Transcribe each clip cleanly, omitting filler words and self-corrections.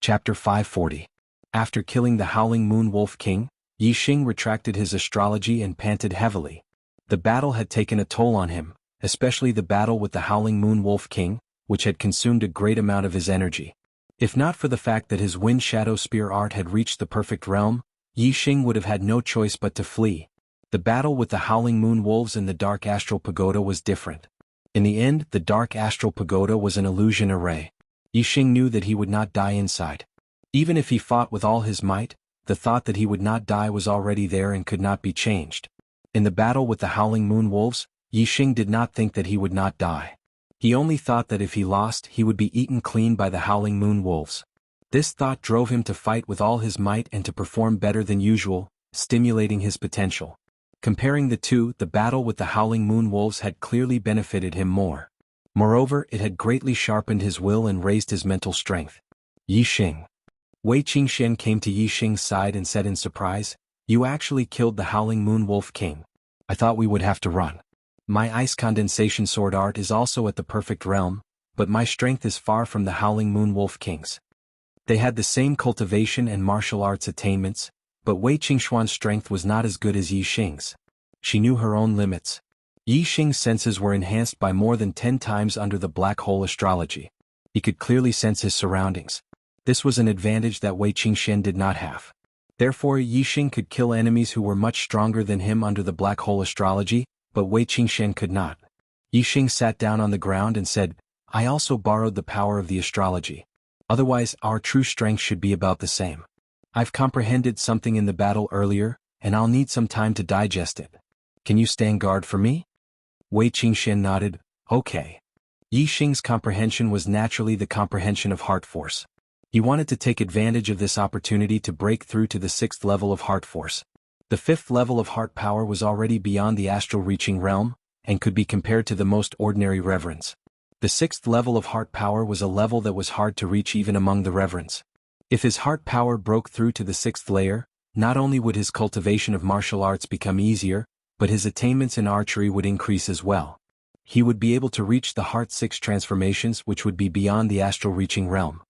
Chapter 540. After killing the Howling Moon Wolf King, Yi Xing retracted his astrology and panted heavily. The battle had taken a toll on him, especially the battle with the Howling Moon Wolf King, which had consumed a great amount of his energy. If not for the fact that his Wind Shadow Spear art had reached the perfect realm, Yi Xing would have had no choice but to flee. The battle with the Howling Moon Wolves in the Dark Astral Pagoda was different. In the end, the Dark Astral Pagoda was an illusion array. Yi Xing knew that he would not die inside. Even if he fought with all his might, the thought that he would not die was already there and could not be changed. In the battle with the Howling Moon Wolves, Yi Xing did not think that he would not die. He only thought that if he lost, he would be eaten clean by the Howling Moon Wolves. This thought drove him to fight with all his might and to perform better than usual, stimulating his potential. Comparing the two, the battle with the Howling Moon Wolves had clearly benefited him more. Moreover, it had greatly sharpened his will and raised his mental strength. Yi Xing. Wei Qingxian came to Yi Xing's side and said in surprise, "You actually killed the Howling Moon Wolf King. I thought we would have to run. My ice condensation sword art is also at the perfect realm, but my strength is far from the Howling Moon Wolf King's." They had the same cultivation and martial arts attainments, but Wei Qingxuan's strength was not as good as Yi Xing's. She knew her own limits. Yi Xing's senses were enhanced by more than 10 times under the black hole astrology. He could clearly sense his surroundings. This was an advantage that Wei Qingxian did not have. Therefore, Yi Xing could kill enemies who were much stronger than him under the black hole astrology, but Wei Qingxian could not. Yi Xing sat down on the ground and said, "I also borrowed the power of the astrology. Otherwise, our true strength should be about the same. I've comprehended something in the battle earlier, and I'll need some time to digest it. Can you stand guard for me?" Wei Qingxian nodded, "Okay." Yi Xing's comprehension was naturally the comprehension of heart force. He wanted to take advantage of this opportunity to break through to the 6th level of heart force. The 5th level of heart power was already beyond the astral reaching realm, and could be compared to the most ordinary reverends. The 6th level of heart power was a level that was hard to reach even among the reverends. If his heart power broke through to the 6th layer, not only would his cultivation of martial arts become easier, but his attainments in archery would increase as well. He would be able to reach the Heart 6 transformations, which would be beyond the astral reaching realm.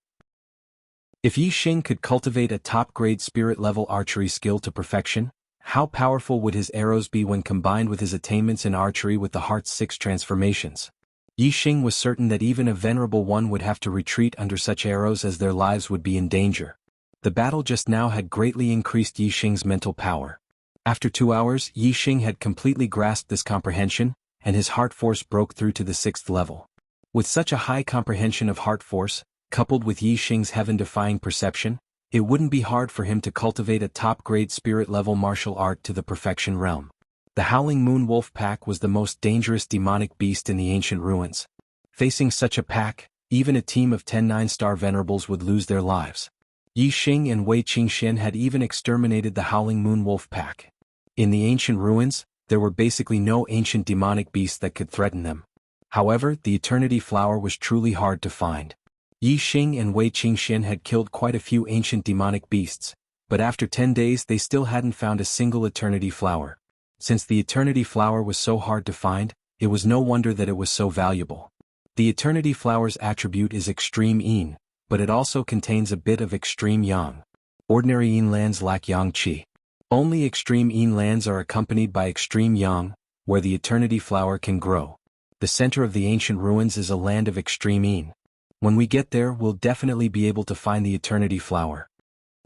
If Yi Xing could cultivate a top-grade spirit-level archery skill to perfection, how powerful would his arrows be when combined with his attainments in archery with the Heart 6 transformations? Yi Xing was certain that even a venerable one would have to retreat under such arrows, as their lives would be in danger. The battle just now had greatly increased Yi Xing's mental power. After 2 hours, Yi Xing had completely grasped this comprehension, and his heart force broke through to the 6th level. With such a high comprehension of heart force, coupled with Yi Xing's heaven-defying perception, it wouldn't be hard for him to cultivate a top-grade spirit-level martial art to the perfection realm. The Howling Moon Wolf Pack was the most dangerous demonic beast in the ancient ruins. Facing such a pack, even a team of 10 9-star venerables would lose their lives. Yi Xing and Wei Qingxian had even exterminated the Howling Moon Wolf Pack. In the ancient ruins, there were basically no ancient demonic beasts that could threaten them. However, the Eternity Flower was truly hard to find. Yi Xing and Wei Qingxian had killed quite a few ancient demonic beasts, but after 10 days they still hadn't found a single Eternity Flower. Since the Eternity Flower was so hard to find, it was no wonder that it was so valuable. The Eternity Flower's attribute is extreme yin, but it also contains a bit of extreme yang. Ordinary yin lands lack yang qi. Only extreme yin lands are accompanied by extreme yang, where the Eternity Flower can grow. The center of the ancient ruins is a land of extreme yin. When we get there, we'll definitely be able to find the Eternity Flower.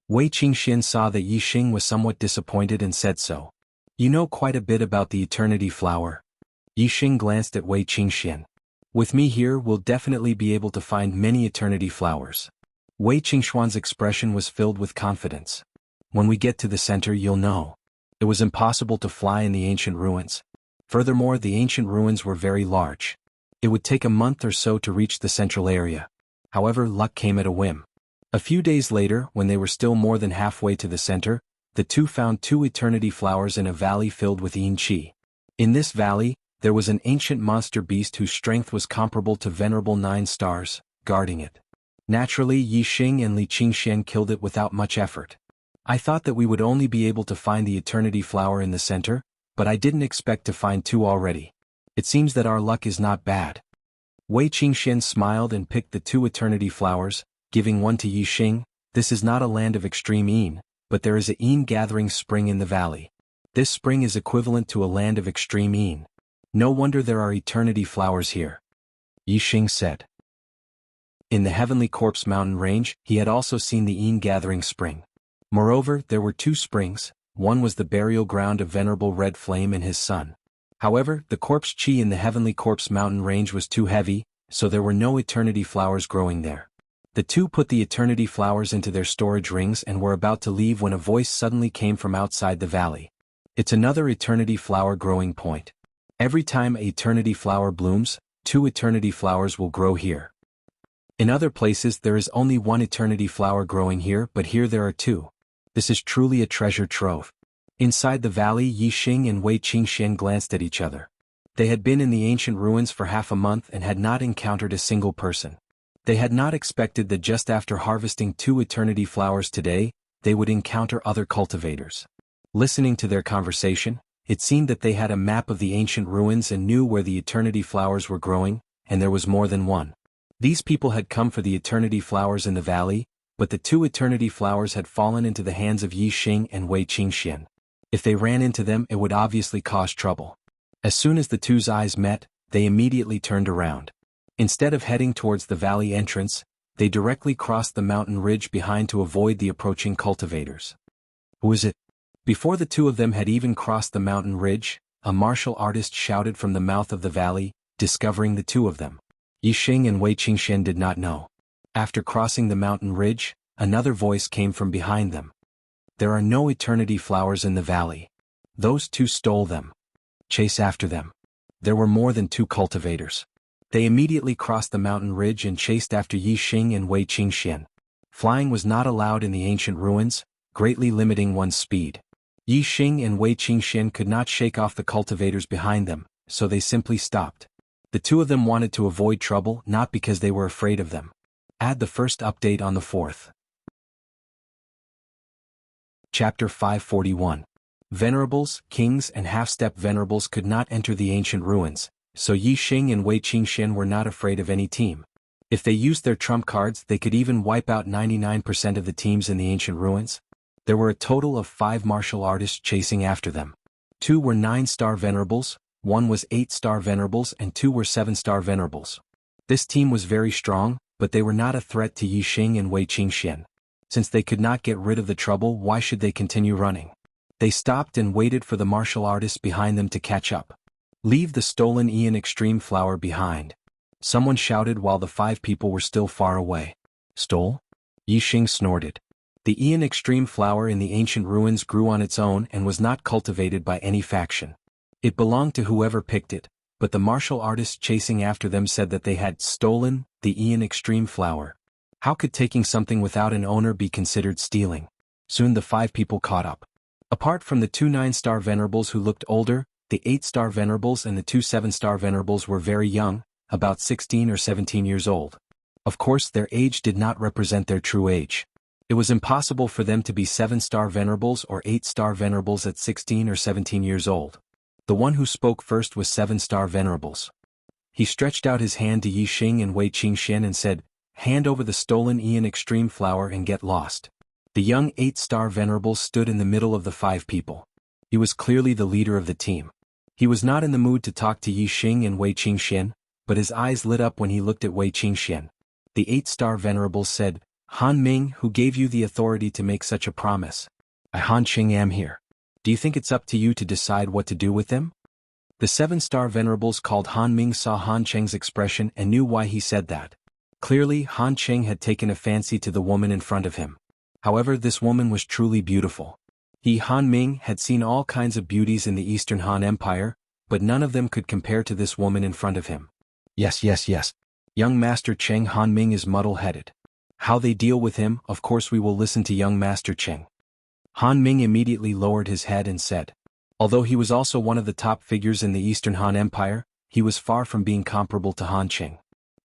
Wei Qingxian saw that Yi Xing was somewhat disappointed and said so. "You know quite a bit about the Eternity Flower." Yi Xing glanced at Wei Qingxian. "With me here, we'll definitely be able to find many Eternity Flowers." Wei Qingxuan's expression was filled with confidence. "When we get to the center, you'll know." It was impossible to fly in the ancient ruins. Furthermore, the ancient ruins were very large. It would take a month or so to reach the central area. However, luck came at a whim. A few days later, when they were still more than halfway to the center, the two found 2 Eternity Flowers in a valley filled with yin qi. In this valley, there was an ancient monster beast whose strength was comparable to venerable 9 stars, guarding it. Naturally, Yi Xing and Li Qingxian killed it without much effort. I thought that we would only be able to find the Eternity Flower in the center, but I didn't expect to find 2 already. It seems that our luck is not bad. Wei Qingxian smiled and picked the 2 Eternity Flowers, giving one to Yi Xing, This is not a land of extreme een, but there is a een-gathering spring in the valley. This spring is equivalent to a land of extreme een. No wonder there are eternity flowers here. Yixing said. In the Heavenly Corpse mountain range, he had also seen the een-gathering spring. Moreover, there were 2 springs. One was the burial ground of Venerable Red Flame and his son. However, the corpse chi in the Heavenly Corpse mountain range was too heavy, so there were no eternity flowers growing there. The 2 put the eternity flowers into their storage rings and were about to leave when a voice suddenly came from outside the valley. It's another eternity flower growing point. Every time an eternity flower blooms, 2 eternity flowers will grow here. In other places there is only 1 eternity flower growing here, but here there are 2. This is truly a treasure trove. Inside the valley, Yixing and Wei Qingxian glanced at each other. They had been in the ancient ruins for half a month and had not encountered a single person. They had not expected that just after harvesting 2 eternity flowers today, they would encounter other cultivators. Listening to their conversation, it seemed that they had a map of the ancient ruins and knew where the eternity flowers were growing, and there was more than one. These people had come for the eternity flowers in the valley, but the 2 eternity flowers had fallen into the hands of Yixing and Wei Qingxian. If they ran into them, it would obviously cause trouble. As soon as the 2's eyes met, they immediately turned around. Instead of heading towards the valley entrance, they directly crossed the mountain ridge behind to avoid the approaching cultivators. Who is it? Before the 2 of them had even crossed the mountain ridge, a martial artist shouted from the mouth of the valley, discovering the 2 of them. Yixing and Wei Qingxian did not know. After crossing the mountain ridge, another voice came from behind them. There are no eternity flowers in the valley. Those 2 stole them. Chase after them. There were more than 2 cultivators. They immediately crossed the mountain ridge and chased after Yixing and Wei Qingxian. Flying was not allowed in the ancient ruins, greatly limiting one's speed. Yixing and Wei Qingxian could not shake off the cultivators behind them, so they simply stopped. The 2 of them wanted to avoid trouble, not because they were afraid of them. Add the first update on the 4th. Chapter 541. Venerables, kings and half-step venerables could not enter the ancient ruins, so Yixing and Wei Qingxian were not afraid of any team. If they used their trump cards, they could even wipe out 99% of the teams in the ancient ruins. There were a total of 5 martial artists chasing after them. 2 were 9-star venerables, 1 was 8-star venerables and 2 were 7-star venerables. This team was very strong, but they were not a threat to Yixing and Wei Qingxian. Since they could not get rid of the trouble, why should they continue running? They stopped and waited for the martial artists behind them to catch up. Leave the stolen Ian Extreme Flower behind. Someone shouted while the 5 people were still far away. Stole? Yixing snorted. The Ian Extreme Flower in the ancient ruins grew on its own and was not cultivated by any faction. It belonged to whoever picked it, but the martial artists chasing after them said that they had stolen the Ian Extreme Flower. How could taking something without an owner be considered stealing? Soon the 5 people caught up. Apart from the 2 9-star venerables who looked older, the 8-star venerables and the 2 7-star venerables were very young, about 16 or 17 years old. Of course, their age did not represent their true age. It was impossible for them to be 7-star venerables or 8-star venerables at 16 or 17 years old. The one who spoke first was 7-star venerables. He stretched out his hand to Yixing and Wei Qingxian and said, "Hand over the stolen Ian Extreme Flower and get lost." The young 8-star venerable stood in the middle of the 5 people. He was clearly the leader of the team. He was not in the mood to talk to Yixing and Wei Qingxian, but his eyes lit up when he looked at Wei Qingxian. The 8-star venerable said, "Han Ming, who gave you the authority to make such a promise? I Han Qing am here. Do you think it's up to you to decide what to do with them?" The 7-star venerables called Han Ming saw Han Cheng's expression and knew why he said that. Clearly, Han Cheng had taken a fancy to the woman in front of him. However, this woman was truly beautiful. He, Han Ming, had seen all kinds of beauties in the Eastern Han Empire, but none of them could compare to this woman in front of him. Yes. Young Master Cheng. Han Ming is muddle-headed. How they deal with him, of course we will listen to young Master Cheng. Han Ming immediately lowered his head and said. Although he was also one of the top figures in the Eastern Han Empire, he was far from being comparable to Han Cheng.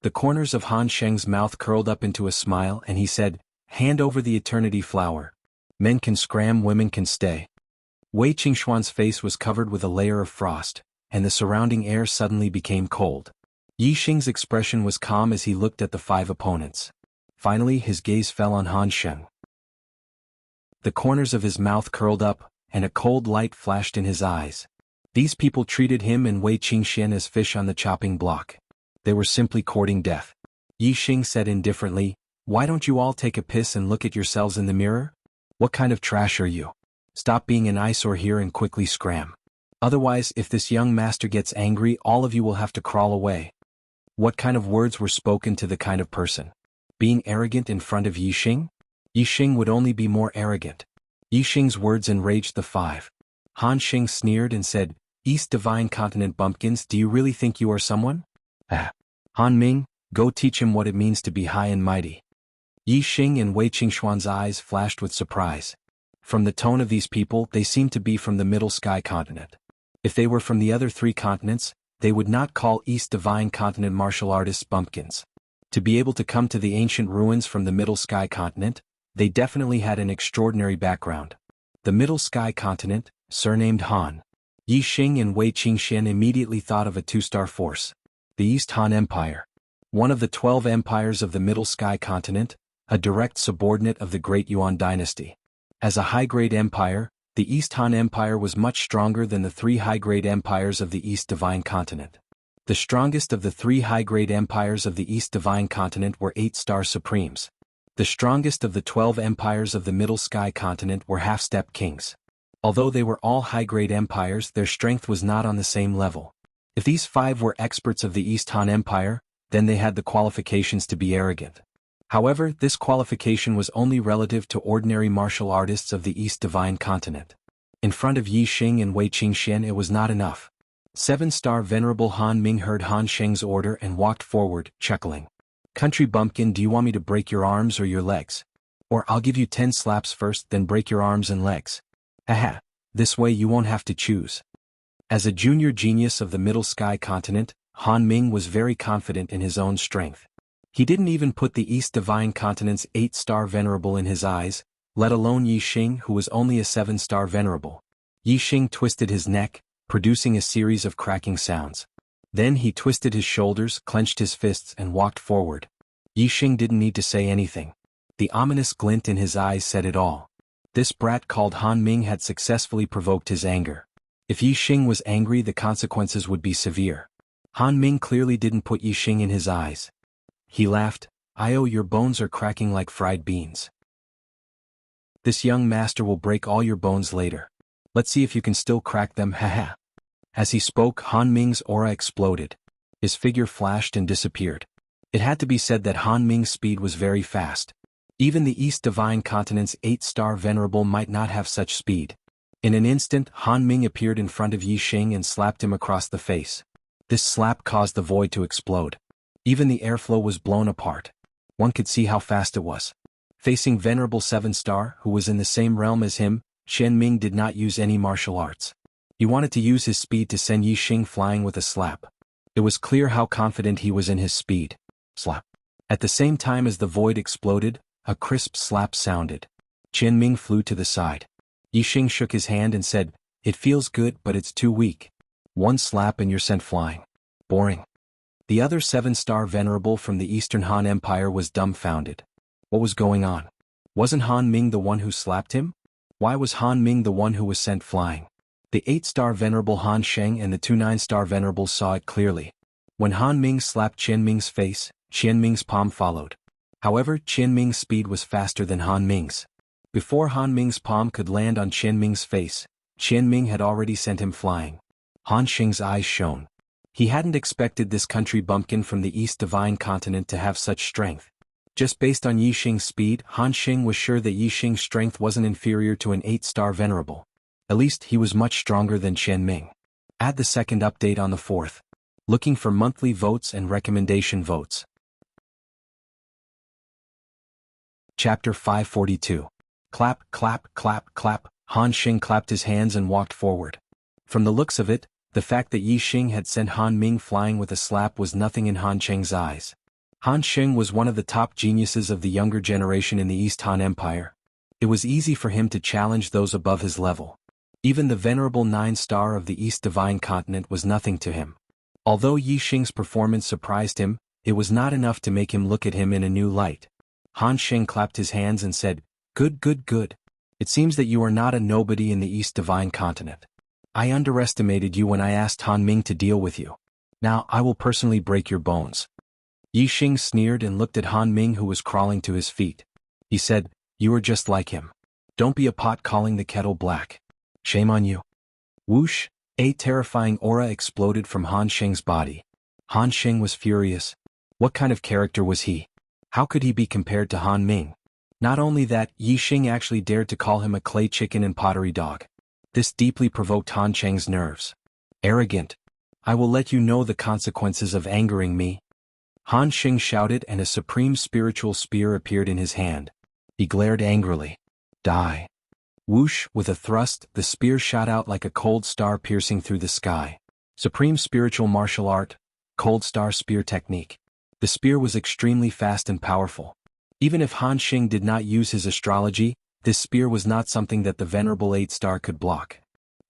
The corners of Han Cheng's mouth curled up into a smile and he said, "Hand over the Eternity Flower. Men can scram, women can stay." Wei Qingxuan's face was covered with a layer of frost, and the surrounding air suddenly became cold. Yixing's expression was calm as he looked at the 5 opponents. Finally his gaze fell on Han Sheng. The corners of his mouth curled up, and a cold light flashed in his eyes. These people treated him and Wei Qingxian as fish on the chopping block. They were simply courting death. Yi Xing said indifferently, "Why don't you all take a piss and look at yourselves in the mirror? What kind of trash are you? Stop being an eyesore here and quickly scram. Otherwise, if this young master gets angry, all of you will have to crawl away." What kind of words were spoken to the kind of person? Being arrogant in front of Yi Xing? Yi Xing would only be more arrogant. Yi Xing's words enraged the five. Han Xing sneered and said, "East Divine Continent bumpkins, do you really think you are someone? Han Ming, go teach him what it means to be high and mighty." Yi Xing and Wei Qingxuan's eyes flashed with surprise. From the tone of these people, they seemed to be from the Middle Sky Continent. If they were from the other three continents, they would not call East Divine Continent martial artists bumpkins. To be able to come to the ancient ruins from the Middle Sky Continent, they definitely had an extraordinary background. The Middle Sky Continent, surnamed Han. Yi Xing and Wei Qingxian immediately thought of a two-star force. The East Han Empire. One of the 12 empires of the Middle Sky Continent, a direct subordinate of the Great Yuan dynasty. As a high-grade empire, the East Han Empire was much stronger than the three high-grade empires of the East Divine Continent. The strongest of the three high-grade empires of the East Divine Continent were 8-star supremes. The strongest of the 12 empires of the Middle Sky Continent were half-step kings. Although they were all high-grade empires, their strength was not on the same level. If these five were experts of the East Han Empire, then they had the qualifications to be arrogant. However, this qualification was only relative to ordinary martial artists of the East Divine Continent. In front of Yi Xing and Wei Qingxian, it was not enough. 7-star Venerable Han Ming heard Han Sheng's order and walked forward, chuckling. "Country bumpkin, do you want me to break your arms or your legs? Or I'll give you 10 slaps first, then break your arms and legs. Haha, this way you won't have to choose." As a junior genius of the Middle Sky Continent, Han Ming was very confident in his own strength. He didn't even put the East Divine Continent's 8-star Venerable in his eyes, let alone Yi Xing, who was only a 7-star Venerable. Yi Xing twisted his neck, producing a series of cracking sounds. Then he twisted his shoulders, clenched his fists, and walked forward. Yi Xing didn't need to say anything. The ominous glint in his eyes said it all. This brat called Han Ming had successfully provoked his anger. If Yi Xing was angry, the consequences would be severe. Han Ming clearly didn't put Yi Xing in his eyes. He laughed, "Io, your bones are cracking like fried beans. This young master will break all your bones later. Let's see if you can still crack them, haha." As he spoke, Han Ming's aura exploded. His figure flashed and disappeared. It had to be said that Han Ming's speed was very fast. Even the East Divine Continent's 8-star Venerable might not have such speed. In an instant, Han Ming appeared in front of Yi Xing and slapped him across the face. This slap caused the void to explode. Even the airflow was blown apart. One could see how fast it was. Facing Venerable 7-star, who was in the same realm as him, Chen Ming did not use any martial arts. He wanted to use his speed to send Yi Xing flying with a slap. It was clear how confident he was in his speed. Slap. At the same time as the void exploded, a crisp slap sounded. Chen Ming flew to the side. Yi Xing shook his hand and said, "It feels good, but it's too weak. One slap and you're sent flying. Boring." The other 7-star Venerable from the Eastern Han Empire was dumbfounded. What was going on? Wasn't Han Ming the one who slapped him? Why was Han Ming the one who was sent flying? The 8-star Venerable Han Sheng and the 2 9-star Venerables saw it clearly. When Han Ming slapped Qian Ming's face, Qian Ming's palm followed. However, Qian Ming's speed was faster than Han Ming's. Before Han Ming's palm could land on Qian Ming's face, Qian Ming had already sent him flying. Han Sheng's eyes shone. He hadn't expected this country bumpkin from the East Divine Continent to have such strength. Just based on Yi Xing's speed, Han Sheng was sure that Yi Xing's strength wasn't inferior to an 8-star Venerable. At least he was much stronger than Qian Ming. Add the second update on the 4th. Looking for monthly votes and recommendation votes. Chapter 542. Clap, clap, clap, clap. Han Sheng clapped his hands and walked forward. From the looks of it, the fact that Yi Xing had sent Han Ming flying with a slap was nothing in Han Sheng's eyes. Han Sheng was one of the top geniuses of the younger generation in the East Han Empire. It was easy for him to challenge those above his level. Even the Venerable 9-star of the East Divine Continent was nothing to him. Although Yi Xing's performance surprised him, it was not enough to make him look at him in a new light. Han Sheng clapped his hands and said, "Good, good, good. It seems that you are not a nobody in the East Divine Continent. I underestimated you when I asked Han Ming to deal with you. Now I will personally break your bones." Yi Xing sneered and looked at Han Ming, who was crawling to his feet. He said, "You are just like him. Don't be a pot calling the kettle black. Shame on you." Whoosh! A terrifying aura exploded from Han Sheng's body. Han Sheng was furious. What kind of character was he? How could he be compared to Han Ming? Not only that, Yi Xing actually dared to call him a clay chicken and pottery dog. This deeply provoked Han Sheng's nerves. Arrogant. I will let you know the consequences of angering me. Han Sheng shouted, and a supreme spiritual spear appeared in his hand. He glared angrily. Die. Whoosh! With a thrust, the spear shot out like a cold star piercing through the sky. Supreme spiritual martial art, cold star spear technique. The spear was extremely fast and powerful. Even if Han Sheng did not use his astrology, this spear was not something that the Venerable Eight Star could block.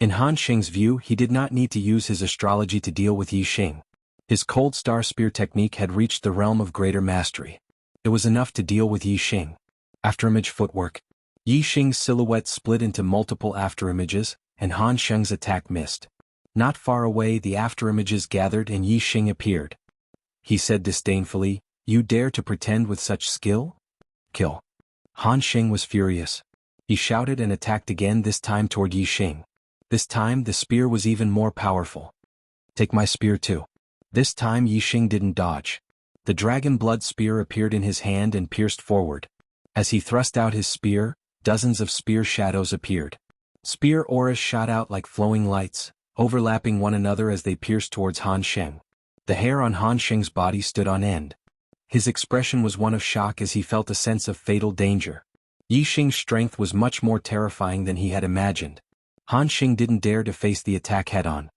In Han Sheng's view, he did not need to use his astrology to deal with Yi Xing. His cold star spear technique had reached the realm of greater mastery. It was enough to deal with Yi Xing. Afterimage footwork. Yi Xing's silhouette split into multiple afterimages, and Han Sheng's attack missed. Not far away, the afterimages gathered and Yi Xing appeared. He said disdainfully, "You dare to pretend with such skill? Kill." Han Sheng was furious. He shouted and attacked again, this time toward Yi Xing. This time the spear was even more powerful. "Take my spear too." This time Yi Xing didn't dodge. The dragon blood spear appeared in his hand and pierced forward. As he thrust out his spear, dozens of spear shadows appeared. Spear auras shot out like flowing lights, overlapping one another as they pierced towards Han Sheng. The hair on Han Sheng's body stood on end. His expression was one of shock as he felt a sense of fatal danger. Yi Xing's strength was much more terrifying than he had imagined. Han Sheng didn't dare to face the attack head-on.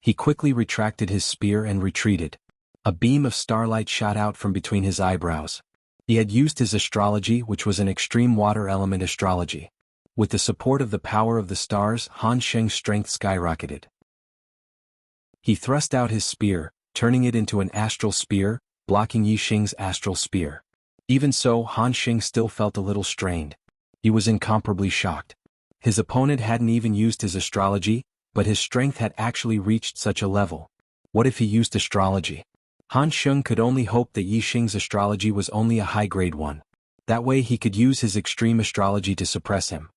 He quickly retracted his spear and retreated. A beam of starlight shot out from between his eyebrows. He had used his astrology, which was an extreme water element astrology. With the support of the power of the stars, Han Sheng's strength skyrocketed. He thrust out his spear, turning it into an astral spear, blocking Yi Xing's astral spear. Even so, Han Sheng still felt a little strained. He was incomparably shocked. His opponent hadn't even used his astrology, but his strength had actually reached such a level. What if he used astrology? Han Sheng could only hope that Yi Xing's astrology was only a high-grade one. That way he could use his extreme astrology to suppress him.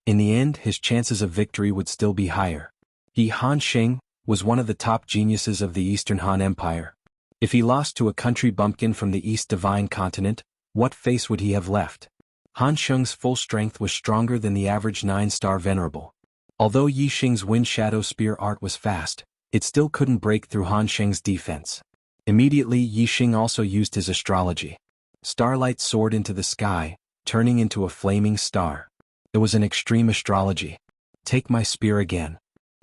In the end, his chances of victory would still be higher. He, Han Sheng, was one of the top geniuses of the Eastern Han Empire. If he lost to a country bumpkin from the East Divine Continent, what face would he have left? Han Sheng's full strength was stronger than the average 9-star Venerable. Although Yi Xing's wind shadow spear art was fast, it still couldn't break through Han Sheng's defense. Immediately, Yi Xing also used his astrology. Starlight soared into the sky, turning into a flaming star. It was an extreme astrology. "Take my spear again."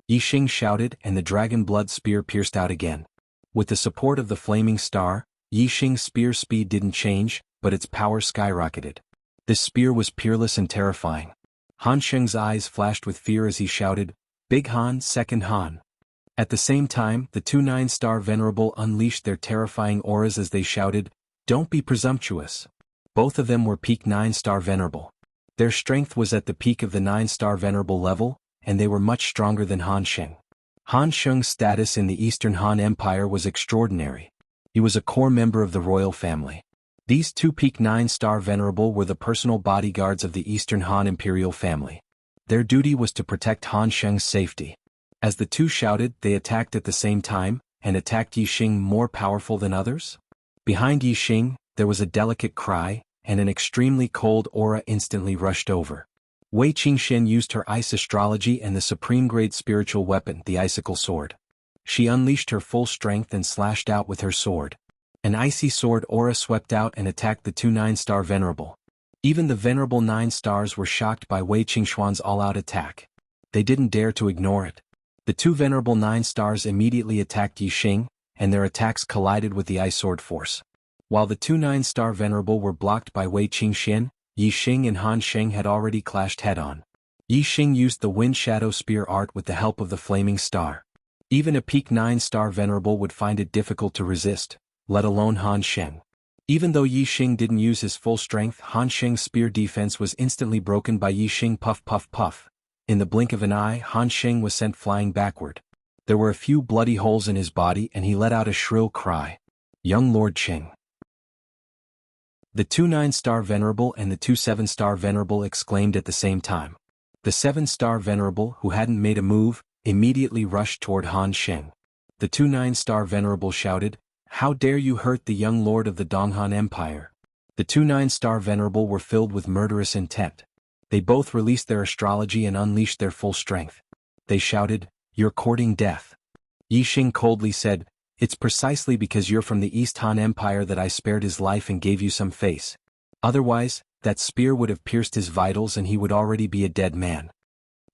Yi Xing shouted, and the dragon blood spear pierced out again. With the support of the flaming star, Yi Xing's spear speed didn't change, but its power skyrocketed. This spear was peerless and terrifying. Han Sheng's eyes flashed with fear as he shouted, "Big Han, second Han." At the same time, the two 9-star Venerable unleashed their terrifying auras as they shouted, "Don't be presumptuous." Both of them were peak 9-star Venerable. Their strength was at the peak of the 9-star Venerable level, and they were much stronger than Han Sheng. Han Sheng's status in the Eastern Han Empire was extraordinary. He was a core member of the royal family. These two peak 9-star Venerable were the personal bodyguards of the Eastern Han imperial family. Their duty was to protect Han Sheng's safety. As the two shouted, they attacked at the same time, and attacked Yi Xing more powerful than others. Behind Yi Xing, there was a delicate cry, and an extremely cold aura instantly rushed over. Wei Qingxian used her ice astrology and the supreme-grade spiritual weapon, the icicle sword. She unleashed her full strength and slashed out with her sword. An icy sword aura swept out and attacked the two 9-star Venerable. Even the Venerable 9 stars were shocked by Wei Qingxian's all-out attack. They didn't dare to ignore it. The two Venerable 9 stars immediately attacked Yi Xing, and their attacks collided with the ice sword force. While the two 9-star Venerable were blocked by Wei Qingxian, Yi Xing and Han Sheng had already clashed head-on. Yi Xing used the wind shadow spear art with the help of the flaming star. Even a peak 9-star Venerable would find it difficult to resist, let alone Han Sheng. Even though Yi Xing didn't use his full strength, Han Sheng's spear defense was instantly broken by Yi Xing. Puff puff puff. In the blink of an eye, Han Sheng was sent flying backward. There were a few bloody holes in his body and he let out a shrill cry. Young Lord Qing. The 2 9-star Venerable and the 2 7-star Venerable exclaimed at the same time. The 7-star Venerable, who hadn't made a move, immediately rushed toward Han Sheng. The 2 9-star Venerable shouted, "How dare you hurt the young lord of the Donghan Empire?" The 2 9-star Venerable were filled with murderous intent. They both released their astrology and unleashed their full strength. They shouted, "You're courting death." Yi Xing coldly said, "It's precisely because you're from the East Han Empire that I spared his life and gave you some face. Otherwise, that spear would have pierced his vitals and he would already be a dead man."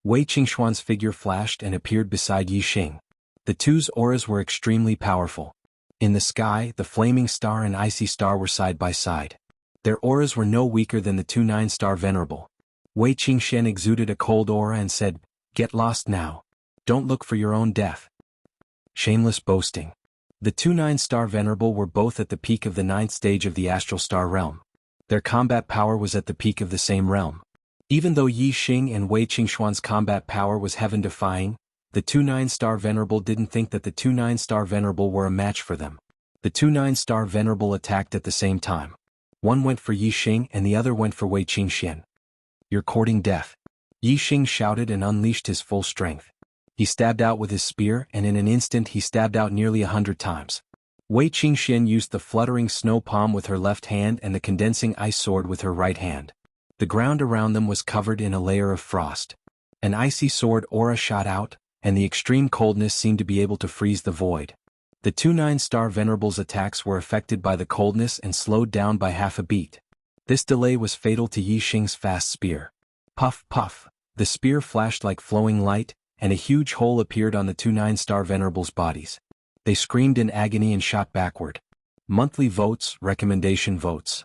Wei Qingxuan's figure flashed and appeared beside Yi Xing. The two's auras were extremely powerful. In the sky, the flaming star and icy star were side by side. Their auras were no weaker than the 2 9-star Venerable. Wei Qingxian exuded a cold aura and said, "Get lost now. Don't look for your own death." Shameless boasting. The 2 9-star Venerable were both at the peak of the 9th stage of the astral star realm. Their combat power was at the peak of the same realm. Even though Yi Xing and Wei Qingxuan's combat power was heaven-defying, the 2 9-star Venerable didn't think that the 2 9-star Venerable were a match for them. The 2 9-star Venerable attacked at the same time. One went for Yi Xing and the other went for Wei Qingxian. "You're courting death." Yi Xing shouted and unleashed his full strength. He stabbed out with his spear and in an instant he stabbed out nearly 100 times. Wei Qingxian used the fluttering snow palm with her left hand and the condensing ice sword with her right hand. The ground around them was covered in a layer of frost. An icy sword aura shot out, and the extreme coldness seemed to be able to freeze the void. The 2 9-star Venerable's attacks were affected by the coldness and slowed down by half a beat. This delay was fatal to Yi Xing's fast spear. Puff puff, the spear flashed like flowing light, and a huge hole appeared on the 2 9-star Venerable's bodies. They screamed in agony and shot backward. Monthly votes, recommendation votes.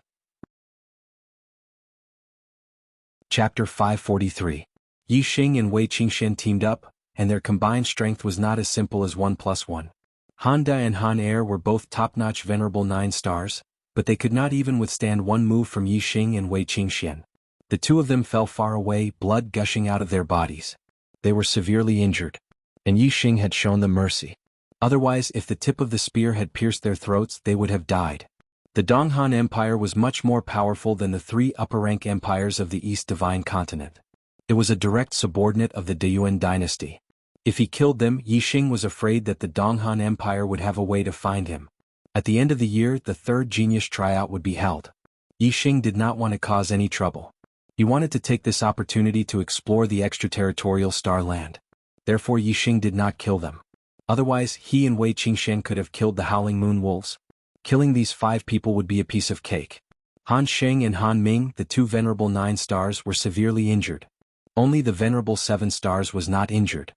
Chapter 543. Yi Xing and Wei Qingxian teamed up, and their combined strength was not as simple as 1 + 1. Han Da and Han Er were both top-notch Venerable 9 stars, but they could not even withstand one move from Yi Xing and Wei Qingxian. The two of them fell far away, blood gushing out of their bodies. They were severely injured, and Yi Xing had shown them mercy. Otherwise, if the tip of the spear had pierced their throats, they would have died. The Donghan Empire was much more powerful than the 3 upper-rank empires of the East Divine Continent. It was a direct subordinate of the Deyuan dynasty. If he killed them, Yi Xing was afraid that the Donghan Empire would have a way to find him. At the end of the year, the 3rd genius tryout would be held. Yi Xing did not want to cause any trouble. He wanted to take this opportunity to explore the extraterritorial star land. Therefore Yi Xing did not kill them. Otherwise, he and Wei Qingxian could have killed the Howling Moon Wolves. Killing these 5 people would be a piece of cake. Han Sheng and Han Ming, the 2 Venerable 9 stars, were severely injured. Only the Venerable 7 stars was not injured.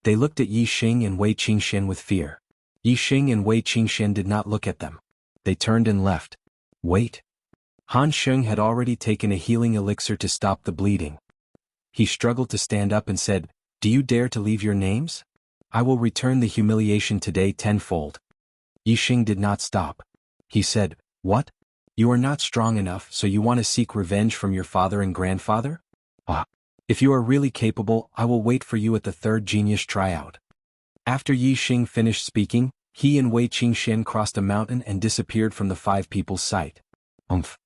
They looked at Yi Xing and Wei Qingxian with fear. Yi Xing and Wei Qingxian did not look at them. They turned and left. Wait. Han Sheng had already taken a healing elixir to stop the bleeding. He struggled to stand up and said, "Do you dare to leave your names? I will return the humiliation today tenfold." Yi Xing did not stop. He said, "What? You are not strong enough, so you want to seek revenge from your father and grandfather? Ah. If you are really capable, I will wait for you at the 3rd genius tryout." After Yi Xing finished speaking, he and Wei Qingxian crossed a mountain and disappeared from the 5 people's sight. Umph.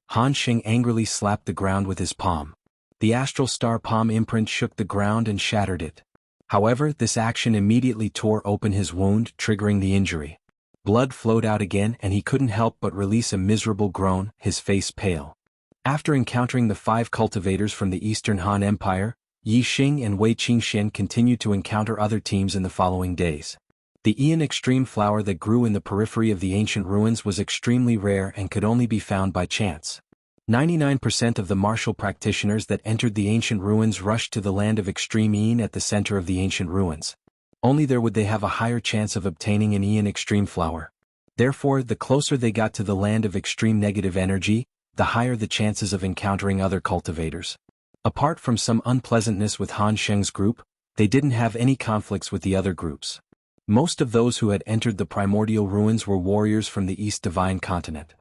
Han Sheng angrily slapped the ground with his palm. The astral star palm imprint shook the ground and shattered it. However, this action immediately tore open his wound, triggering the injury. Blood flowed out again and he couldn't help but release a miserable groan, his face pale. After encountering the 5 cultivators from the Eastern Han Empire, Yi Xing and Wei Qingxian continued to encounter other teams in the following days. The Aeon Extreme flower that grew in the periphery of the ancient ruins was extremely rare and could only be found by chance. 99% of the martial practitioners that entered the ancient ruins rushed to the land of Extreme Aeon at the center of the ancient ruins. Only there would they have a higher chance of obtaining an Aeon Extreme flower. Therefore, the closer they got to the land of extreme negative energy, the higher the chances of encountering other cultivators. Apart from some unpleasantness with Han Sheng's group, they didn't have any conflicts with the other groups. Most of those who had entered the primordial ruins were warriors from the East Divine Continent.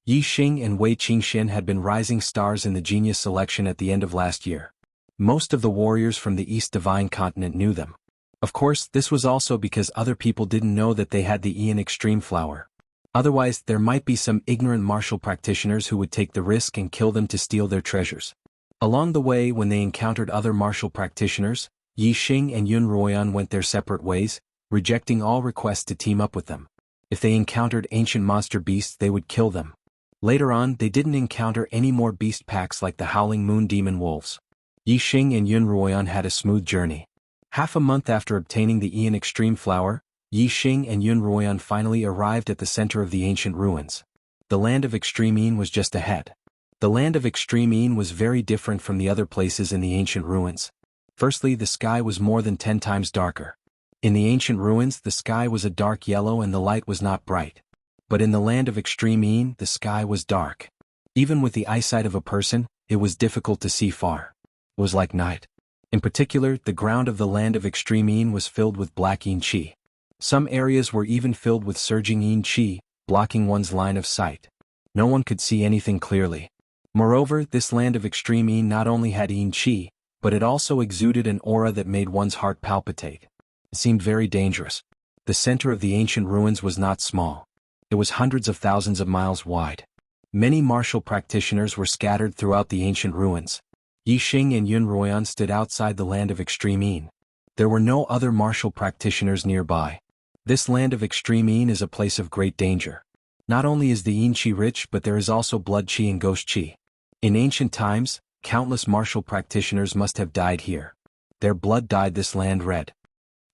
Yi Xing and Wei Qingxian had been rising stars in the genius selection at the end of last year. Most of the warriors from the East Divine Continent knew them. Of course, this was also because other people didn't know that they had the Ian Extreme Flower. Otherwise, there might be some ignorant martial practitioners who would take the risk and kill them to steal their treasures. Along the way, when they encountered other martial practitioners, Yi Xing and Yun Ruoyan went their separate ways, rejecting all requests to team up with them. If they encountered ancient monster beasts, they would kill them. Later on, they didn't encounter any more beast packs like the Howling Moon Demon Wolves. Yi Xing and Yun Ruoyan had a smooth journey. Half a month after obtaining the Ian Extreme Flower, Yi Xing and Yun Ruoyan finally arrived at the center of the ancient ruins. The land of Extreme Ian was just ahead. The land of Extreme Ian was very different from the other places in the ancient ruins. Firstly, the sky was more than 10 times darker. In the ancient ruins, the sky was a dark yellow and the light was not bright. But in the land of Extreme Ian, the sky was dark. Even with the eyesight of a person, it was difficult to see far. It was like night. In particular, the ground of the land of Extreme Ian was filled with black Ian Qi. Some areas were even filled with surging Ian Qi, blocking one's line of sight. No one could see anything clearly. Moreover, this land of Extreme Ian not only had Ian Qi, but it also exuded an aura that made one's heart palpitate. It seemed very dangerous. The center of the ancient ruins was not small. It was hundreds of thousands of miles wide. Many martial practitioners were scattered throughout the ancient ruins. Yi Xing and Yun Ruoyan stood outside the land of Extreme Ian. There were no other martial practitioners nearby. This land of Extreme Ian is a place of great danger. Not only is the Ian Qi rich, but there is also blood Qi and ghost Qi. In ancient times, countless martial practitioners must have died here. Their blood dyed this land red.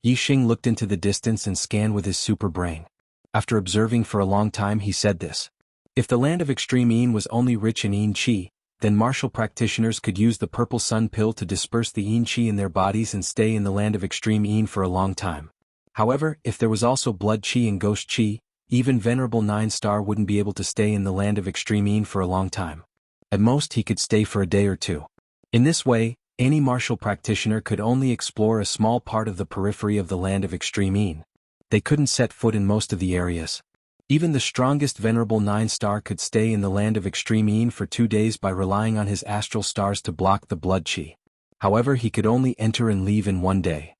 Yi Xing looked into the distance and scanned with his super brain. After observing for a long time, he said this. If the land of Extreme Ian was only rich in Ian Qi, then martial practitioners could use the purple sun pill to disperse the Ian Qi in their bodies and stay in the land of Extreme Ian for a long time. However, if there was also blood Qi and ghost Qi, even Venerable 9-Star wouldn't be able to stay in the land of Extreme Ian for a long time. At most, he could stay for a day or two. In this way, any martial practitioner could only explore a small part of the periphery of the land of Extreme Ian. They couldn't set foot in most of the areas. Even the strongest Venerable 9-Star could stay in the land of Extreme Ian for 2 days by relying on his astral stars to block the blood Qi. However, he could only enter and leave in 1 day.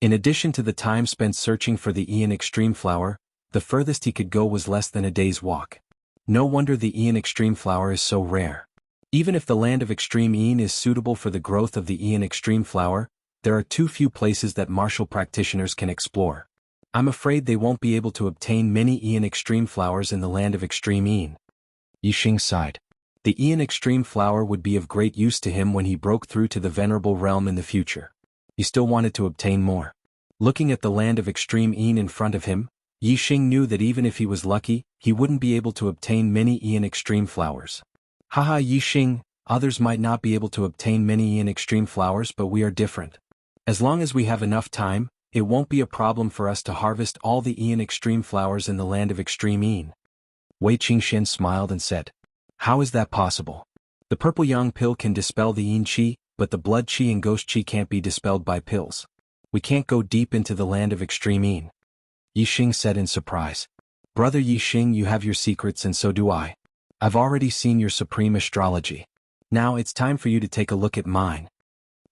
In addition to the time spent searching for the Ian Extreme Flower, the furthest he could go was less than a day's walk. No wonder the Ian Extreme Flower is so rare. Even if the land of Extreme Ian is suitable for the growth of the Ian Extreme Flower, there are too few places that martial practitioners can explore. I'm afraid they won't be able to obtain many Ian Extreme Flowers in the land of Extreme Ian. Yi Xing sighed. The Ian Extreme Flower would be of great use to him when he broke through to the Venerable Realm in the future. He still wanted to obtain more. Looking at the land of Extreme Ian in front of him, Yi Xing knew that even if he was lucky, he wouldn't be able to obtain many Ian Extreme Flowers. Haha, Yi Xing, others might not be able to obtain many Ian Extreme Flowers, but we are different. As long as we have enough time, it won't be a problem for us to harvest all the Ian Extreme Flowers in the land of Extreme Ian. Wei Qingxian smiled and said, How is that possible? The purple yang pill can dispel the Ian Qi, but the blood Qi and ghost Qi can't be dispelled by pills. We can't go deep into the land of Extreme Ian. Yi Xing said in surprise. Brother Yi Xing, you have your secrets and so do I. I've already seen your supreme astrology. Now it's time for you to take a look at mine.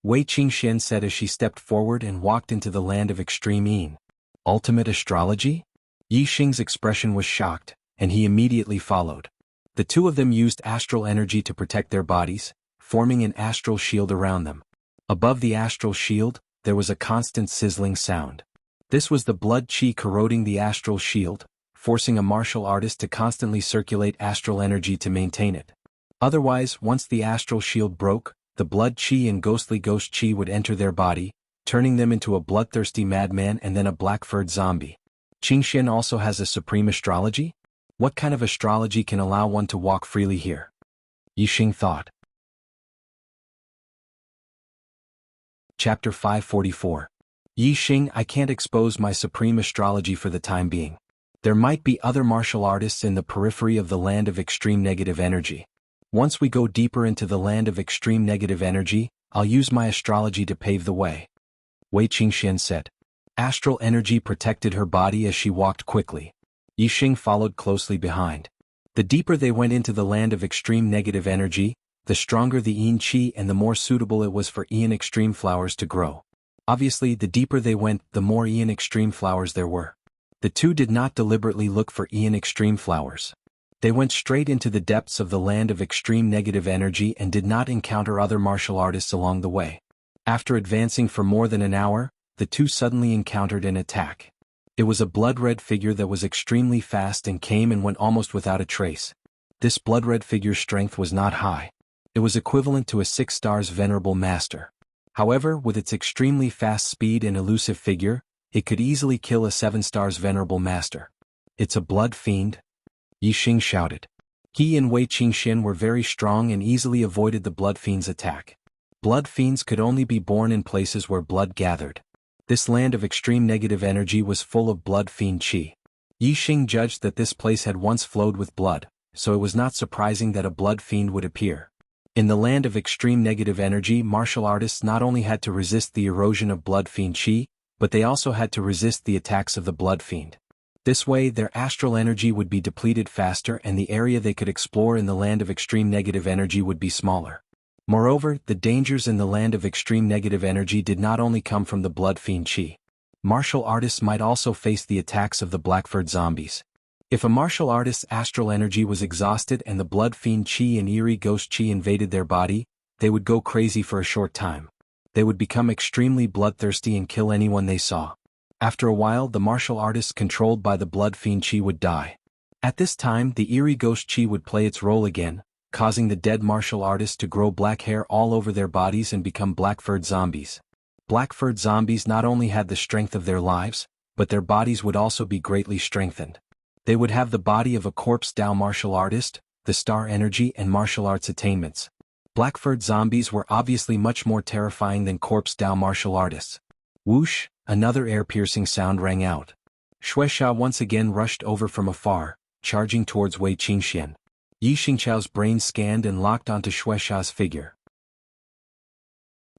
Wei Qingxian said as she stepped forward and walked into the land of Extreme Ian. Ultimate astrology? Yi Xing's expression was shocked, and he immediately followed. The two of them used astral energy to protect their bodies, forming an astral shield around them. Above the astral shield, there was a constant sizzling sound. This was the blood Qi corroding the astral shield, forcing a martial artist to constantly circulate astral energy to maintain it. Otherwise, once the astral shield broke, the blood Qi and ghostly ghost Qi would enter their body, turning them into a bloodthirsty madman and then a black-furred zombie. Qingxian also has a supreme astrology? What kind of astrology can allow one to walk freely here? Yi Xing thought. Chapter 544. Yi Xing, I can't expose my supreme astrology for the time being. There might be other martial artists in the periphery of the land of extreme negative energy. Once we go deeper into the land of extreme negative energy, I'll use my astrology to pave the way. Wei Qingxian said. Astral energy protected her body as she walked quickly. Yixing followed closely behind. The deeper they went into the land of extreme negative energy, the stronger the yin qi and the more suitable it was for yin extreme flowers to grow. Obviously, the deeper they went, the more yin extreme flowers there were. The two did not deliberately look for yin extreme flowers. They went straight into the depths of the land of extreme negative energy and did not encounter other martial artists along the way. After advancing for more than an hour, the two suddenly encountered an attack. It was a blood-red figure that was extremely fast and came and went almost without a trace. This blood-red figure's strength was not high. It was equivalent to a 6 stars venerable master. However, with its extremely fast speed and elusive figure, it could easily kill a 7 stars venerable master. It's a blood fiend? Yixing shouted. He and Wei Qingxian were very strong and easily avoided the blood fiend's attack. Blood fiends could only be born in places where blood gathered. This land of extreme negative energy was full of blood fiend qi. Yixing judged that this place had once flowed with blood, so it was not surprising that a blood fiend would appear. In the land of extreme negative energy, martial artists not only had to resist the erosion of blood fiend qi, but they also had to resist the attacks of the blood fiend. This way, their astral energy would be depleted faster and the area they could explore in the land of extreme negative energy would be smaller. Moreover, the dangers in the land of extreme negative energy did not only come from the blood fiend qi. Martial artists might also face the attacks of the black-furred zombies. If a martial artist's astral energy was exhausted and the blood fiend qi and eerie ghost qi invaded their body, they would go crazy for a short time. They would become extremely bloodthirsty and kill anyone they saw. After a while, the martial artists controlled by the blood fiend qi would die. At this time, the eerie ghost qi would play its role again, causing the dead martial artists to grow black hair all over their bodies and become black-furred zombies. Black-furred zombies not only had the strength of their lives, but their bodies would also be greatly strengthened. They would have the body of a corpse Dao martial artist, the star energy and martial arts attainments. Black-furred zombies were obviously much more terrifying than corpse Dao martial artists. Whoosh, another air-piercing sound rang out. Xuexia once again rushed over from afar, charging towards Wei Qingxian. Yi Xingqiao's brain scanned and locked onto Xuexia's figure.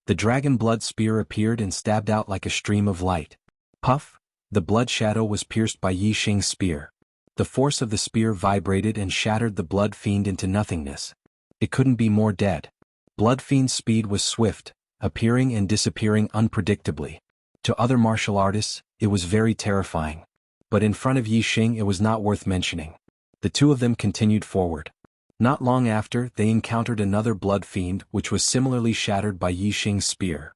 The dragon blood spear appeared and stabbed out like a stream of light. Puff! The blood shadow was pierced by Yi Xing's spear. The force of the spear vibrated and shattered the blood fiend into nothingness. It couldn't be more dead. Blood fiend's speed was swift, appearing and disappearing unpredictably. To other martial artists, it was very terrifying. But in front of Yixing it was not worth mentioning. The two of them continued forward. Not long after, they encountered another blood fiend which was similarly shattered by Yixing's spear.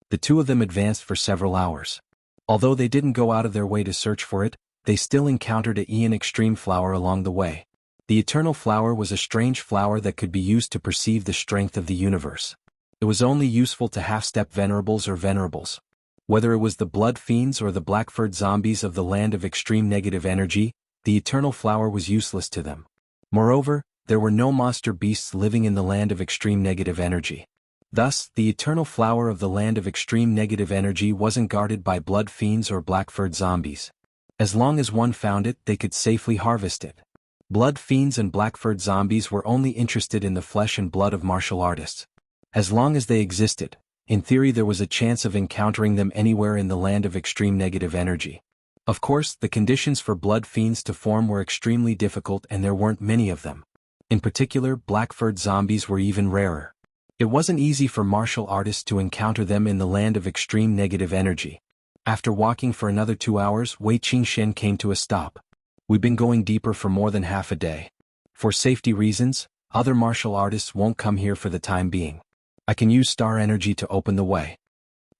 The two of them advanced for several hours. Although they didn't go out of their way to search for it, they still encountered a Yin extreme flower along the way. The eternal flower was a strange flower that could be used to perceive the strength of the universe. It was only useful to half-step venerables or venerables. Whether it was the blood fiends or the black-furred zombies of the land of extreme negative energy, the eternal flower was useless to them. Moreover, there were no monster beasts living in the land of extreme negative energy. Thus, the eternal flower of the land of extreme negative energy wasn't guarded by blood fiends or black-furred zombies. As long as one found it, they could safely harvest it. Blood fiends and black-furred zombies were only interested in the flesh and blood of martial artists. As long as they existed, in theory there was a chance of encountering them anywhere in the land of extreme negative energy. Of course, the conditions for blood fiends to form were extremely difficult and there weren't many of them. In particular, black-furred zombies were even rarer. It wasn't easy for martial artists to encounter them in the land of extreme negative energy. After walking for another 2 hours, Wei Qingxian came to a stop. We've been going deeper for more than half a day. For safety reasons, other martial artists won't come here for the time being. I can use star energy to open the way.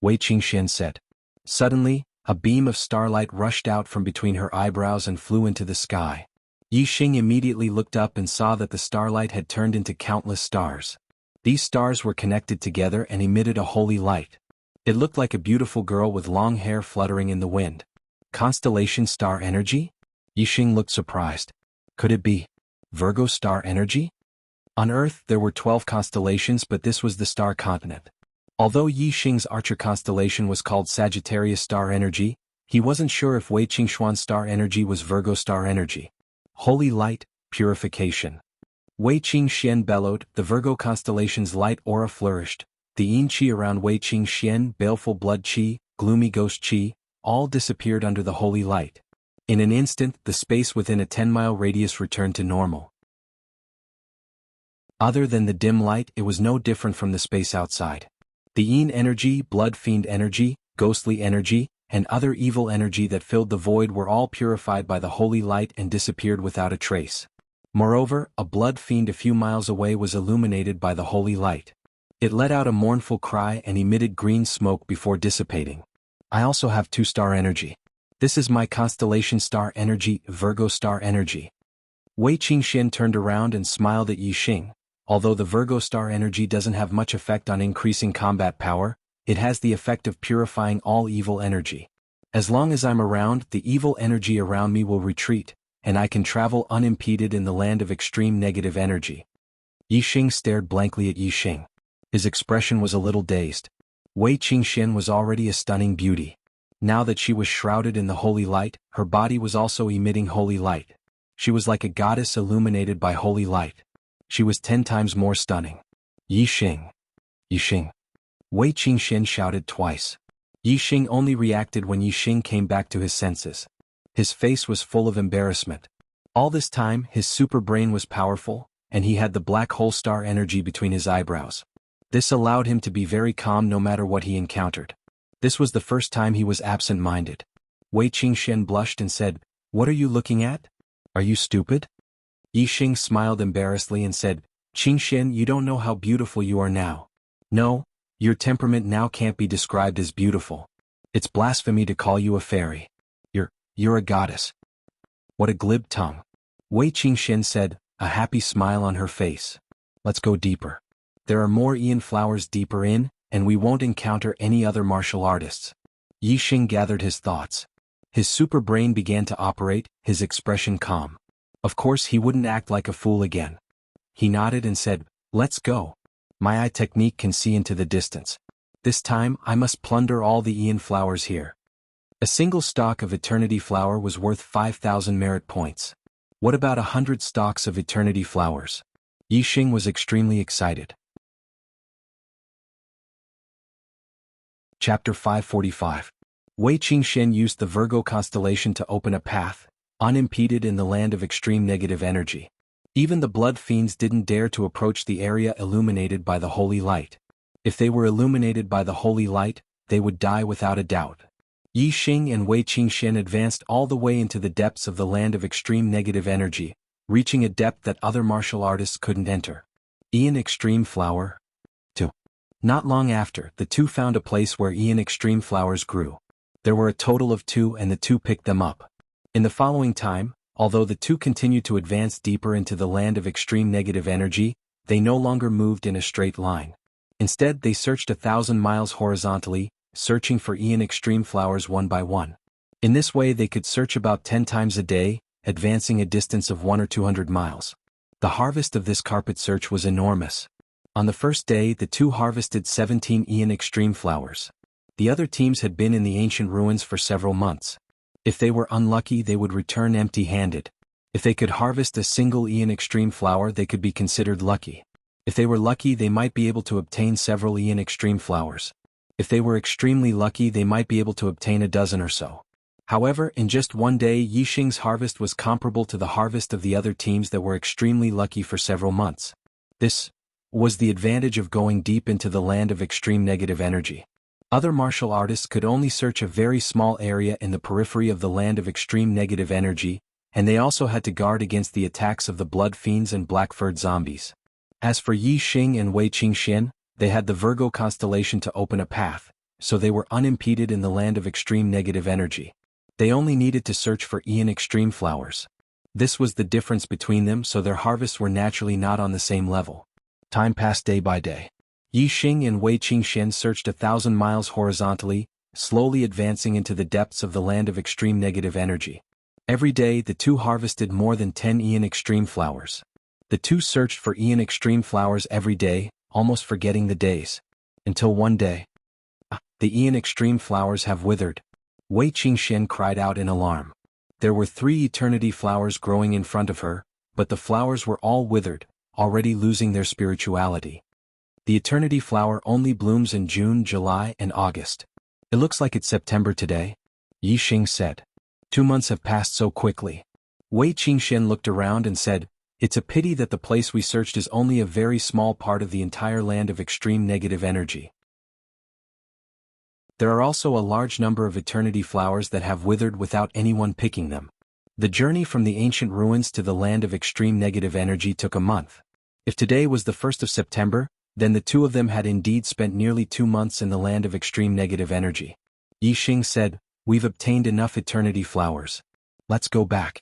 Wei Qingxian said. Suddenly, a beam of starlight rushed out from between her eyebrows and flew into the sky. Yixing immediately looked up and saw that the starlight had turned into countless stars. These stars were connected together and emitted a holy light. It looked like a beautiful girl with long hair fluttering in the wind. Constellation star energy? Yixing looked surprised. Could it be Virgo star energy? On Earth there were 12 constellations, but this was the star continent. Although Yixing's Archer constellation was called Sagittarius star energy, he wasn't sure if Wei Qingxuan's star energy was Virgo star energy. Holy light, purification. Wei Qingxian bellowed, the Virgo constellation's light aura flourished. The yin qi around Wei Qingxian, baleful blood qi, gloomy ghost qi, all disappeared under the holy light. In an instant, the space within a 10-mile radius returned to normal. Other than the dim light, it was no different from the space outside. The Yin energy, blood fiend energy, ghostly energy, and other evil energy that filled the void were all purified by the holy light and disappeared without a trace. Moreover, a blood fiend a few miles away was illuminated by the holy light. It let out a mournful cry and emitted green smoke before dissipating. I also have 2-star energy. This is my constellation star energy, Virgo star energy. Wei Qingxian turned around and smiled at Yi Xing. Although the Virgo star energy doesn't have much effect on increasing combat power, it has the effect of purifying all evil energy. As long as I'm around, the evil energy around me will retreat, and I can travel unimpeded in the land of extreme negative energy. Yi Xing stared blankly at Yi Xing. His expression was a little dazed. Wei Qingxian was already a stunning beauty. Now that she was shrouded in the holy light, her body was also emitting holy light. She was like a goddess illuminated by holy light. She was 10 times more stunning. Yi Xing. Yi Xing. Wei Qingxian shouted twice. Yi Xing only reacted when Yi Xing came back to his senses. His face was full of embarrassment. All this time, his super brain was powerful, and he had the black hole star energy between his eyebrows. This allowed him to be very calm no matter what he encountered. This was the first time he was absent-minded. Wei Qingxian blushed and said, "What are you looking at? Are you stupid?" Yi Xing smiled embarrassedly and said, "Qingxian, you don't know how beautiful you are now. No, your temperament now can't be described as beautiful. It's blasphemy to call you a fairy. You're a goddess." What a glib tongue. Wei Qingxian said, a happy smile on her face. "Let's go deeper. There are more Ian flowers deeper in, and we won't encounter any other martial artists." Yi Xing gathered his thoughts. His super brain began to operate, his expression calm. Of course he wouldn't act like a fool again. He nodded and said, "Let's go. My eye technique can see into the distance. This time I must plunder all the Ian flowers here." A single stalk of eternity flower was worth 5,000 merit points. What about 100 stalks of eternity flowers? Yi Xing was extremely excited. Chapter 545. Wei Qingxian used the Virgo constellation to open a path, unimpeded in the land of extreme negative energy. Even the blood fiends didn't dare to approach the area illuminated by the holy light. If they were illuminated by the holy light, they would die without a doubt. Yi Xing and Wei Qingxian advanced all the way into the depths of the land of extreme negative energy, reaching a depth that other martial artists couldn't enter. Ian Extreme Flower. 2. Not long after, the two found a place where Ian Extreme flowers grew. There were a total of 2 and the two picked them up. In the following time, although the two continued to advance deeper into the land of extreme negative energy, they no longer moved in a straight line. Instead, they searched 1,000 miles horizontally, searching for Ian Extreme flowers one by one. In this way they could search about 10 times a day, advancing a distance of 100 or 200 miles. The harvest of this carpet search was enormous. On the first day the two harvested 17 Ian Extreme flowers. The other teams had been in the ancient ruins for several months. If they were unlucky they would return empty-handed. If they could harvest a single Ian Extreme flower they could be considered lucky. If they were lucky they might be able to obtain several Ian Extreme flowers. If they were extremely lucky they might be able to obtain a dozen or so. However, in just one day Yi Xing's harvest was comparable to the harvest of the other teams that were extremely lucky for several months. This was the advantage of going deep into the land of extreme negative energy. Other martial artists could only search a very small area in the periphery of the land of extreme negative energy, and they also had to guard against the attacks of the blood fiends and black-furred zombies. As for Yi Xing and Wei Qingxian, they had the Virgo constellation to open a path, so they were unimpeded in the land of extreme negative energy. They only needed to search for Ian Extreme flowers. This was the difference between them, so their harvests were naturally not on the same level. Time passed day by day. Yi Xing and Wei Qingxian searched 1,000 miles horizontally, slowly advancing into the depths of the land of extreme negative energy. Every day the two harvested more than 10 Ian Extreme flowers. The two searched for Ian Extreme flowers every day, almost forgetting the days. Until one day. The Ian Extreme flowers have withered. Wei Qingxian cried out in alarm. There were 3 eternity flowers growing in front of her, but the flowers were all withered, already losing their spirituality. The eternity flower only blooms in June, July, and August. It looks like it's September today, Yi Xing said. 2 months have passed so quickly. Wei Qingxian looked around and said, "It's a pity that the place we searched is only a very small part of the entire land of extreme negative energy. There are also a large number of eternity flowers that have withered without anyone picking them. The journey from the ancient ruins to the land of extreme negative energy took a month. If today was the 1st of September, then the two of them had indeed spent nearly 2 months in the land of extreme negative energy." Yi Xing said, "We've obtained enough eternity flowers. Let's go back."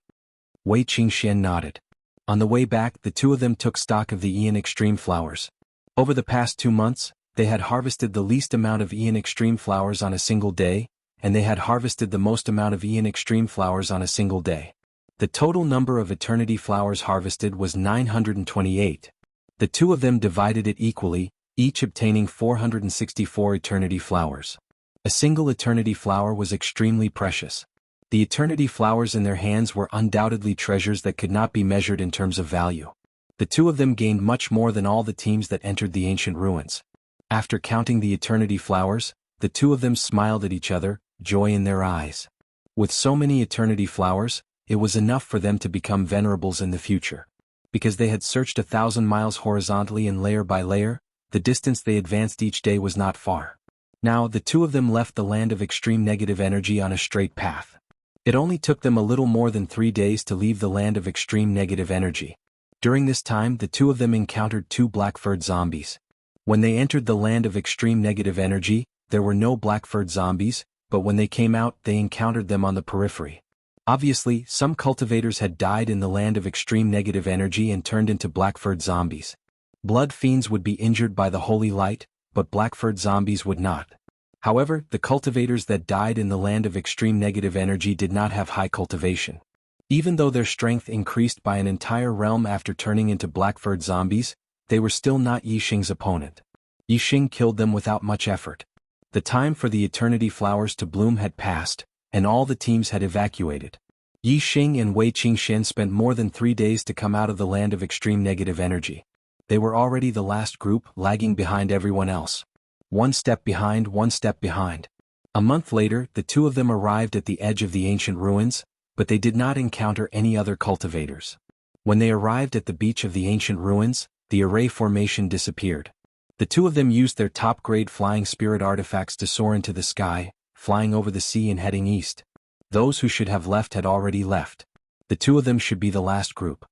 Wei Qingxian nodded. On the way back, the two of them took stock of the Ian Extreme flowers. Over the past 2 months, they had harvested the least amount of Ian Extreme flowers on a single day, and they had harvested the most amount of Ian Extreme flowers on a single day. The total number of eternity flowers harvested was 928. The two of them divided it equally, each obtaining 464 eternity flowers. A single eternity flower was extremely precious. The eternity flowers in their hands were undoubtedly treasures that could not be measured in terms of value. The two of them gained much more than all the teams that entered the ancient ruins. After counting the eternity flowers, the two of them smiled at each other, joy in their eyes. With so many eternity flowers, it was enough for them to become venerables in the future. Because they had searched 1,000 miles horizontally and layer by layer, the distance they advanced each day was not far. Now the two of them left the land of extreme negative energy on a straight path. It only took them a little more than 3 days to leave the land of extreme negative energy. During this time, the two of them encountered 2 black-furred zombies. When they entered the land of extreme negative energy, there were no black-furred zombies, but when they came out, they encountered them on the periphery. Obviously, some cultivators had died in the land of extreme negative energy and turned into black-furred zombies. Blood fiends would be injured by the holy light, but black-furred zombies would not. However, the cultivators that died in the land of extreme negative energy did not have high cultivation. Even though their strength increased by an entire realm after turning into black-furred zombies, they were still not Yi Xing's opponent. Yi Xing killed them without much effort. The time for the eternity flowers to bloom had passed, and all the teams had evacuated. Yi Xing and Wei Qingxian spent more than 3 days to come out of the land of extreme negative energy. They were already the last group, lagging behind everyone else. 1 step behind, 1 step behind. A month later, the two of them arrived at the edge of the ancient ruins, but they did not encounter any other cultivators. When they arrived at the beach of the ancient ruins, the array formation disappeared. The two of them used their top-grade flying spirit artifacts to soar into the sky, flying over the sea and heading east. Those who should have left had already left. The two of them should be the last group.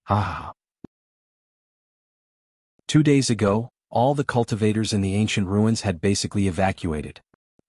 Ah. 2 days ago, all the cultivators in the ancient ruins had basically evacuated.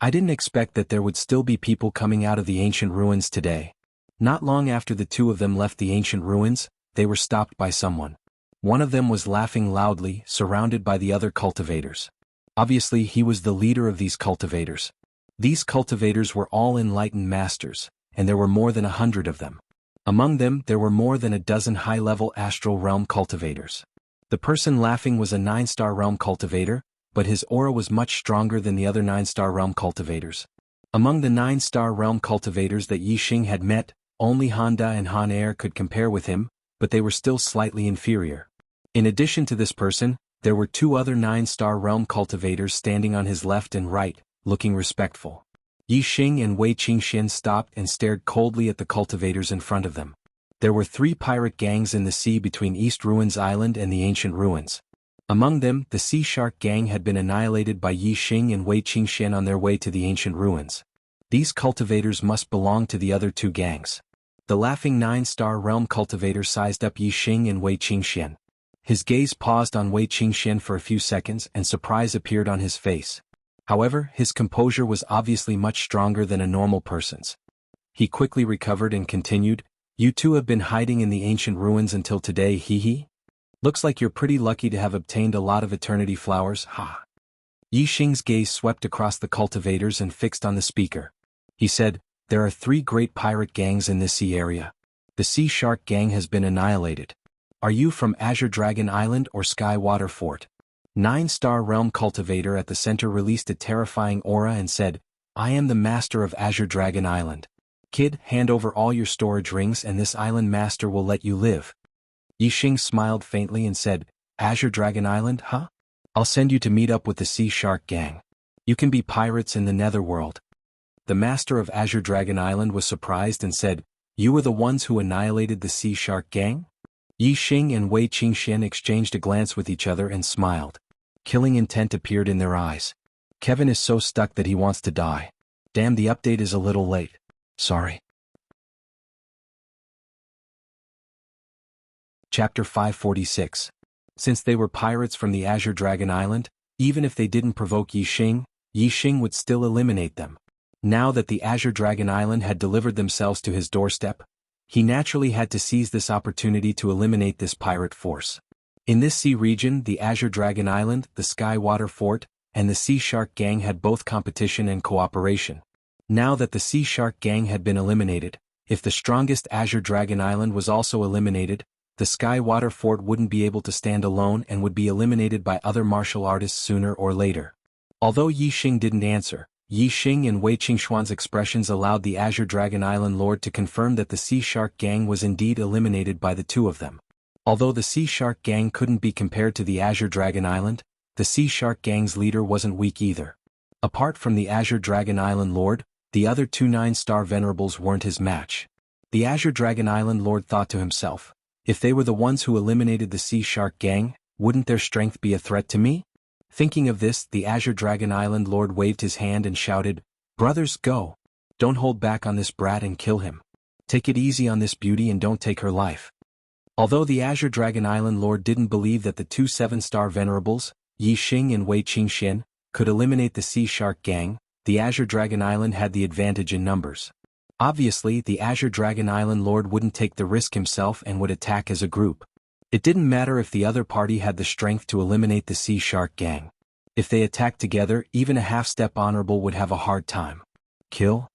I didn't expect that there would still be people coming out of the ancient ruins today. Not long after the two of them left the ancient ruins, they were stopped by someone. One of them was laughing loudly, surrounded by the other cultivators. Obviously, he was the leader of these cultivators. These cultivators were all enlightened masters, and there were more than 100 of them. Among them, there were more than a dozen high-level astral realm cultivators. The person laughing was a 9-star realm cultivator, but his aura was much stronger than the other 9-star realm cultivators. Among the 9-star realm cultivators that Yi Xing had met, only Honda and Han Air could compare with him, but they were still slightly inferior. In addition to this person, there were 2 other 9-star realm cultivators standing on his left and right, looking respectful. Yi Xing and Wei Qingxian stopped and stared coldly at the cultivators in front of them. There were 3 pirate gangs in the sea between East Ruins Island and the ancient ruins. Among them, the Sea Shark gang had been annihilated by Yi Xing and Wei Qingxian on their way to the ancient ruins. These cultivators must belong to the other 2 gangs. The laughing 9-star realm cultivator sized up Yi Xing and Wei Qingxian. His gaze paused on Wei Qingxian for a few seconds and surprise appeared on his face. However, his composure was obviously much stronger than a normal person's. He quickly recovered and continued, "You two have been hiding in the ancient ruins until today, hee. Looks like you're pretty lucky to have obtained a lot of eternity flowers, ha." Yi Xing's gaze swept across the cultivators and fixed on the speaker. He said, "There are 3 great pirate gangs in this sea area. The Sea Shark gang has been annihilated. Are you from Azure Dragon Island or Skywater Fort?" 9-star realm cultivator at the center released a terrifying aura and said, "I am the master of Azure Dragon Island. Kid, hand over all your storage rings and this island master will let you live." Yi Xing smiled faintly and said, "Azure Dragon Island, huh? I'll send you to meet up with the Sea Shark gang. You can be pirates in the netherworld." The master of Azure Dragon Island was surprised and said, "You were the ones who annihilated the Sea Shark Gang?" Yi Xing and Wei Qingxian exchanged a glance with each other and smiled. Killing intent appeared in their eyes. Kevin is so stuck that he wants to die. Damn, the update is a little late. Sorry. Chapter 546. Since they were pirates from the Azure Dragon Island, even if they didn't provoke Yi Xing would still eliminate them. Now that the Azure Dragon Island had delivered themselves to his doorstep, he naturally had to seize this opportunity to eliminate this pirate force. In this sea region, the Azure Dragon Island, the Sky Water Fort, and the Sea Shark Gang had both competition and cooperation. Now that the Sea Shark Gang had been eliminated, if the strongest Azure Dragon Island was also eliminated, the Sky Water Fort wouldn't be able to stand alone and would be eliminated by other martial artists sooner or later. Although Yi Xing didn't answer, Yi Xing and Wei Qingxuan's expressions allowed the Azure Dragon Island Lord to confirm that the Sea Shark Gang was indeed eliminated by the two of them. Although the Sea Shark Gang couldn't be compared to the Azure Dragon Island, the Sea Shark Gang's leader wasn't weak either. Apart from the Azure Dragon Island Lord, the other two 9-star venerables weren't his match. The Azure Dragon Island Lord thought to himself, if they were the ones who eliminated the Sea Shark Gang, wouldn't their strength be a threat to me? Thinking of this, the Azure Dragon Island Lord waved his hand and shouted, "Brothers, go! Don't hold back on this brat and kill him. Take it easy on this beauty and don't take her life." Although the Azure Dragon Island Lord didn't believe that the two 7-star venerables, Yi Xing and Wei Qingxian, could eliminate the Sea Shark Gang, the Azure Dragon Island had the advantage in numbers. Obviously, the Azure Dragon Island Lord wouldn't take the risk himself and would attack as a group. It didn't matter if the other party had the strength to eliminate the Sea Shark Gang. If they attacked together, even a half-step honorable would have a hard time. "Kill?"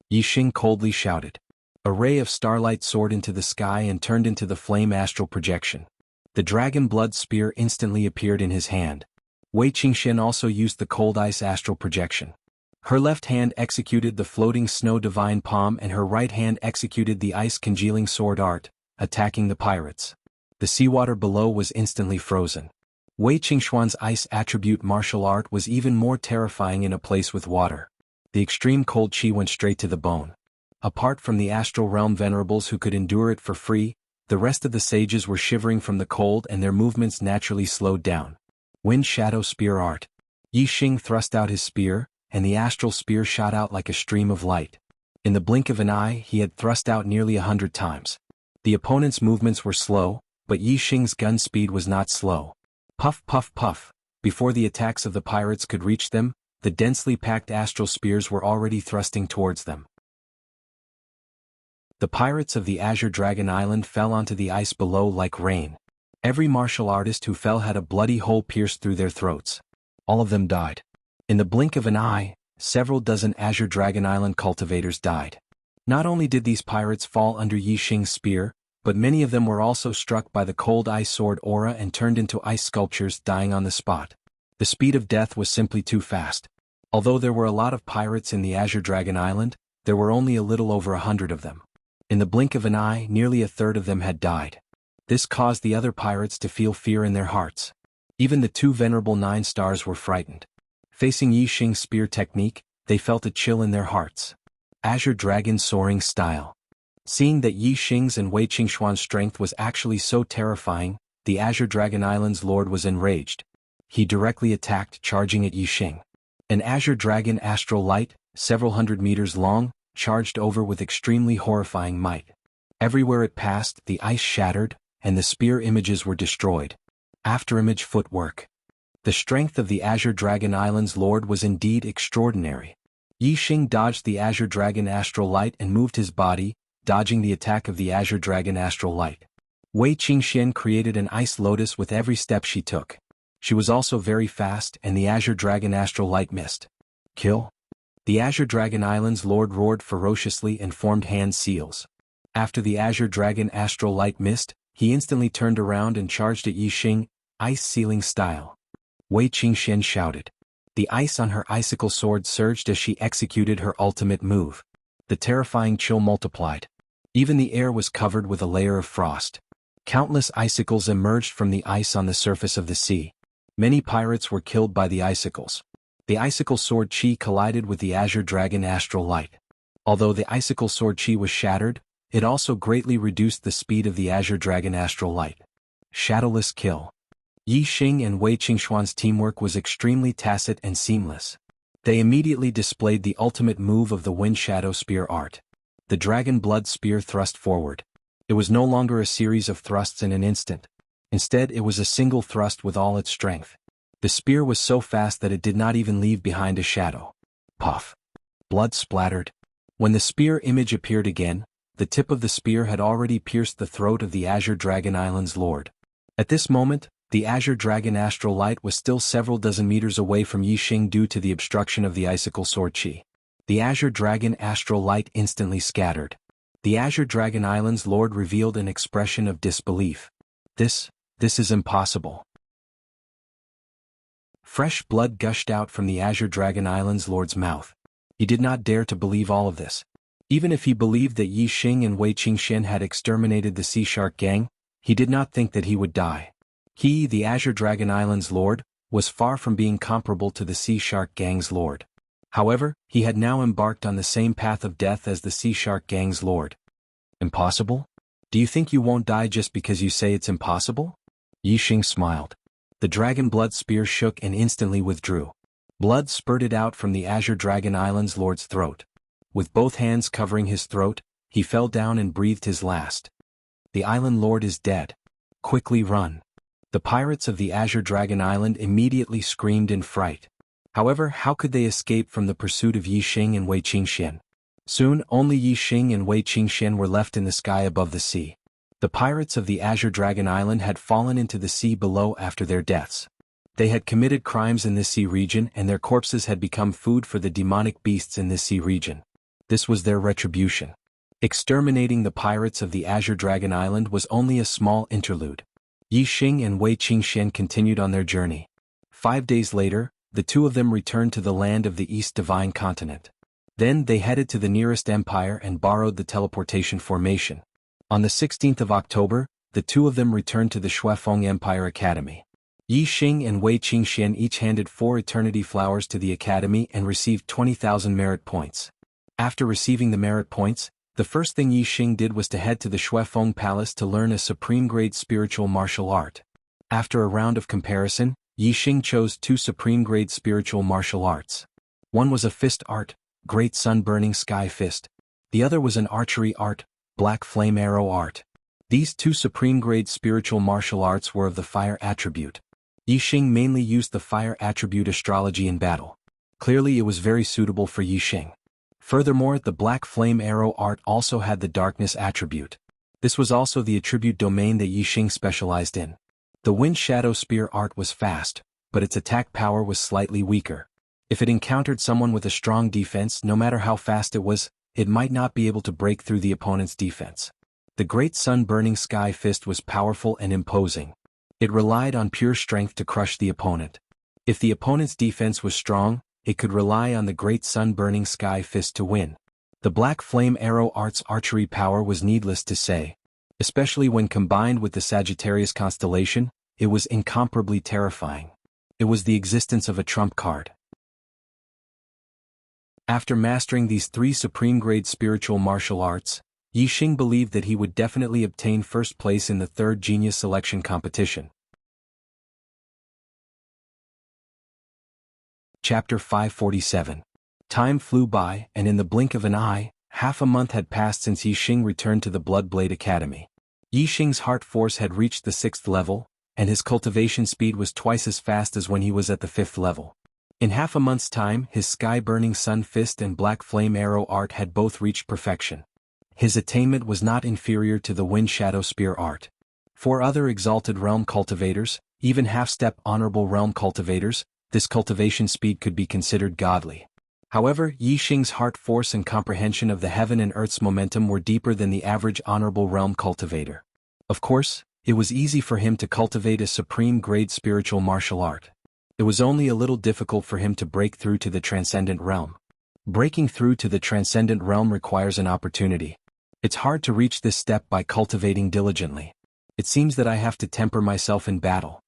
Yi Xing coldly shouted. A ray of starlight soared into the sky and turned into the flame astral projection. The dragon blood spear instantly appeared in his hand. Wei Qingxian also used the cold ice astral projection. Her left hand executed the floating snow divine palm and her right hand executed the ice congealing sword art, attacking the pirates. The seawater below was instantly frozen. Wei Qingxuan's ice attribute martial art was even more terrifying in a place with water. The extreme cold chi went straight to the bone. Apart from the astral realm venerables who could endure it for free, the rest of the sages were shivering from the cold and their movements naturally slowed down. Wind Shadow Spear Art. Yi Xing thrust out his spear, and the astral spear shot out like a stream of light. In the blink of an eye, he had thrust out nearly 100 times. The opponent's movements were slow, but Yi Xing's gun speed was not slow. Puff puff puff, before the attacks of the pirates could reach them, the densely packed astral spears were already thrusting towards them. The pirates of the Azure Dragon Island fell onto the ice below like rain. Every martial artist who fell had a bloody hole pierced through their throats. All of them died. In the blink of an eye, several dozen Azure Dragon Island cultivators died. Not only did these pirates fall under Yi Xing's spear, but many of them were also struck by the cold ice sword aura and turned into ice sculptures, dying on the spot. The speed of death was simply too fast. Although there were a lot of pirates in the Azure Dragon Island, there were only a little over 100 of them. In the blink of an eye, nearly a third of them had died. This caused the other pirates to feel fear in their hearts. Even the two venerable 9-stars were frightened. Facing Yi Xing's spear technique, they felt a chill in their hearts. Azure Dragon Soaring Style. Seeing that Yi Xing's and Wei Qingxuan's strength was actually so terrifying, the Azure Dragon Island's lord was enraged. He directly attacked, charging at Yi Xing. An Azure Dragon Astral Light, several hundred meters long, charged over with extremely horrifying might. Everywhere it passed, the ice shattered, and the spear images were destroyed. Afterimage footwork. The strength of the Azure Dragon Island's lord was indeed extraordinary. Yi Xing dodged the Azure Dragon Astral Light and moved his body, dodging the attack of the Azure Dragon Astral Light. Wei Qingxian created an ice lotus with every step she took. She was also very fast and the Azure Dragon Astral Light missed. Kill? The Azure Dragon Island's lord roared ferociously and formed hand seals. After the Azure Dragon Astral Light missed, he instantly turned around and charged at Yi Xing, ice sealing style. Wei Qingxian shouted. The ice on her icicle sword surged as she executed her ultimate move. The terrifying chill multiplied. Even the air was covered with a layer of frost. Countless icicles emerged from the ice on the surface of the sea. Many pirates were killed by the icicles. The icicle sword chi collided with the azure dragon astral light. Although the icicle sword chi was shattered, it also greatly reduced the speed of the azure dragon astral light. Shadowless kill. Yi Xing and Wei Qingxuan's teamwork was extremely tacit and seamless. They immediately displayed the ultimate move of the Wind Shadow Spear art. The Dragon Blood Spear thrust forward. It was no longer a series of thrusts in an instant. Instead, it was a single thrust with all its strength. The spear was so fast that it did not even leave behind a shadow. Puff. Blood splattered. When the spear image appeared again, the tip of the spear had already pierced the throat of the Azure Dragon Island's lord. At this moment, the Azure Dragon astral light was still several dozen meters away from Yi Xing due to the obstruction of the icicle sword chi. The Azure Dragon astral light instantly scattered. The Azure Dragon Island's lord revealed an expression of disbelief. This is impossible. Fresh blood gushed out from the Azure Dragon Island's lord's mouth. He did not dare to believe all of this. Even if he believed that Yi Xing and Wei Qingxian had exterminated the Sea Shark gang, he did not think that he would die. He, the Azure Dragon Island's lord, was far from being comparable to the Sea Shark gang's lord. However, he had now embarked on the same path of death as the Sea Shark gang's lord. Impossible? Do you think you won't die just because you say it's impossible? Yi Xing smiled. The dragon blood spear shook and instantly withdrew. Blood spurted out from the Azure Dragon Island's lord's throat. With both hands covering his throat, he fell down and breathed his last. The island lord is dead. Quickly run. The pirates of the Azure Dragon Island immediately screamed in fright. However, how could they escape from the pursuit of Yi Xing and Wei Qingxian? Soon, only Yi Xing and Wei Qingxian were left in the sky above the sea. The pirates of the Azure Dragon Island had fallen into the sea below after their deaths. They had committed crimes in this sea region and their corpses had become food for the demonic beasts in this sea region. This was their retribution. Exterminating the pirates of the Azure Dragon Island was only a small interlude. Yi Xing and Wei Qingxian continued on their journey. 5 days later, the two of them returned to the land of the East Divine Continent. Then they headed to the nearest empire and borrowed the teleportation formation. On the 16th of October, the two of them returned to the Shuefeng Empire Academy. Yi Xing and Wei Qingxian each handed 4 eternity flowers to the academy and received 20,000 merit points. After receiving the merit points, the first thing Yi Xing did was to head to the Shuefeng Palace to learn a supreme-grade spiritual martial art. After a round of comparison, Yi Xing chose 2 supreme-grade spiritual martial arts. One was a fist art, Great Sun-Burning Sky Fist. The other was an archery art, Black Flame Arrow art. These 2 supreme-grade spiritual martial arts were of the fire attribute. Yi Xing mainly used the fire attribute astrology in battle. Clearly it was very suitable for Yi Xing. Furthermore, the Black Flame Arrow art also had the darkness attribute. This was also the attribute domain that Yi Xing specialized in. The Wind Shadow Spear art was fast, but its attack power was slightly weaker. If it encountered someone with a strong defense, no matter how fast it was, it might not be able to break through the opponent's defense. The Great Sun-Burning Sky Fist was powerful and imposing. It relied on pure strength to crush the opponent. If the opponent's defense was strong, it could rely on the Great Sun-Burning Sky Fist to win. The Black Flame Arrow art's archery power was needless to say. Especially when combined with the Sagittarius constellation, it was incomparably terrifying. It was the existence of a trump card. After mastering these 3 supreme-grade spiritual martial arts, Yi Xing believed that he would definitely obtain first place in the 3rd Genius Selection competition. Chapter 547. Time flew by, and in the blink of an eye, half a month had passed since Yi Xing returned to the Bloodblade Academy. Yi Xing's heart force had reached the 6th level, and his cultivation speed was twice as fast as when he was at the 5th level. In half a month's time, his sky-burning sun fist and black flame arrow art had both reached perfection. His attainment was not inferior to the Wind Shadow Spear art. For other exalted realm cultivators, even half-step honorable realm cultivators, this cultivation speed could be considered godly. However, Yi Xing's heart force and comprehension of the heaven and earth's momentum were deeper than the average honorable realm cultivator. Of course, it was easy for him to cultivate a supreme-grade spiritual martial art. It was only a little difficult for him to break through to the transcendent realm. Breaking through to the transcendent realm requires an opportunity. It's hard to reach this step by cultivating diligently. It seems that I have to temper myself in battle.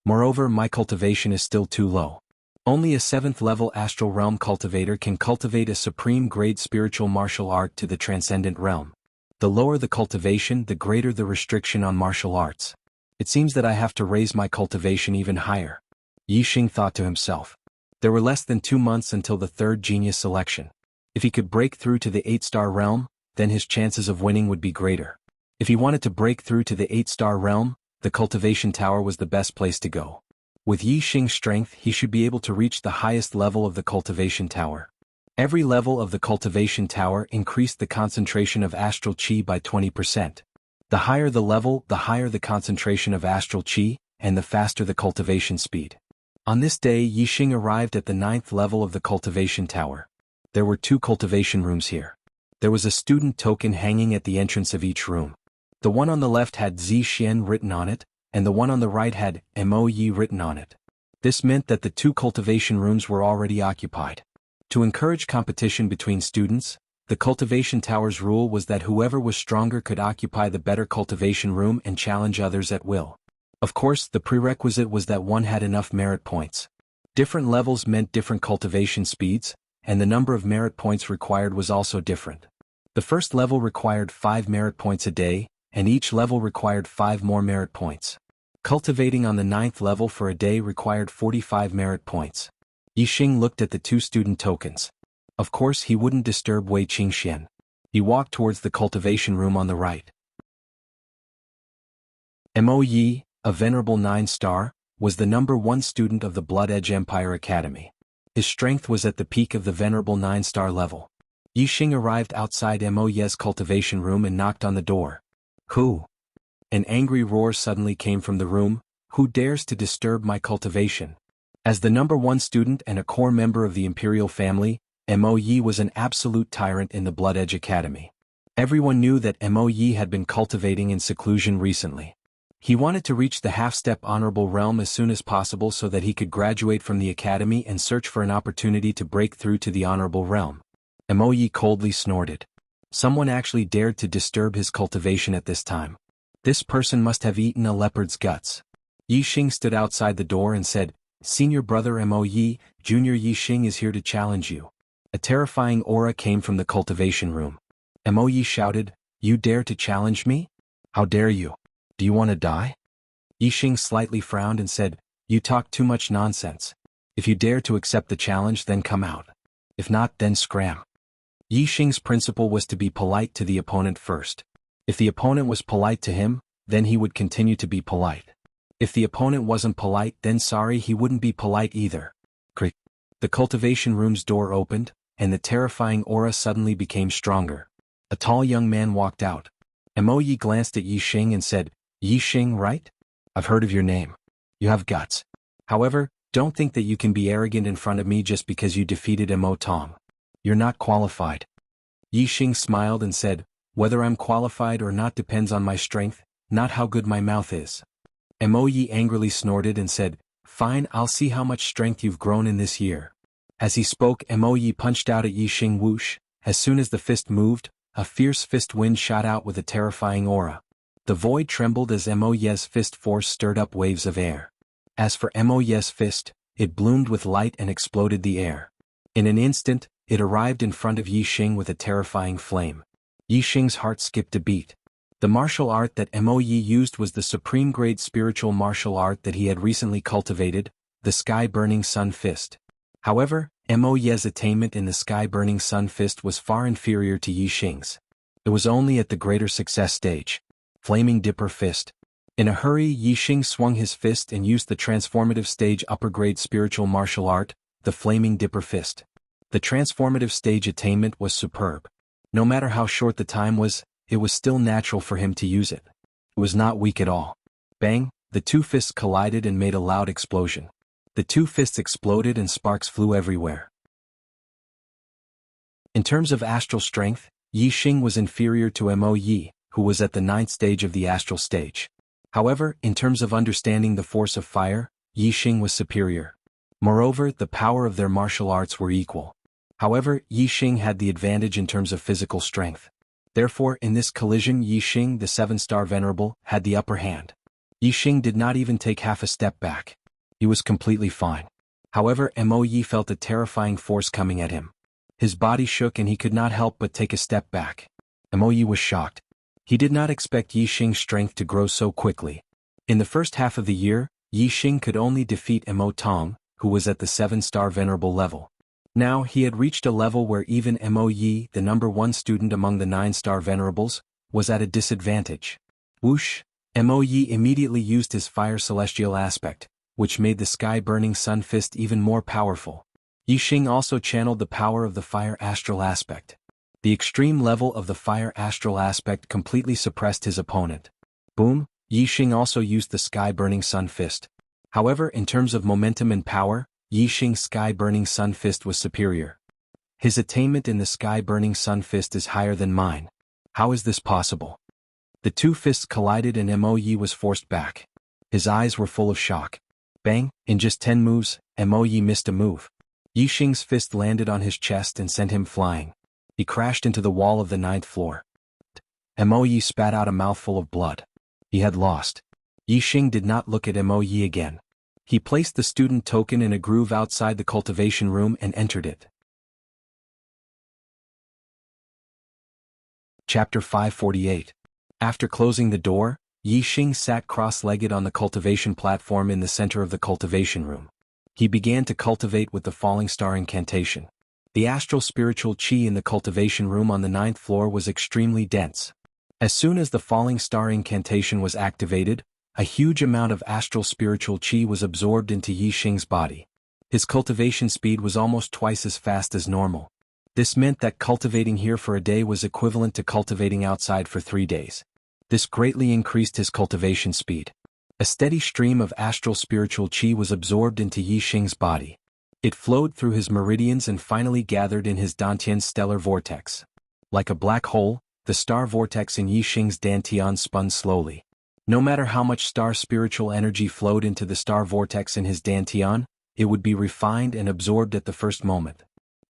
Moreover, my cultivation is still too low. Only a 7th-level astral realm cultivator can cultivate a supreme-grade spiritual martial art to the transcendent realm. The lower the cultivation, the greater the restriction on martial arts. It seems that I have to raise my cultivation even higher. Yixing thought to himself. There were less than 2 months until the 3rd genius selection. If he could break through to the 8-star realm, then his chances of winning would be greater. If he wanted to break through to the 8-star realm, the cultivation tower was the best place to go. With Yixing's strength, he should be able to reach the highest level of the cultivation tower. Every level of the cultivation tower increased the concentration of astral qi by 20%. The higher the level, the higher the concentration of astral qi, and the faster the cultivation speed. On this day, Yixing arrived at the 9th level of the cultivation tower. There were 2 cultivation rooms here. There was a student token hanging at the entrance of each room. The one on the left had Zixian written on it, and the one on the right had Mo Yi written on it. This meant that the 2 cultivation rooms were already occupied. To encourage competition between students, the cultivation tower's rule was that whoever was stronger could occupy the better cultivation room and challenge others at will. Of course, the prerequisite was that one had enough merit points. Different levels meant different cultivation speeds, and the number of merit points required was also different. The first level required 5 merit points a day, and each level required 5 more merit points. Cultivating on the 9th level for a day required 45 merit points. Yixing looked at the 2 student tokens. Of course, he wouldn't disturb Wei Qingxian. He walked towards the cultivation room on the right. Mo Yi, a venerable 9-star, was the number 1 student of the Blood Edge Empire Academy. His strength was at the peak of the venerable 9-star level. Yixing arrived outside Mo Yi's cultivation room and knocked on the door. Who? An angry roar suddenly came from the room. Who dares to disturb my cultivation? As the number 1 student and a core member of the imperial family, Mo Yi was an absolute tyrant in the Blood Edge Academy. Everyone knew that Mo Yi had been cultivating in seclusion recently. He wanted to reach the half-step honorable realm as soon as possible so that he could graduate from the academy and search for an opportunity to break through to the honorable realm. Mo Yi coldly snorted. Someone actually dared to disturb his cultivation at this time. This person must have eaten a leopard's guts. Yixing stood outside the door and said, "Senior brother Mo Yi, Junior Yixing is here to challenge you." A terrifying aura came from the cultivation room. Mo Yi shouted, "You dare to challenge me? How dare you? Do you want to die?" Yixing slightly frowned and said, "You talk too much nonsense. If you dare to accept the challenge, then come out. If not, then scram." Yixing's principle was to be polite to the opponent first. If the opponent was polite to him, then he would continue to be polite. If the opponent wasn't polite, then sorry, he wouldn't be polite either. Crick. The cultivation room's door opened, and the terrifying aura suddenly became stronger. A tall young man walked out. Mo Yi glanced at Yixing and said, "Yixing, right? I've heard of your name. You have guts. However, don't think that you can be arrogant in front of me just because you defeated Mo Tong. You're not qualified." Yixing smiled and said, "Whether I'm qualified or not depends on my strength, not how good my mouth is." Mo Yi angrily snorted and said, "Fine, I'll see how much strength you've grown in this year." As he spoke, Mo Yi punched out at Yixing whoosh. As soon as the fist moved, a fierce fist wind shot out with a terrifying aura. The void trembled as Mo Yi's fist force stirred up waves of air. As for Mo Yi's fist, it bloomed with light and exploded the air. In an instant, it arrived in front of Yixing with a terrifying flame. Yixing's heart skipped a beat. The martial art that Mo Yi used was the supreme-grade spiritual martial art that he had recently cultivated, the Sky-Burning Sun Fist. However, Mo Yi's attainment in the Sky-Burning Sun Fist was far inferior to Yixing's. It was only at the greater success stage. Flaming Dipper Fist. In a hurry, Yixing swung his fist and used the transformative stage upper-grade spiritual martial art, the Flaming Dipper Fist. The transformative stage attainment was superb. No matter how short the time was, it was still natural for him to use it. It was not weak at all. Bang, the 2 fists collided and made a loud explosion. The 2 fists exploded and sparks flew everywhere. In terms of astral strength, Yixing was inferior to Mo Yi, who was at the 9th stage of the astral stage. However, in terms of understanding the force of fire, Yixing was superior. Moreover, the power of their martial arts were equal. However, Yixing had the advantage in terms of physical strength. Therefore, in this collision, Yixing, the 7-star venerable, had the upper hand. Yixing did not even take half a step back. He was completely fine. However, Mo Yi felt a terrifying force coming at him. His body shook and he could not help but take a step back. Mo Yi was shocked. He did not expect Yi Xing's strength to grow so quickly. In the first half of the year, Yi Xing could only defeat Mo Tong, who was at the 7-star venerable level. Now he had reached a level where even Mo Yi, the number 1 student among the 9-star venerables, was at a disadvantage. Whoosh! Mo Yi immediately used his fire celestial aspect, which made the sky-burning sun fist even more powerful. Yi Xing also channeled the power of the fire astral aspect. The extreme level of the fire astral aspect completely suppressed his opponent. Boom! Yi Xing also used the sky-burning sun fist. However, in terms of momentum and power, Yi Xing's sky-burning sun fist was superior. His attainment in the sky-burning sun fist is higher than mine. How is this possible? The two fists collided and Mo Yi was forced back. His eyes were full of shock. Bang! In just 10 moves, Mo Yi missed a move. Yi Xing's fist landed on his chest and sent him flying. He crashed into the wall of the 9th floor. Mo Yi spat out a mouthful of blood. He had lost. Yi Xing did not look at Mo Yi again. He placed the student token in a groove outside the cultivation room and entered it. Chapter 548. After closing the door, Yi Xing sat cross-legged on the cultivation platform in the center of the cultivation room. He began to cultivate with the falling star incantation. The astral spiritual qi in the cultivation room on the 9th floor was extremely dense. As soon as the falling star incantation was activated, a huge amount of astral spiritual qi was absorbed into Yi Xing's body. His cultivation speed was almost twice as fast as normal. This meant that cultivating here for a day was equivalent to cultivating outside for 3 days. This greatly increased his cultivation speed. A steady stream of astral spiritual qi was absorbed into Yi Xing's body. It flowed through his meridians and finally gathered in his Dantian's stellar vortex. Like a black hole, the star vortex in Yi Xing's Dantian spun slowly. No matter how much star spiritual energy flowed into the star vortex in his Dantian, it would be refined and absorbed at the first moment.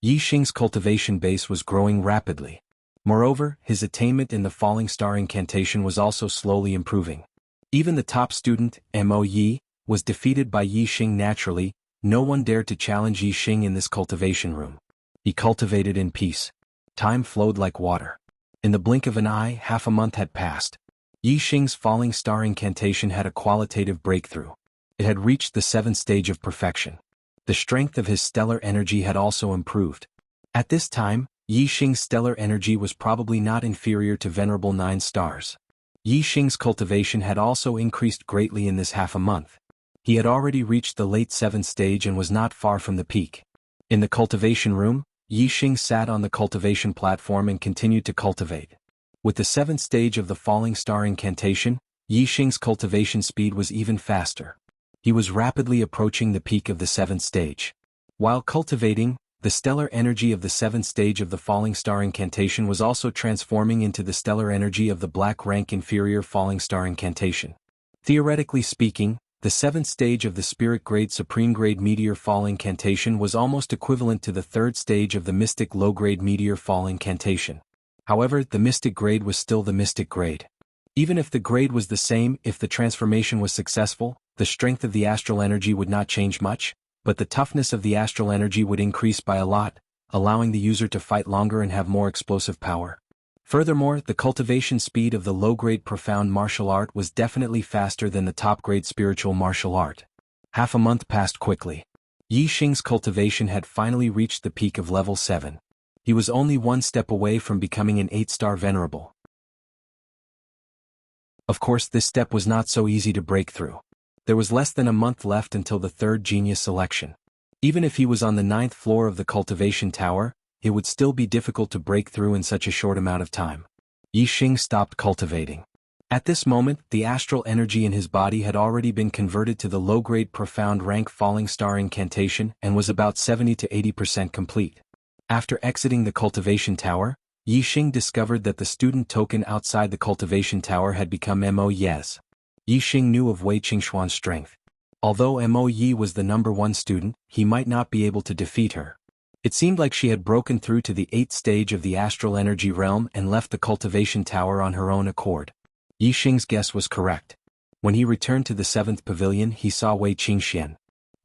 Yi Xing's cultivation base was growing rapidly. Moreover, his attainment in the falling star incantation was also slowly improving. Even the top student, Mo Yi, was defeated by Yi Xing naturally. No one dared to challenge Yi Xing in this cultivation room. He cultivated in peace. Time flowed like water. In the blink of an eye, half a month had passed. Yi Xing's falling star incantation had a qualitative breakthrough. It had reached the 7th stage of perfection. The strength of his stellar energy had also improved. At this time, Yi Xing's stellar energy was probably not inferior to venerable 9 stars. Yi Xing's cultivation had also increased greatly in this half a month. He had already reached the late 7th stage and was not far from the peak. In the cultivation room, Yi Xing sat on the cultivation platform and continued to cultivate. With the 7th stage of the falling star incantation, Yi Xing's cultivation speed was even faster. He was rapidly approaching the peak of the 7th stage. While cultivating, the stellar energy of the 7th stage of the falling star incantation was also transforming into the stellar energy of the black rank inferior falling star incantation. Theoretically speaking, the 7th stage of the spirit grade supreme grade meteor fall incantation was almost equivalent to the 3rd stage of the mystic low grade meteor fall incantation. However, the mystic grade was still the mystic grade. Even if the grade was the same, if the transformation was successful, the strength of the astral energy would not change much, but the toughness of the astral energy would increase by a lot, allowing the user to fight longer and have more explosive power. Furthermore, the cultivation speed of the low-grade profound martial art was definitely faster than the top-grade spiritual martial art. Half a month passed quickly. Yi Xing's cultivation had finally reached the peak of level 7. He was only one step away from becoming an 8-star venerable. Of course, this step was not so easy to break through. There was less than a month left until the 3rd genius selection. Even if he was on the 9th floor of the cultivation tower, it would still be difficult to break through in such a short amount of time. Yi Xing stopped cultivating. At this moment, the astral energy in his body had already been converted to the low-grade profound rank falling star incantation and was about 70 to 80% complete. After exiting the cultivation tower, Yi Xing discovered that the student token outside the cultivation tower had become Mo Yi's. Yi Xing knew of Wei Qingxuan's strength. Although Mo Yi was the number 1 student, he might not be able to defeat her. It seemed like she had broken through to the 8th stage of the astral energy realm and left the cultivation tower on her own accord. Yi Xing's guess was correct. When he returned to the 7th pavilion, he saw Wei Qingxian.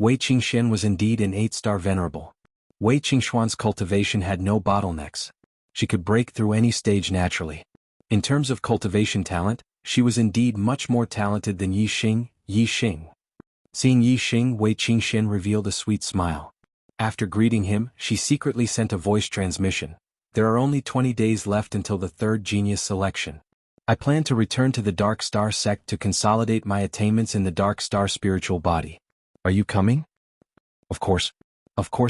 Wei Qingxian was indeed an 8-star venerable. Wei Qingxuan's cultivation had no bottlenecks. She could break through any stage naturally. In terms of cultivation talent, she was indeed much more talented than Yi Xing. Seeing Yi Xing, Wei Qingxian revealed a sweet smile. After greeting him, she secretly sent a voice transmission. There are only 20 days left until the third genius selection. I plan to return to the Dark Star sect to consolidate my attainments in the Dark Star spiritual body. Are you coming? Of course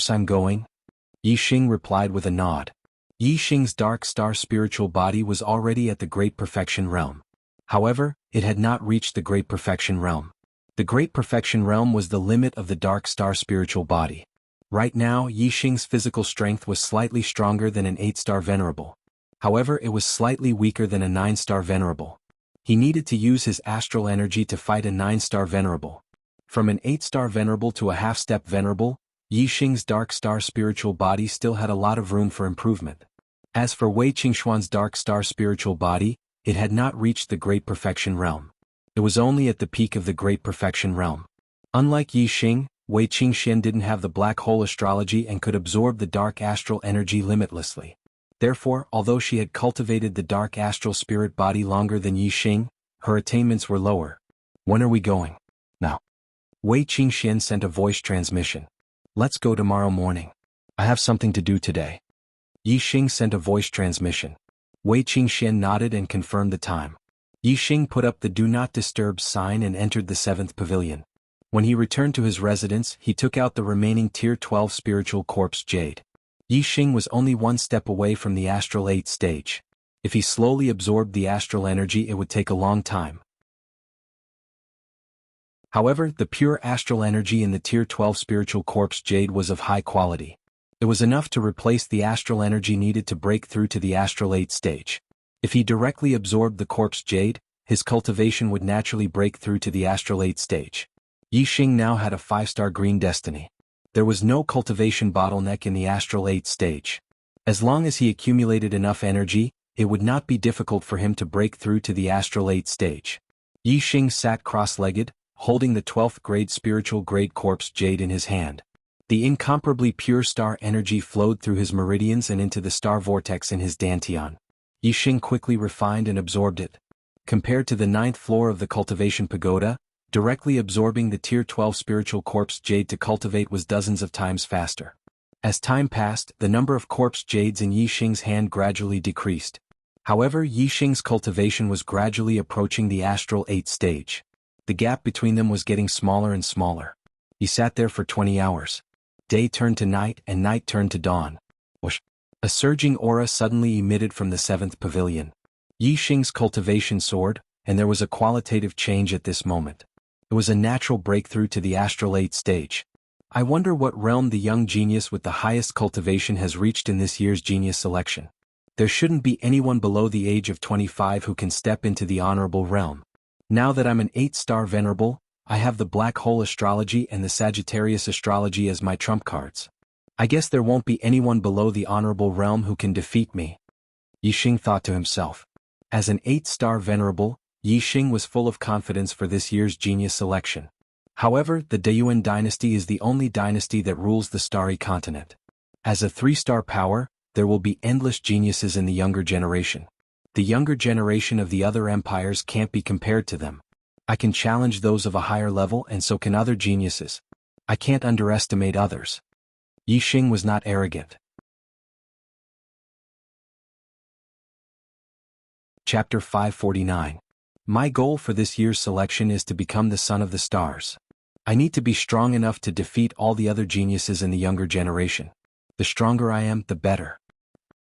I'm going. Yi Xing replied with a nod. Yi Xing's Dark Star spiritual body was already at the Great Perfection Realm. However, it had not reached the Great Perfection Realm. The Great Perfection Realm was the limit of the Dark Star spiritual body. Right now, Yi Xing's physical strength was slightly stronger than an 8-star venerable. However, it was slightly weaker than a 9-star venerable. He needed to use his astral energy to fight a 9-star venerable. From an 8-star venerable to a half-step venerable, Yi Xing's Dark Star spiritual body still had a lot of room for improvement. As for Wei Qingxuan's Dark Star spiritual body, it had not reached the Great Perfection Realm. It was only at the peak of the Great Perfection Realm. Unlike Yi Xing, Wei Qingxian didn't have the black hole astrology and could absorb the dark astral energy limitlessly. Therefore, although she had cultivated the dark astral spirit body longer than Yi Xing, her attainments were lower. When are we going? Now. Wei Qingxian sent a voice transmission. Let's go tomorrow morning. I have something to do today. Yi Xing sent a voice transmission. Wei Qingxian nodded and confirmed the time. Yi Xing put up the Do Not Disturb sign and entered the 7th pavilion. When he returned to his residence, he took out the remaining Tier 12 spiritual corpse jade. Yi Xing was only one step away from the Astral 8 stage. If he slowly absorbed the astral energy, it would take a long time. However, the pure astral energy in the Tier 12 spiritual corpse jade was of high quality. It was enough to replace the astral energy needed to break through to the Astral 8 stage. If he directly absorbed the corpse jade, his cultivation would naturally break through to the Astral 8 stage. Yi Xing now had a 5-star green destiny. There was no cultivation bottleneck in the Astral 8 stage. As long as he accumulated enough energy, it would not be difficult for him to break through to the Astral 8 stage. Yi Xing sat cross-legged, holding the 12th grade spiritual grade corpse jade in his hand. The incomparably pure star energy flowed through his meridians and into the star vortex in his dantian. Yi Xing quickly refined and absorbed it. Compared to the 9th floor of the cultivation pagoda, directly absorbing the Tier 12 spiritual corpse jade to cultivate was dozens of times faster. As time passed, the number of corpse jades in Yi Xing's hand gradually decreased. However, Yi Xing's cultivation was gradually approaching the Astral 8 stage. The gap between them was getting smaller and smaller. He sat there for 20 hours. Day turned to night and night turned to dawn. Whoosh! A surging aura suddenly emitted from the 7th pavilion. Yi Xing's cultivation soared, and there was a qualitative change at this moment. It was a natural breakthrough to the Astral 8 stage. I wonder what realm the young genius with the highest cultivation has reached in this year's genius selection. There shouldn't be anyone below the age of 25 who can step into the honorable realm. Now that I'm an 8-star venerable, I have the black hole astrology and the Sagittarius astrology as my trump cards. I guess there won't be anyone below the honorable realm who can defeat me. Yi Xing thought to himself. As an 8-star venerable, Yi Xing was full of confidence for this year's genius selection. However, the Dayuan dynasty is the only dynasty that rules the starry continent. As a 3-star power, there will be endless geniuses in the younger generation. The younger generation of the other empires can't be compared to them. I can challenge those of a higher level and so can other geniuses. I can't underestimate others. Yi Xing was not arrogant. Chapter 549. My goal for this year's selection is to become the son of the stars. I need to be strong enough to defeat all the other geniuses in the younger generation. The stronger I am, the better.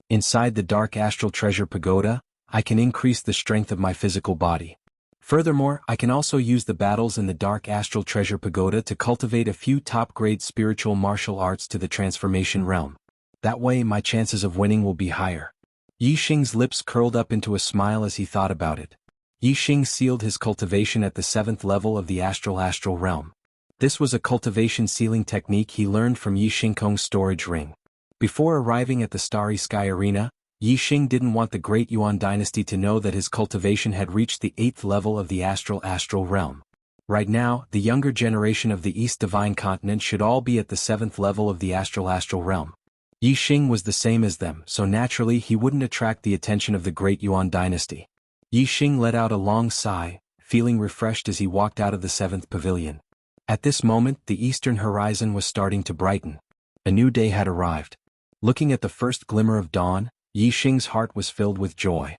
Inside the Dark Astral Treasure Pagoda, I can increase the strength of my physical body. Furthermore, I can also use the battles in the Dark Astral Treasure Pagoda to cultivate a few top-grade spiritual martial arts to the transformation realm. That way my chances of winning will be higher. Yi Xing's lips curled up into a smile as he thought about it. Yi Xing sealed his cultivation at the 7th level of the astral realm. This was a cultivation sealing technique he learned from Yi Xingkong's storage ring. Before arriving at the Starry Sky Arena, Yi Xing didn't want the Great Yuan dynasty to know that his cultivation had reached the 8th level of the astral realm. Right now, the younger generation of the East Divine Continent should all be at the 7th level of the astral realm. Yi Xing was the same as them, so naturally he wouldn't attract the attention of the Great Yuan dynasty. Yi Xing let out a long sigh, feeling refreshed as he walked out of the 7th pavilion. At this moment, the eastern horizon was starting to brighten. A new day had arrived. Looking at the first glimmer of dawn, Yi Xing's heart was filled with joy.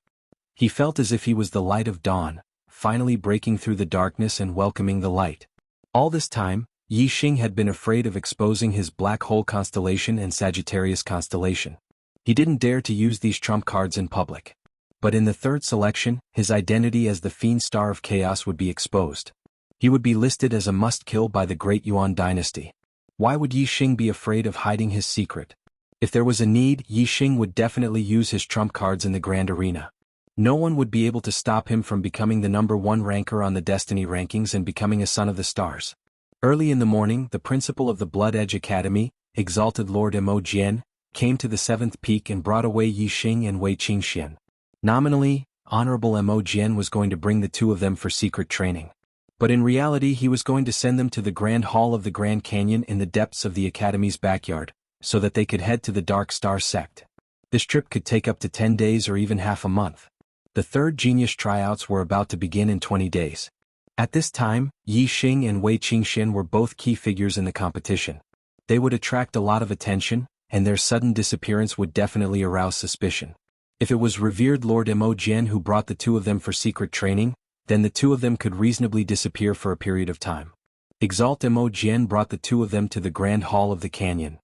He felt as if he was the light of dawn, finally breaking through the darkness and welcoming the light. All this time, Yi Xing had been afraid of exposing his black hole constellation and Sagittarius constellation. He didn't dare to use these trump cards in public. But in the third selection, his identity as the Fiend Star of Chaos would be exposed. He would be listed as a must-kill by the Great Yuan dynasty. Why would Yi Xing be afraid of hiding his secret? If there was a need, Yi Xing would definitely use his trump cards in the grand arena. No one would be able to stop him from becoming the #1 ranker on the Destiny rankings and becoming a Son of the Stars. Early in the morning, the principal of the Blood Edge Academy, Exalted Lord Mo Jian, came to the 7th peak and brought away Yi Xing and Wei Qingxian. Nominally, Honorable Mo Jian was going to bring the two of them for secret training. But in reality he was going to send them to the Grand Hall of the Grand Canyon in the depths of the Academy's backyard, so that they could head to the Dark Star sect. This trip could take up to 10 days or even half a month. The third genius tryouts were about to begin in 20 days. At this time, Yi Xing and Wei Qingxian were both key figures in the competition. They would attract a lot of attention, and their sudden disappearance would definitely arouse suspicion. If it was revered Lord Mo Jian who brought the two of them for secret training, then the two of them could reasonably disappear for a period of time. Exalted Mo Jian brought the two of them to the Grand Hall of the Canyon.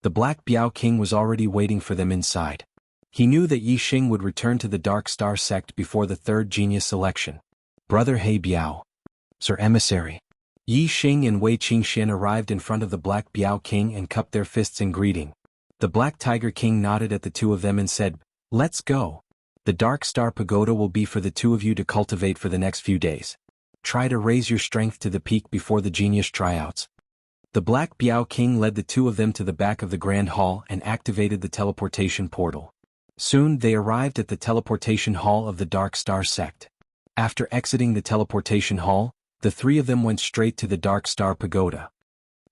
The Black Biao King was already waiting for them inside. He knew that Yi Xing would return to the Dark Star sect before the third genius selection. Brother He Biao. Sir Emissary. Yi Xing and Wei Qingxian arrived in front of the Black Biao King and cupped their fists in greeting. The Black Tiger King nodded at the two of them and said, "Let's go. The Dark Star Pagoda will be for the two of you to cultivate for the next few days. Try to raise your strength to the peak before the genius tryouts." The Black Biao King led the two of them to the back of the Grand Hall and activated the teleportation portal. Soon they arrived at the teleportation hall of the Dark Star sect. After exiting the teleportation hall, the three of them went straight to the Dark Star Pagoda.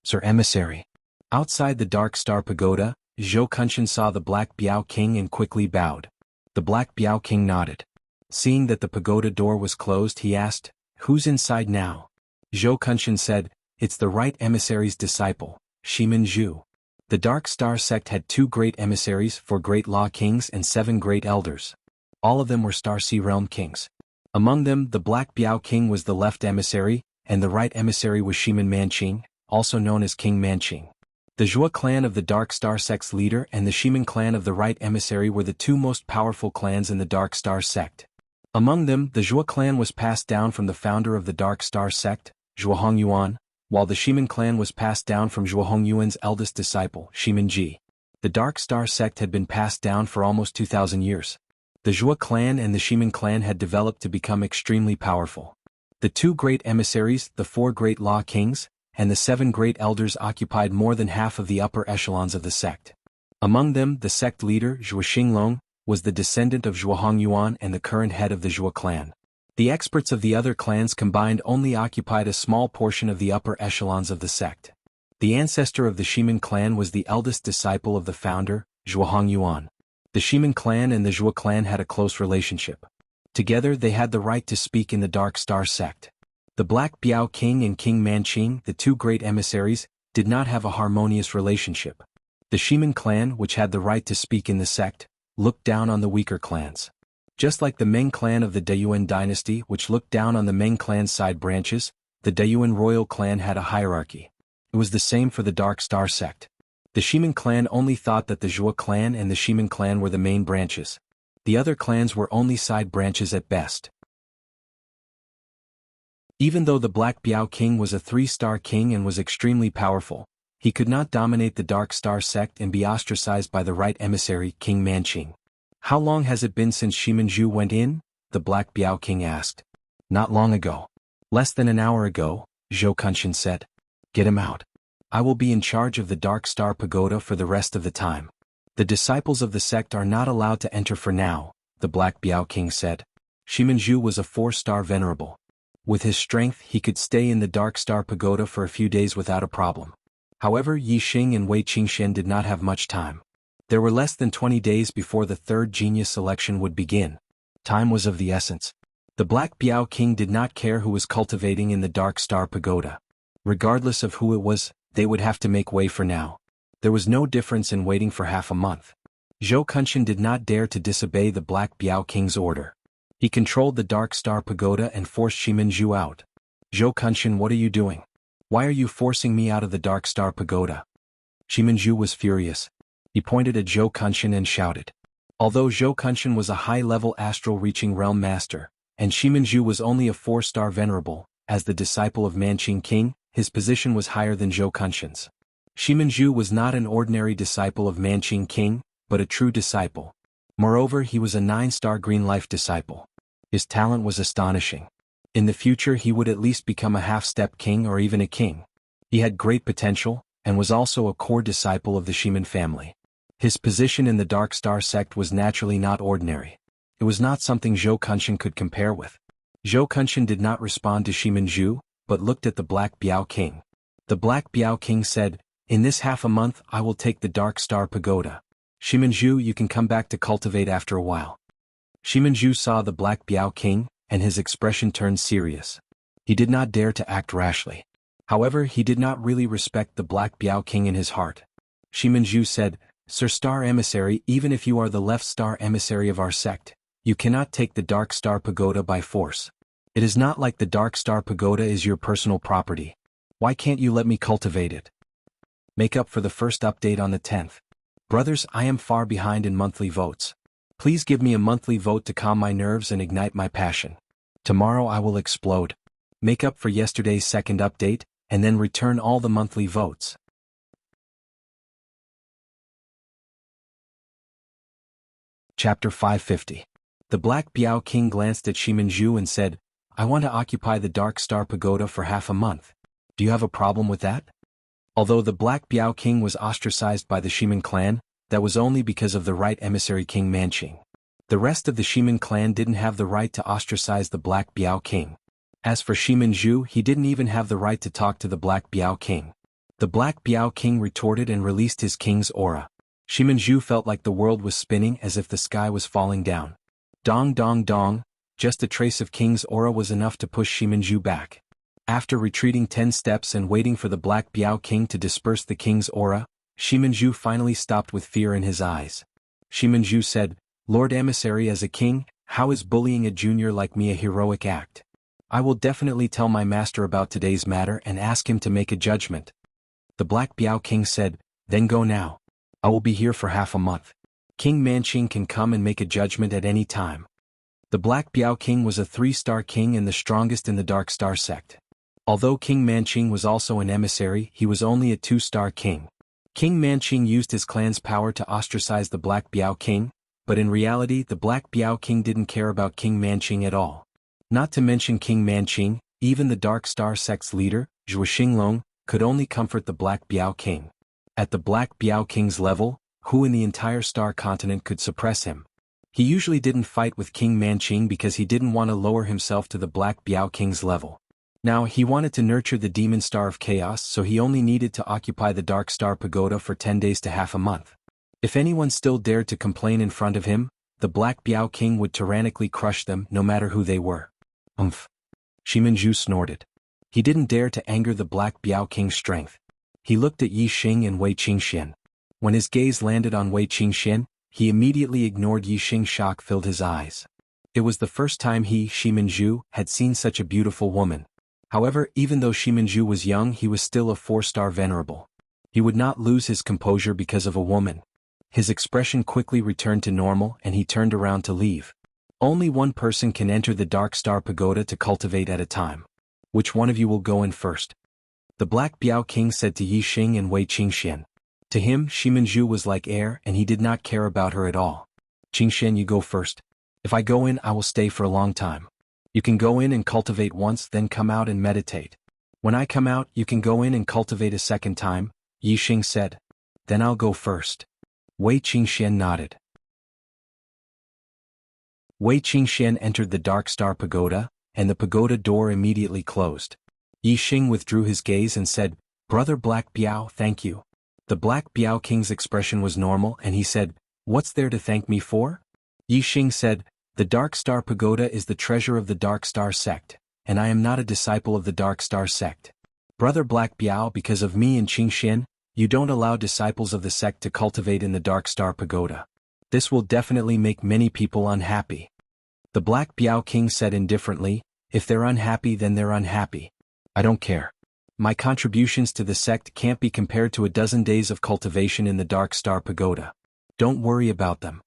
Sir Emissary. Outside the Dark Star Pagoda, Zhou Kunshan saw the Black Biao King and quickly bowed. The Black Biao King nodded. Seeing that the pagoda door was closed, he asked, "Who's inside now?" Zhou Kunshan said, "It's the right emissary's disciple, Shimin Zhu." The Dark Star sect had 2 great emissaries, 4 great law kings and 7 great elders. All of them were Star Sea Realm kings. Among them, the Black Biao King was the left emissary, and the right emissary was Shimin Manqing, also known as King Manqing. The Zhua clan of the Dark Star sect's leader and the Shimin clan of the right emissary were the 2 most powerful clans in the Dark Star sect. Among them, the Zhua clan was passed down from the founder of the Dark Star sect, Zhua Hongyuan, while the Shimin clan was passed down from Zhua Hongyuan's eldest disciple, Shimin Ji. The Dark Star sect had been passed down for almost 2,000 years. The Zhua clan and the Shimin clan had developed to become extremely powerful. The 2 great emissaries, the 4 great law kings, and the 7 great elders occupied more than half of the upper echelons of the sect. Among them, the sect leader, Zhua Xinglong, was the descendant of Zhua Hongyuan and the current head of the Zhua clan. The experts of the other clans combined only occupied a small portion of the upper echelons of the sect. The ancestor of the Shimin clan was the eldest disciple of the founder, Zhua Hongyuan. The Shimin clan and the Zhua clan had a close relationship. Together they had the right to speak in the Dark Star sect. The Black Biao King and King Manqing, the 2 great emissaries, did not have a harmonious relationship. The Shimin clan, which had the right to speak in the sect, looked down on the weaker clans. Just like the Meng clan of the Dayuan dynasty, which looked down on the Meng clan's side branches, the Dayuan royal clan had a hierarchy. It was the same for the Dark Star sect. The Shimin clan only thought that the Zhua clan and the Shimin clan were the main branches. The other clans were only side branches at best. Even though the Black Biao King was a 3-star king and was extremely powerful, he could not dominate the Dark Star sect and be ostracized by the right emissary, King Manqing. "How long has it been since Shimin Zhu went in?" the Black Biao King asked. "Not long ago. Less than an hour ago," Zhou Kunshan said. "Get him out. I will be in charge of the Dark Star Pagoda for the rest of the time. The disciples of the sect are not allowed to enter for now," the Black Biao King said. Shimin Zhu was a 4-star venerable. With his strength he could stay in the Dark Star Pagoda for a few days without a problem. However, Yi Xing and Wei Qingxian did not have much time. There were less than 20 days before the third genius selection would begin. Time was of the essence. The Black Biao King did not care who was cultivating in the Dark Star Pagoda. Regardless of who it was, they would have to make way for now. There was no difference in waiting for half a month. Zhou Kunshan did not dare to disobey the Black Biao King's order. He controlled the Dark Star Pagoda and forced Shiminju out. Zhou Kunshan, what are you doing? Why are you forcing me out of the Dark Star Pagoda? Shiminju was furious. He pointed at Zhou Kunshan and shouted. Although Zhou Kunshan was a high-level astral-reaching realm master, and Shiminju was only a 4-star venerable, as the disciple of Manqing King, his position was higher than Zhou Kunshan's. Shiminju was not an ordinary disciple of Manqing King, but a true disciple. Moreover, he was a 9-star green life disciple. His talent was astonishing. In the future he would at least become a half-step king or even a king. He had great potential, and was also a core disciple of the Shimin family. His position in the Dark Star sect was naturally not ordinary. It was not something Zhou Kunshan could compare with. Zhou Kunshan did not respond to Shiminju, but looked at the Black Biao King. The Black Biao King said, "In this half a month I will take the Dark Star Pagoda. Shiminju, you can come back to cultivate after a while." Shiminju saw the Black Biao King, and his expression turned serious. He did not dare to act rashly. However, he did not really respect the Black Biao King in his heart. Shiminju said, "Sir Star Emissary, even if you are the left star emissary of our sect, you cannot take the Dark Star Pagoda by force. It is not like the Dark Star Pagoda is your personal property. Why can't you let me cultivate it?" Make up for the first update on the 10th. Brothers, I am far behind in monthly votes. Please give me a monthly vote to calm my nerves and ignite my passion. Tomorrow I will explode. Make up for yesterday's second update, and then return all the monthly votes. Chapter 550. The Black Biao King glanced at Shiminju and said, "I want to occupy the Dark Star Pagoda for half a month. Do you have a problem with that?" Although the Black Biao King was ostracized by the Shimin clan, that was only because of the right emissary King Manqing. The rest of the Shimin clan didn't have the right to ostracize the Black Biao King. As for Shiminju, he didn't even have the right to talk to the Black Biao King. The Black Biao King retorted and released his king's aura. Shiminju felt like the world was spinning as if the sky was falling down. Dong dong dong, just a trace of king's aura was enough to push Shiminju back. After retreating 10 steps and waiting for the Black Biao King to disperse the king's aura, Shiminju finally stopped with fear in his eyes. Shiminju said, "Lord Emissary, as a king, how is bullying a junior like me a heroic act? I will definitely tell my master about today's matter and ask him to make a judgment." The Black Biao King said, "Then go now. I will be here for half a month. King Manqing can come and make a judgment at any time." The Black Biao King was a 3-star king and the strongest in the Dark Star sect. Although King Manqing was also an emissary, he was only a 2-star king. King Manqing used his clan's power to ostracize the Black Biao King, but in reality the Black Biao King didn't care about King Manqing at all. Not to mention King Manqing, even the Dark Star sect's leader, Zhuo Xinglong, could only comfort the Black Biao King. At the Black Biao King's level, who in the entire star continent could suppress him? He usually didn't fight with King Manqing because he didn't want to lower himself to the Black Biao King's level. Now he wanted to nurture the Demon Star of Chaos, so he only needed to occupy the Dark Star Pagoda for 10 days to half a month. If anyone still dared to complain in front of him, the Black Biao King would tyrannically crush them no matter who they were. Shiminju snorted. He didn't dare to anger the Black Biao King's strength. He looked at Yi Xing and Wei Qingxian. When his gaze landed on Wei Qingxian, he immediately ignored Yi Xing. Shock filled his eyes. It was the first time he, Shiminju, had seen such a beautiful woman. However, even though Shiminju was young, he was still a 4-star venerable. He would not lose his composure because of a woman. His expression quickly returned to normal and he turned around to leave. Only one person can enter the Dark Star Pagoda to cultivate at a time. Which one of you will go in first? The Black Biao King said to Yi Xing and Wei Qingxian. To him, Shiminju was like air and he did not care about her at all. "Qingxian, you go first. If I go in, I will stay for a long time. You can go in and cultivate once, then come out and meditate. When I come out, you can go in and cultivate a second time," Yi Xing said. "Then I'll go first." Wei Qingxian nodded. Wei Qingxian entered the Dark Star Pagoda, and the pagoda door immediately closed. Yixing withdrew his gaze and said, "Brother Black Biao, thank you." The Black Biao King's expression was normal and he said, "What's there to thank me for?" Yixing said, "The Dark Star Pagoda is the treasure of the Dark Star sect, and I am not a disciple of the Dark Star sect. Brother Black Biao, because of me and Qingxian, you don't allow disciples of the sect to cultivate in the Dark Star Pagoda. This will definitely make many people unhappy." The Black Biao King said indifferently, "If they're unhappy then they're unhappy. I don't care. My contributions to the sect can't be compared to a dozen days of cultivation in the Dark Star Pagoda. Don't worry about them."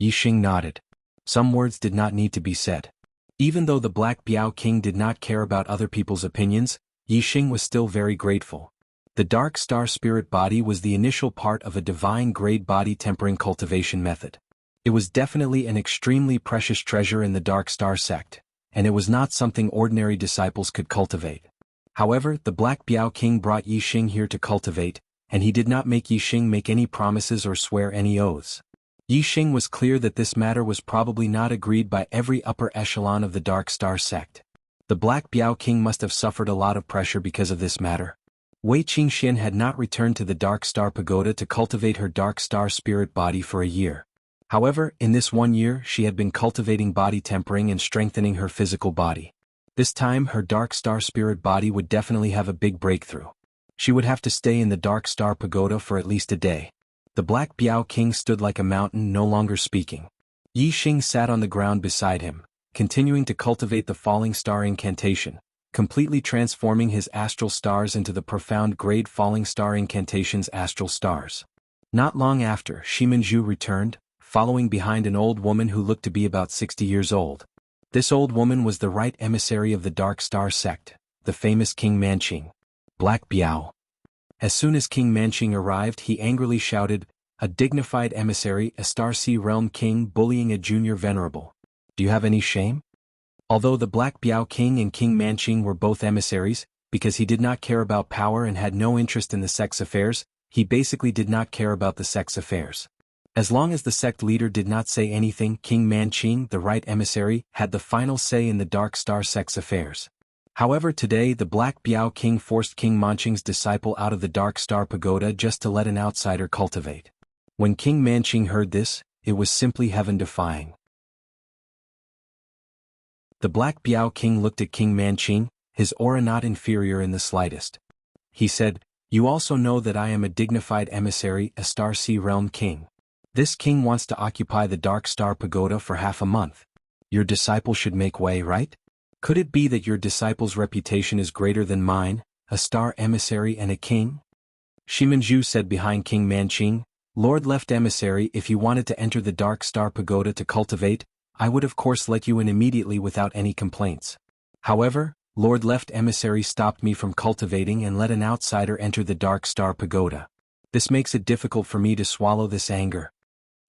Yixing nodded. Some words did not need to be said. Even though the Black Biao King did not care about other people's opinions, Yixing was still very grateful. The Dark Star Spirit Body was the initial part of a divine-grade body tempering cultivation method. It was definitely an extremely precious treasure in the Dark Star sect, and it was not something ordinary disciples could cultivate. However, the Black Biao King brought Yixing here to cultivate, and he did not make Yixing make any promises or swear any oaths. Yixing was clear that this matter was probably not agreed by every upper echelon of the Dark Star sect. The Black Biao King must have suffered a lot of pressure because of this matter. Wei Qingxian had not returned to the Dark Star Pagoda to cultivate her Dark Star Spirit Body for a year. However, in this 1 year she had been cultivating body tempering and strengthening her physical body. This time her Dark Star Spirit Body would definitely have a big breakthrough. She would have to stay in the Dark Star Pagoda for at least a day. The Black Biao King stood like a mountain, no longer speaking. Yixing sat on the ground beside him, continuing to cultivate the Falling Star Incantation, completely transforming his astral stars into the profound grade Falling Star Incantation's astral stars. Not long after, Shimanju returned, following behind an old woman who looked to be about 60 years old. This old woman was the right emissary of the Dark Star sect, the famous King Manqing. Black Biao. As soon as King Manqing arrived, he angrily shouted, "A dignified emissary, a Star Sea Realm King bullying a junior venerable. Do you have any shame?" Although the Black Biao King and King Manqing were both emissaries, because he did not care about power and had no interest in the sect's affairs, he basically did not care about the sect's affairs. As long as the sect leader did not say anything, King Manqing, the right emissary, had the final say in the Dark Star sect's affairs. However, today the Black Biao King forced King Manqing's disciple out of the Dark Star Pagoda just to let an outsider cultivate. When King Manqing heard this, it was simply heaven-defying. The Black Biao King looked at King Manqing, his aura not inferior in the slightest. He said, "You also know that I am a dignified emissary, a Star Sea Realm King. This king wants to occupy the Dark Star Pagoda for half a month. Your disciple should make way, right? Could it be that your disciple's reputation is greater than mine, a star emissary and a king?" Shimanju said behind King Manqing, "Lord Left Emissary, if you wanted to enter the Dark Star Pagoda to cultivate, I would of course let you in immediately without any complaints. However, Lord Left Emissary stopped me from cultivating and let an outsider enter the Dark Star Pagoda. This makes it difficult for me to swallow this anger."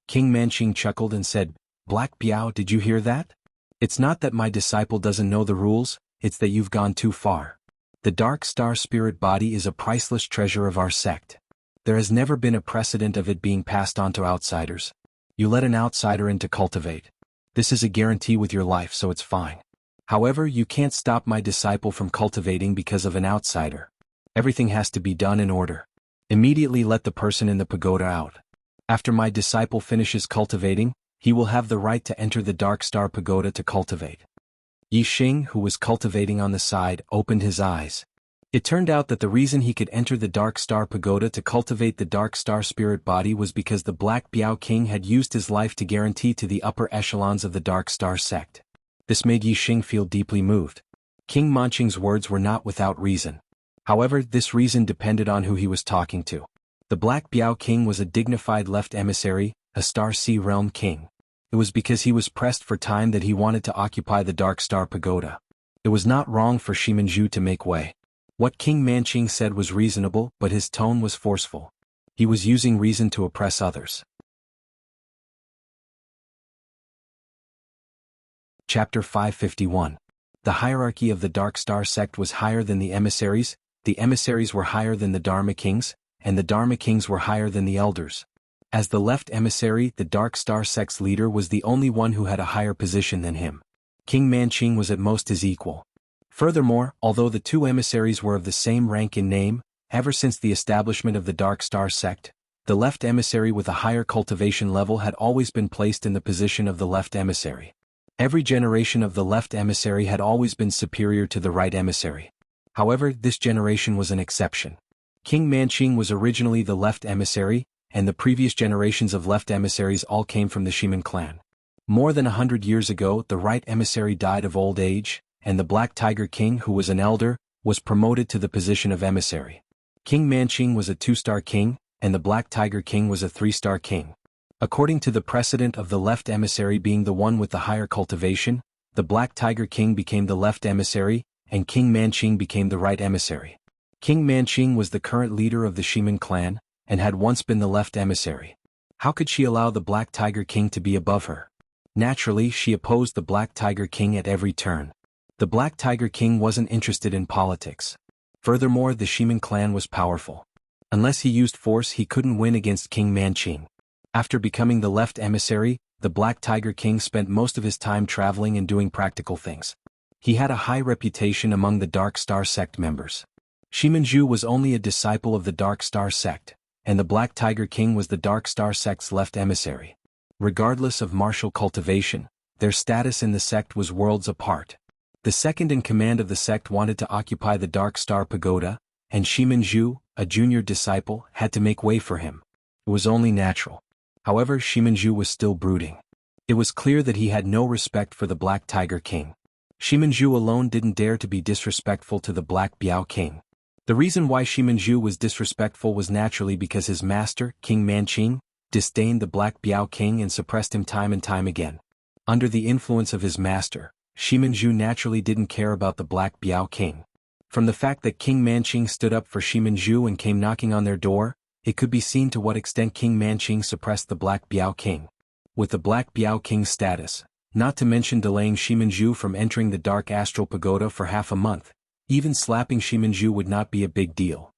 King Manqing chuckled and said, "Black Biao, did you hear that? It's not that my disciple doesn't know the rules, it's that you've gone too far. The Dark Star Spirit Body is a priceless treasure of our sect. There has never been a precedent of it being passed on to outsiders. You let an outsider in to cultivate. This is a guarantee with your life, so it's fine. However, you can't stop my disciple from cultivating because of an outsider. Everything has to be done in order. Immediately let the person in the pagoda out. After my disciple finishes cultivating, he will have the right to enter the Dark Star Pagoda to cultivate." Yixing, who was cultivating on the side, opened his eyes. It turned out that the reason he could enter the Dark Star Pagoda to cultivate the Dark Star Spirit Body was because the Black Biao King had used his life to guarantee to the upper echelons of the Dark Star sect. This made Yixing feel deeply moved. King Manqing's words were not without reason. However, this reason depended on who he was talking to. The Black Biao King was a dignified left emissary, a Star Sea Realm King. It was because he was pressed for time that he wanted to occupy the Dark Star Pagoda. It was not wrong for Shimanju to make way. What King Manqing said was reasonable, but his tone was forceful. He was using reason to oppress others. Chapter 551. The hierarchy of the Dark Star sect was higher than the emissaries were higher than the Dharma Kings, and the Dharma Kings were higher than the elders. As the left emissary, the Dark Star sect's leader was the only one who had a higher position than him. King Manqing was at most his equal. Furthermore, although the two emissaries were of the same rank in name, ever since the establishment of the Dark Star sect, the left emissary with a higher cultivation level had always been placed in the position of the left emissary. Every generation of the left emissary had always been superior to the right emissary. However, this generation was an exception. King Manqing was originally the left emissary, and the previous generations of left emissaries all came from the Shiman clan. More than 100 years ago, the right emissary died of old age, and the Black Tiger King, who was an elder, was promoted to the position of emissary. King Manqing was a 2-star king, and the Black Tiger King was a 3-star king. According to the precedent of the left emissary being the one with the higher cultivation, the Black Tiger King became the left emissary, and King Manqing became the right emissary. King Manqing was the current leader of the Shiman clan, and had once been the left emissary. How could she allow the Black Tiger King to be above her? Naturally, she opposed the Black Tiger King at every turn. The Black Tiger King wasn't interested in politics. Furthermore, the Shiman clan was powerful. Unless he used force, he couldn't win against King Manqing. After becoming the left emissary, the Black Tiger King spent most of his time traveling and doing practical things. He had a high reputation among the Dark Star sect members. Shimanju was only a disciple of the Dark Star sect, and the Black Tiger King was the Dark Star sect's left emissary. Regardless of martial cultivation, their status in the sect was worlds apart. The second in command of the sect wanted to occupy the Dark Star Pagoda, and Shimanju, a junior disciple, had to make way for him. It was only natural. However, Shimanju was still brooding. It was clear that he had no respect for the Black Tiger King. Shimanju alone didn't dare to be disrespectful to the Black Biao King. The reason why Shimanju was disrespectful was naturally because his master, King Manqing, disdained the Black Biao King and suppressed him time and time again. Under the influence of his master, Shimanju naturally didn't care about the Black Biao King. From the fact that King Manqing stood up for Shimanju and came knocking on their door, it could be seen to what extent King Manqing suppressed the Black Biao King. With the Black Biao King's status, not to mention delaying Shimanju from entering the Dark Astral Pagoda for half a month, even slapping Shimanju would not be a big deal.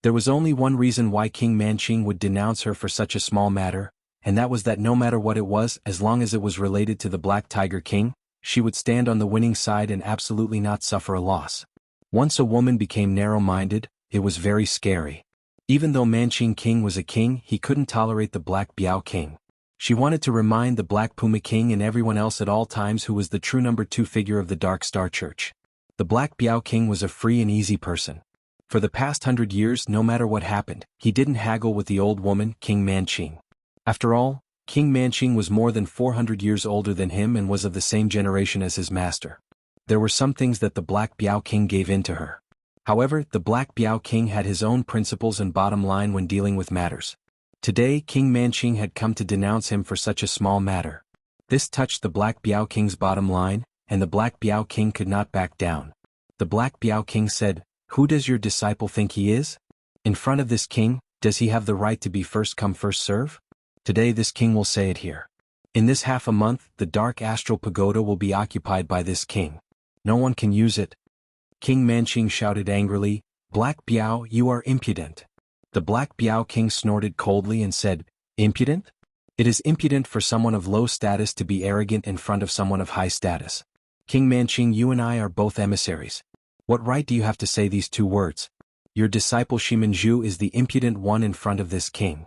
There was only one reason why King Manqing would denounce her for such a small matter, and that was that no matter what it was, as long as it was related to the Black Tiger King, she would stand on the winning side and absolutely not suffer a loss. Once a woman became narrow-minded, it was very scary. Even though Manqing King was a king, he couldn't tolerate the Black Biao King. She wanted to remind the Black Puma King and everyone else at all times who was the true number 2 figure of the Dark Star Church. The Black Biao King was a free and easy person. For the past 100 years, no matter what happened, he didn't haggle with the old woman, King Manqing. After all, King Manqing was more than 400 years older than him and was of the same generation as his master. There were some things that the Black Biao King gave in to her. However, the Black Biao King had his own principles and bottom line when dealing with matters. Today, King Manqing had come to denounce him for such a small matter. This touched the Black Biao King's bottom line, and the Black Biao King could not back down. The Black Biao King said, "Who does your disciple think he is? In front of this king, does he have the right to be first come first serve? Today this king will say it here. In this half a month, the Dark Astral Pagoda will be occupied by this king. No one can use it." King Manqing shouted angrily, "Black Biao, you are impudent." The Black Biao King snorted coldly and said, "Impudent? It is impudent for someone of low status to be arrogant in front of someone of high status. King Manqing, you and I are both emissaries. What right do you have to say these 2 words? Your disciple Shimanju is the impudent one in front of this king."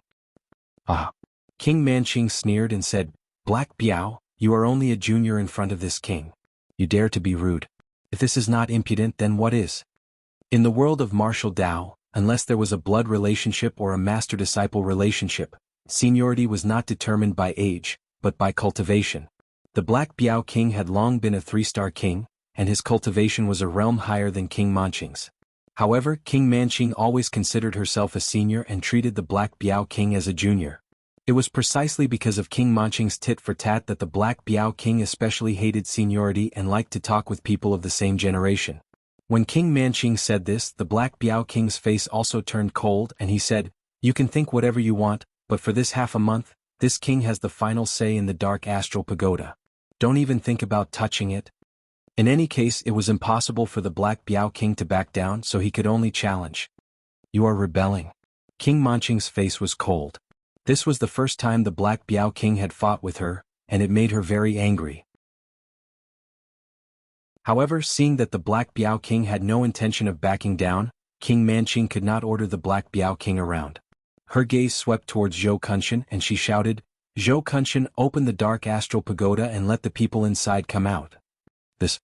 "Ah." King Manqing sneered and said, "Black Biao, you are only a junior in front of this king. You dare to be rude. If this is not impudent, then what is?" In the world of martial Tao, unless there was a blood relationship or a master-disciple relationship, seniority was not determined by age, but by cultivation. The Black Biao King had long been a 3-star king, and his cultivation was a realm higher than King Manqing's. However, King Manqing always considered herself a senior and treated the Black Biao King as a junior. It was precisely because of King Manqing's tit-for-tat that the Black Biao King especially hated seniority and liked to talk with people of the same generation. When King Manqing said this, the Black Biao King's face also turned cold and he said, "You can think whatever you want, but for this half a month, this king has the final say in the Dark Astral Pagoda. Don't even think about touching it." In any case, it was impossible for the Black Biao King to back down, so he could only challenge. "You are rebelling." King Manqing's face was cold. This was the first time the Black Biao King had fought with her, and it made her very angry. However, seeing that the Black Biao King had no intention of backing down, King Manqing could not order the Black Biao King around. Her gaze swept towards Zhou Kunshan and she shouted, "Zhou Kunshan, open the dark astral pagoda and let the people inside come out." This.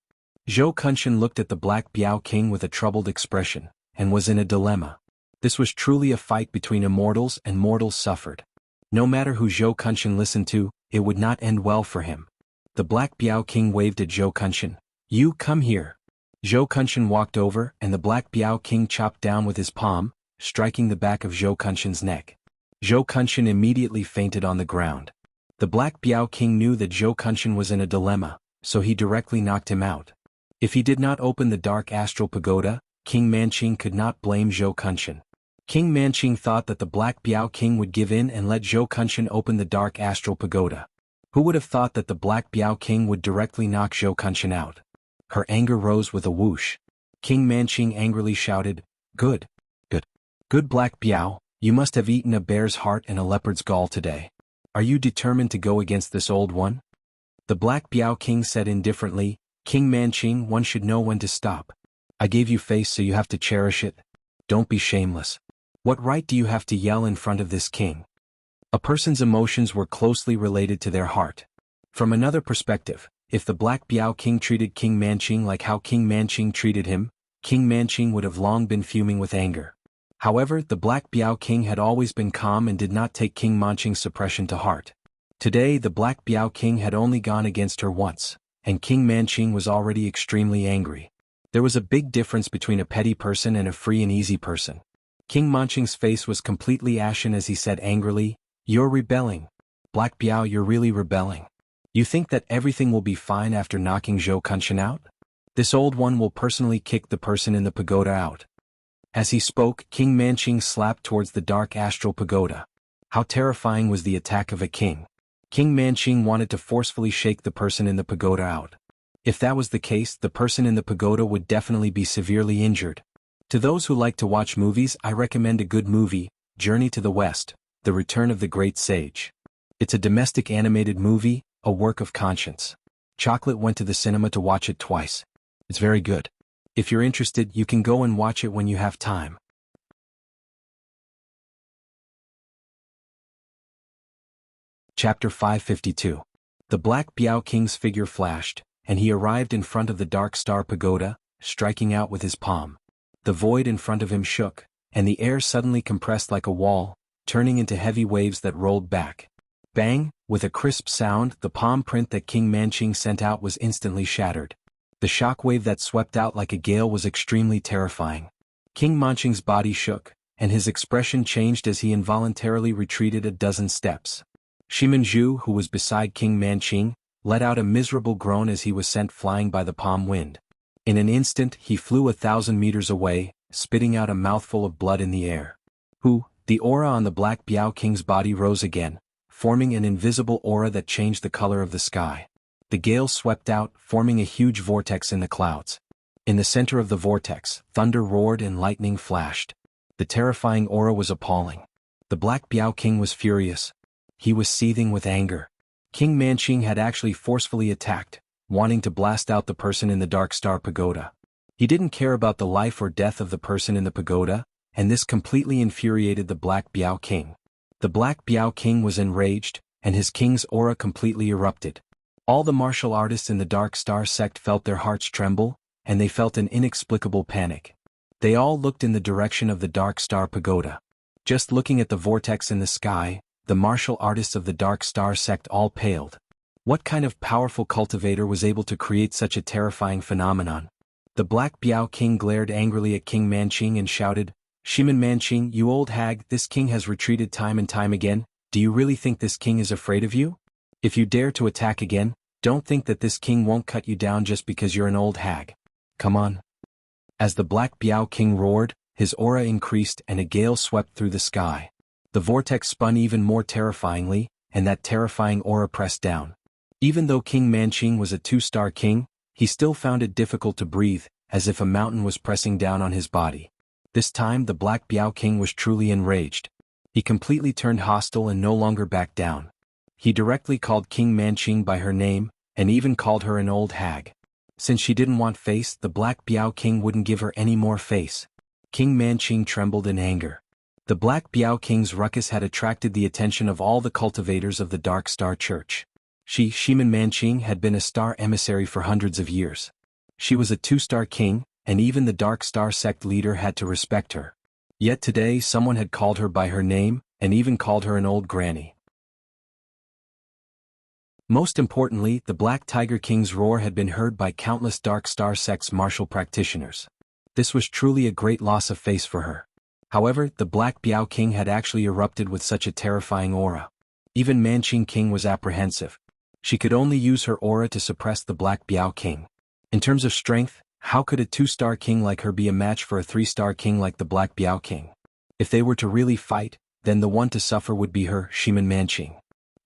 Zhou Kunshan looked at the Black Biao King with a troubled expression, and was in a dilemma. This was truly a fight between immortals, and mortals suffered. No matter who Zhou Kunshan listened to, it would not end well for him. The Black Biao King waved at Zhou Kunshan. "You come here." Zhou Kunshan walked over and the Black Biao King chopped down with his palm, striking the back of Zhou Kunshan's neck. Zhou Kunshan immediately fainted on the ground. The Black Biao King knew that Zhou Kunshan was in a dilemma, so he directly knocked him out. If he did not open the dark astral pagoda, King Manqing could not blame Zhou Kunshan. King Manqing thought that the Black Biao King would give in and let Zhou Kunshan open the dark astral pagoda. Who would have thought that the Black Biao King would directly knock Zhou Kunshan out? Her anger rose with a whoosh. King Manqing angrily shouted, "Good. Good Black Biao, you must have eaten a bear's heart and a leopard's gall today. Are you determined to go against this old one?" The Black Biao King said indifferently, "King Manqing, one should know when to stop. I gave you face so you have to cherish it. Don't be shameless. What right do you have to yell in front of this king?" A person's emotions were closely related to their heart. From another perspective, if the Black Biao King treated King Manqing like how King Manqing treated him, King Manqing would have long been fuming with anger. However, the Black Biao King had always been calm and did not take King Manqing's suppression to heart. Today the Black Biao King had only gone against her once, and King Manqing was already extremely angry. There was a big difference between a petty person and a free and easy person. King Manqing's face was completely ashen as he said angrily, "You're rebelling. Black Biao, you're really rebelling. You think that everything will be fine after knocking Zhou Kunshan out? This old one will personally kick the person in the pagoda out." As he spoke, King Manqing slapped towards the dark astral pagoda. How terrifying was the attack of a king. King Manqing wanted to forcefully shake the person in the pagoda out. If that was the case, the person in the pagoda would definitely be severely injured. To those who like to watch movies, I recommend a good movie, Journey to the West, The Return of the Great Sage. It's a domestic animated movie, a work of conscience. Chocolate went to the cinema to watch it twice. It's very good. If you're interested, you can go and watch it when you have time. Chapter 552. The Black Biao King's figure flashed, and he arrived in front of the Dark Star Pagoda, striking out with his palm. The void in front of him shook, and the air suddenly compressed like a wall, turning into heavy waves that rolled back. Bang! With a crisp sound, the palm print that King Manqing sent out was instantly shattered. The shockwave that swept out like a gale was extremely terrifying. King Manqing's body shook, and his expression changed as he involuntarily retreated a dozen steps. Shimen Zhu, who was beside King Manqing, let out a miserable groan as he was sent flying by the palm wind. In an instant he flew 1,000 meters away, spitting out a mouthful of blood in the air. The aura on the Black Biao King's body rose again, forming an invisible aura that changed the color of the sky. The gale swept out, forming a huge vortex in the clouds. In the center of the vortex, thunder roared and lightning flashed. The terrifying aura was appalling. The Black Biao King was furious. He was seething with anger. King Manqing had actually forcefully attacked, wanting to blast out the person in the Dark Star Pagoda. He didn't care about the life or death of the person in the pagoda, and this completely infuriated the Black Biao King. The Black Biao King was enraged, and his king's aura completely erupted. All the martial artists in the Dark Star sect felt their hearts tremble, and they felt an inexplicable panic. They all looked in the direction of the Dark Star Pagoda. Just looking at the vortex in the sky, the martial artists of the Dark Star sect all paled. What kind of powerful cultivator was able to create such a terrifying phenomenon? The Black Biao King glared angrily at King Manqing and shouted, "Shimen Manqing, you old hag, this king has retreated time and time again. Do you really think this king is afraid of you? If you dare to attack again, don't think that this king won't cut you down just because you're an old hag. Come on." As the Black Biao King roared, his aura increased and a gale swept through the sky. The vortex spun even more terrifyingly, and that terrifying aura pressed down. Even though King Manqing was a 2-star king, he still found it difficult to breathe, as if a mountain was pressing down on his body. This time the Black Biao King was truly enraged. He completely turned hostile and no longer backed down. He directly called King Manqing by her name, and even called her an old hag. Since she didn't want face, the Black Biao King wouldn't give her any more face. King Manqing trembled in anger. The Black Biao King's ruckus had attracted the attention of all the cultivators of the Dark Star Church. Shiman Manqing had been a star emissary for hundreds of years. She was a two-star king, and even the Dark Star sect leader had to respect her. Yet today someone had called her by her name, and even called her an old granny. Most importantly, the Black Tiger King's roar had been heard by countless Dark Star sect's martial practitioners. This was truly a great loss of face for her. However, the Black Biao King had actually erupted with such a terrifying aura. Even Manqing King was apprehensive. She could only use her aura to suppress the Black Biao King. In terms of strength, how could a two-star king like her be a match for a three-star king like the Black Biao King? If they were to really fight, then the one to suffer would be her, Shiman Manqing.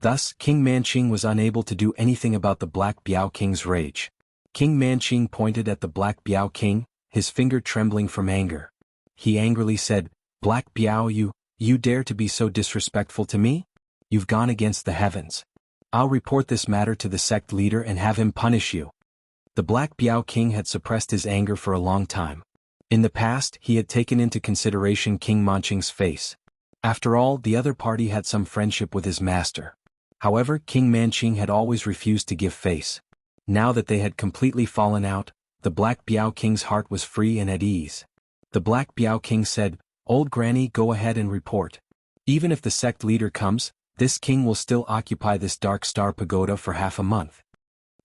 Thus, King Manqing was unable to do anything about the Black Biao King's rage. King Manqing pointed at the Black Biao King, his finger trembling from anger. He angrily said, "Black Biao, you dare to be so disrespectful to me? You've gone against the heavens. I'll report this matter to the sect leader and have him punish you." The Black Biao King had suppressed his anger for a long time. In the past, he had taken into consideration King Manqing's face. After all, the other party had some friendship with his master. However, King Manqing had always refused to give face. Now that they had completely fallen out, the Black Biao King's heart was free and at ease. The Black Biao King said, "Old Granny, go ahead and report. Even if the sect leader comes, this king will still occupy this Dark Star Pagoda for half a month."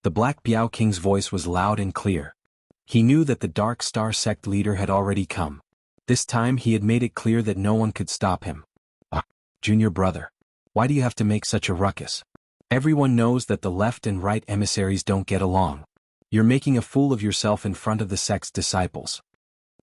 The Black Biao King's voice was loud and clear. He knew that the Dark Star sect leader had already come. This time he had made it clear that no one could stop him. Junior brother. Why do you have to make such a ruckus? Everyone knows that the left and right emissaries don't get along. You're making a fool of yourself in front of the sect's disciples."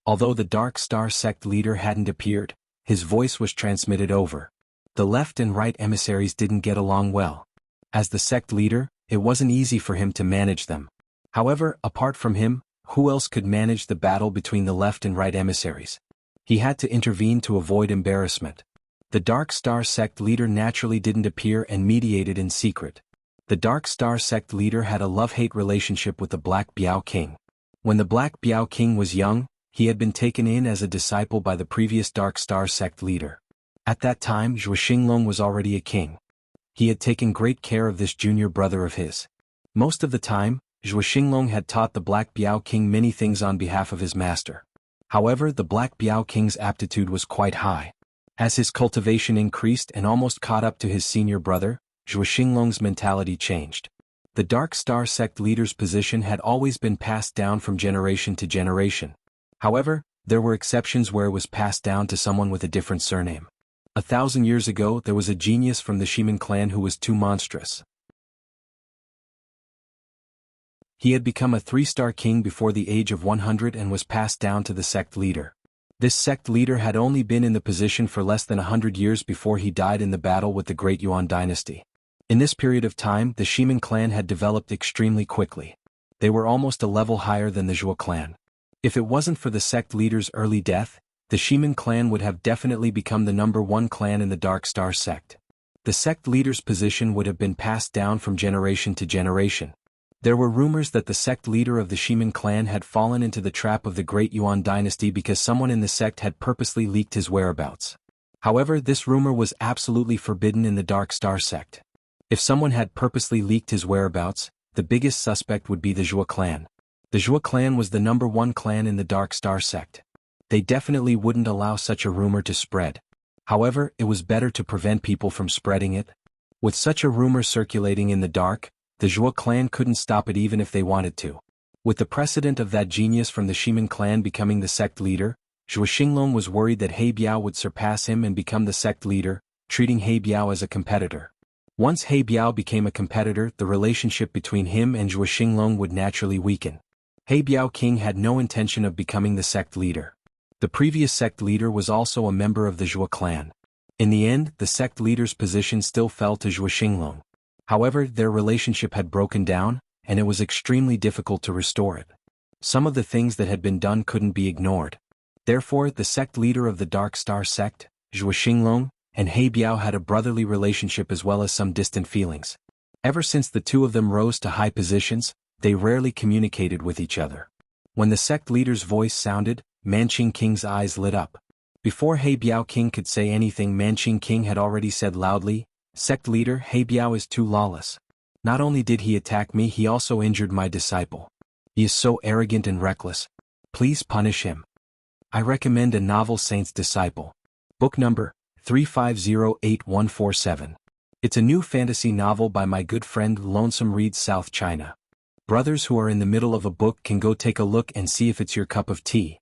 Although the Dark Star sect leader hadn't appeared, his voice was transmitted over. The left and right emissaries didn't get along well. As the sect leader, it wasn't easy for him to manage them. However, apart from him, who else could manage the battle between the left and right emissaries? He had to intervene to avoid embarrassment. The Dark Star sect leader naturally didn't appear and mediated in secret. The Dark Star sect leader had a love-hate relationship with the Black Biao King. When the Black Biao King was young, he had been taken in as a disciple by the previous Dark Star sect leader. At that time, Zhuo Xinglong was already a king. He had taken great care of this junior brother of his. Most of the time, Zhuo Xinglong had taught the Black Biao King many things on behalf of his master. However, the Black Biao King's aptitude was quite high. As his cultivation increased and almost caught up to his senior brother, Zhuo Xinglong's mentality changed. The Dark Star sect leader's position had always been passed down from generation to generation. However, there were exceptions where it was passed down to someone with a different surname. 1,000 years ago, there was a genius from the Shiman clan who was too monstrous. He had become a 3-star king before the age of 100 and was passed down to the sect leader. This sect leader had only been in the position for less than 100 years before he died in the battle with the Great Yuan dynasty. In this period of time, the Shiman clan had developed extremely quickly. They were almost a level higher than the Zhuo clan. If it wasn't for the sect leader's early death, the Shiman clan would have definitely become the #1 clan in the Dark Star sect. The sect leader's position would have been passed down from generation to generation. There were rumors that the sect leader of the Shiman clan had fallen into the trap of the Great Yuan dynasty because someone in the sect had purposely leaked his whereabouts. However, this rumor was absolutely forbidden in the Dark Star sect. If someone had purposely leaked his whereabouts, the biggest suspect would be the Zhuo clan. The Zhuo clan was the #1 clan in the Dark Star sect. They definitely wouldn't allow such a rumor to spread. However, it was better to prevent people from spreading it. With such a rumor circulating in the dark, the Zhuo clan couldn't stop it even if they wanted to. With the precedent of that genius from the Shiman clan becoming the sect leader, Zhuo Xinglong was worried that He Biao would surpass him and become the sect leader, treating He Biao as a competitor. Once He Biao became a competitor, the relationship between him and Zhuo Xinglong would naturally weaken. He Biao King had no intention of becoming the sect leader. The previous sect leader was also a member of the Zhuo clan. In the end, the sect leader's position still fell to Zhuo Xinglong. However, their relationship had broken down, and it was extremely difficult to restore it. Some of the things that had been done couldn't be ignored. Therefore, the sect leader of the Dark Star sect, Zhuo Xinglong, and He Biao had a brotherly relationship as well as some distant feelings. Ever since the two of them rose to high positions, they rarely communicated with each other. When the sect leader's voice sounded, Manqing King's eyes lit up. Before He Biao King could say anything, Manqing King had already said loudly, "Sect leader, He Biao is too lawless. Not only did he attack me, he also injured my disciple. He is so arrogant and reckless. Please punish him." I recommend a novel Saint's Disciple. Book number 350847. It's a new fantasy novel by my good friend Lonesome Reads South China. Brothers who are in the middle of a book can go take a look and see if it's your cup of tea.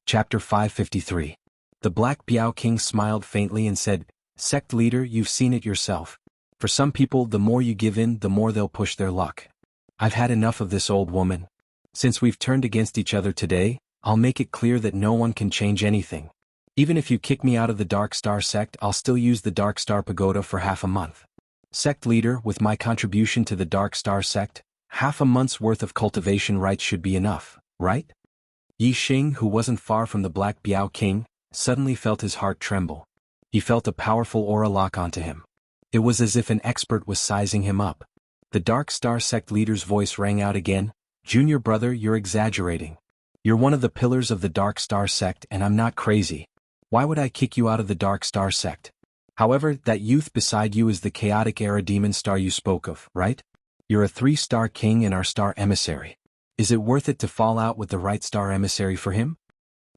Chapter 553. The Black Biao King smiled faintly and said, "Sect leader, you've seen it yourself. For some people, the more you give in, the more they'll push their luck. I've had enough of this old woman. Since we've turned against each other today, I'll make it clear that no one can change anything. Even if you kick me out of the Dark Star sect, I'll still use the Dark Star Pagoda for half a month. Sect leader, with my contribution to the Dark Star sect, half a month's worth of cultivation rights should be enough, right?" Yi Xing, who wasn't far from the Black Biao King, suddenly felt his heart tremble. He felt a powerful aura lock onto him. It was as if an expert was sizing him up. The Dark Star sect leader's voice rang out again, "Junior brother, you're exaggerating. You're one of the pillars of the Dark Star sect and I'm not crazy. Why would I kick you out of the Dark Star sect? However, that youth beside you is the chaotic era demon star you spoke of, right? You're a 3-star king and our star emissary. Is it worth it to fall out with the right star emissary for him?"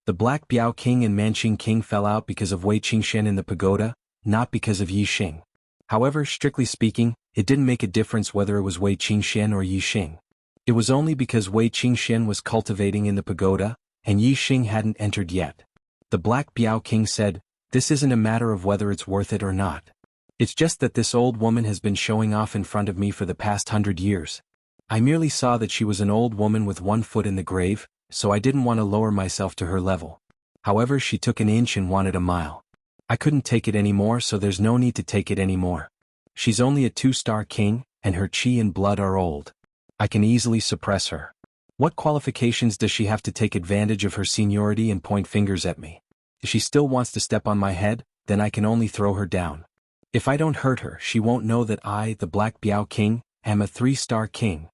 The Black Biao King and Manqing King fell out because of Wei Qingshen in the pagoda, not because of Yi Xing. However, strictly speaking, it didn't make a difference whether it was Wei Qingshen or Yi Xing. It was only because Wei Qingshen was cultivating in the pagoda, and Yi Xing hadn't entered yet. The Black Biao King said, "This isn't a matter of whether it's worth it or not. It's just that this old woman has been showing off in front of me for the past 100 years. I merely saw that she was an old woman with one foot in the grave, so I didn't want to lower myself to her level. However, she took an inch and wanted a mile. I couldn't take it anymore, so there's no need to take it anymore. She's only a 2-star king, and her chi and blood are old. I can easily suppress her. What qualifications does she have to take advantage of her seniority and point fingers at me? If she still wants to step on my head, then I can only throw her down. If I don't hurt her, she won't know that I, the Black Biao King, am a 3-star king."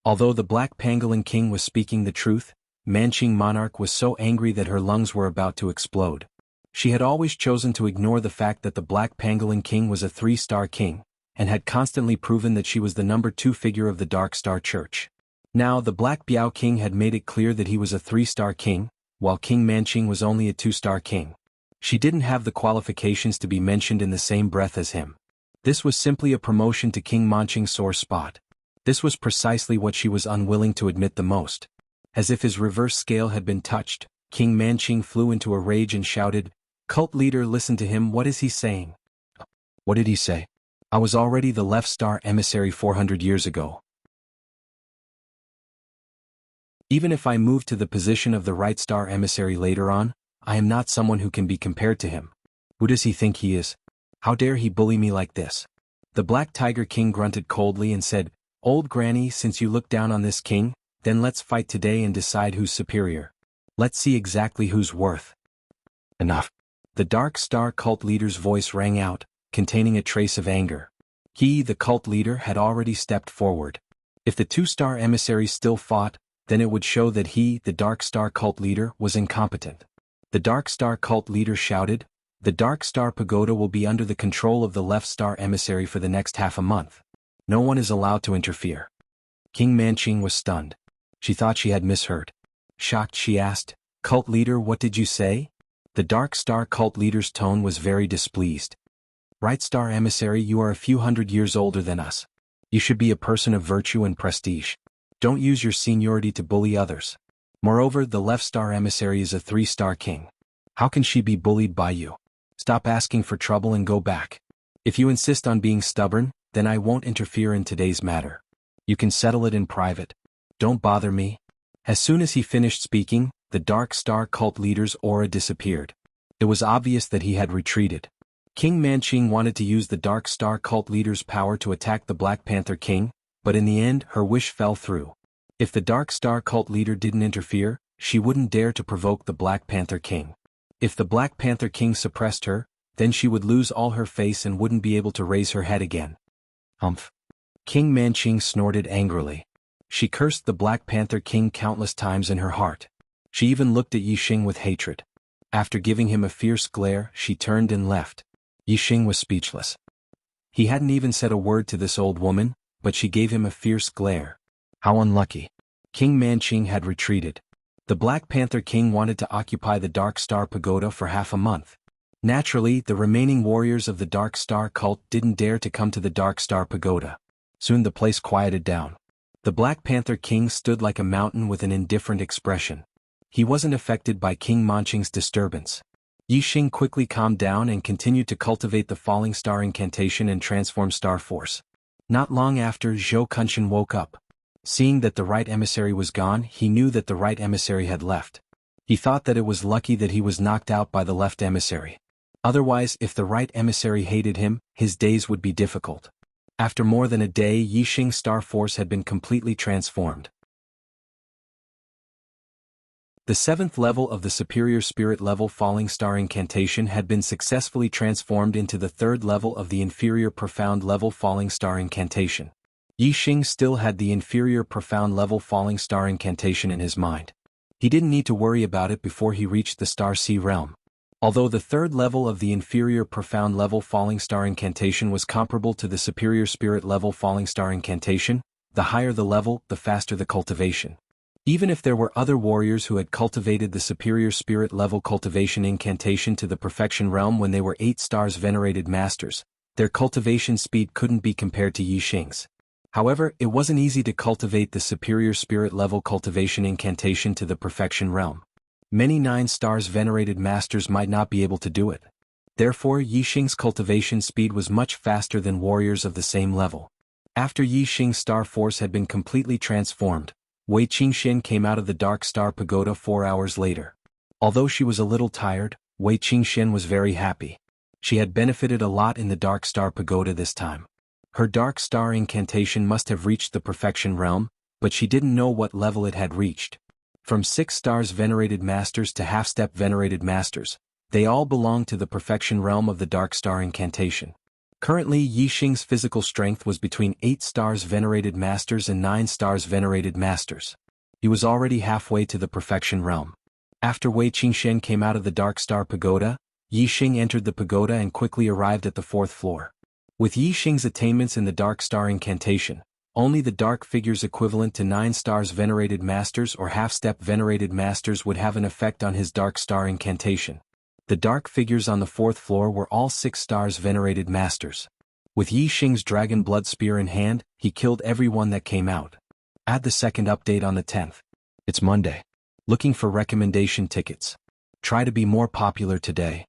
Although the Black Pangolin King was speaking the truth, Manqing Monarch was so angry that her lungs were about to explode. She had always chosen to ignore the fact that the Black Pangolin King was a 3-star king, and had constantly proven that she was the number 2 figure of the Dark Star Church. Now the Black Biao King had made it clear that he was a 3-star king, while King Manqing was only a 2-star king. She didn't have the qualifications to be mentioned in the same breath as him. This was simply a promotion to King Manqing's sore spot. This was precisely what she was unwilling to admit the most. As if his reverse scale had been touched, King Manqing flew into a rage and shouted, "Cult leader, listen to him, what is he saying?" "What did he say?" "I was already the left star emissary 400 years ago. Even if I move to the position of the right star emissary later on, I am not someone who can be compared to him. Who does he think he is? How dare he bully me like this?" The Black Tiger King grunted coldly and said, "Old Granny, since you look down on this king, then let's fight today and decide who's superior. Let's see exactly who's worth." "Enough." The Dark Star cult leader's voice rang out, containing a trace of anger. He, the cult leader, had already stepped forward. If the 2-star emissaries still fought, then it would show that he, the Dark Star cult leader, was incompetent. The Dark Star cult leader shouted, "The Dark Star Pagoda will be under the control of the Left Star emissary for the next half a month. No one is allowed to interfere." King Manqing was stunned. She thought she had misheard. Shocked, she asked, "Cult leader, what did you say?" The Dark Star cult leader's tone was very displeased. "Right Star emissary, you are a few hundred years older than us. You should be a person of virtue and prestige. Don't use your seniority to bully others. Moreover, the Left Star emissary is a 3-star king. How can she be bullied by you? Stop asking for trouble and go back. If you insist on being stubborn, then I won't interfere in today's matter. You can settle it in private. Don't bother me." As soon as he finished speaking, the Dark Star cult leader's aura disappeared. It was obvious that he had retreated. King Manqing wanted to use the Dark Star cult leader's power to attack the Black Panther King, but in the end her wish fell through. If the Dark Star cult leader didn't interfere, she wouldn't dare to provoke the Black Panther King. If the Black Panther King suppressed her, then she would lose all her face and wouldn't be able to raise her head again. Humph. King Manqing snorted angrily. She cursed the Black Panther King countless times in her heart. She even looked at Yixing with hatred. After giving him a fierce glare, she turned and left. Yixing was speechless. He hadn't even said a word to this old woman, but she gave him a fierce glare. How unlucky. King Manqing had retreated. The Black Panther King wanted to occupy the Dark Star Pagoda for half a month. Naturally, the remaining warriors of the Dark Star cult didn't dare to come to the Dark Star Pagoda. Soon the place quieted down. The Black Panther King stood like a mountain with an indifferent expression. He wasn't affected by King Manqing's disturbance. Yixing quickly calmed down and continued to cultivate the Falling Star incantation and transform Star Force. Not long after, Zhou Kunshan woke up. Seeing that the right emissary was gone, he knew that the right emissary had left. He thought that it was lucky that he was knocked out by the left emissary. Otherwise, if the right emissary hated him, his days would be difficult. After more than a day, Yixing's Star Force had been completely transformed. The 7th level of the Superior Spirit level Falling Star Incantation had been successfully transformed into the 3rd level of the Inferior Profound level Falling Star Incantation. Yixing still had the Inferior Profound level Falling Star Incantation in his mind. He didn't need to worry about it before he reached the Star Sea realm. Although the 3rd level of the Inferior Profound level Falling Star Incantation was comparable to the Superior Spirit level Falling Star Incantation, the higher the level, the faster the cultivation. Even if there were other warriors who had cultivated the Superior Spirit level cultivation incantation to the Perfection realm when they were 8 stars venerated masters, their cultivation speed couldn't be compared to Yixing's. However, it wasn't easy to cultivate the Superior Spirit level cultivation incantation to the Perfection realm. Many 9 stars venerated masters might not be able to do it. Therefore, Yixing's cultivation speed was much faster than warriors of the same level. After Yixing's Star Force had been completely transformed, Wei Qingxian came out of the Dark Star Pagoda 4 hours later. Although she was a little tired, Wei Qingxian was very happy. She had benefited a lot in the Dark Star Pagoda this time. Her Dark Star incantation must have reached the Perfection realm, but she didn't know what level it had reached. From 6 stars venerated masters to half-step venerated masters, they all belonged to the Perfection realm of the Dark Star incantation. Currently, Yixing's physical strength was between 8 stars venerated masters and 9 stars venerated masters. He was already halfway to the Perfection realm. After Wei Qingxian came out of the Dark Star Pagoda, Yixing entered the pagoda and quickly arrived at the 4th floor. With Yixing's attainments in the Dark Star incantation, only the dark figures equivalent to 9 stars venerated masters or half-step venerated masters would have an effect on his Dark Star incantation. The dark figures on the 4th floor were all 6 stars venerated masters. With Yixing's dragon blood spear in hand, he killed everyone that came out. Add the second update on the 10th. It's Monday. Looking for recommendation tickets. Try to be more popular today.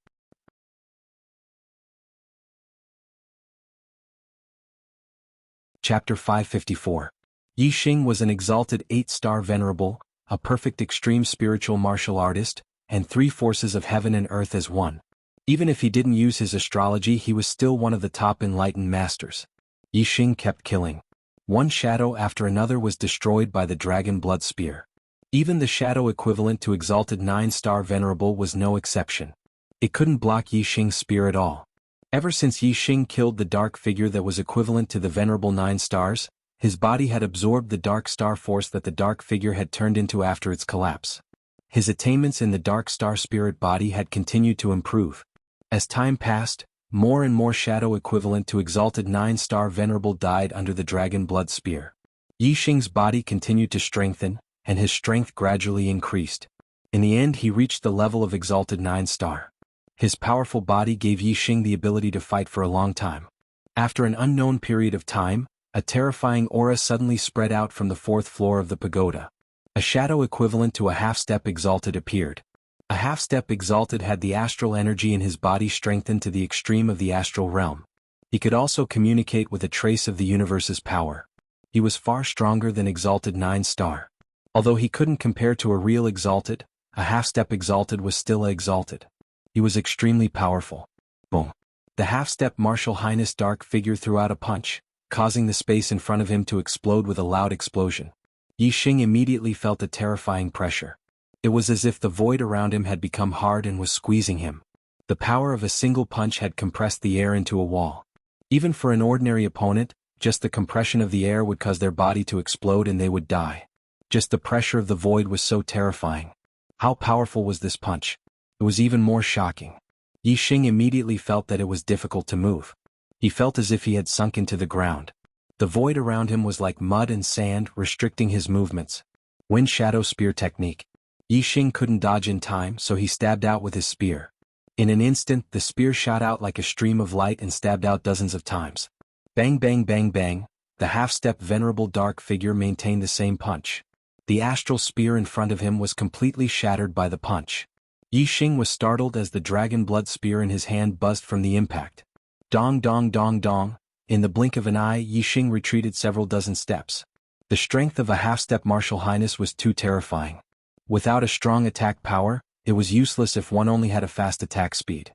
Chapter 554. Yixing was an exalted 8-star venerable, a perfect extreme spiritual martial artist, and 3 forces of heaven and earth as one. Even if he didn't use his astrology, he was still one of the top enlightened masters. Yixing kept killing. One shadow after another was destroyed by the dragon blood spear. Even the shadow equivalent to exalted 9-star venerable was no exception. It couldn't block Yixing's spear at all. Ever since Yixing killed the dark figure that was equivalent to the venerable 9 stars, his body had absorbed the dark star force that the dark figure had turned into after its collapse. His attainments in the dark star spirit body had continued to improve. As time passed, more and more shadow equivalent to exalted 9-star venerable died under the dragon blood spear. Yixing's body continued to strengthen, and his strength gradually increased. In the end, he reached the level of exalted 9-star. His powerful body gave Yixing the ability to fight for a long time. After an unknown period of time, a terrifying aura suddenly spread out from the 4th floor of the pagoda. A shadow equivalent to a half-step exalted appeared. A half-step exalted had the astral energy in his body strengthened to the extreme of the astral realm. He could also communicate with a trace of the universe's power. He was far stronger than exalted 9-star. Although he couldn't compare to a real exalted, a half-step exalted was still a exalted. He was extremely powerful. Boom. The half-step martial highness dark figure threw out a punch, causing the space in front of him to explode with a loud explosion. Yixing immediately felt a terrifying pressure. It was as if the void around him had become hard and was squeezing him. The power of a single punch had compressed the air into a wall. Even for an ordinary opponent, just the compression of the air would cause their body to explode and they would die. Just the pressure of the void was so terrifying. How powerful was this punch? It was even more shocking. Yi Xing immediately felt that it was difficult to move. He felt as if he had sunk into the ground. The void around him was like mud and sand, restricting his movements. Wind Shadow Spear Technique. Yi Xing couldn't dodge in time, so he stabbed out with his spear. In an instant, the spear shot out like a stream of light and stabbed out dozens of times. Bang bang bang bang, the half-step venerable dark figure maintained the same punch. The astral spear in front of him was completely shattered by the punch. Yi Xing was startled as the dragon blood spear in his hand buzzed from the impact. Dong dong dong dong, in the blink of an eye Yi Xing retreated several dozen steps. The strength of a half-step martial highness was too terrifying. Without a strong attack power, it was useless if one only had a fast attack speed.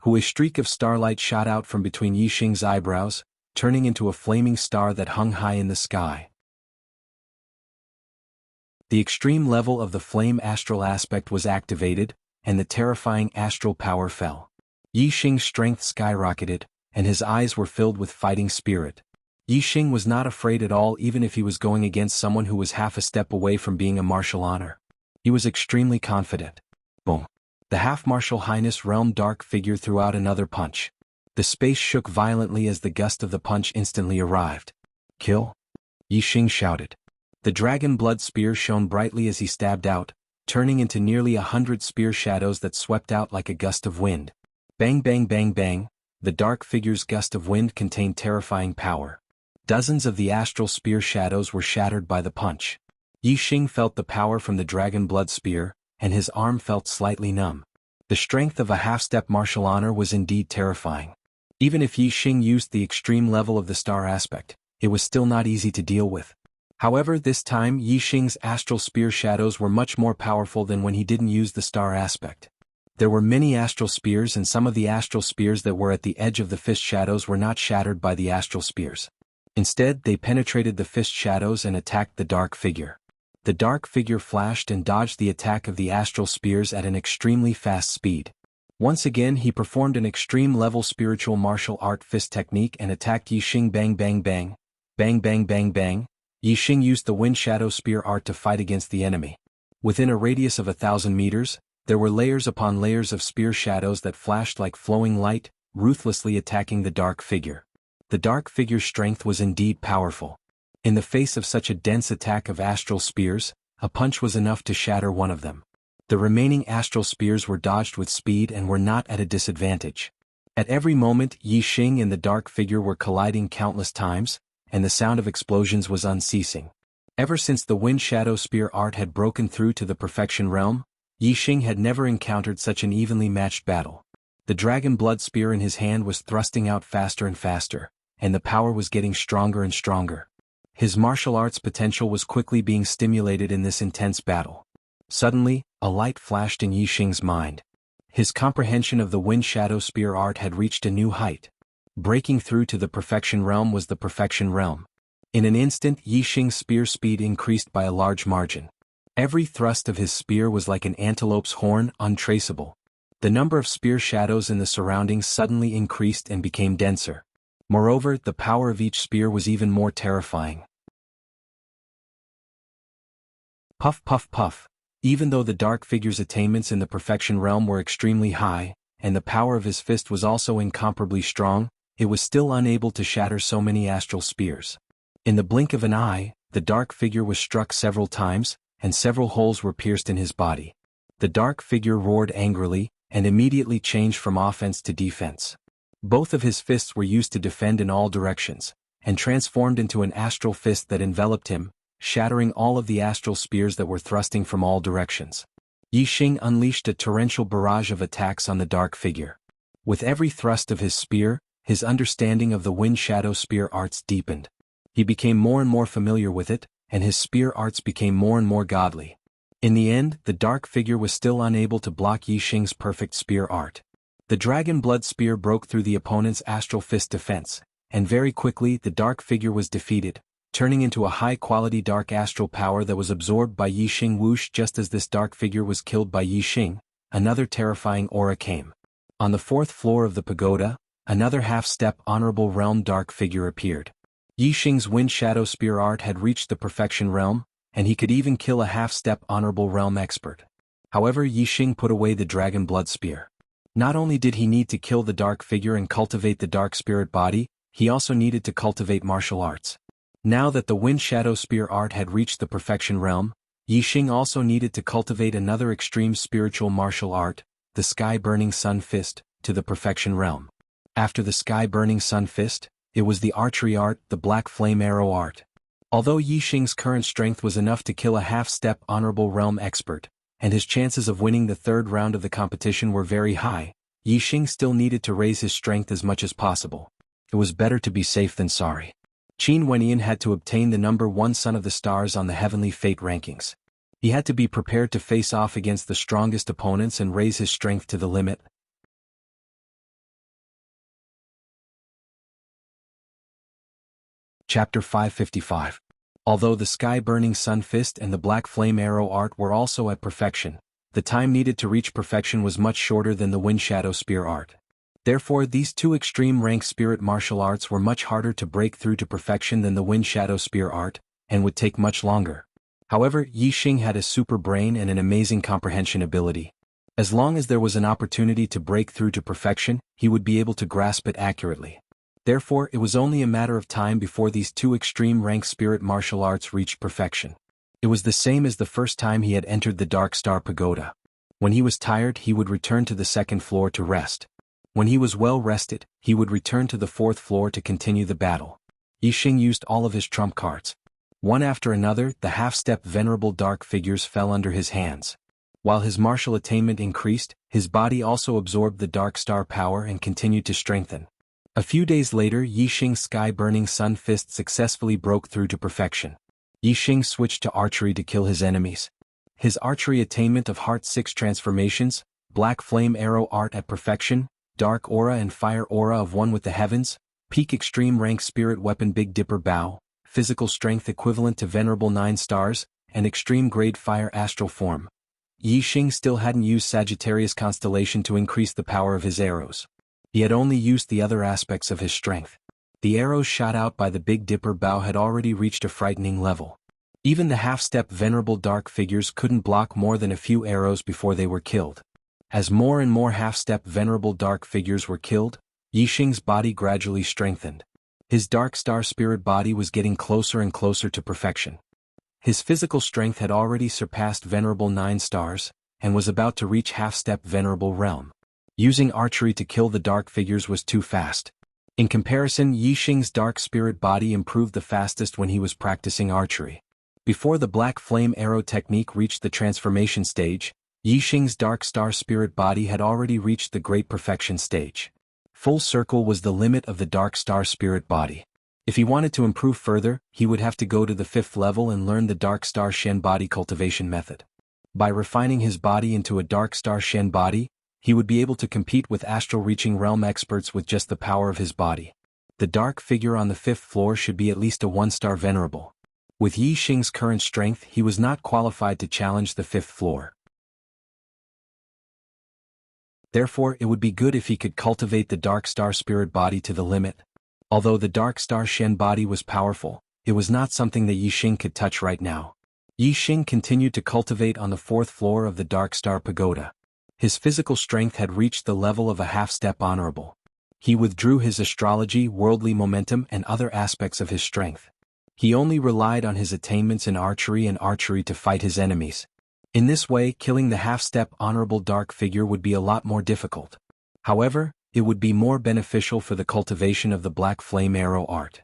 A streak of starlight shot out from between Yi Xing's eyebrows, turning into a flaming star that hung high in the sky. The extreme level of the flame astral aspect was activated, and the terrifying astral power fell. Yi Xing's strength skyrocketed, and his eyes were filled with fighting spirit. Yi Xing was not afraid at all even if he was going against someone who was half a step away from being a martial honor. He was extremely confident. Boom. The half-martial highness realm dark figure threw out another punch. The space shook violently as the gust of the punch instantly arrived. Kill? Yi Xing shouted. The dragon blood spear shone brightly as he stabbed out, turning into nearly 100 spear shadows that swept out like a gust of wind. Bang bang bang bang, the dark figure's gust of wind contained terrifying power. Dozens of the astral spear shadows were shattered by the punch. Yi Xing felt the power from the dragon blood spear, and his arm felt slightly numb. The strength of a half-step martial honor was indeed terrifying. Even if Yi Xing used the extreme level of the star aspect, it was still not easy to deal with. However, this time Yi Xing's astral spear shadows were much more powerful than when he didn't use the star aspect. There were many astral spears, and some of the astral spears that were at the edge of the fist shadows were not shattered by the astral spears. Instead, they penetrated the fist shadows and attacked the dark figure. The dark figure flashed and dodged the attack of the astral spears at an extremely fast speed. Once again he performed an extreme-level spiritual martial art fist technique and attacked Yi Xing. Bang bang bang, bang bang bang bang. Yi Xing used the wind shadow spear art to fight against the enemy. Within a radius of 1,000 meters, there were layers upon layers of spear shadows that flashed like flowing light, ruthlessly attacking the dark figure. The dark figure's strength was indeed powerful. In the face of such a dense attack of astral spears, a punch was enough to shatter one of them. The remaining astral spears were dodged with speed and were not at a disadvantage. At every moment Yi Xing and the dark figure were colliding countless times, and the sound of explosions was unceasing. Ever since the wind shadow spear art had broken through to the perfection realm, Yi Xing had never encountered such an evenly matched battle. The dragon blood spear in his hand was thrusting out faster and faster, and the power was getting stronger and stronger. His martial arts potential was quickly being stimulated in this intense battle. Suddenly, a light flashed in Yi Xing's mind. His comprehension of the wind shadow spear art had reached a new height. Breaking through to the perfection realm was the perfection realm. In an instant Yi Xing's spear speed increased by a large margin. Every thrust of his spear was like an antelope's horn, untraceable. The number of spear shadows in the surroundings suddenly increased and became denser. Moreover, the power of each spear was even more terrifying. Puff puff puff. Even though the dark figure's attainments in the perfection realm were extremely high, and the power of his fist was also incomparably strong, it was still unable to shatter so many astral spears. In the blink of an eye, the dark figure was struck several times, and several holes were pierced in his body. The dark figure roared angrily, and immediately changed from offense to defense. Both of his fists were used to defend in all directions, and transformed into an astral fist that enveloped him, shattering all of the astral spears that were thrusting from all directions. Yi Xing unleashed a torrential barrage of attacks on the dark figure. With every thrust of his spear, his understanding of the wind shadow spear arts deepened. He became more and more familiar with it, and his spear arts became more and more godly. In the end, the dark figure was still unable to block Yi Xing's perfect spear art. The dragon blood spear broke through the opponent's astral fist defense, and very quickly the dark figure was defeated, turning into a high-quality dark astral power that was absorbed by Yixing. Whoosh! Just as this dark figure was killed by Yixing, another terrifying aura came. On the fourth floor of the pagoda, another half-step honorable realm dark figure appeared. Yixing's wind shadow spear art had reached the perfection realm, and he could even kill a half-step honorable realm expert. However, Yixing put away the dragon blood spear. Not only did he need to kill the dark figure and cultivate the dark spirit body, he also needed to cultivate martial arts. Now that the wind shadow spear art had reached the perfection realm, Yixing also needed to cultivate another extreme spiritual martial art, the sky-burning sun fist, to the perfection realm. After the sky-burning sun fist, it was the archery art, the black flame arrow art. Although Yixing's current strength was enough to kill a half-step honorable realm expert, and his chances of winning the third round of the competition were very high, Yixing still needed to raise his strength as much as possible. It was better to be safe than sorry. Qin Wenyan had to obtain the number 1 Son of the Stars on the Heavenly Fate rankings. He had to be prepared to face off against the strongest opponents and raise his strength to the limit. Chapter 555. Although the sky-burning sun fist and the black flame arrow art were also at perfection, the time needed to reach perfection was much shorter than the wind shadow spear art. Therefore, these two extreme rank spirit martial arts were much harder to break through to perfection than the wind shadow spear art, and would take much longer. However, Yixing had a super brain and an amazing comprehension ability. As long as there was an opportunity to break through to perfection, he would be able to grasp it accurately. Therefore, it was only a matter of time before these two extreme rank spirit martial arts reached perfection. It was the same as the first time he had entered the Dark Star Pagoda. When he was tired, he would return to the second floor to rest. When he was well rested, he would return to the fourth floor to continue the battle. Yixing used all of his trump cards. One after another, the half-step venerable dark figures fell under his hands. While his martial attainment increased, his body also absorbed the Dark Star power and continued to strengthen. A few days later, Yixing's sky-burning sun fist successfully broke through to perfection. Yixing switched to archery to kill his enemies. His archery attainment of Heart 6 transformations, black flame arrow art at perfection, dark aura and fire aura of one with the heavens, peak extreme rank spirit weapon Big Dipper bow, physical strength equivalent to venerable 9 stars, and extreme grade fire astral form. Yixing still hadn't used Sagittarius constellation to increase the power of his arrows. He had only used the other aspects of his strength. The arrows shot out by the Big Dipper bow had already reached a frightening level. Even the half-step venerable dark figures couldn't block more than a few arrows before they were killed. As more and more half-step venerable dark figures were killed, Yixing's body gradually strengthened. His Dark Star spirit body was getting closer and closer to perfection. His physical strength had already surpassed venerable 9 stars, and was about to reach half-step venerable realm. Using archery to kill the dark figures was too fast. In comparison, Yixing's dark spirit body improved the fastest when he was practicing archery. Before the black flame arrow technique reached the transformation stage, Yixing's Dark Star spirit body had already reached the great perfection stage. Full circle was the limit of the Dark Star spirit body. If he wanted to improve further, he would have to go to the 5th level and learn the Dark Star Shen body cultivation method. By refining his body into a Dark Star Shen body, he would be able to compete with astral-reaching realm experts with just the power of his body. The dark figure on the 5th floor should be at least a 1-star venerable. With Yixing's current strength, he was not qualified to challenge the 5th floor. Therefore, it would be good if he could cultivate the Dark Star spirit body to the limit. Although the Dark Star Shen body was powerful, it was not something that Yixing could touch right now. Yixing continued to cultivate on the 4th floor of the Dark Star Pagoda. His physical strength had reached the level of a half-step honorable. He withdrew his astrology, worldly momentum and other aspects of his strength. He only relied on his attainments in archery and archery to fight his enemies. In this way, killing the half-step honorable dark figure would be a lot more difficult. However, it would be more beneficial for the cultivation of the black flame arrow art.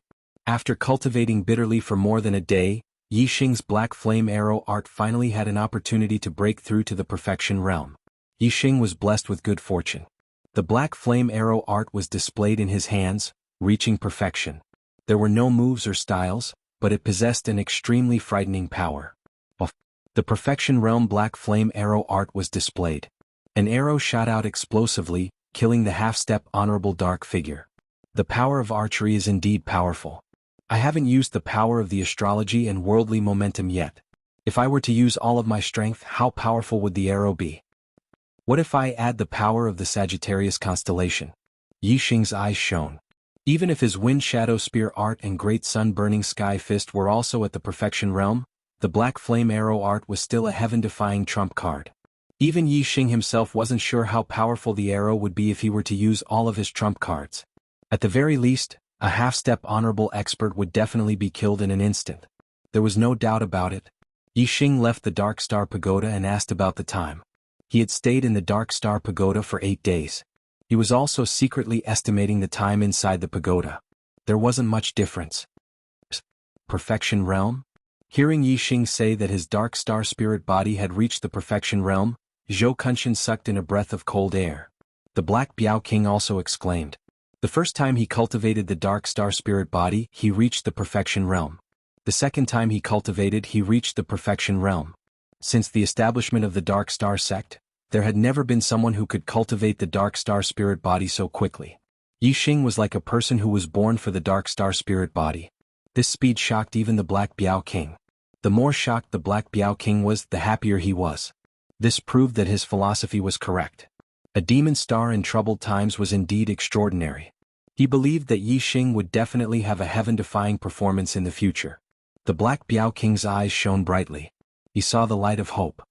After cultivating bitterly for more than a day, Yixing's black flame arrow art finally had an opportunity to break through to the perfection realm. Yixing was blessed with good fortune. The black flame arrow art was displayed in his hands, reaching perfection. There were no moves or styles, but it possessed an extremely frightening power. The perfection realm black flame arrow art was displayed. An arrow shot out explosively, killing the half-step honorable dark figure. The power of archery is indeed powerful. I haven't used the power of the astrology and worldly momentum yet. If I were to use all of my strength, how powerful would the arrow be? What if I add the power of the Sagittarius constellation? Yi Xing's eyes shone. Even if his wind shadow spear art and great sun-burning sky fist were also at the perfection realm, the black flame arrow art was still a heaven-defying trump card. Even Yi Xing himself wasn't sure how powerful the arrow would be if he were to use all of his trump cards. At the very least, a half-step honorable expert would definitely be killed in an instant. There was no doubt about it. Yi Xing left the Dark Star Pagoda and asked about the time. He had stayed in the Dark Star Pagoda for 8 days. He was also secretly estimating the time inside the pagoda. There wasn't much difference. Perfection realm? Hearing Yi Xing say that his Dark Star spirit body had reached the perfection realm, Zhou Kunshan sucked in a breath of cold air. The Black Biao King also exclaimed. The first time he cultivated the Dark Star spirit body, he reached the perfection realm. The second time he cultivated, he reached the perfection realm. Since the establishment of the Dark Star sect, there had never been someone who could cultivate the Dark Star spirit body so quickly. Yi Xing was like a person who was born for the Dark Star spirit body. This speed shocked even the Black Biao King. The more shocked the Black Biao King was, the happier he was. This proved that his philosophy was correct. A demon star in troubled times was indeed extraordinary. He believed that Yi Xing would definitely have a heaven-defying performance in the future. The Black Biao King's eyes shone brightly. He saw the light of hope.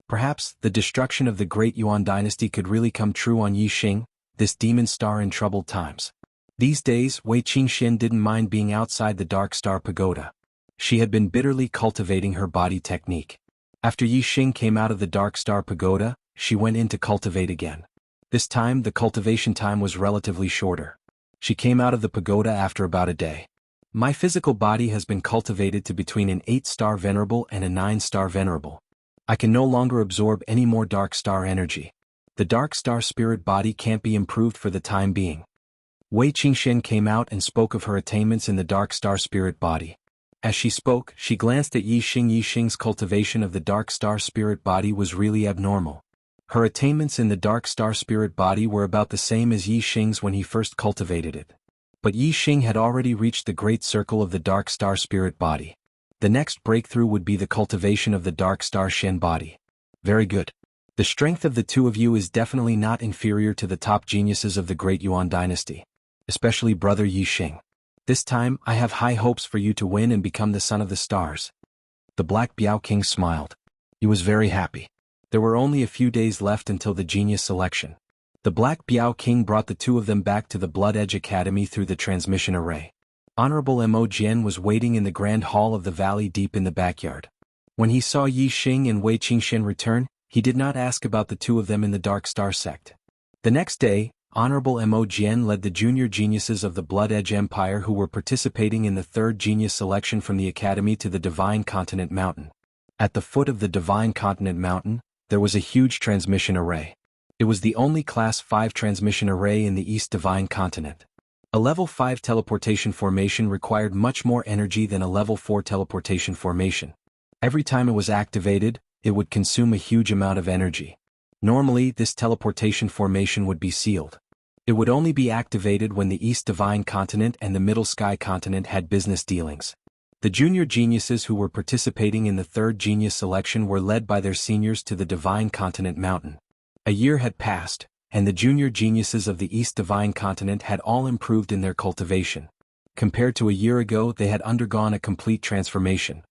Perhaps the destruction of the Great Yuan dynasty could really come true on Yi Xing, this demon star in troubled times. These days, Wei Qingxian didn't mind being outside the Dark Star Pagoda. She had been bitterly cultivating her body technique. After Yi Xing came out of the Dark Star Pagoda, she went in to cultivate again. This time, the cultivation time was relatively shorter. She came out of the pagoda after about a day. My physical body has been cultivated to between an 8-star venerable and a 9-star venerable. I can no longer absorb any more Dark Star energy. The Dark Star spirit body can't be improved for the time being. Wei Qingxian came out and spoke of her attainments in the Dark Star spirit body. As she spoke, she glanced at Yi Xing. Yi Xing's cultivation of the Dark Star spirit body was really abnormal. Her attainments in the Dark Star spirit body were about the same as Yi Xing's when he first cultivated it. But Yi Xing had already reached the great circle of the Dark Star spirit body. The next breakthrough would be the cultivation of the Dark Star Shen body. Very good. The strength of the two of you is definitely not inferior to the top geniuses of the Great Yuan dynasty. Especially brother Yi Xing. This time, I have high hopes for you to win and become the son of the stars. The Black Biao King smiled. He was very happy. There were only a few days left until the genius selection. The Black Biao King brought the two of them back to the Blood Edge Academy through the transmission array. Honorable Mo Jian was waiting in the grand hall of the valley deep in the backyard. When he saw Yi Xing and Wei Qingxian return, he did not ask about the two of them in the Dark Star sect. The next day, Honorable Mo Jian led the junior geniuses of the Blood Edge Empire who were participating in the third genius selection from the academy to the Divine Continent Mountain. At the foot of the Divine Continent Mountain, there was a huge transmission array. It was the only Class 5 transmission array in the East Divine Continent. A Level 5 teleportation formation required much more energy than a Level 4 teleportation formation. Every time it was activated, it would consume a huge amount of energy. Normally, this teleportation formation would be sealed. It would only be activated when the East Divine Continent and the Middle Sky Continent had business dealings. The junior geniuses who were participating in the third genius selection were led by their seniors to the Divine Continent Mountain. A year had passed, and the junior geniuses of the East Divine Continent had all improved in their cultivation. Compared to a year ago, they had undergone a complete transformation.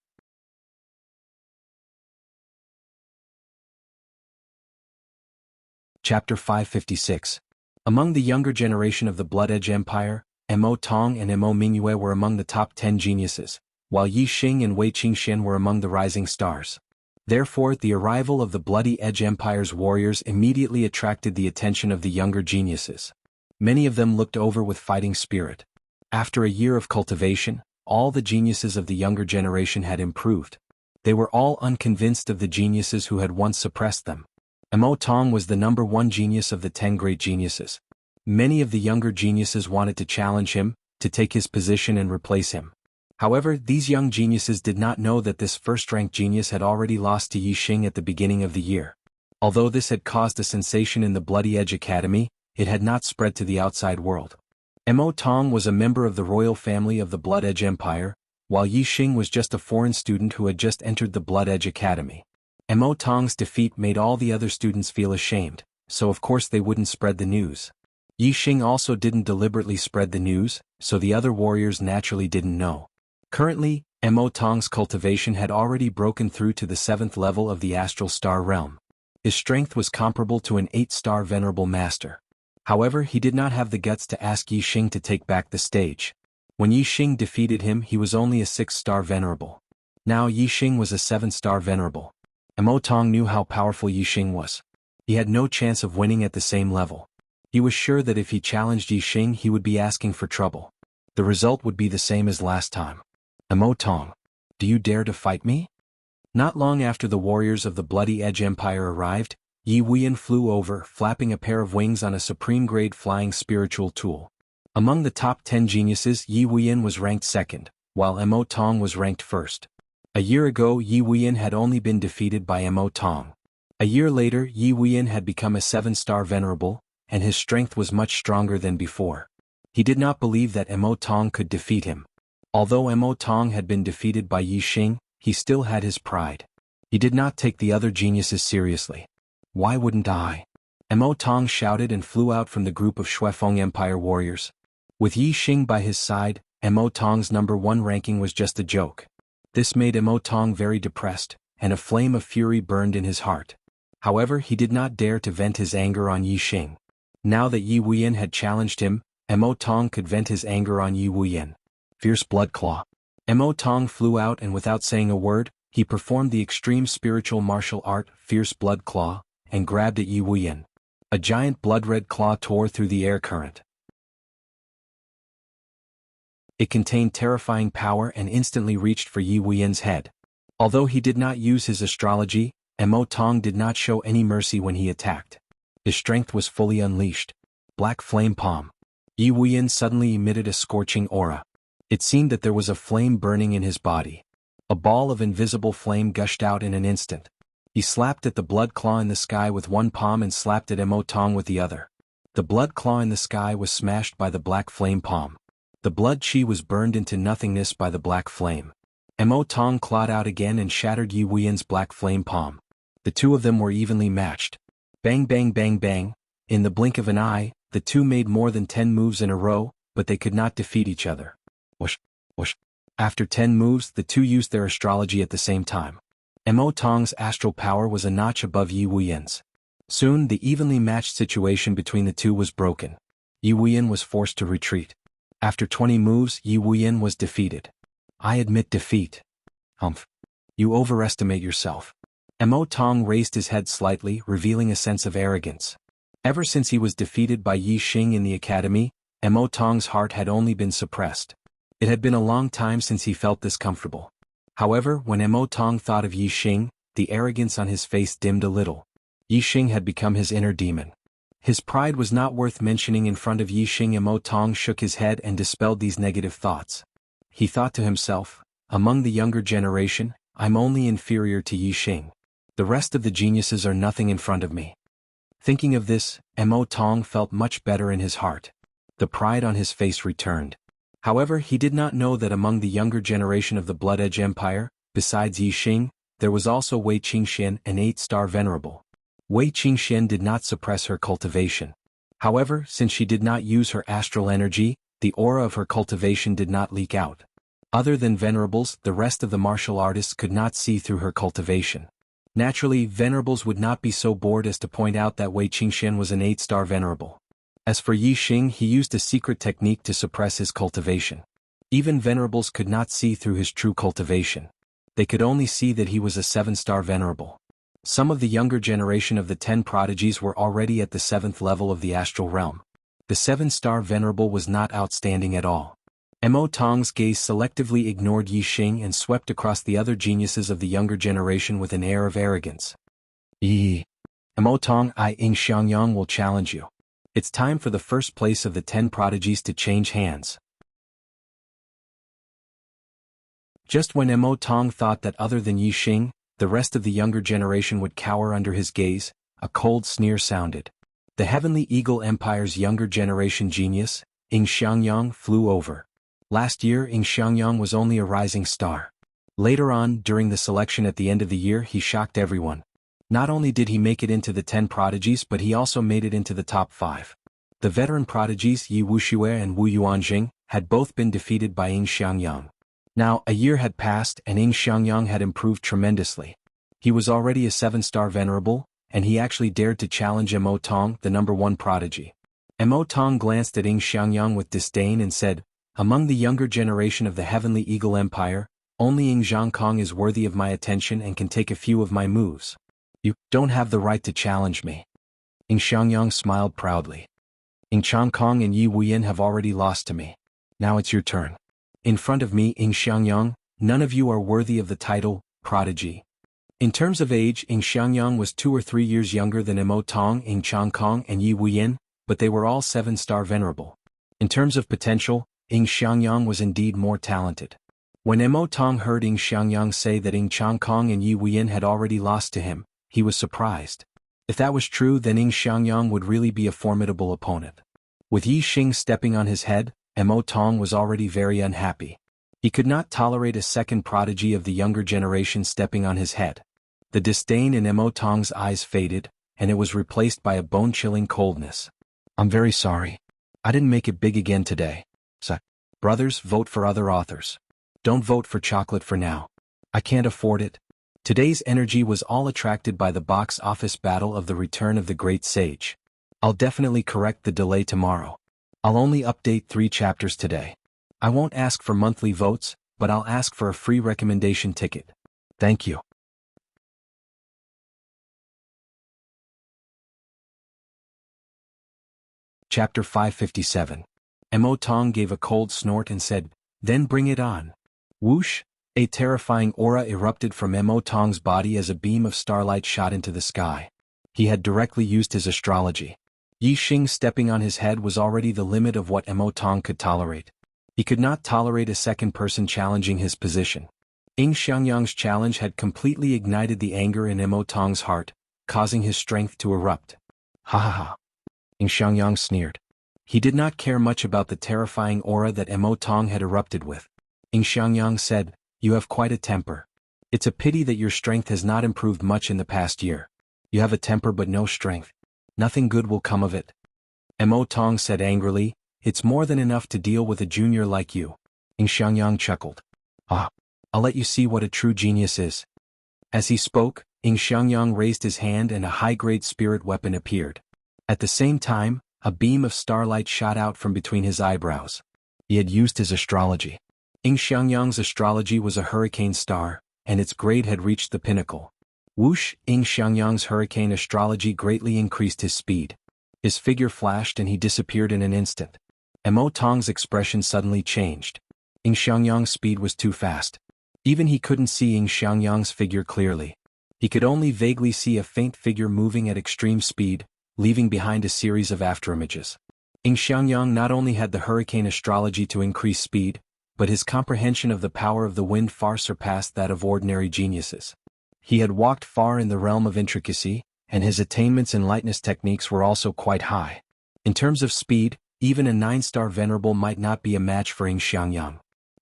Chapter 556. Among the younger generation of the Blood Edge Empire, Mo Tong and Mo Mingyue were among the top 10 geniuses, while Yi Xing and Wei Qingxian were among the rising stars. Therefore, the arrival of the Bloody Edge Empire's warriors immediately attracted the attention of the younger geniuses. Many of them looked over with fighting spirit. After a year of cultivation, all the geniuses of the younger generation had improved. They were all unconvinced of the geniuses who had once suppressed them. Mo Tong was the number 1 genius of the 10 great geniuses. Many of the younger geniuses wanted to challenge him, to take his position and replace him. However, these young geniuses did not know that this first-ranked genius had already lost to Yi Xing at the beginning of the year. Although this had caused a sensation in the Bloody Edge Academy, it had not spread to the outside world. Mo Tong was a member of the royal family of the Blood Edge Empire, while Yi Xing was just a foreign student who had just entered the Blood Edge Academy. Mo Tong's defeat made all the other students feel ashamed, so of course they wouldn't spread the news. Yi Xing also didn't deliberately spread the news, so the other warriors naturally didn't know. Currently, Mo Tong's cultivation had already broken through to the 7th level of the Astral Star Realm. His strength was comparable to an 8-star Venerable Master. However, he did not have the guts to ask Yi Xing to take back the stage. When Yi Xing defeated him, he was only a 6-star Venerable. Now Yi Xing was a 7-star Venerable. Mo Tong knew how powerful Yi Xing was. He had no chance of winning at the same level. He was sure that if he challenged Yi Xing, he would be asking for trouble. The result would be the same as last time. Mo Tong, do you dare to fight me? Not long after the warriors of the Bloody Edge Empire arrived, Yi Wuyan flew over, flapping a pair of wings on a supreme-grade flying spiritual tool. Among the top 10 geniuses, Yi Wuyan was ranked second, while Mo Tong was ranked first. A year ago, Yi Wuyan had only been defeated by Mo Tong. A year later, Yi Wuyan had become a 7-star Venerable, and his strength was much stronger than before. He did not believe that Mo Tong could defeat him. Although Mo Tong had been defeated by Yi Xing, he still had his pride. He did not take the other geniuses seriously. Why wouldn't I? Mo Tong shouted and flew out from the group of Shuefeng Empire warriors. With Yi Xing by his side, Mo Tong's #1 ranking was just a joke. This made Mo Tong very depressed, and a flame of fury burned in his heart. However, he did not dare to vent his anger on Yi Xing. Now that Yi Wuyan had challenged him, Mo Tong could vent his anger on Yi Wuyan. Fierce Blood Claw. Mo Tong flew out and without saying a word, he performed the extreme spiritual martial art, Fierce Blood Claw, and grabbed at Yi Wuyan. A giant blood-red claw tore through the air current. It contained terrifying power and instantly reached for Yi Wuyan's head. Although he did not use his astrology, Mo Tong did not show any mercy when he attacked. His strength was fully unleashed. Black Flame Palm. Yi Wuyan suddenly emitted a scorching aura. It seemed that there was a flame burning in his body. A ball of invisible flame gushed out in an instant. He slapped at the blood claw in the sky with one palm and slapped at Mo Tong with the other. The blood claw in the sky was smashed by the black flame palm. The blood chi was burned into nothingness by the black flame. Mo Tong clawed out again and shattered Yi Wuyan's black flame palm. The two of them were evenly matched. Bang bang bang bang. In the blink of an eye, the two made more than 10 moves in a row, but they could not defeat each other. Whoosh, whoosh. After 10 moves, the two used their astrology at the same time. Mo Tong's astral power was a notch above Yi Wuyan's. Soon, the evenly matched situation between the two was broken. Yi Wuyan was forced to retreat. After 20 moves, Yi Wuyan was defeated. I admit defeat. Humph. You overestimate yourself. Mo Tong raised his head slightly, revealing a sense of arrogance. Ever since he was defeated by Yi Xing in the academy, Mo Tong's heart had only been suppressed. It had been a long time since he felt this comfortable. However, when Mo Tong thought of Yi Xing, the arrogance on his face dimmed a little. Yi Xing had become his inner demon. His pride was not worth mentioning in front of Yi Xing. Mo Tong shook his head and dispelled these negative thoughts. He thought to himself, among the younger generation, I'm only inferior to Yi Xing. The rest of the geniuses are nothing in front of me. Thinking of this, Mo Tong felt much better in his heart. The pride on his face returned. However, he did not know that among the younger generation of the Blood Edge Empire, besides Yi Xing, there was also Wei Qingxian, an 8-star Venerable. Wei Qingxian did not suppress her cultivation. However, since she did not use her astral energy, the aura of her cultivation did not leak out. Other than Venerables, the rest of the martial artists could not see through her cultivation. Naturally, Venerables would not be so bored as to point out that Wei Qingxian was an 8-star Venerable. As for Yi Xing, he used a secret technique to suppress his cultivation. Even Venerables could not see through his true cultivation. They could only see that he was a 7-star Venerable. Some of the younger generation of the 10 prodigies were already at the 7th level of the astral realm. The 7-star Venerable was not outstanding at all. Mo Tong's gaze selectively ignored Yi Xing and swept across the other geniuses of the younger generation with an air of arrogance. Mo Tong, I Ing Xiangyang will challenge you. It's time for the first place of the 10 prodigies to change hands. Just when Mo Tong thought that other than Yi Xing, the rest of the younger generation would cower under his gaze, a cold sneer sounded. The Heavenly Eagle Empire's younger generation genius, Ying Xiangyang flew over. Last year Ying Xiangyang was only a rising star. Later on, during the selection at the end of the year, he shocked everyone. Not only did he make it into the 10 prodigies, but he also made it into the top 5. The veteran prodigies Yi Wuxue and Wu Yuanjing had both been defeated by Ying Xiangyang. Now, a year had passed and Ying Xiangyang had improved tremendously. He was already a 7-star venerable, and he actually dared to challenge Mo Tong, the number 1 prodigy. Mo Tong glanced at Ying Xiangyang with disdain and said, "Among the younger generation of the Heavenly Eagle Empire, only Ying Zhangkong is worthy of my attention and can take a few of my moves. You don't have the right to challenge me." Ying Xiangyang smiled proudly. "Ying Changkong and Yi Wuyin have already lost to me. Now it's your turn. In front of me, Ying Xiangyang, none of you are worthy of the title, prodigy." In terms of age, Ying Xiangyang was 2 or 3 years younger than Mo Tong, Ying Changkong and Yi Wuyin, but they were all 7-star venerable. In terms of potential, Ying Xiangyang was indeed more talented. When Mo Tong heard Ying Xiangyang say that Ying Changkong and Yi Wuyin had already lost to him, he was surprised. If that was true, then Ying Xiangyang would really be a formidable opponent. With Yi Xing stepping on his head, Mo Tong was already very unhappy. He could not tolerate a second prodigy of the younger generation stepping on his head. The disdain in Mo Tong's eyes faded, and it was replaced by a bone-chilling coldness. "I'm very sorry. I didn't make it big again today. So, brothers, vote for other authors. Don't vote for chocolate for now. I can't afford it." Today's energy was all attracted by the box office battle of The Return of the Great Sage. "I'll definitely correct the delay tomorrow. I'll only update 3 chapters today. I won't ask for monthly votes, but I'll ask for a free recommendation ticket. Thank you." Chapter 557. Mo Tong gave a cold snort and said, "Then bring it on." Whoosh! A terrifying aura erupted from Mo Tong's body as a beam of starlight shot into the sky. He had directly used his astrology. Yi Xing stepping on his head was already the limit of what Mo Tong could tolerate. He could not tolerate a second person challenging his position. Ying Xiangyang's challenge had completely ignited the anger in Mo Tong's heart, causing his strength to erupt. "Ha ha ha." Ying Xiangyang sneered. He did not care much about the terrifying aura that Mo Tong had erupted with. Ying Xiangyang said, "You have quite a temper. It's a pity that your strength has not improved much in the past year. You have a temper but no strength. Nothing good will come of it." Mo Tong said angrily, "It's more than enough to deal with a junior like you." Ying Xiangyang chuckled. "Ah, I'll let you see what a true genius is." As he spoke, Ying Xiangyang raised his hand and a high-grade spirit weapon appeared. At the same time, a beam of starlight shot out from between his eyebrows. He had used his astrology. Ying Xiangyang's astrology was a hurricane star, and its grade had reached the pinnacle. Whoosh! Ying Xiangyang's hurricane astrology greatly increased his speed. His figure flashed and he disappeared in an instant. Mo Tong's expression suddenly changed. Ying Xiangyang's speed was too fast. Even he couldn't see Ying Xiangyang's figure clearly. He could only vaguely see a faint figure moving at extreme speed, leaving behind a series of afterimages. Ying Xiangyang not only had the hurricane astrology to increase speed, but his comprehension of the power of the wind far surpassed that of ordinary geniuses. He had walked far in the realm of intricacy, and his attainments in lightness techniques were also quite high. In terms of speed, even a 9-star venerable might not be a match for Ying Xiangyang.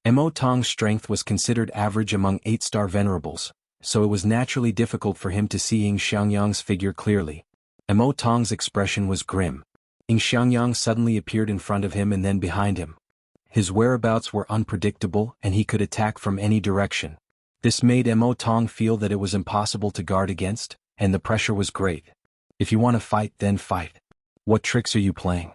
Mo Tong's strength was considered average among 8-star venerables, so it was naturally difficult for him to see Ying Xiangyang's figure clearly. Mo Tong's expression was grim. Ying Xiangyang suddenly appeared in front of him and then behind him. His whereabouts were unpredictable and he could attack from any direction. This made Mo Tong feel that it was impossible to guard against, and the pressure was great. "If you want to fight, then fight. What tricks are you playing?"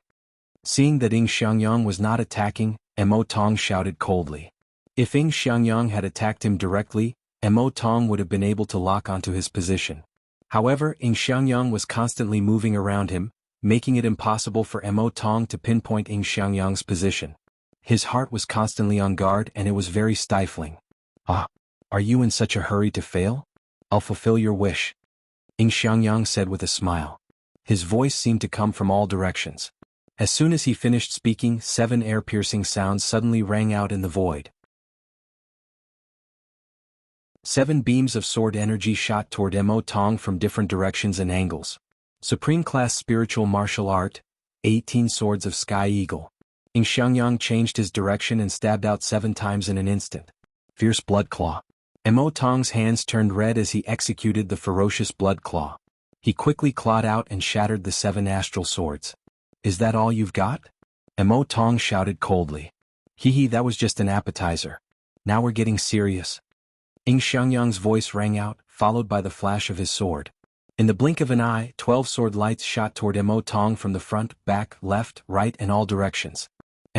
Seeing that Ying Xiangyang was not attacking, Mo Tong shouted coldly. If Ying Xiangyang had attacked him directly, Mo Tong would have been able to lock onto his position. However, Ying Xiangyang was constantly moving around him, making it impossible for Mo Tong to pinpoint Ying Xiangyang's position. His heart was constantly on guard and it was very stifling. "Ah, are you in such a hurry to fail? I'll fulfill your wish," Ying Xiangyang said with a smile. His voice seemed to come from all directions. As soon as he finished speaking, 7 air-piercing sounds suddenly rang out in the void. 7 beams of sword energy shot toward Mo Tong from different directions and angles. Supreme Class Spiritual Martial Art, 18 Swords of Sky Eagle. Ing Xiangyang changed his direction and stabbed out 7 times in an instant. Fierce blood claw. Mo Tong's hands turned red as he executed the ferocious blood claw. He quickly clawed out and shattered the 7 astral swords. Is that all you've got? Mo Tong shouted coldly. Hee, that was just an appetizer. Now we're getting serious. Ing Xiangyang's voice rang out, followed by the flash of his sword. In the blink of an eye, 12 sword lights shot toward Mo Tong from the front, back, left, right and all directions.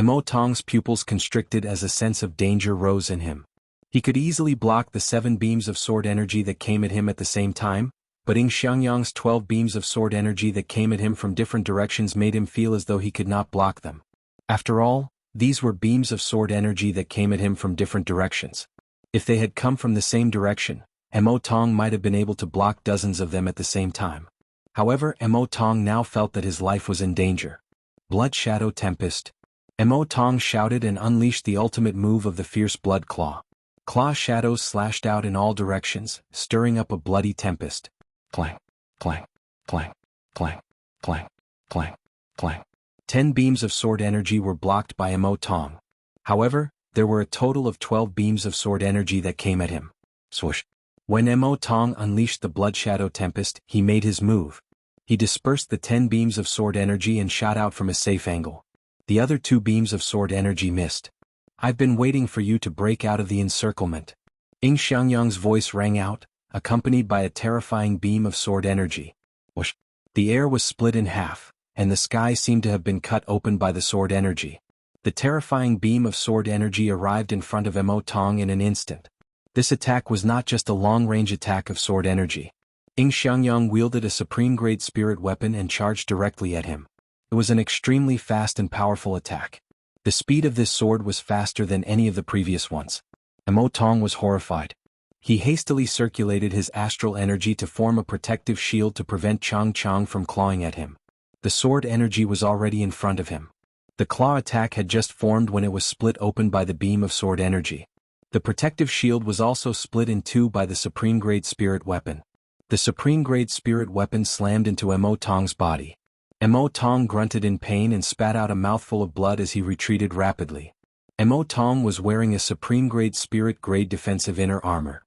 Mo Tong's pupils constricted as a sense of danger rose in him. He could easily block the 7 beams of sword energy that came at him at the same time, but Ing Xiangyang's 12 beams of sword energy that came at him from different directions made him feel as though he could not block them. After all, these were beams of sword energy that came at him from different directions. If they had come from the same direction, Mo Tong might have been able to block dozens of them at the same time. However, Mo Tong now felt that his life was in danger. Blood Shadow Tempest. Mo Tong shouted and unleashed the ultimate move of the fierce blood claw. Claw shadows slashed out in all directions, stirring up a bloody tempest. Clang, clang, clang, clang, clang, clang, clang. 10 beams of sword energy were blocked by Mo Tong. However, there were a total of 12 beams of sword energy that came at him. Swoosh. When Mo Tong unleashed the Blood Shadow Tempest, he made his move. He dispersed the 10 beams of sword energy and shot out from a safe angle. The other 2 beams of sword energy missed. I've been waiting for you to break out of the encirclement. Ing Xiangyang's voice rang out, accompanied by a terrifying beam of sword energy. Whoosh. The air was split in half, and the sky seemed to have been cut open by the sword energy. The terrifying beam of sword energy arrived in front of Mo Tong in an instant. This attack was not just a long-range attack of sword energy. Ing Xiangyang wielded a supreme-grade spirit weapon and charged directly at him. It was an extremely fast and powerful attack. The speed of this sword was faster than any of the previous ones. Mo Tong was horrified. He hastily circulated his astral energy to form a protective shield to prevent Chang Chang from clawing at him. The sword energy was already in front of him. The claw attack had just formed when it was split open by the beam of sword energy. The protective shield was also split in 2 by the supreme-grade spirit weapon. The supreme-grade spirit weapon slammed into Mo Tong's body. Mo Tong grunted in pain and spat out a mouthful of blood as he retreated rapidly. Mo Tong was wearing a supreme-grade spirit-grade defensive inner armor.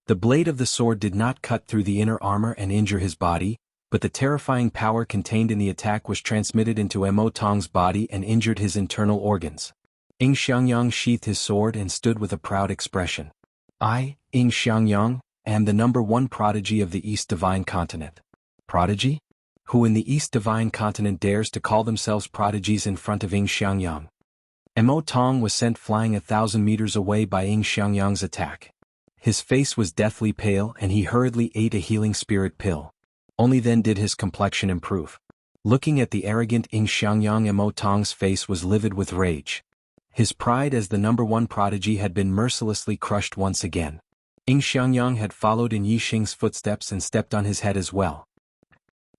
The blade of the sword did not cut through the inner armor and injure his body, but the terrifying power contained in the attack was transmitted into Mo Tong's body and injured his internal organs. Ing Xiangyang sheathed his sword and stood with a proud expression. I, Ing Xiangyang, am the #1 prodigy of the East Divine Continent. Prodigy? Who in the East Divine Continent dares to call themselves prodigies in front of Ing Xiangyang? Mo Tong was sent flying 1,000 meters away by Ing Xiangyang's attack. His face was deathly pale and he hurriedly ate a healing spirit pill. Only then did his complexion improve. Looking at the arrogant Ing Xiangyang, Mo Tong's face was livid with rage. His pride as the #1 prodigy had been mercilessly crushed once again. Ing Xiangyang had followed in Yixing's footsteps and stepped on his head as well.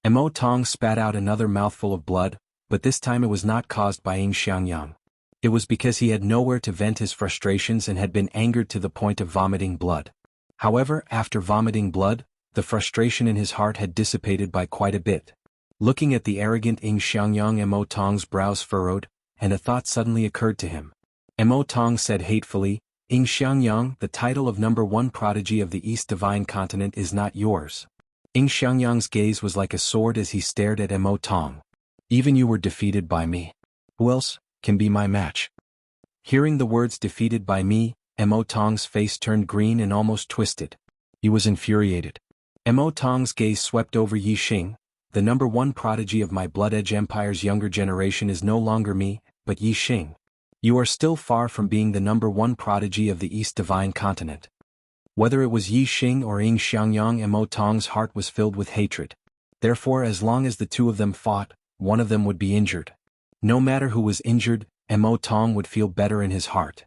Mo Tong spat out another mouthful of blood, but this time it was not caused by Ing Xiangyang. It was because he had nowhere to vent his frustrations and had been angered to the point of vomiting blood. However, after vomiting blood, the frustration in his heart had dissipated by quite a bit. Looking at the arrogant Ing Xiangyang, Mo Tong's brows furrowed, and a thought suddenly occurred to him. Mo Tong said hatefully, Ing Xiangyang, the title of #1 prodigy of the East Divine Continent is not yours. Ing Xiangyang's gaze was like a sword as he stared at Mo Tong. Even you were defeated by me. Who else can be my match? Hearing the words defeated by me, Mo Tong's face turned green and almost twisted. He was infuriated. Mo Tong's gaze swept over Yixing. The #1 prodigy of my Blood Edge Empire's younger generation is no longer me, but Yixing. You are still far from being the #1 prodigy of the East Divine Continent. Whether it was Yixing or Ing Xiangyang, Mo Tong's heart was filled with hatred. Therefore, as long as the 2 of them fought, one of them would be injured. No matter who was injured, Mo Tong would feel better in his heart.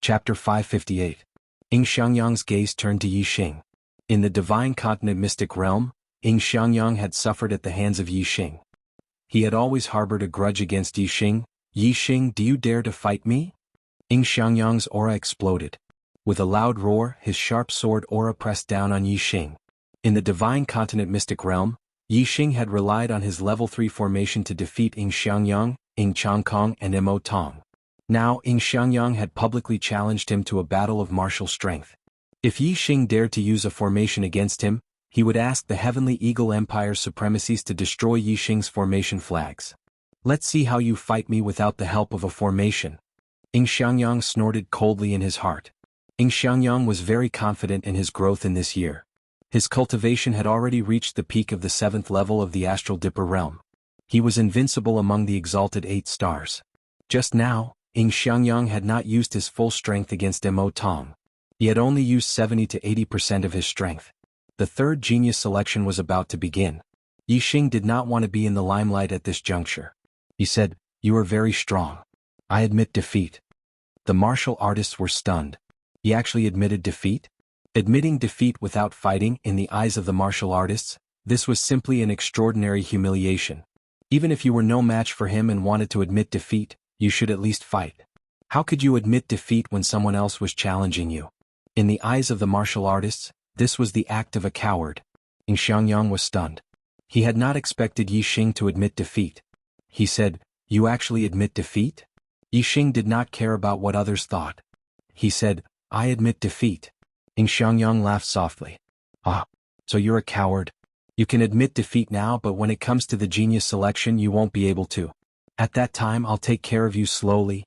Chapter 558. Ing Xiangyang's gaze turned to Yixing. In the Divine Continent Mystic Realm, Ing Xiangyang had suffered at the hands of Yixing. He had always harbored a grudge against Yixing. Yixing, do you dare to fight me? Ing Xiangyang's aura exploded. With a loud roar, his sharp sword aura pressed down on Yi Xing. In the Divine Continent Mystic Realm, Yi Xing had relied on his level 3 formation to defeat Ying Xiangyang, Ying Changkong and Mo Tong. Now Ying Xiangyang had publicly challenged him to a battle of martial strength. If Yi Xing dared to use a formation against him, he would ask the Heavenly Eagle Empire's supremacies to destroy Yi Xing's formation flags. "Let's see how you fight me without the help of a formation." Ying Xiangyang snorted coldly in his heart. Ying Xiangyang was very confident in his growth in this year. His cultivation had already reached the peak of the 7th level of the Astral Dipper realm. He was invincible among the exalted 8 stars. Just now, Ying Xiangyang had not used his full strength against Mo Tong. He had only used 70 to 80% of his strength. The third genius selection was about to begin. Yi Xing did not want to be in the limelight at this juncture. He said, "You are very strong. I admit defeat." The martial artists were stunned. He actually admitted defeat? Admitting defeat without fighting, in the eyes of the martial artists, this was simply an extraordinary humiliation. Even if you were no match for him and wanted to admit defeat, you should at least fight. How could you admit defeat when someone else was challenging you? In the eyes of the martial artists, this was the act of a coward. Ying Xiangyang was stunned. He had not expected Yi Xing to admit defeat. He said, "You actually admit defeat?" Yi Xing did not care about what others thought. He said, "I admit defeat." Ying Xiangyang laughed softly. "Ah, so you're a coward? You can admit defeat now, but when it comes to the genius selection you won't be able to. At that time I'll take care of you slowly."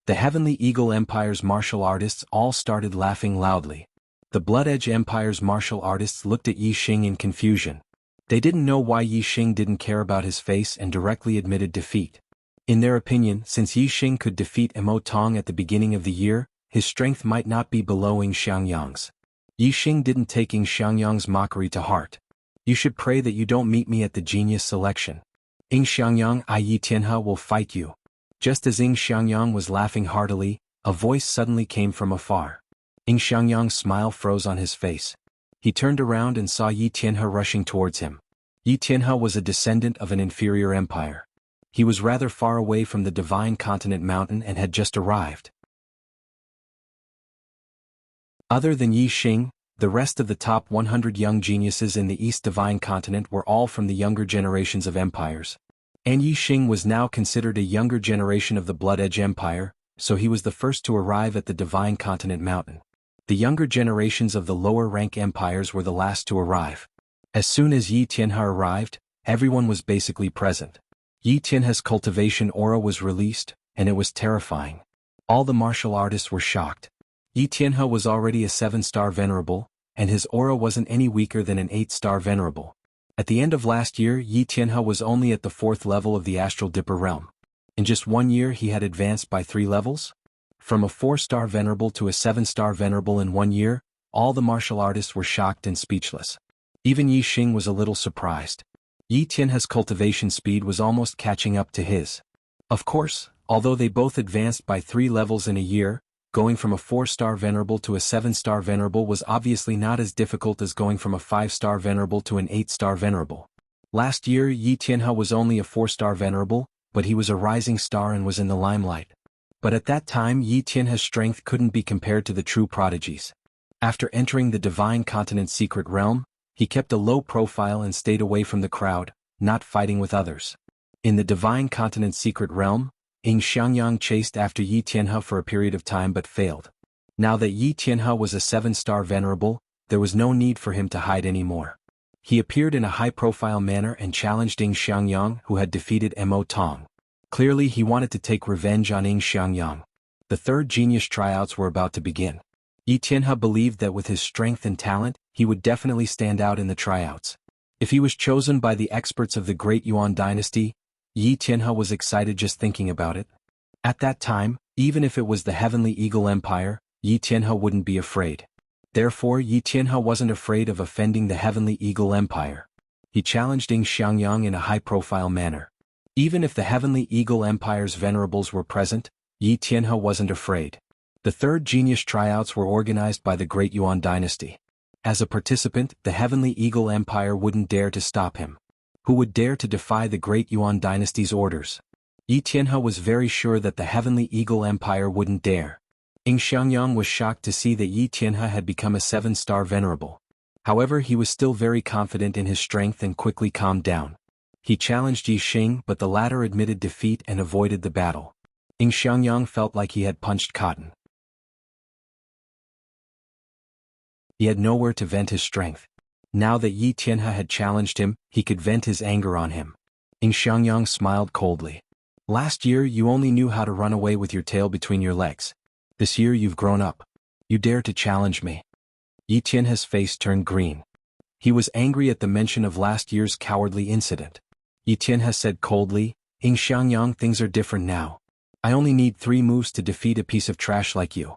The Heavenly Eagle Empire's martial artists all started laughing loudly. The Blood Edge Empire's martial artists looked at Yi Xing in confusion. They didn't know why Yi Xing didn't care about his face and directly admitted defeat. In their opinion, since Yi Xing could defeat Mo Tong at the beginning of the year, his strength might not be below Ying Xiangyang's. Yi Xing didn't take Ying Xiangyang's mockery to heart. "You should pray that you don't meet me at the genius selection. Ying Xiangyang, I Yi Tianhe will fight you." Just as Ying Xiangyang was laughing heartily, a voice suddenly came from afar. Ying Xiangyang's smile froze on his face. He turned around and saw Yi Tianhe rushing towards him. Yi Tianhe was a descendant of an inferior empire. He was rather far away from the Divine Continent Mountain and had just arrived. Other than Yi Xing, the rest of the top 100 young geniuses in the East Divine Continent were all from the younger generations of empires. And Yi Xing was now considered a younger generation of the Blood Edge Empire, so he was the first to arrive at the Divine Continent Mountain. The younger generations of the lower rank empires were the last to arrive. As soon as Yi Tianhe arrived, everyone was basically present. Yi Tianhe's cultivation aura was released, and it was terrifying. All the martial artists were shocked. Yi Tianhe was already a 7-star venerable, and his aura wasn't any weaker than an 8-star venerable. At the end of last year, Yi Tianhe was only at the 4th level of the Astral Dipper realm. In just 1 year he had advanced by 3 levels? From a 4-star venerable to a 7-star venerable in 1 year, all the martial artists were shocked and speechless. Even Yi Xing was a little surprised. Yi Tianhe's cultivation speed was almost catching up to his. Of course, although they both advanced by 3 levels in a year, going from a 4-star venerable to a 7-star venerable was obviously not as difficult as going from a 5-star venerable to an 8-star venerable. Last year Yi Tianhe was only a 4-star venerable, but he was a rising star and was in the limelight. But at that time Yi Tianhe's strength couldn't be compared to the true prodigies. After entering the Divine Continent's secret realm, he kept a low profile and stayed away from the crowd, not fighting with others. In the Divine Continent's secret realm, Ying Xiangyang chased after Yi Tianhe for a period of time but failed. Now that Yi Tianhe was a 7-star venerable, there was no need for him to hide anymore. He appeared in a high-profile manner and challenged Ying Xiangyang, who had defeated Mo Tong. Clearly he wanted to take revenge on Ying Xiangyang. The third genius tryouts were about to begin. Yi Tianhe believed that with his strength and talent, he would definitely stand out in the tryouts. If he was chosen by the experts of the Great Yuan dynasty, Yi Tianhe was excited just thinking about it. At that time, even if it was the Heavenly Eagle Empire, Yi Tianhe wouldn't be afraid. Therefore Yi Tianhe wasn't afraid of offending the Heavenly Eagle Empire. He challenged Ying Xiangyang in a high-profile manner. Even if the Heavenly Eagle Empire's venerables were present, Yi Tianhe wasn't afraid. The third genius tryouts were organized by the Great Yuan dynasty. As a participant, the Heavenly Eagle Empire wouldn't dare to stop him. Who would dare to defy the Great Yuan dynasty's orders? Yi Tianhe was very sure that the Heavenly Eagle Empire wouldn't dare. Ing Xiangyang was shocked to see that Yi Tianhe had become a 7-star venerable. However, he was still very confident in his strength and quickly calmed down. He challenged Yi Xing, but the latter admitted defeat and avoided the battle. Ing Xiangyang felt like he had punched cotton. He had nowhere to vent his strength. Now that Yi Tianhe had challenged him, he could vent his anger on him. Ing Xiangyang smiled coldly. Last year you only knew how to run away with your tail between your legs. This year you've grown up. You dare to challenge me. Yi Tianhe's face turned green. He was angry at the mention of last year's cowardly incident. Yi Tianhe said coldly, Ing Xiangyang, things are different now. I only need 3 moves to defeat a piece of trash like you.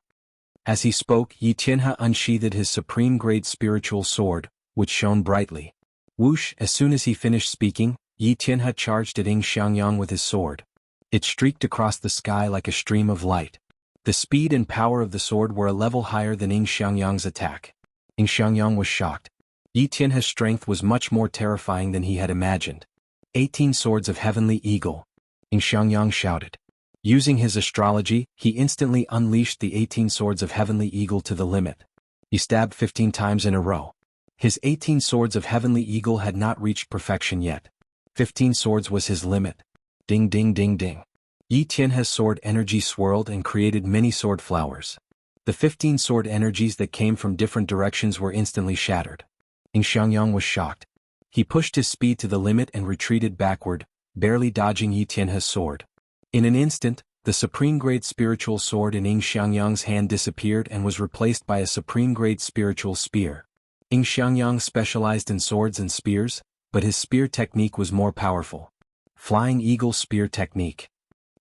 As he spoke, Yi Tianhe unsheathed his supreme-grade spiritual sword, which shone brightly. Whoosh! As soon as he finished speaking, Yi Tianhe charged at Ing Xiangyang with his sword. It streaked across the sky like a stream of light. The speed and power of the sword were a level higher than Ing Xiangyang's attack. Ing Xiangyang was shocked. Yi Tianhe's strength was much more terrifying than he had imagined. 18 swords of heavenly eagle. Ing Xiangyang shouted. Using his astrology, he instantly unleashed the 18 swords of heavenly eagle to the limit. He stabbed 15 times in a row. His 18 swords of heavenly eagle had not reached perfection yet. 15 swords was his limit. Ding ding ding ding. Yi Tianhe's sword energy swirled and created many sword flowers. The 15 sword energies that came from different directions were instantly shattered. Ing Xiangyang was shocked. He pushed his speed to the limit and retreated backward, barely dodging Yi Tianhe's sword. In an instant, the supreme-grade spiritual sword in Ing Xiangyang's hand disappeared and was replaced by a supreme-grade spiritual spear. Ing Xiangyang specialized in swords and spears, but his spear technique was more powerful. Flying Eagle Spear Technique.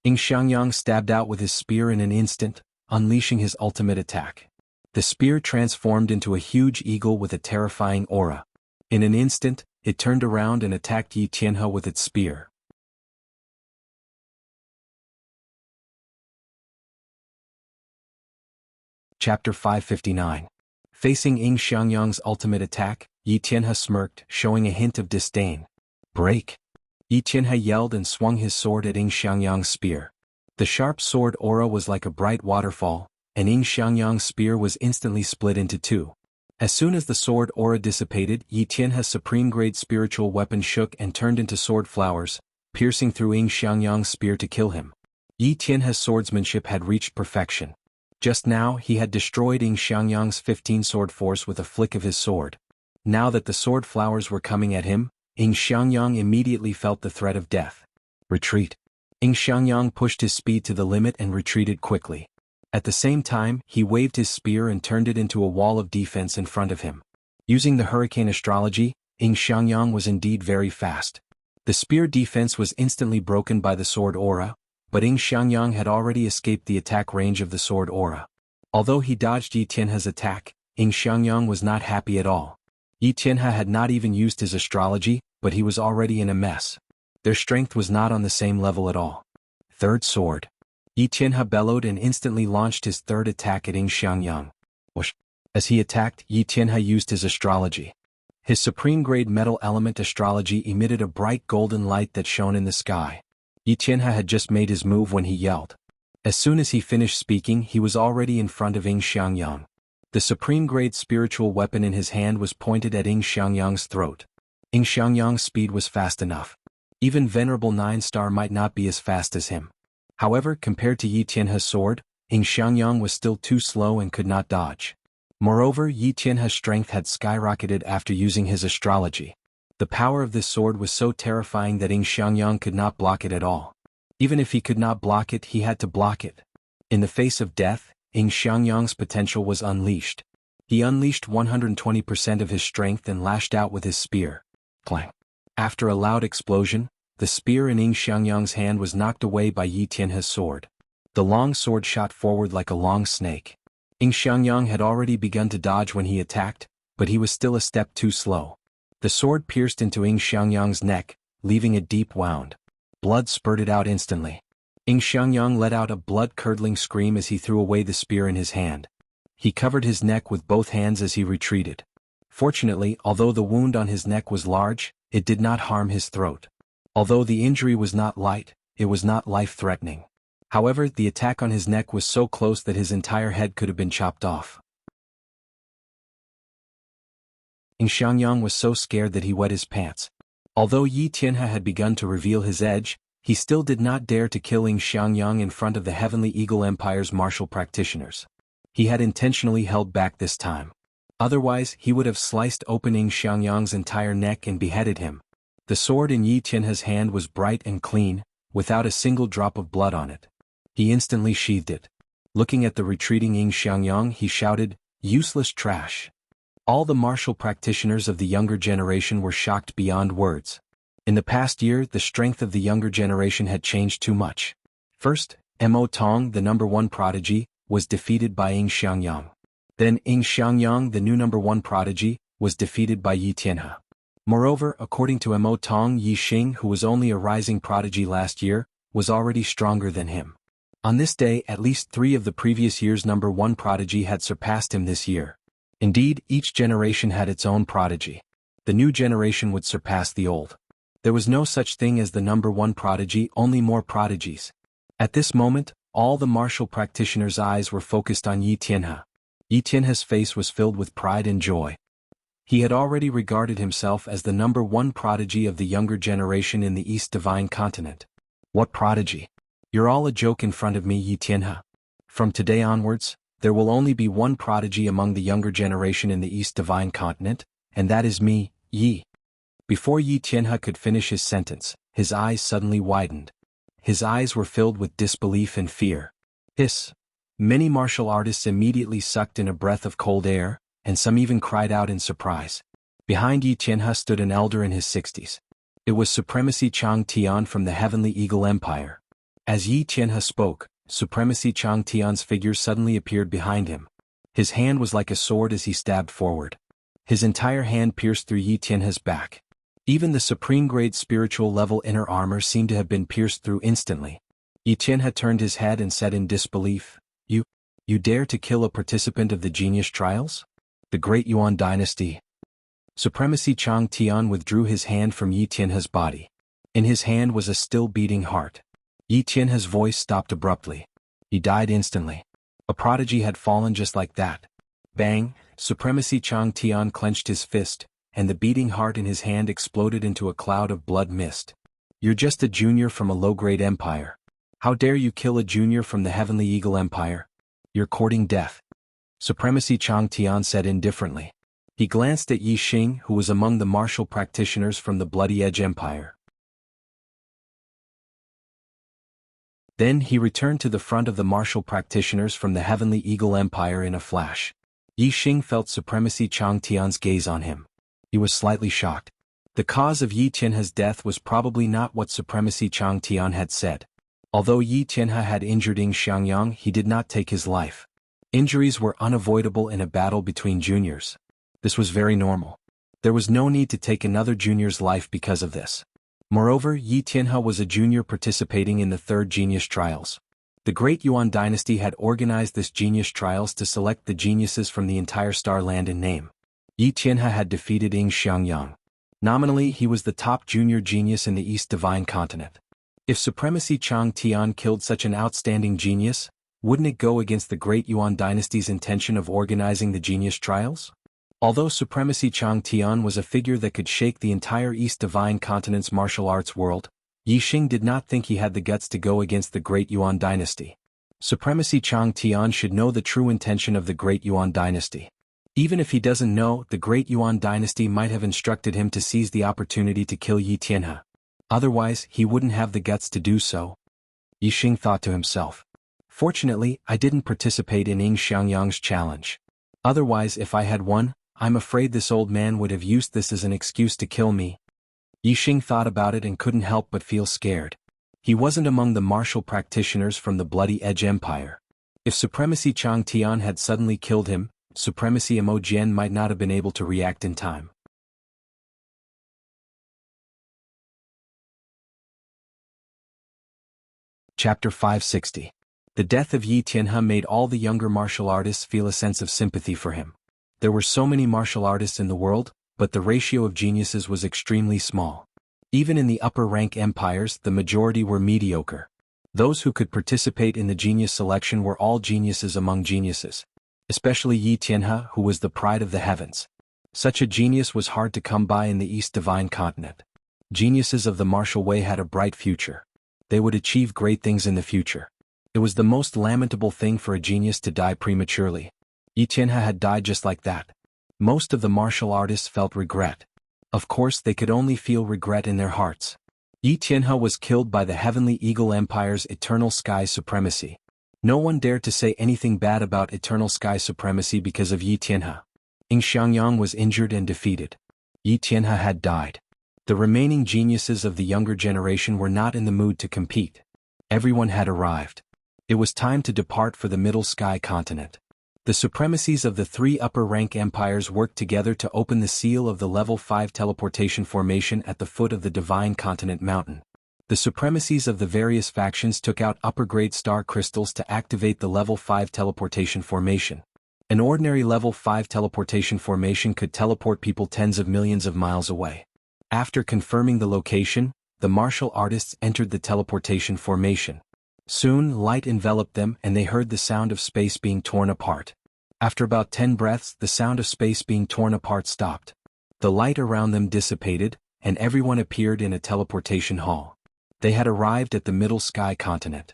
Ing Xiangyang stabbed out with his spear in an instant, unleashing his ultimate attack. The spear transformed into a huge eagle with a terrifying aura. In an instant, it turned around and attacked Yi Tianhe with its spear. Chapter 559. Facing Ing Xiangyang's ultimate attack, Yi Tianhe smirked, showing a hint of disdain. Break! Yi Tianhe yelled and swung his sword at Ing Xiangyang's spear. The sharp sword aura was like a bright waterfall, and Ing Xiangyang's spear was instantly split into 2. As soon as the sword aura dissipated, Yi Tianhe's supreme-grade spiritual weapon shook and turned into sword flowers, piercing through Ing Xiangyang's spear to kill him. Yi Tianhe's swordsmanship had reached perfection. Just now he had destroyed Ing Xiangyang's 15 sword force with a flick of his sword. Now that the sword flowers were coming at him, Ing Xiangyang immediately felt the threat of death. Retreat. Ing Xiangyang pushed his speed to the limit and retreated quickly. At the same time, he waved his spear and turned it into a wall of defense in front of him. Using the hurricane astrology, Ing Xiangyang was indeed very fast. The spear defense was instantly broken by the sword aura, but Ing Xiangyang had already escaped the attack range of the sword aura. Although he dodged Yi Tianhe's attack, Ing Xiangyang was not happy at all. Yi Tianhe had not even used his astrology, but he was already in a mess. Their strength was not on the same level at all. Third sword. Yi Tianhe bellowed and instantly launched his third attack at Ing Xiangyang. Whoosh! As he attacked, Yi Tianhe used his astrology. His supreme-grade metal element astrology emitted a bright golden light that shone in the sky. Yi Tianhe had just made his move when he yelled. As soon as he finished speaking, he was already in front of Ing Xiangyang. The supreme-grade spiritual weapon in his hand was pointed at Ing Xiangyang's throat. Ing Xiangyang's speed was fast enough. Even Venerable 9-star might not be as fast as him. However, compared to Yi Tianhe's sword, Ing Xiangyang was still too slow and could not dodge. Moreover, Yi Tianhe's strength had skyrocketed after using his astrology. The power of this sword was so terrifying that Ing Xiangyang could not block it at all. Even if he could not block it, he had to block it. In the face of death, Ing Xiangyang's potential was unleashed. He unleashed 120% of his strength and lashed out with his spear. Clang! After a loud explosion, the spear in Ing Xiangyang's hand was knocked away by Yi Tianhe's sword. The long sword shot forward like a long snake. Ing Xiangyang had already begun to dodge when he attacked, but he was still a step too slow. The sword pierced into Ing Xiangyang's neck, leaving a deep wound. Blood spurted out instantly. Ing Xiangyang let out a blood-curdling scream as he threw away the spear in his hand. He covered his neck with both hands as he retreated. Fortunately, although the wound on his neck was large, it did not harm his throat. Although the injury was not light, it was not life-threatening. However, the attack on his neck was so close that his entire head could have been chopped off. Yin Xiangyang was so scared that he wet his pants. Although Yi Tianhe had begun to reveal his edge, he still did not dare to kill Yin Xiangyang in front of the Heavenly Eagle Empire's martial practitioners. He had intentionally held back this time. Otherwise, he would have sliced open Yin Xiangyang's entire neck and beheaded him. The sword in Yi Tianhe's hand was bright and clean, without a single drop of blood on it. He instantly sheathed it. Looking at the retreating Yin Xiangyang, he shouted, "Useless trash." All the martial practitioners of the younger generation were shocked beyond words. In the past year, the strength of the younger generation had changed too much. First, Mo Tong, the #1 prodigy, was defeated by Yin Xiangyang. Then Yin Xiangyang, the new #1 prodigy, was defeated by Yi Tianhe. Moreover, according to Mo Tong, Yi Xing, who was only a rising prodigy last year, was already stronger than him. On this day, at least 3 of the previous year's #1 prodigy had surpassed him this year. Indeed, each generation had its own prodigy. The new generation would surpass the old. There was no such thing as the #1 prodigy, only more prodigies. At this moment, all the martial practitioners' eyes were focused on Yi Tianhe. Yi Tianhe's face was filled with pride and joy. He had already regarded himself as the #1 prodigy of the younger generation in the East Divine Continent. What prodigy? You're all a joke in front of me, Yi Tianhe. From today onwards, there will only be one prodigy among the younger generation in the East Divine Continent, and that is me, Yi. Before Yi Tianhe could finish his sentence, his eyes suddenly widened. His eyes were filled with disbelief and fear. Hiss! Many martial artists immediately sucked in a breath of cold air, and some even cried out in surprise. Behind Yi Tianhe stood an elder in his 60s. It was Supremacy Chang Tian from the Heavenly Eagle Empire. As Yi Tianhe spoke, Supremacy Chang Tian's figure suddenly appeared behind him. His hand was like a sword as he stabbed forward. His entire hand pierced through Yi Tianhe's back. Even the supreme-grade spiritual level inner armor seemed to have been pierced through instantly. Yi Tianhe turned his head and said in disbelief, You dare to kill a participant of the genius trials? The Great Yuan Dynasty." Supremacy Chang Tian withdrew his hand from Yi Tianhe's body. In his hand was a still beating heart. Yi Tianhe's voice stopped abruptly. He died instantly. A prodigy had fallen just like that. Bang! Supremacy Chang Tian clenched his fist, and the beating heart in his hand exploded into a cloud of blood mist. "You're just a junior from a low-grade empire. How dare you kill a junior from the Heavenly Eagle Empire? You're courting death." Supremacy Chang Tian said indifferently. He glanced at Yi Xing, who was among the martial practitioners from the Bloody Edge Empire. Then he returned to the front of the martial practitioners from the Heavenly Eagle Empire in a flash. Yi Xing felt Supremacy Chang Tian's gaze on him. He was slightly shocked. The cause of Yi Tianhe's death was probably not what Supremacy Chang Tian had said. Although Yi Tianhe had injured Yin Xiangyang, he did not take his life. Injuries were unavoidable in a battle between juniors. This was very normal. There was no need to take another junior's life because of this. Moreover, Yi Tianhe was a junior participating in the 3rd Genius Trials. The Great Yuan Dynasty had organized this Genius Trials to select the geniuses from the entire Star Land in name. Yi Tianhe had defeated Yin Xiangyang. Nominally, he was the top junior genius in the East Divine Continent. If Supremacy Chang Tian killed such an outstanding genius, wouldn't it go against the Great Yuan Dynasty's intention of organizing the Genius Trials? Although Supremacy Chang Tian was a figure that could shake the entire East Divine Continent's martial arts world, Yi Xing did not think he had the guts to go against the Great Yuan Dynasty. Supremacy Chang Tian should know the true intention of the Great Yuan Dynasty. Even if he doesn't know, the Great Yuan Dynasty might have instructed him to seize the opportunity to kill Yi Tianhe. Otherwise, he wouldn't have the guts to do so. Yi Xing thought to himself. Fortunately, I didn't participate in Yin Xiangyang's challenge. Otherwise, if I had won, I'm afraid this old man would have used this as an excuse to kill me. Yi Xing thought about it and couldn't help but feel scared. He wasn't among the martial practitioners from the Bloody Edge Empire. If Supremacy Chang Tian had suddenly killed him, Supremacy Mo Jian might not have been able to react in time. Chapter 560. The death of Yi Tianhe made all the younger martial artists feel a sense of sympathy for him. There were so many martial artists in the world, but the ratio of geniuses was extremely small. Even in the upper-rank empires, the majority were mediocre. Those who could participate in the genius selection were all geniuses among geniuses, especially Yi Tianhe, who was the pride of the heavens. Such a genius was hard to come by in the East Divine Continent. Geniuses of the martial way had a bright future. They would achieve great things in the future. It was the most lamentable thing for a genius to die prematurely. Yi Tianhe had died just like that. Most of the martial artists felt regret. Of course, they could only feel regret in their hearts. Yi Tianhe was killed by the Heavenly Eagle Empire's Eternal Sky Supremacy. No one dared to say anything bad about Eternal Sky Supremacy because of Yi Tianhe. Ying Xiangyang was injured and defeated. Yi Tianhe had died. The remaining geniuses of the younger generation were not in the mood to compete. Everyone had arrived. It was time to depart for the Middle Sky Continent. The supremacies of the three upper-rank empires worked together to open the seal of the Level 5 teleportation formation at the foot of the Divine Continent Mountain. The supremacies of the various factions took out upper-grade star crystals to activate the Level 5 teleportation formation. An ordinary Level 5 teleportation formation could teleport people tens of millions of miles away. After confirming the location, the martial artists entered the teleportation formation. Soon, light enveloped them and they heard the sound of space being torn apart. After about 10 breaths, the sound of space being torn apart stopped. The light around them dissipated, and everyone appeared in a teleportation hall. They had arrived at the Middle Sky Continent.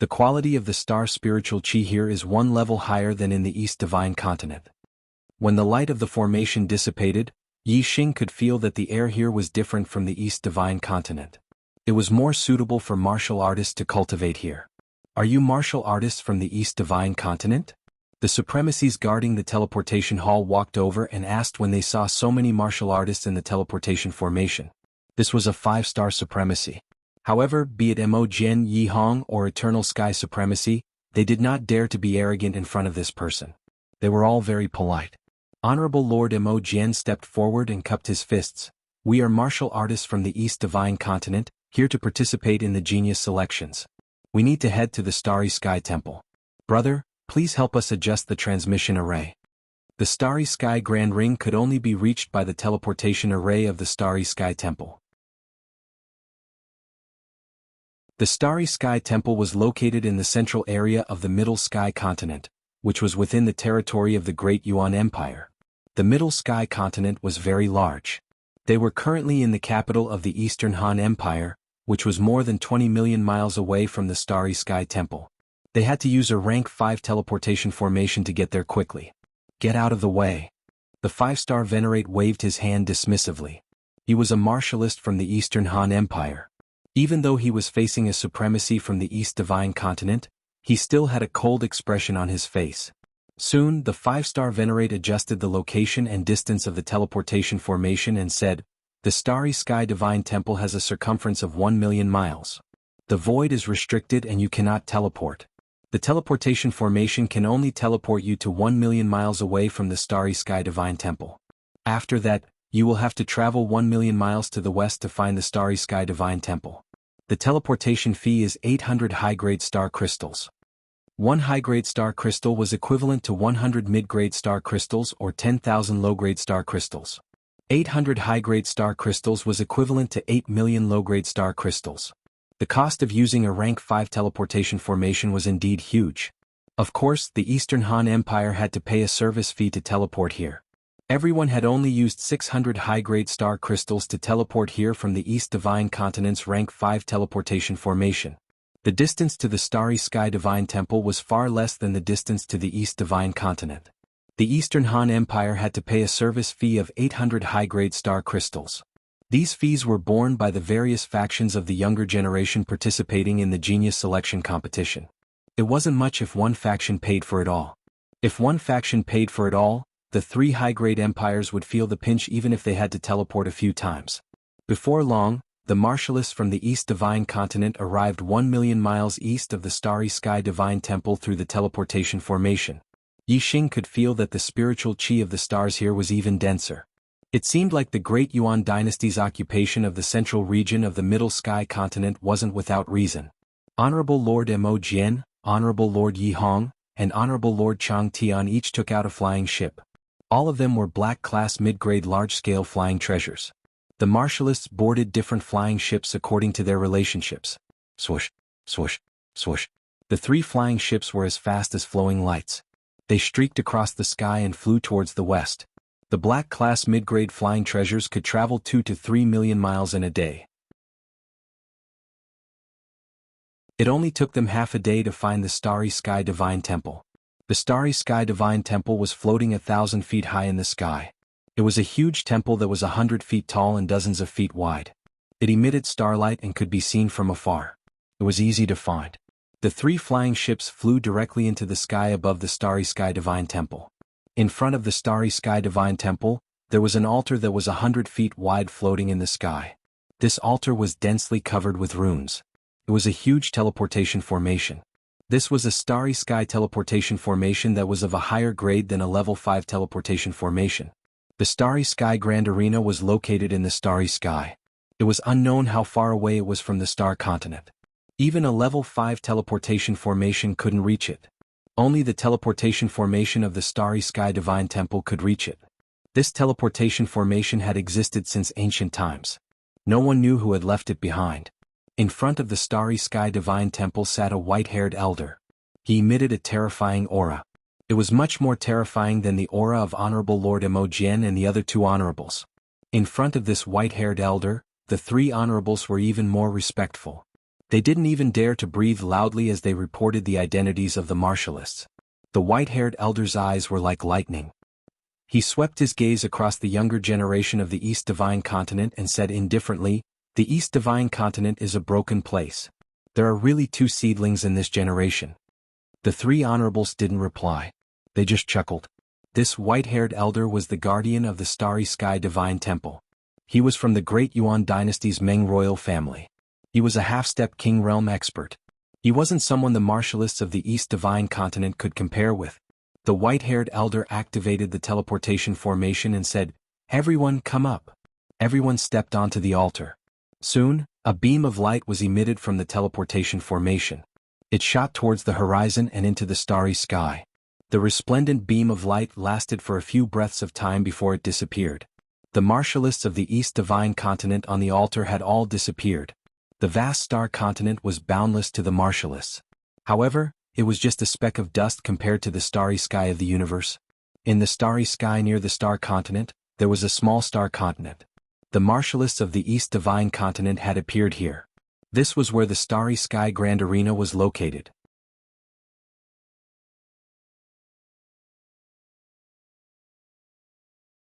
The quality of the star spiritual chi here is one level higher than in the East Divine Continent. When the light of the formation dissipated, Yi Xing could feel that the air here was different from the East Divine Continent. It was more suitable for martial artists to cultivate here. Are you martial artists from the East Divine Continent? The supremacies guarding the teleportation hall walked over and asked when they saw so many martial artists in the teleportation formation. This was a 5-star supremacy. However, be it Mo Jian Yi Hong or Eternal Sky Supremacy, they did not dare to be arrogant in front of this person. They were all very polite. Honorable Lord Mo Jian stepped forward and cupped his fists. We are martial artists from the East Divine Continent, here to participate in the genius selections. We need to head to the Starry Sky Temple. Brother, please help us adjust the transmission array. The Starry Sky Grand Ring could only be reached by the teleportation array of the Starry Sky Temple. The Starry Sky Temple was located in the central area of the Middle Sky Continent, which was within the territory of the Great Yuan Empire. The Middle Sky Continent was very large. They were currently in the capital of the Eastern Han Empire, which was more than 20 million miles away from the Starry Sky Temple. They had to use a rank 5 teleportation formation to get there quickly. Get out of the way. The 5-star Venerate waved his hand dismissively. He was a martialist from the Eastern Han Empire. Even though he was facing a supremacy from the East Divine Continent, he still had a cold expression on his face. Soon, the 5-star Venerate adjusted the location and distance of the teleportation formation and said, the Starry Sky Divine Temple has a circumference of 1 million miles. The void is restricted and you cannot teleport. The teleportation formation can only teleport you to 1 million miles away from the Starry Sky Divine Temple. After that, you will have to travel 1 million miles to the west to find the Starry Sky Divine Temple. The teleportation fee is 800 high-grade star crystals. 1 high-grade star crystal was equivalent to 100 mid-grade star crystals or 10,000 low-grade star crystals. 800 high-grade star crystals was equivalent to 8 million low-grade star crystals. The cost of using a rank 5 teleportation formation was indeed huge. Of course, the Eastern Han Empire had to pay a service fee to teleport here. Everyone had only used 600 high-grade star crystals to teleport here from the East Divine Continent's rank 5 teleportation formation. The distance to the Starry Sky Divine Temple was far less than the distance to the East Divine Continent. The Eastern Han Empire had to pay a service fee of 800 high-grade star crystals. These fees were borne by the various factions of the younger generation participating in the genius selection competition. It wasn't much if one faction paid for it all. If one faction paid for it all, the 3 high-grade empires would feel the pinch even if they had to teleport a few times. Before long, the martialists from the East Divine Continent arrived 1 million miles east of the Starry Sky Divine Temple through the teleportation formation. Yi Xing could feel that the spiritual chi of the stars here was even denser. It seemed like the Great Yuan dynasty's occupation of the central region of the Middle Sky Continent wasn't without reason. Honorable Lord Mo Jian, Honorable Lord Yi Hong, and Honorable Lord Chang Tian each took out a flying ship. All of them were black-class mid-grade large-scale flying treasures. The martialists boarded different flying ships according to their relationships. Swoosh. swoosh, swoosh. The three flying ships were as fast as flowing lights. They streaked across the sky and flew towards the west. The Black-class mid-grade flying treasures could travel 2 to 3 million miles in a day. It only took them half a day to find the Starry Sky Divine Temple. The Starry Sky Divine Temple was floating 1,000 feet high in the sky. It was a huge temple that was 100 feet tall and dozens of feet wide. It emitted starlight and could be seen from afar. It was easy to find. The three flying ships flew directly into the sky above the Starry Sky Divine Temple. In front of the Starry Sky Divine Temple, there was an altar that was 100 feet wide floating in the sky. This altar was densely covered with runes. It was a huge teleportation formation. This was a Starry Sky teleportation formation that was of a higher grade than a level 5 teleportation formation. The Starry Sky Grand Arena was located in the Starry Sky. It was unknown how far away it was from the Star Continent. Even a level 5 teleportation formation couldn't reach it. Only the teleportation formation of the Starry Sky Divine Temple could reach it. This teleportation formation had existed since ancient times. No one knew who had left it behind. In front of the Starry Sky Divine Temple sat a white-haired elder. He emitted a terrifying aura. It was much more terrifying than the aura of Honorable Lord Emojian and the other two honorables. In front of this white-haired elder, the three honorables were even more respectful. They didn't even dare to breathe loudly as they reported the identities of the martialists. The white-haired elder's eyes were like lightning. He swept his gaze across the younger generation of the East Divine Continent and said indifferently, "The East Divine Continent is a broken place. There are really two seedlings in this generation." The three honorables didn't reply. They just chuckled. This white-haired elder was the guardian of the Starry Sky Divine Temple. He was from the Great Yuan Dynasty's Meng royal family. He was a half-step king realm expert. He wasn't someone the martialists of the East Divine Continent could compare with. The white-haired elder activated the teleportation formation and said, "Everyone come up." Everyone stepped onto the altar. Soon, a beam of light was emitted from the teleportation formation. It shot towards the horizon and into the starry sky. The resplendent beam of light lasted for a few breaths of time before it disappeared. The martialists of the East Divine Continent on the altar had all disappeared. The vast star continent was boundless to the martialists. However, it was just a speck of dust compared to the starry sky of the universe. In the starry sky near the star continent, there was a small star continent. The martialists of the East Divine Continent had appeared here. This was where the Starry Sky Grand Arena was located.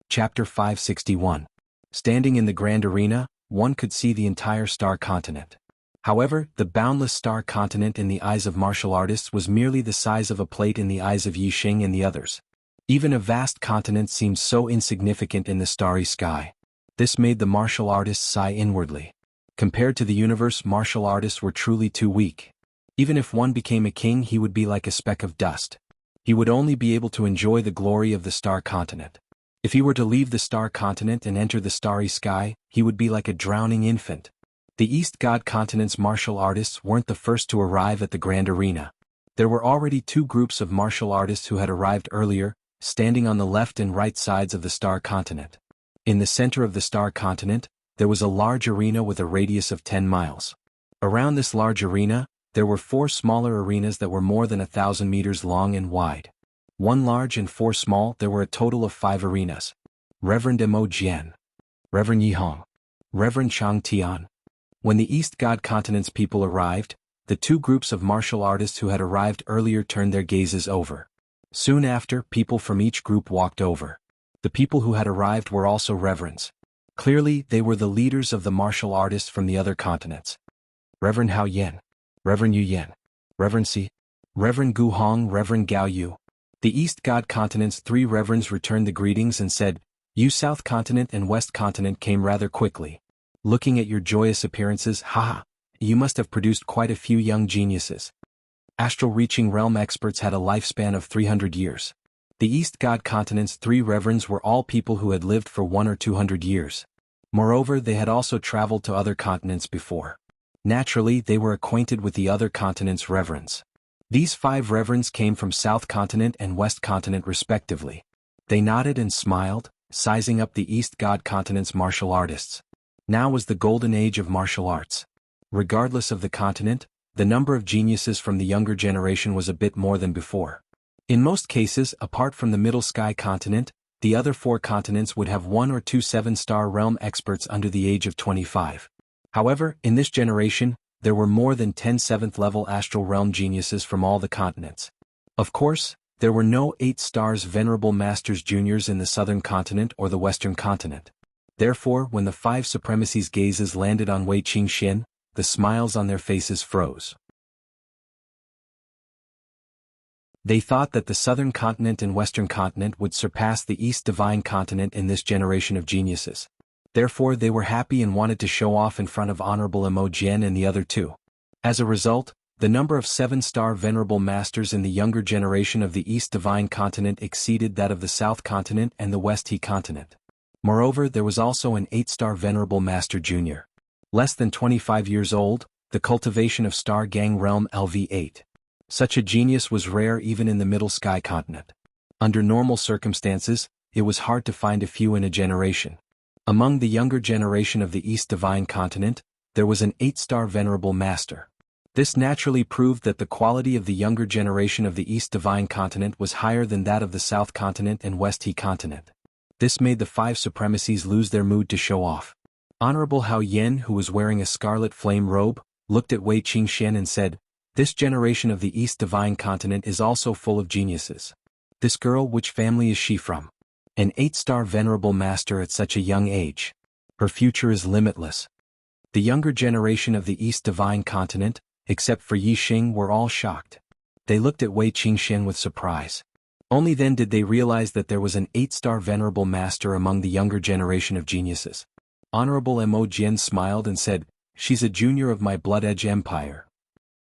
Chapter 561. Standing in the Grand Arena, one could see the entire star continent. However, the boundless star continent in the eyes of martial artists was merely the size of a plate in the eyes of Yixing and the others. Even a vast continent seemed so insignificant in the starry sky. This made the martial artists sigh inwardly. Compared to the universe, martial artists were truly too weak. Even if one became a king, he would be like a speck of dust. He would only be able to enjoy the glory of the star continent. If he were to leave the star continent and enter the starry sky, he would be like a drowning infant. The East God Continent's martial artists weren't the first to arrive at the Grand Arena. There were already two groups of martial artists who had arrived earlier, standing on the left and right sides of the star continent. In the center of the star continent, there was a large arena with a radius of 10 miles. Around this large arena, there were 4 smaller arenas that were more than 1,000 meters long and wide. 1 large and 4 small, there were a total of 5 arenas. Reverend Mo Jian, Reverend Yihong, Reverend Chang Tian. When the East God Continent's people arrived, the two groups of martial artists who had arrived earlier turned their gazes over. Soon after, people from each group walked over. The people who had arrived were also reverends. Clearly, they were the leaders of the martial artists from the other continents. Reverend Hao Yan, Reverend Yu Yan, Reverend Si, Reverend Gu Hong, Reverend Gao Yu. The East God Continent's 3 reverends returned the greetings and said, "You South Continent and West Continent came rather quickly. Looking at your joyous appearances, haha, you must have produced quite a few young geniuses." Astral-reaching realm experts had a lifespan of 300 years. The East God Continent's 3 reverends were all people who had lived for 100 or 200 years. Moreover, they had also traveled to other continents before. Naturally, they were acquainted with the other continents' reverends. These 5 reverends came from South Continent and West Continent respectively. They nodded and smiled, sizing up the East God Continent's martial artists. Now was the golden age of martial arts. Regardless of the continent, the number of geniuses from the younger generation was a bit more than before. In most cases, apart from the Middle Sky continent, the other 4 continents would have 1 or 2 7-star realm experts under the age of 25. However, in this generation, there were more than 10 7th-level astral realm geniuses from all the continents. Of course, there were no 8 stars Venerable Masters Juniors in the southern continent or the western continent. Therefore, when the 5 supremacies' gazes landed on Wei Qingxian, the smiles on their faces froze. They thought that the southern continent and western continent would surpass the East Divine continent in this generation of geniuses. Therefore, they were happy and wanted to show off in front of Honorable Mo Jian and the other 2. As a result, the number of 7-star Venerable Masters in the younger generation of the East Divine continent exceeded that of the South continent and the West He continent. Moreover, there was also an 8-star Venerable Master Junior. Less than 25 years old, the cultivation of Star Gang Realm LV8. Such a genius was rare even in the Middle Sky continent. Under normal circumstances, it was hard to find a few in a generation. Among the younger generation of the East Divine continent, there was an 8-star Venerable Master. This naturally proved that the quality of the younger generation of the East Divine continent was higher than that of the South continent and West He continent. This made the 5 supremacies lose their mood to show off. Honorable Hao Yen, who was wearing a scarlet flame robe, looked at Wei Qingxian and said, "This generation of the East Divine continent is also full of geniuses. This girl, which family is she from? An 8-star Venerable Master at such a young age. Her future is limitless." The younger generation of the East Divine continent, except for Yixing, were all shocked. They looked at Wei Qingxian with surprise. Only then did they realize that there was an 8-star Venerable Master among the younger generation of geniuses. Honorable Mo Jian smiled and said, "She's a junior of my Blood Edge Empire.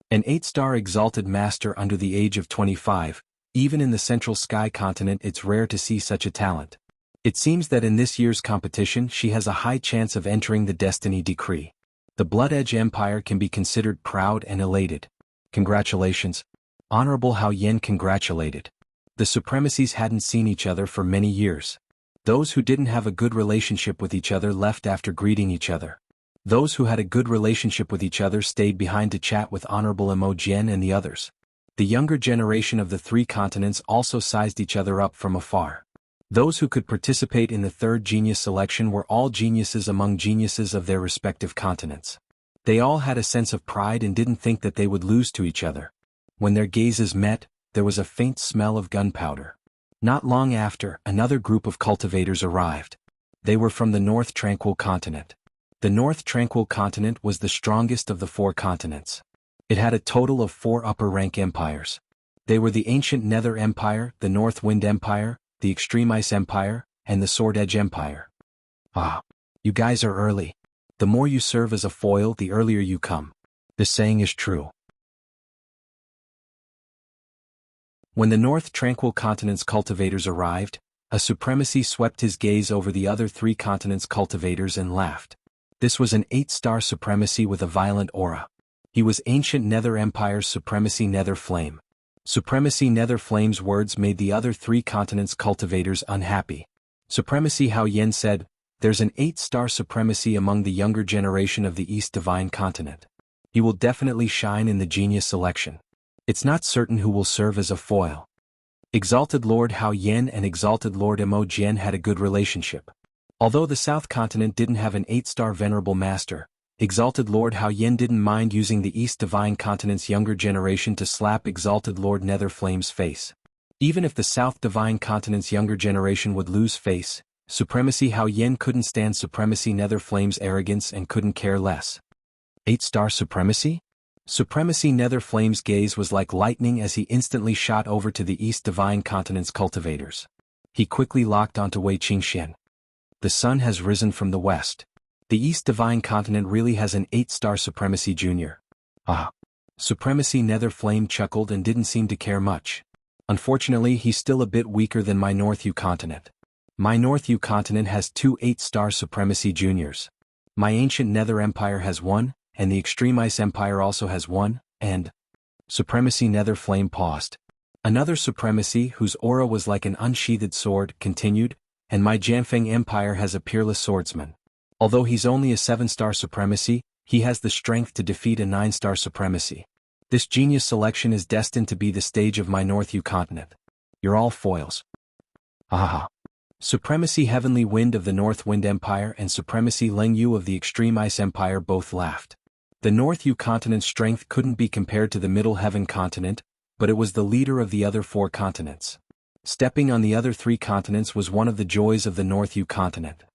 An 8-star Exalted Master under the age of 25, even in the Central Sky continent it's rare to see such a talent. It seems that in this year's competition she has a high chance of entering the Destiny Decree. The Blood Edge Empire can be considered proud and elated. Congratulations." Honorable Hao Yen congratulated. The supremacies hadn't seen each other for many years. Those who didn't have a good relationship with each other left after greeting each other. Those who had a good relationship with each other stayed behind to chat with Honorable Mo Jian and the others. The younger generation of the 3 continents also sized each other up from afar. Those who could participate in the 3rd genius selection were all geniuses among geniuses of their respective continents. They all had a sense of pride and didn't think that they would lose to each other. When their gazes met, there was a faint smell of gunpowder. Not long after, another group of cultivators arrived. They were from the North Tranquil continent. The North Tranquil continent was the strongest of the 4 continents. It had a total of 4 upper-rank empires. They were the Ancient Nether Empire, the North Wind Empire, the Extreme Ice Empire, and the Sword Edge Empire. "Ah, you guys are early. The more you serve as a foil, the earlier you come. This saying is true." When the North Tranquil continent's cultivators arrived, a supremacy swept his gaze over the other 3 continents' cultivators and laughed. This was an 8-star supremacy with a violent aura. He was Ancient Nether Empire's Supremacy Nether Flame. Supremacy Nether Flame's words made the other 3 continents' cultivators unhappy. Supremacy Hao Yen said, "There's an 8-star supremacy among the younger generation of the East Divine continent. He will definitely shine in the genius selection. It's not certain who will serve as a foil." Exalted Lord Hao Yen and Exalted Lord Mo Jian had a good relationship. Although the South continent didn't have an 8-star Venerable Master, Exalted Lord Hao Yen didn't mind using the East Divine continent's younger generation to slap Exalted Lord Nether Flame's face. Even if the South Divine continent's younger generation would lose face, Supremacy Hao Yen couldn't stand Supremacy Nether Flame's arrogance and couldn't care less. 8-star supremacy? Supremacy Nether Flame's gaze was like lightning as he instantly shot over to the East Divine continent's cultivators. He quickly locked onto Wei Qingxian. The sun has risen from the west. The East Divine continent really has an 8-star Supremacy Junior. Ah. Supremacy Nether Flame chuckled and didn't seem to care much. Unfortunately, he's still a bit weaker than my North U continent. My North U continent has 2 8-star Supremacy Juniors. My Ancient Nether Empire has 1, and the Extreme Ice Empire also has 1, and... Supremacy Nether Flame paused. Another Supremacy, whose aura was like an unsheathed sword, continued, and my Jianfeng Empire has a peerless swordsman. Although he's only a 7-star Supremacy, he has the strength to defeat a 9-star Supremacy. This genius selection is destined to be the stage of my North Yu continent. You're all foils. Ahaha. Supremacy Heavenly Wind of the North Wind Empire and Supremacy Leng Yu of the Extreme Ice Empire both laughed. The North Yu continent's strength couldn't be compared to the Middle Heaven continent, but it was the leader of the other 4 continents. Stepping on the other 3 continents was one of the joys of the North Yu continent.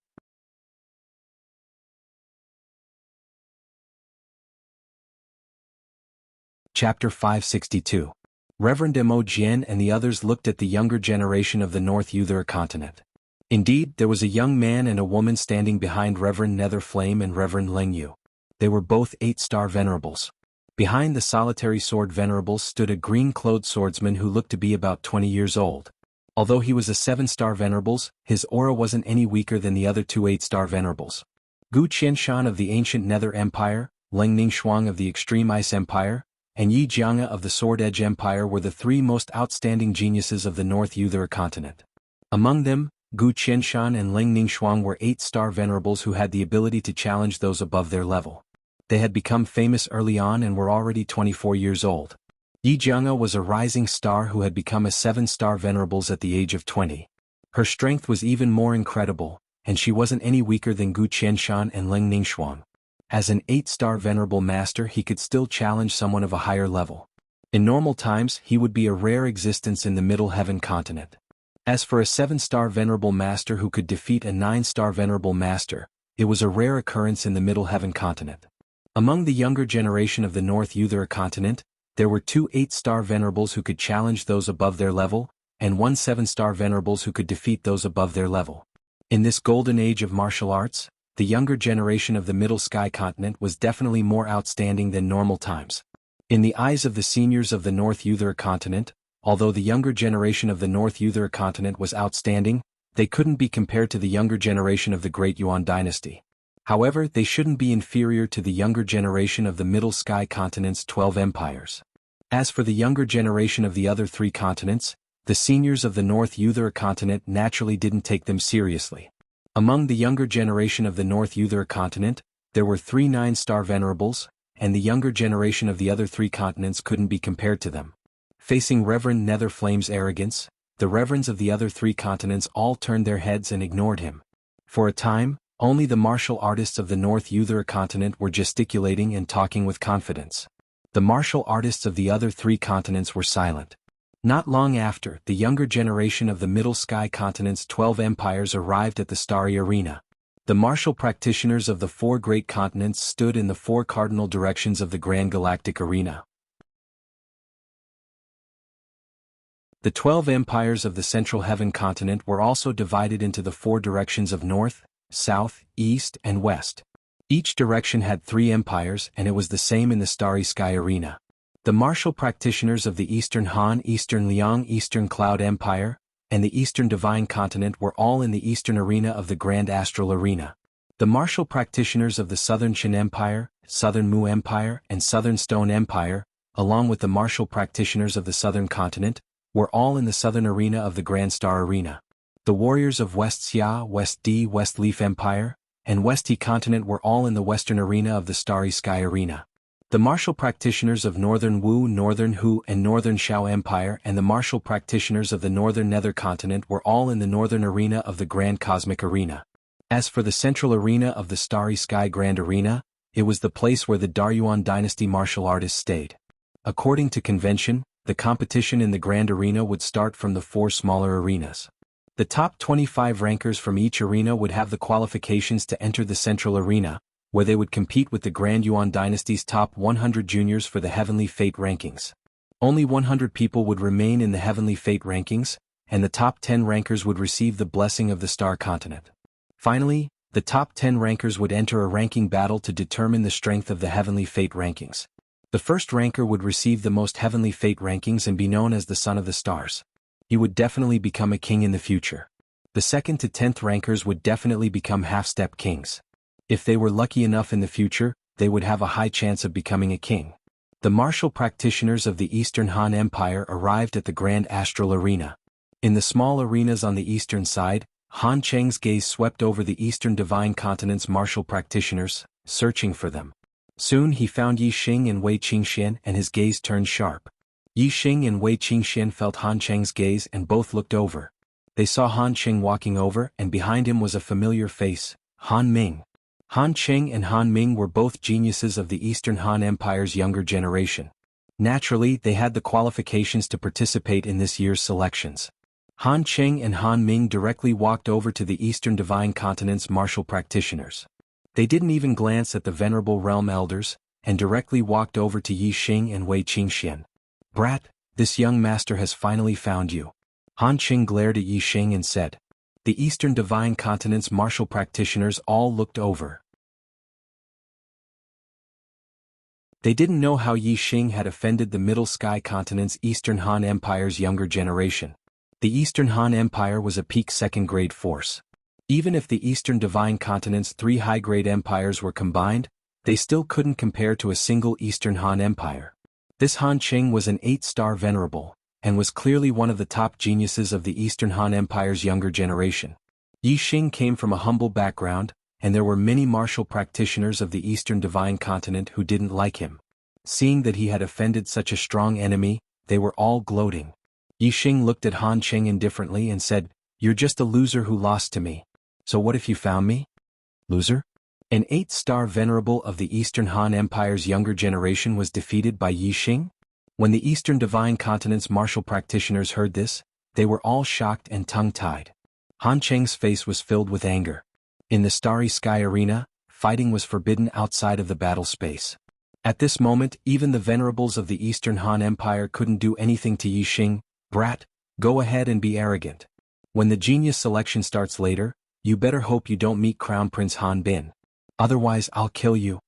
Chapter 562. Reverend Mo Jian and the others looked at the younger generation of the North Uther continent. Indeed, there was a young man and a woman standing behind Reverend Netherflame and Reverend Leng Yu. They were both 8-star venerables. Behind the solitary sword venerables stood a green-clothed swordsman who looked to be about 20 years old. Although he was a 7-star venerables, his aura wasn't any weaker than the other 2 8-star venerables. Gu Qianshan of the ancient Nether Empire, Leng Ningxuang of the Extreme Ice Empire, and Yi Jianga of the Sword Edge Empire were the 3 most outstanding geniuses of the North Uther continent. Among them, Gu Qianshan and Leng Ningxuang were 8-star venerables who had the ability to challenge those above their level. They had become famous early on and were already 24 years old. Yi Jianga was a rising star who had become a 7-star venerables at the age of 20. Her strength was even more incredible, and she wasn't any weaker than Gu Qianshan and Leng Ningxuang. As an 8-star venerable master, he could still challenge someone of a higher level. In normal times, he would be a rare existence in the Middle Heaven continent. As for a 7-star venerable master who could defeat a 9-star venerable master, it was a rare occurrence in the Middle Heaven continent. Among the younger generation of the North Uther continent, there were 2 8-star venerables who could challenge those above their level, and 1 7-star venerables who could defeat those above their level. In this golden age of martial arts, the younger generation of the Middle Sky continent was definitely more outstanding than normal times. In the eyes of the seniors of the North Uther continent, although the younger generation of the North Uther continent was outstanding, they couldn't be compared to the younger generation of the Great Yuan dynasty. However, they shouldn't be inferior to the younger generation of the Middle Sky continent's 12 empires. As for the younger generation of the other 3 continents, the seniors of the North Uther continent naturally didn't take them seriously. Among the younger generation of the North Uther continent, there were 3 9-star venerables, and the younger generation of the other 3 continents couldn't be compared to them. Facing Reverend Netherflame's arrogance, the reverends of the other 3 continents all turned their heads and ignored him. For a time, only the martial artists of the North Uther continent were gesticulating and talking with confidence. The martial artists of the other 3 continents were silent. Not long after, the younger generation of the Middle Sky continent's 12 empires arrived at the starry arena. The martial practitioners of the 4 great continents stood in the 4 cardinal directions of the Grand Galactic Arena. The 12 empires of the Central Heaven continent were also divided into the 4 directions of North, South, East, and West. Each direction had 3 empires, and it was the same in the Starry Sky Arena. The martial practitioners of the Eastern Han, Eastern Liang, Eastern Cloud Empire, and the Eastern Divine Continent were all in the Eastern Arena of the Grand Astral Arena. The martial practitioners of the Southern Shin Empire, Southern Mu Empire, and Southern Stone Empire, along with the martial practitioners of the Southern Continent, were all in the Southern Arena of the Grand Star Arena. The warriors of West Xia, West D, West Leaf Empire, and West He Continent were all in the Western Arena of the Starry Sky Arena. The martial practitioners of Northern Wu, Northern Hu, and Northern Shao Empire and the martial practitioners of the Northern Nether Continent were all in the Northern Arena of the Grand Cosmic Arena. As for the Central Arena of the Starry Sky Grand Arena, it was the place where the Daryuan dynasty martial artists stayed. According to convention, the competition in the Grand Arena would start from the 4 smaller arenas. The top 25 rankers from each arena would have the qualifications to enter the Central Arena, where they would compete with the Grand Yuan dynasty's top 100 juniors for the Heavenly Fate rankings. Only 100 people would remain in the Heavenly Fate rankings, and the top 10 rankers would receive the blessing of the Star Continent. Finally, the top 10 rankers would enter a ranking battle to determine the strength of the Heavenly Fate rankings. The first ranker would receive the most Heavenly Fate rankings and be known as the Son of the Stars. He would definitely become a king in the future. The 2nd to 10th rankers would definitely become half-step kings. If they were lucky enough in the future, they would have a high chance of becoming a king. The martial practitioners of the Eastern Han Empire arrived at the Grand Astral Arena. In the small arenas on the eastern side, Han Cheng's gaze swept over the Eastern Divine Continent's martial practitioners, searching for them. Soon he found Yi Xing and Wei Qingxian and his gaze turned sharp. Yi Xing and Wei Qingxian felt Han Cheng's gaze and both looked over. They saw Han Cheng walking over and behind him was a familiar face, Han Ming. Han Cheng and Han Ming were both geniuses of the Eastern Han Empire's younger generation. Naturally, they had the qualifications to participate in this year's selections. Han Cheng and Han Ming directly walked over to the Eastern Divine Continent's martial practitioners. They didn't even glance at the venerable realm elders, and directly walked over to Yi Xing and Wei Qingxian. "Brat, this young master has finally found you." Han Cheng glared at Yi Xing and said. The Eastern Divine Continent's martial practitioners all looked over. They didn't know how Yi Xing had offended the Middle Sky Continent's Eastern Han Empire's younger generation. The Eastern Han Empire was a peak second-grade force. Even if the Eastern Divine Continent's 3 high-grade empires were combined, they still couldn't compare to a single Eastern Han Empire. This Han Cheng was an 8-star venerable, and was clearly one of the top geniuses of the Eastern Han Empire's younger generation. Yi Xing came from a humble background, and there were many martial practitioners of the Eastern Divine Continent who didn't like him. Seeing that he had offended such a strong enemy, they were all gloating. Yi Xing looked at Han Cheng indifferently and said, "You're just a loser who lost to me. So what if you found me?" "Loser?" An 8-star venerable of the Eastern Han Empire's younger generation was defeated by Yi Xing? When the Eastern Divine Continent's martial practitioners heard this, they were all shocked and tongue-tied. Han Cheng's face was filled with anger. In the Starry Sky Arena, fighting was forbidden outside of the battle space. At this moment, even the venerables of the Eastern Han Empire couldn't do anything to Yi Xing. "Brat, go ahead and be arrogant. When the genius selection starts later, you better hope you don't meet Crown Prince Han Bin. Otherwise I'll kill you,"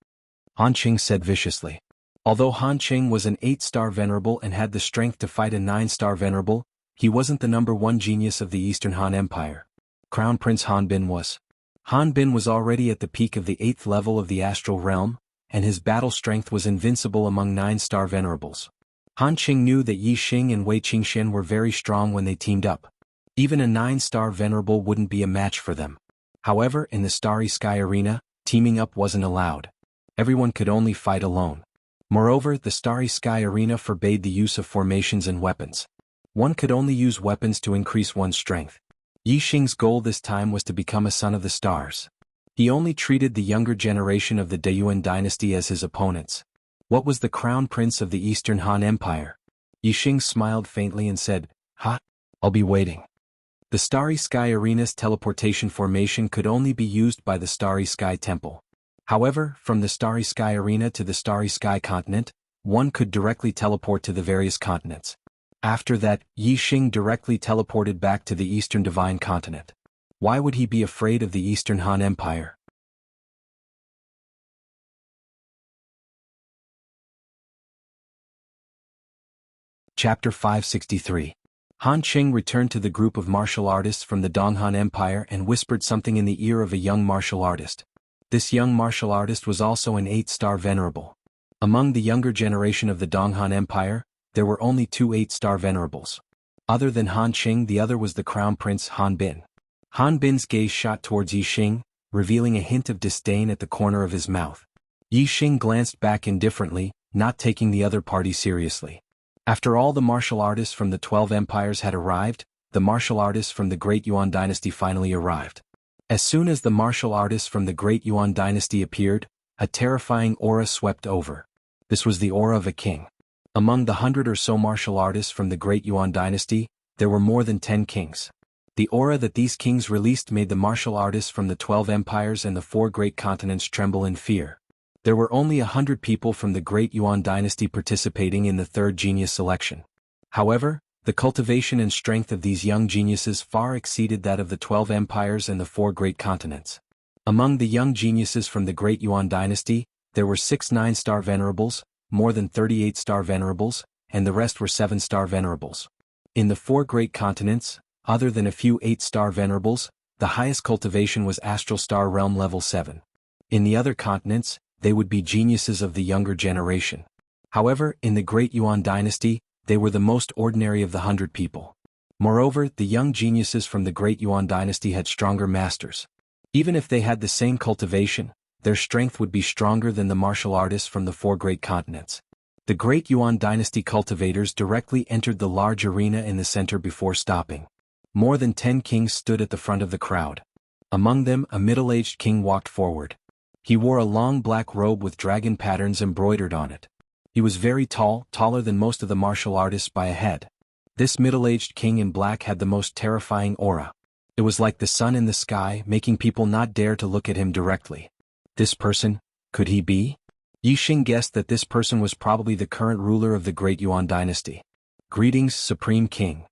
Han Cheng said viciously. Although Han Cheng was an 8-star venerable and had the strength to fight a 9-star venerable, he wasn't the #1 genius of the Eastern Han Empire. Crown Prince Han Bin was. Han Bin was already at the peak of the 8th level of the astral realm, and his battle strength was invincible among 9-star venerables. Han Cheng knew that Yi Xing and Wei Qingxian were very strong when they teamed up. Even a 9-star venerable wouldn't be a match for them. However, in the Starry Sky Arena, teaming up wasn't allowed. Everyone could only fight alone. Moreover, the Starry Sky Arena forbade the use of formations and weapons. One could only use weapons to increase one's strength. Yi Xing's goal this time was to become a son of the stars. He only treated the younger generation of the Dayuan dynasty as his opponents. What was the crown prince of the Eastern Han Empire? Yi Xing smiled faintly and said, "Ha, I'll be waiting." The Starry Sky Arena's teleportation formation could only be used by the Starry Sky Temple. However, from the Starry Sky Arena to the Starry Sky Continent, one could directly teleport to the various continents. After that, Yi Xing directly teleported back to the Eastern Divine Continent. Why would he be afraid of the Eastern Han Empire? Chapter 563. Han Cheng returned to the group of martial artists from the Donghan Empire and whispered something in the ear of a young martial artist. This young martial artist was also an 8-star venerable. Among the younger generation of the Donghan Empire, there were only 2 8-star venerables. Other than Han Cheng, the other was the Crown Prince Han Bin. Han Bin's gaze shot towards Yi Xing, revealing a hint of disdain at the corner of his mouth. Yi Xing glanced back indifferently, not taking the other party seriously. After all the martial artists from the 12 empires had arrived, the martial artists from the Great Yuan dynasty finally arrived. As soon as the martial artists from the Great Yuan dynasty appeared, a terrifying aura swept over. This was the aura of a king. Among the 100 or so martial artists from the Great Yuan dynasty, there were more than 10 kings. The aura that these kings released made the martial artists from the 12 empires and the 4 great continents tremble in fear. There were only 100 people from the Great Yuan dynasty participating in the 3rd genius selection. However, the cultivation and strength of these young geniuses far exceeded that of the 12 empires and the 4 great continents. Among the young geniuses from the Great Yuan dynasty, there were 6 9-star venerables, more than 38-star venerables, and the rest were 7-star venerables. In the 4 great continents, other than a few 8-star venerables, the highest cultivation was Astral Star Realm level 7. In the other continents, they would be geniuses of the younger generation. However, in the Great Yuan dynasty, they were the most ordinary of the 100 people. Moreover, the young geniuses from the Great Yuan dynasty had stronger masters. Even if they had the same cultivation, their strength would be stronger than the martial artists from the four great continents. The great Yuan dynasty cultivators directly entered the large arena in the center before stopping. More than 10 kings stood at the front of the crowd. Among them, a middle-aged king walked forward. He wore a long black robe with dragon patterns embroidered on it. He was very tall, taller than most of the martial artists by a head. This middle-aged king in black had the most terrifying aura. It was like the sun in the sky, making people not dare to look at him directly. This person, could he be? Yixing guessed that this person was probably the current ruler of the great Yuan dynasty. Greetings, Supreme King.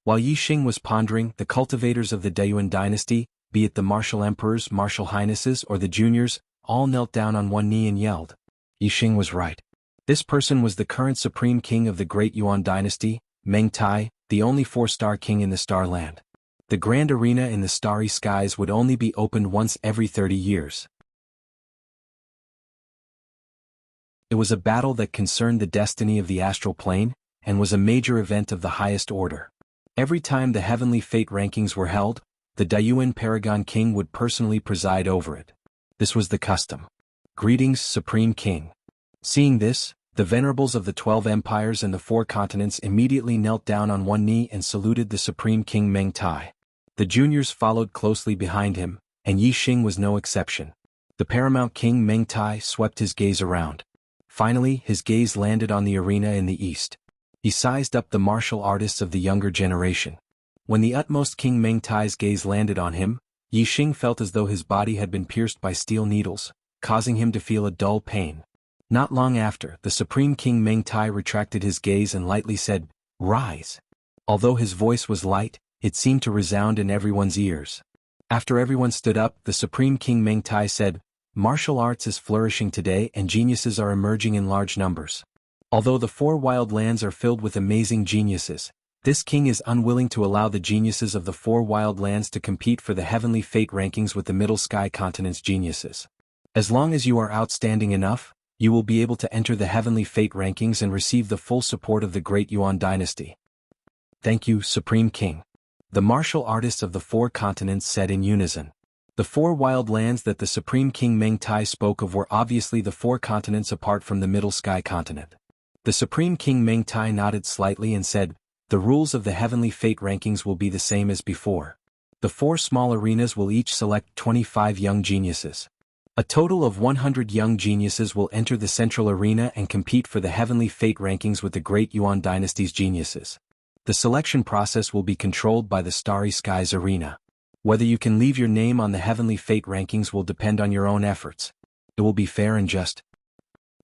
While Yixing was pondering, the cultivators of the Dayuan dynasty, be it the martial emperors, martial highnesses, or the juniors, all knelt down on one knee and yelled. Yixing was right. This person was the current Supreme King of the great Yuan dynasty, Meng Tai, the only 4-star king in the Star Land. The grand arena in the starry skies would only be opened once every 30 years. It was a battle that concerned the destiny of the astral plane, and was a major event of the highest order. Every time the heavenly fate rankings were held, the Dayuan Paragon King would personally preside over it. This was the custom. Greetings, Supreme King. Seeing this, the venerables of the 12 empires and the 4 continents immediately knelt down on one knee and saluted the Supreme King Meng Tai. The juniors followed closely behind him, and Yixing was no exception. The paramount king Meng Tai swept his gaze around. Finally, his gaze landed on the arena in the east. He sized up the martial artists of the younger generation. When the utmost King Meng Tai's gaze landed on him, Yixing felt as though his body had been pierced by steel needles, causing him to feel a dull pain. Not long after, the Supreme King Meng Tai retracted his gaze and lightly said, "Rise." Although his voice was light, it seemed to resound in everyone's ears. After everyone stood up, the Supreme King Meng Tai said, "Martial arts is flourishing today and geniuses are emerging in large numbers. Although the 4 wild lands are filled with amazing geniuses, this king is unwilling to allow the geniuses of the 4 wild lands to compete for the heavenly fate rankings with the Middle Sky Continent's geniuses. As long as you are outstanding enough, you will be able to enter the heavenly fate rankings and receive the full support of the great Yuan dynasty." "Thank you, Supreme King." The martial artists of the 4 continents said in unison. The 4 wild lands that the Supreme King Meng Tai spoke of were obviously the 4 continents apart from the Middle Sky Continent. The Supreme King Meng Tai nodded slightly and said, "The rules of the heavenly fate rankings will be the same as before. The 4 small arenas will each select 25 young geniuses. A total of 100 young geniuses will enter the central arena and compete for the heavenly fate rankings with the great Yuan dynasty's geniuses. The selection process will be controlled by the Starry Skies Arena. Whether you can leave your name on the heavenly fate rankings will depend on your own efforts. It will be fair and just.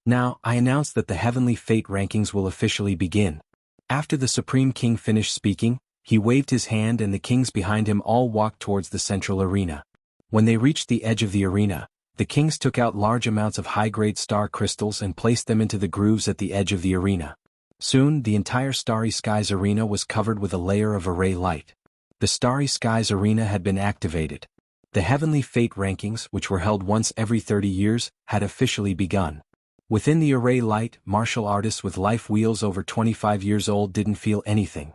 Now, I announce that the heavenly fate rankings will officially begin." After the Supreme King finished speaking, he waved his hand and the kings behind him all walked towards the central arena. When they reached the edge of the arena, the kings took out large amounts of high-grade star crystals and placed them into the grooves at the edge of the arena. Soon, the entire Starry Skies Arena was covered with a layer of array light. The Starry Skies Arena had been activated. The heavenly fate rankings, which were held once every 30 years, had officially begun. Within the array light, martial artists with life wheels over 25 years old didn't feel anything.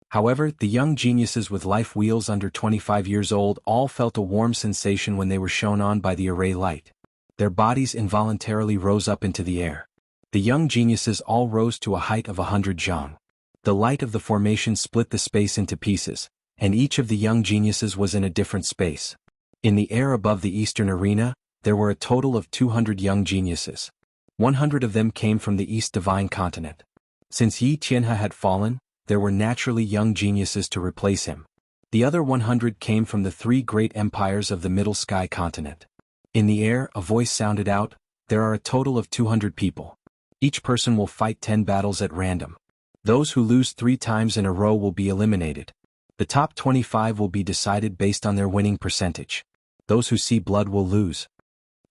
However, the young geniuses with life wheels under 25 years old all felt a warm sensation when they were shone on by the array light. Their bodies involuntarily rose up into the air. The young geniuses all rose to a height of 100 zhang. The light of the formation split the space into pieces, and each of the young geniuses was in a different space. In the air above the eastern arena, there were a total of 200 young geniuses. 100 of them came from the East Divine Continent. Since Yi Tianhe had fallen, there were naturally young geniuses to replace him. The other 100 came from the 3 great empires of the Middle Sky Continent. In the air, a voice sounded out, "There are a total of 200 people. Each person will fight 10 battles at random. Those who lose 3 times in a row will be eliminated. The top 25 will be decided based on their winning percentage. Those who see blood will lose."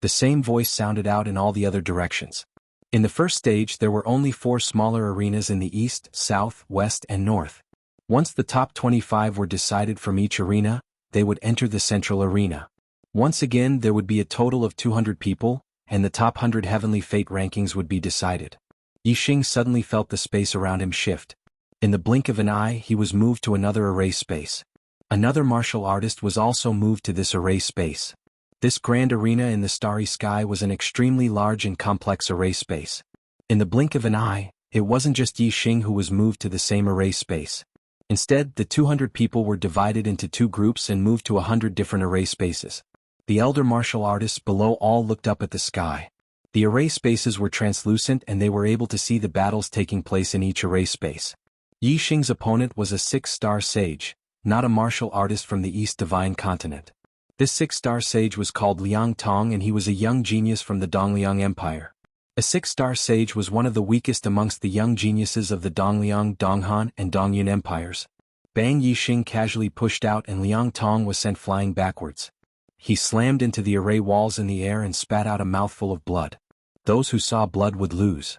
The same voice sounded out in all the other directions. In the first stage there were only 4 smaller arenas in the east, south, west and north. Once the top 25 were decided from each arena, they would enter the central arena. Once again there would be a total of 200 people, and the top 100 heavenly fate rankings would be decided. Yixing suddenly felt the space around him shift. In the blink of an eye he was moved to another array space. Another martial artist was also moved to this array space. This grand arena in the starry sky was an extremely large and complex array space. In the blink of an eye, it wasn't just Yi Xing who was moved to the same array space. Instead, the 200 people were divided into 2 groups and moved to 100 different array spaces. The elder martial artists below all looked up at the sky. The array spaces were translucent and they were able to see the battles taking place in each array space. Yi Xing's opponent was a 6-star sage, not a martial artist from the East Divine Continent. This 6-star sage was called Liang Tong and he was a young genius from the Dongliang Empire. A 6-star sage was one of the weakest amongst the young geniuses of the Dongliang, Donghan, and Dongyun empires. Bang! Yi Xing casually pushed out and Liang Tong was sent flying backwards. He slammed into the array walls in the air and spat out a mouthful of blood. Those who saw blood would lose.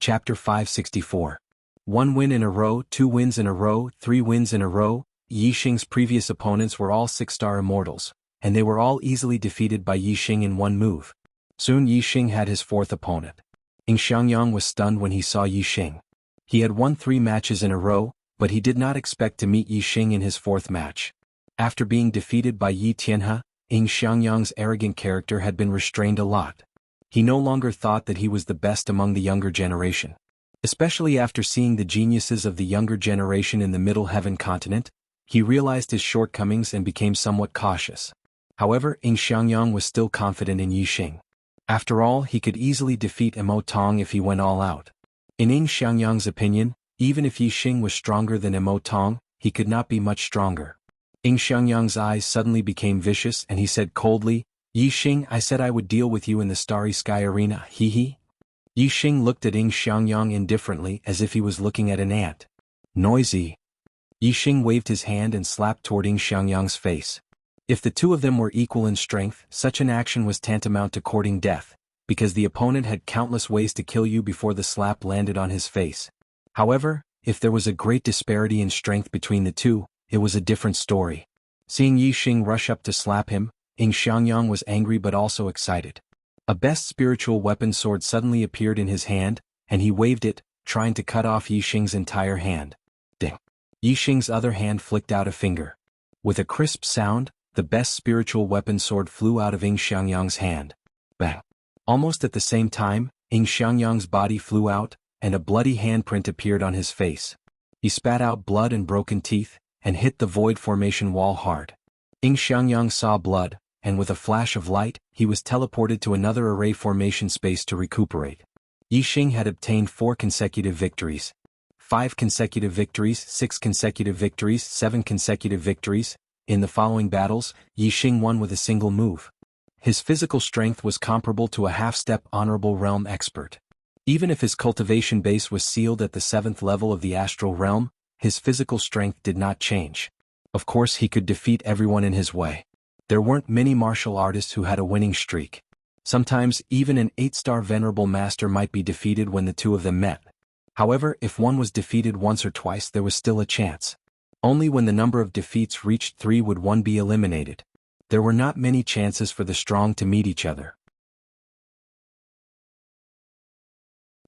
Chapter 564. 1 win in a row, 2 wins in a row, 3 wins in a row. Yi Xing's previous opponents were all 6-star immortals, and they were all easily defeated by Yi Xing in one move. Soon Yi Xing had his 4th opponent. Ying Xiangyang was stunned when he saw Yi Xing. He had won 3 matches in a row, but he did not expect to meet Yi Xing in his 4th match. After being defeated by Yi Tianhe, Ying Xiangyang's arrogant character had been restrained a lot. He no longer thought that he was the best among the younger generation. Especially after seeing the geniuses of the younger generation in the Middle Heaven continent, he realized his shortcomings and became somewhat cautious. However, Ying Xiangyang was still confident in Yi Xing. After all, he could easily defeat Mo Tong if he went all out. In Ying Xiangyang's opinion, even if Yi Xing was stronger than Mo Tong, he could not be much stronger. Ying Xiangyang's eyes suddenly became vicious and he said coldly, "Yi Xing, I said I would deal with you in the starry sky arena, hee." Yi Xing looked at Ying Xiangyang indifferently as if he was looking at an ant. Noisy. Yi Xing waved his hand and slapped toward Ying Xiangyang's face. If the 2 of them were equal in strength, such an action was tantamount to courting death, because the opponent had countless ways to kill you before the slap landed on his face. However, if there was a great disparity in strength between the 2, it was a different story. Seeing Yi Xing rush up to slap him, Ying Xiangyang was angry but also excited. A best spiritual weapon sword suddenly appeared in his hand, and he waved it, trying to cut off Yi Xing's entire hand. Ding! Yi Xing's other hand flicked out a finger. With a crisp sound, the best spiritual weapon sword flew out of Ying Xiangyang's hand. Bang! Almost at the same time, Ying Xiangyang's body flew out, and a bloody handprint appeared on his face. He spat out blood and broken teeth, and hit the void formation wall hard. Ying Xiangyang saw blood, and with a flash of light, he was teleported to another array formation space to recuperate. Yi Xing had obtained 4 consecutive victories. 5 consecutive victories, 6 consecutive victories, 7 consecutive victories. In the following battles, Yi Xing won with a single move. His physical strength was comparable to a half-step honorable realm expert. Even if his cultivation base was sealed at the 7th level of the astral realm, his physical strength did not change. Of course, he could defeat everyone in his way. There weren't many martial artists who had a winning streak. Sometimes, even an 8-star venerable master might be defeated when the 2 of them met. However, if one was defeated once or twice, there was still a chance. Only when the number of defeats reached 3 would one be eliminated. There were not many chances for the strong to meet each other.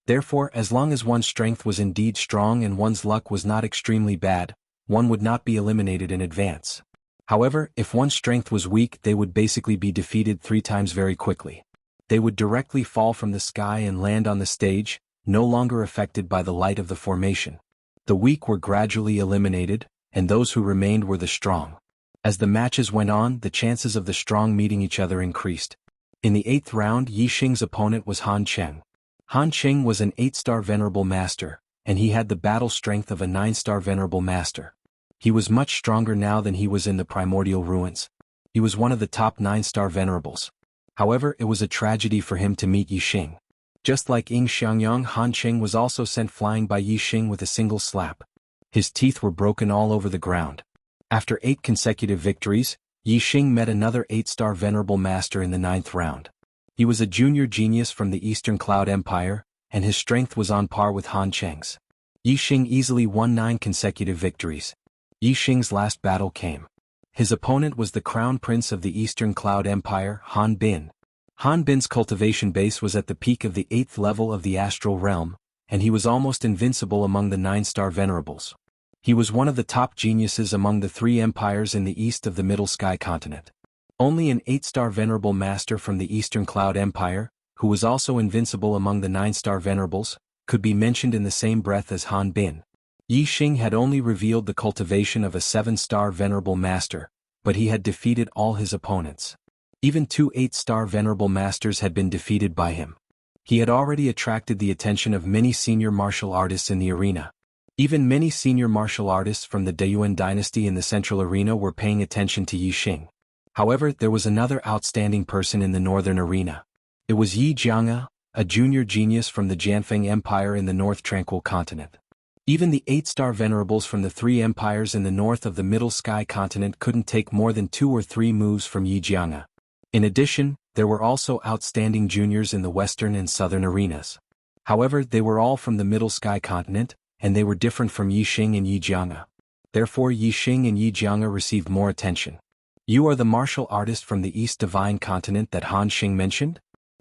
Therefore, as long as one's strength was indeed strong and one's luck was not extremely bad, one would not be eliminated in advance. However, if one's strength was weak, they would basically be defeated 3 times very quickly. They would directly fall from the sky and land on the stage, no longer affected by the light of the formation. The weak were gradually eliminated, and those who remained were the strong. As the matches went on, the chances of the strong meeting each other increased. In the 8th round, Yi Xing's opponent was Han Cheng. Han Cheng was an 8-star venerable master, and he had the battle strength of a 9-star venerable master. He was much stronger now than he was in the primordial ruins. He was one of the top 9-star venerables. However, it was a tragedy for him to meet Yi Xing. Just like Ying Xiangyang, Han Cheng was also sent flying by Yi Xing with a single slap. His teeth were broken all over the ground. After 8 consecutive victories, Yi Xing met another 8-star venerable master in the 9th round. He was a junior genius from the Eastern Cloud Empire, and his strength was on par with Han Cheng's. Yi Xing easily won 9 consecutive victories. Yi Xing's last battle came. His opponent was the crown prince of the Eastern Cloud Empire, Han Bin. Han Bin's cultivation base was at the peak of the 8th level of the astral realm, and he was almost invincible among the 9-star venerables. He was one of the top geniuses among the 3 empires in the east of the Middle Sky continent. Only an 8-star venerable master from the Eastern Cloud Empire, who was also invincible among the 9-star venerables, could be mentioned in the same breath as Han Bin. Yi Xing had only revealed the cultivation of a 7-star venerable master, but he had defeated all his opponents. Even 2 8-star venerable masters had been defeated by him. He had already attracted the attention of many senior martial artists in the arena. Even many senior martial artists from the Deyuan dynasty in the central arena were paying attention to Yi Xing. However, there was another outstanding person in the northern arena. It was Yi Jianga, a junior genius from the Jianfeng Empire in the North Tranquil continent. Even the 8-star venerables from the 3 empires in the north of the Middle Sky continent couldn't take more than 2 or 3 moves from Yi Jianga. In addition, there were also outstanding juniors in the western and southern arenas. However, they were all from the Middle Sky continent, and they were different from Yi Xing and Yi Jianga. Therefore, Yi Xing and Yi Jianga received more attention. You are the martial artist from the East Divine continent that Han Xing mentioned?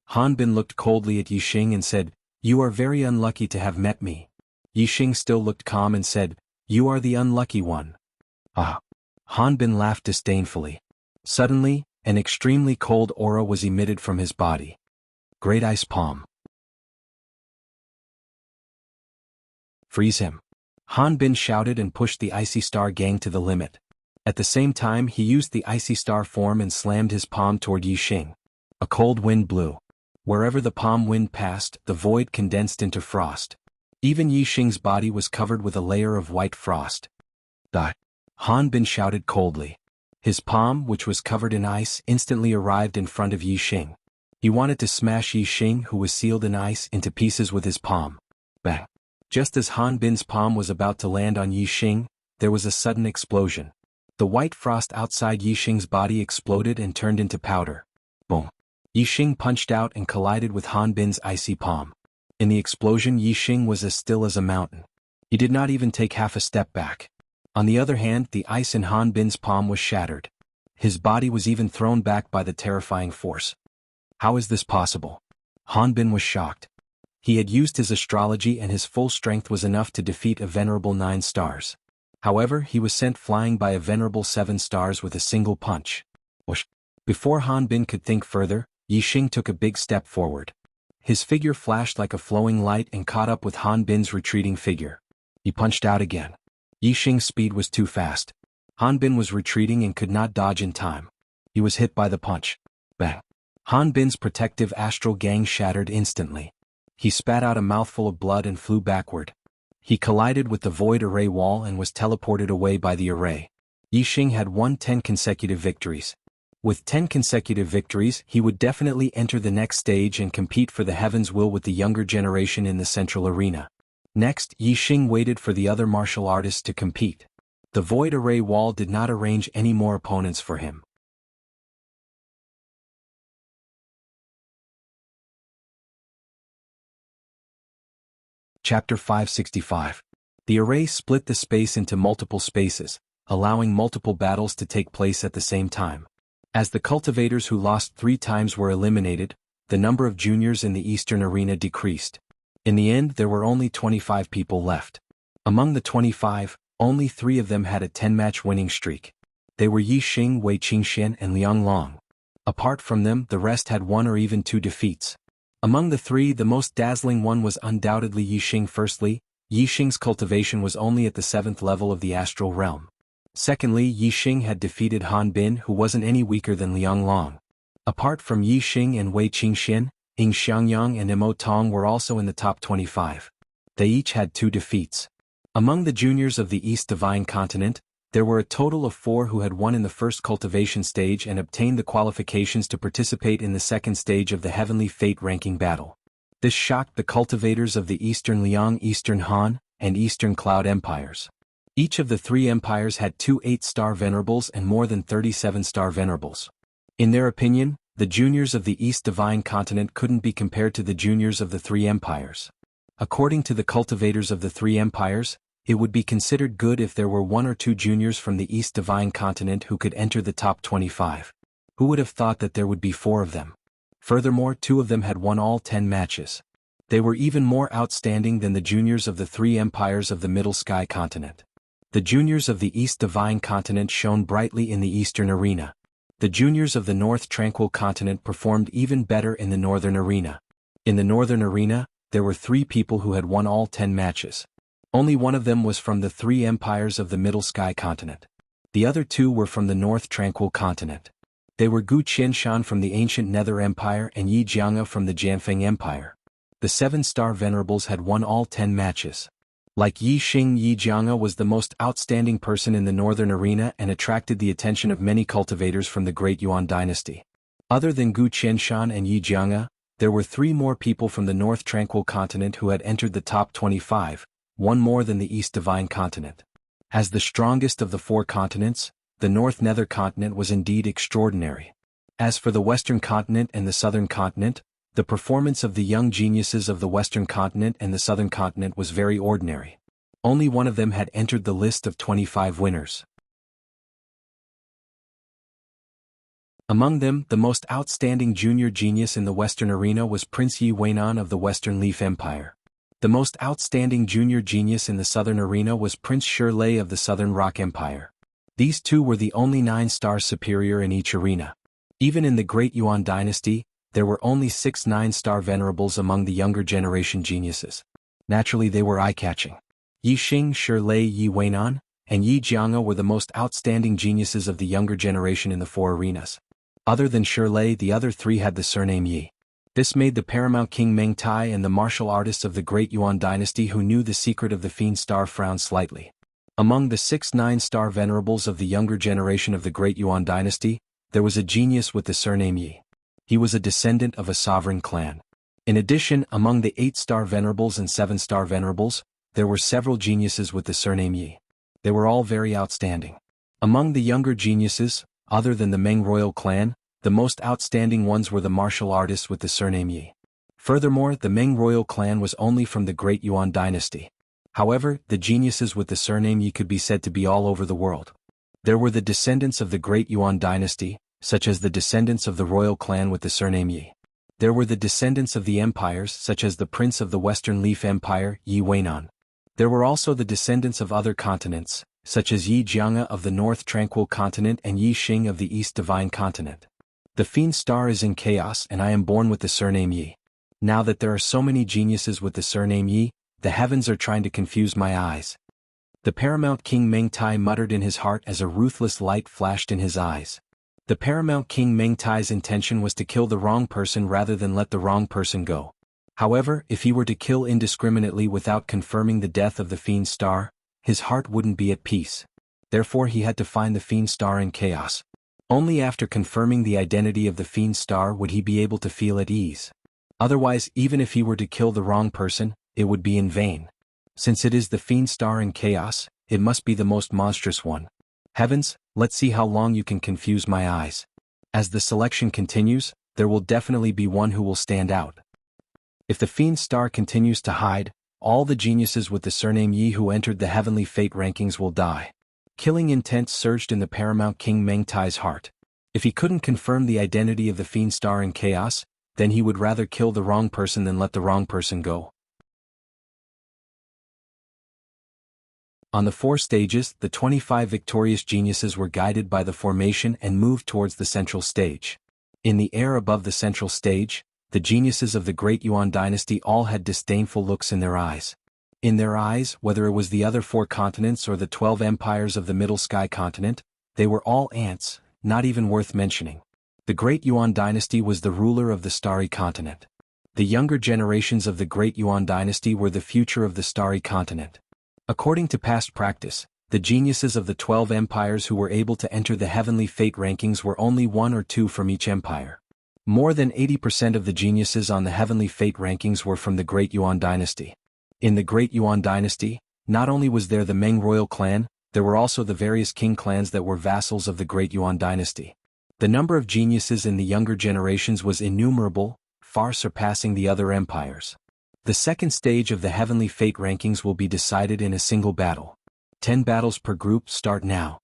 Han Bin looked coldly at Yi Xing and said, "You are very unlucky to have met me." Yi Xing still looked calm and said, "You are the unlucky one." Ah! Han Bin laughed disdainfully. Suddenly, an extremely cold aura was emitted from his body. Great Ice Palm. Freeze him. Han Bin shouted and pushed the Icy Star gang to the limit. At the same time he used the Icy Star form and slammed his palm toward Yi Xing. A cold wind blew. Wherever the palm wind passed, the void condensed into frost. Even Yi Xing's body was covered with a layer of white frost. Die! Han Bin shouted coldly. His palm, which was covered in ice, instantly arrived in front of Yi Xing. He wanted to smash Yi Xing, who was sealed in ice, into pieces with his palm. Bang! Just as Han Bin's palm was about to land on Yi Xing, there was a sudden explosion. The white frost outside Yi Xing's body exploded and turned into powder. Boom! Yi Xing punched out and collided with Han Bin's icy palm. In the explosion, Yi Xing was as still as a mountain. He did not even take half a step back. On the other hand, the ice in Han Bin's palm was shattered. His body was even thrown back by the terrifying force. How is this possible? Han Bin was shocked. He had used his astrology and his full strength was enough to defeat a venerable 9 stars. However, he was sent flying by a venerable 7 stars with a single punch. Whoosh! Before Han Bin could think further, Yi Xing took a big step forward. His figure flashed like a flowing light and caught up with Han Bin's retreating figure. He punched out again. Yi Xing's speed was too fast. Han Bin was retreating and could not dodge in time. He was hit by the punch. Bang! Han Bin's protective astral gang shattered instantly. He spat out a mouthful of blood and flew backward. He collided with the void array wall and was teleported away by the array. Yi Xing had won 10 consecutive victories. With 10 consecutive victories, he would definitely enter the next stage and compete for the Heaven's Will with the younger generation in the central arena. Next, Yi Xing waited for the other martial artists to compete. The void array wall did not arrange any more opponents for him. Chapter 565. The array split the space into multiple spaces, allowing multiple battles to take place at the same time. As the cultivators who lost 3 times were eliminated, the number of juniors in the Eastern Arena decreased. In the end, there were only 25 people left. Among the 25, only 3 of them had a 10-match winning streak. They were Yi Xing, Wei Qingxian, and Liang Long. Apart from them, the rest had 1 or even 2 defeats. Among the 3, the most dazzling one was undoubtedly Yi Xing. Firstly, Yi Xing's cultivation was only at the 7th level of the astral realm. Secondly, Yi Xing had defeated Han Bin, who wasn't any weaker than Liang Long. Apart from Yi Xing and Wei Qingxian, Ying Xiangyang and Mo Tong were also in the top 25. They each had 2 defeats. Among the juniors of the East Divine Continent, there were a total of 4 who had won in the first cultivation stage and obtained the qualifications to participate in the second stage of the Heavenly Fate ranking battle. This shocked the cultivators of the Eastern Liang, Eastern Han, and Eastern Cloud empires. Each of the 3 empires had 2 8-star venerables and more than 37-star venerables. In their opinion, the juniors of the East Divine Continent couldn't be compared to the juniors of the 3 empires. According to the cultivators of the 3 empires, it would be considered good if there were 1 or 2 juniors from the East Divine Continent who could enter the top 25. Who would have thought that there would be 4 of them? Furthermore, 2 of them had won all 10 matches. They were even more outstanding than the juniors of the 3 empires of the Middle Sky continent. The juniors of the East Divine continent shone brightly in the Eastern arena. The juniors of the North Tranquil continent performed even better in the Northern arena. In the Northern arena, there were 3 people who had won all 10 matches. Only one of them was from the 3 empires of the Middle Sky continent. The other 2 were from the North Tranquil continent. They were Gu Qianshan from the ancient Nether Empire and Yi Jianga from the Jianfeng Empire. The 7-star venerables had won all 10 matches. Like Yi Xing, Yi Jianga was the most outstanding person in the Northern arena and attracted the attention of many cultivators from the Great Yuan dynasty. Other than Gu Qianshan and Yi Jianga, there were 3 more people from the North Tranquil continent who had entered the top 25, one more than the East Divine continent. As the strongest of the 4 continents, the North Nether continent was indeed extraordinary. As for the Western continent and the Southern continent, the performance of the young geniuses of the Western continent and the Southern continent was very ordinary. Only one of them had entered the list of 25 winners. Among them, the most outstanding junior genius in the Western arena was Prince Yi Weinan of the Western Leaf Empire. The most outstanding junior genius in the Southern arena was Prince Shirlei of the Southern Rock Empire. These 2 were the only 9 stars superior in each arena. Even in the Great Yuan dynasty, there were only 6 9-star venerables among the younger generation geniuses. Naturally, they were eye-catching. Yi Xing, Shirlei, Yi Weinan, and Yi Jianga were the most outstanding geniuses of the younger generation in the 4 arenas. Other than Shirlei, the other 3 had the surname Yi. This made the paramount king Meng Tai and the martial artists of the Great Yuan dynasty who knew the secret of the Fiend Star frown slightly. Among the 6 9-star venerables of the younger generation of the Great Yuan dynasty, there was a genius with the surname Yi. He was a descendant of a sovereign clan. In addition, among the 8-star venerables and 7-star venerables, there were several geniuses with the surname Yi. They were all very outstanding. Among the younger geniuses, other than the Meng royal clan, the most outstanding ones were the martial artists with the surname Yi. Furthermore, the Meng royal clan was only from the Great Yuan dynasty. However, the geniuses with the surname Yi could be said to be all over the world. There were the descendants of the Great Yuan dynasty, such as the descendants of the royal clan with the surname Yi. There were the descendants of the empires, such as the prince of the Western Leaf Empire, Yi Weinan. There were also the descendants of other continents, such as Yi Jianga of the North Tranquil continent and Yi Xing of the East Divine continent. The Fiend Star is in chaos and I am born with the surname Yi. Now that there are so many geniuses with the surname Yi, the heavens are trying to confuse my eyes. The paramount king Meng Tai muttered in his heart as a ruthless light flashed in his eyes. The paramount king Meng Tai's intention was to kill the wrong person rather than let the wrong person go. However, if he were to kill indiscriminately without confirming the death of the Fiend Star, his heart wouldn't be at peace. Therefore he had to find the Fiend Star in chaos. Only after confirming the identity of the Fiend Star would he be able to feel at ease. Otherwise, even if he were to kill the wrong person, it would be in vain. Since it is the Fiend Star in chaos, it must be the most monstrous one. Heavens, let's see how long you can confuse my eyes. As the selection continues, there will definitely be one who will stand out. If the Fiend Star continues to hide, all the geniuses with the surname Yi who entered the Heavenly Fate rankings will die. Killing intent surged in the paramount king Meng Tai's heart. If he couldn't confirm the identity of the Fiend Star in chaos, then he would rather kill the wrong person than let the wrong person go. On the 4 stages, the 25 victorious geniuses were guided by the formation and moved towards the central stage. In the air above the central stage, the geniuses of the Great Yuan dynasty all had disdainful looks in their eyes. In their eyes, whether it was the other 4 continents or the 12 empires of the Middle Sky continent, they were all ants, not even worth mentioning. The Great Yuan dynasty was the ruler of the Starry continent. The younger generations of the Great Yuan dynasty were the future of the Starry continent. According to past practice, the geniuses of the 12 empires who were able to enter the Heavenly Fate rankings were only 1 or 2 from each empire. More than 80% of the geniuses on the Heavenly Fate rankings were from the Great Yuan dynasty. In the Great Yuan dynasty, not only was there the Meng royal clan, there were also the various king clans that were vassals of the Great Yuan dynasty. The number of geniuses in the younger generations was innumerable, far surpassing the other empires. The second stage of the Heavenly Fate rankings will be decided in a single battle. 10 battles per group start now.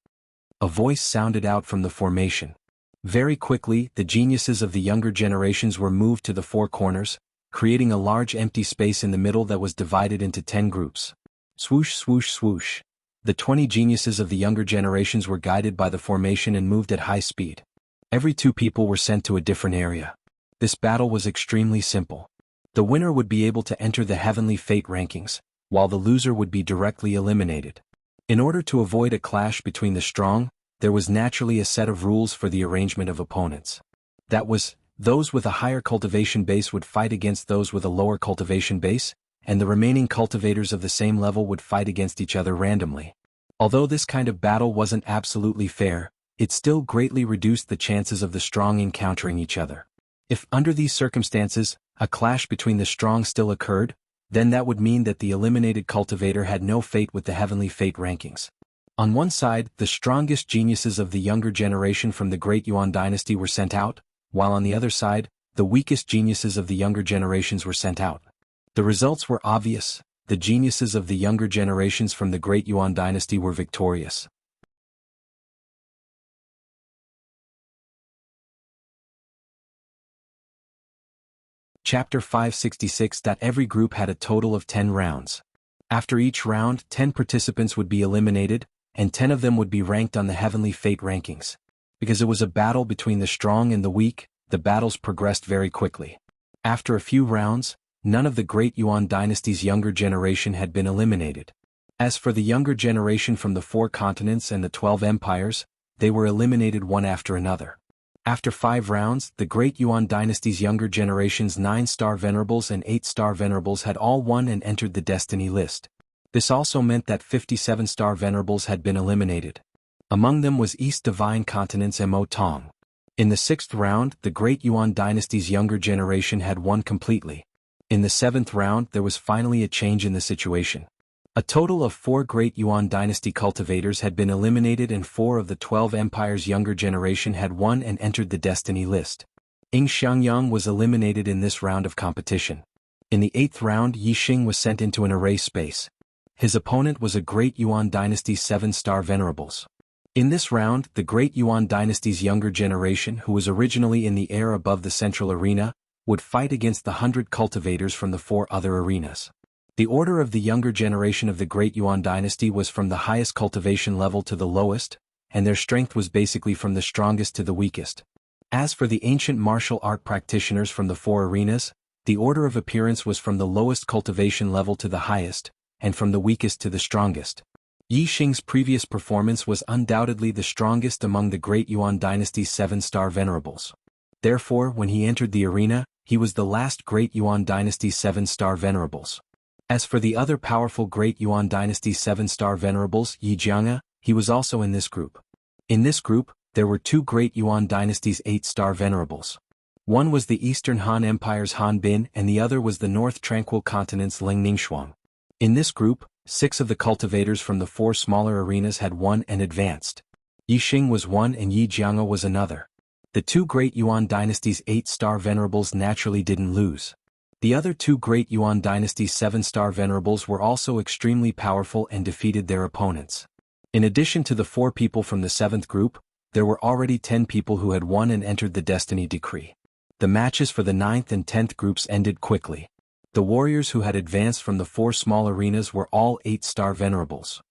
A voice sounded out from the formation. Very quickly, the geniuses of the younger generations were moved to the four corners, creating a large empty space in the middle that was divided into 10 groups. Swoosh, swoosh, swoosh. The 20 geniuses of the younger generations were guided by the formation and moved at high speed. Every 2 people were sent to a different area. This battle was extremely simple. The winner would be able to enter the heavenly fate rankings, while the loser would be directly eliminated. In order to avoid a clash between the strong, there was naturally a set of rules for the arrangement of opponents. That was, those with a higher cultivation base would fight against those with a lower cultivation base, and the remaining cultivators of the same level would fight against each other randomly. Although this kind of battle wasn't absolutely fair, it still greatly reduced the chances of the strong encountering each other. If under these circumstances, a clash between the strong still occurred, then that would mean that the eliminated cultivator had no fate with the heavenly fate rankings. On one side, the strongest geniuses of the younger generation from the Great Yuan dynasty were sent out, while on the other side, the weakest geniuses of the younger generations were sent out. The results were obvious. The geniuses of the younger generations from the Great Yuan dynasty were victorious. Chapter 566. Every group had a total of 10 rounds. After each round, 10 participants would be eliminated, and 10 of them would be ranked on the heavenly fate rankings. Because it was a battle between the strong and the weak, the battles progressed very quickly. After a few rounds, none of the Great Yuan dynasty's younger generation had been eliminated. As for the younger generation from the 4 continents and the 12 empires, they were eliminated one after another. After 5 rounds, the Great Yuan dynasty's younger generation's 9-star venerables and 8-star venerables had all won and entered the destiny list. This also meant that 57-star venerables had been eliminated. Among them was East Divine Continent's Mo Tong. In the 6th round, the Great Yuan dynasty's younger generation had won completely. In the 7th round, there was finally a change in the situation. A total of 4 Great Yuan dynasty cultivators had been eliminated and 4 of the 12 empires' younger generation had won and entered the destiny list. Ying Xiangyang was eliminated in this round of competition. In the 8th round, Yi Xing was sent into an array space. His opponent was a Great Yuan dynasty's 7-star venerables. In this round, the Great Yuan dynasty's younger generation, who was originally in the air above the central arena, would fight against the 100 cultivators from the 4 other arenas. The order of the younger generation of the Great Yuan dynasty was from the highest cultivation level to the lowest, and their strength was basically from the strongest to the weakest. As for the ancient martial art practitioners from the 4 arenas, the order of appearance was from the lowest cultivation level to the highest, and from the weakest to the strongest. Yi Xing's previous performance was undoubtedly the strongest among the Great Yuan dynasty's 7-star venerables. Therefore, when he entered the arena, he was the last Great Yuan dynasty's 7-star venerables. As for the other powerful Great Yuan dynasty's 7-star venerables, Yi Jianga, he was also in this group. In this group, there were 2 Great Yuan dynasty's 8-star venerables. One was the Eastern Han Empire's Han Bin and the other was the North Tranquil Continent's Ling Ningxuang. In this group, 6 of the cultivators from the 4 smaller arenas had won and advanced. Yi Xing was one and Yi Jianga was another. The 2 Great Yuan dynasty's 8-star venerables naturally didn't lose. The other 2 Great Yuan dynasty's 7-star venerables were also extremely powerful and defeated their opponents. In addition to the 4 people from the 7th group, there were already 10 people who had won and entered the destiny decree. The matches for the 9th and 10th groups ended quickly. The warriors who had advanced from the 4 small arenas were all 8-star venerables.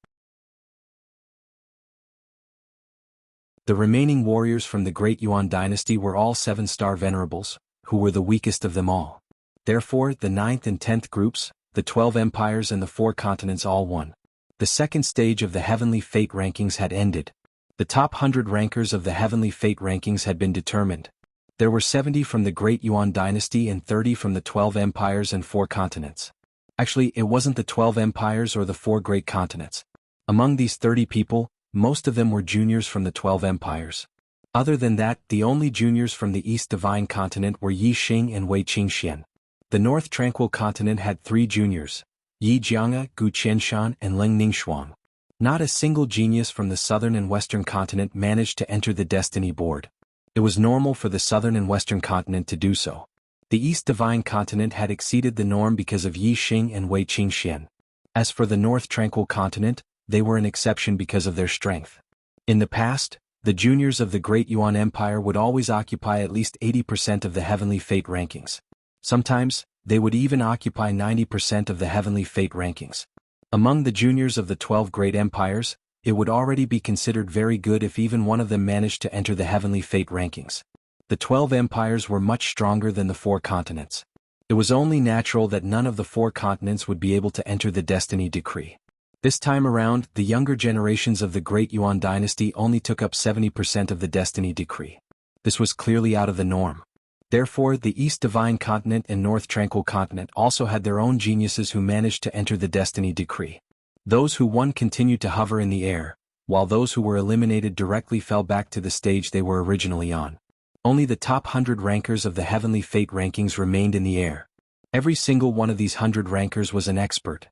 The remaining warriors from the Great Yuan dynasty were all 7-star venerables, who were the weakest of them all. Therefore, the 9th and 10th groups, the 12 empires and the 4 continents all won. The second stage of the Heavenly Fate rankings had ended. The top 100 rankers of the Heavenly Fate rankings had been determined. There were 70 from the Great Yuan dynasty and 30 from the 12 empires and 4 continents. Actually, it wasn't the 12 empires or the 4 great continents. Among these 30 people, most of them were juniors from the 12 empires. Other than that, the only juniors from the East Divine Continent were Yi Xing and Wei Qingxian. The North Tranquil Continent had 3 juniors, Yi Jianga, Gu Qianshan and Ling Ningxuang. Not a single genius from the Southern and Western Continent managed to enter the Destiny Board. It was normal for the Southern and Western Continent to do so. The East Divine Continent had exceeded the norm because of Yi Xing and Wei Qingxian. As for the North Tranquil Continent, they were an exception because of their strength. In the past, The juniors of the Great Yuan Empire would always occupy at least 80% of the Heavenly Fate rankings. Sometimes, they would even occupy 90% of the Heavenly Fate rankings. Among the juniors of the 12 great empires, it would already be considered very good if even one of them managed to enter the Heavenly Fate rankings. The 12 empires were much stronger than the 4 continents. It was only natural that none of the 4 continents would be able to enter the destiny decree. This time around, the younger generations of the Great Yuan dynasty only took up 70% of the destiny decree. This was clearly out of the norm. Therefore, the East Divine Continent and North Tranquil Continent also had their own geniuses who managed to enter the destiny decree. Those who won continued to hover in the air, while those who were eliminated directly fell back to the stage they were originally on. Only the top 100 rankers of the Heavenly Fate rankings remained in the air. Every single one of these 100 rankers was an expert.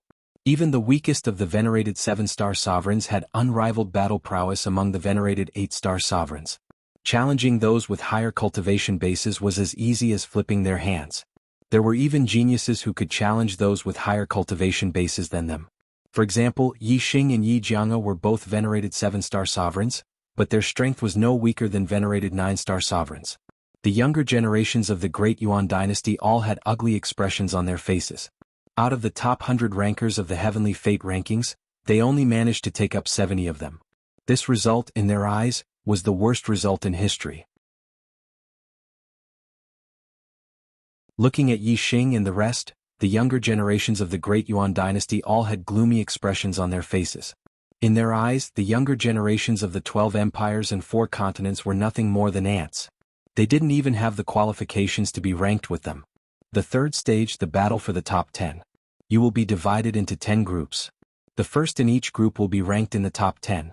Even the weakest of the venerated 7-star sovereigns had unrivaled battle prowess among the venerated 8-star sovereigns. Challenging those with higher cultivation bases was as easy as flipping their hands. There were even geniuses who could challenge those with higher cultivation bases than them. For example, Yi Xing and Yi Jianga were both venerated 7-star sovereigns, but their strength was no weaker than venerated 9-star sovereigns. The younger generations of the Great Yuan dynasty all had ugly expressions on their faces. Out of the top 100 rankers of the Heavenly Fate rankings, they only managed to take up 70 of them. This result, in their eyes, was the worst result in history. Looking at Yi Xing and the rest, the younger generations of the Great Yuan dynasty all had gloomy expressions on their faces. In their eyes, the younger generations of the 12 empires and 4 continents were nothing more than ants. They didn't even have the qualifications to be ranked with them. The third stage, the battle for the top 10. You will be divided into 10 groups. The first in each group will be ranked in the top 10.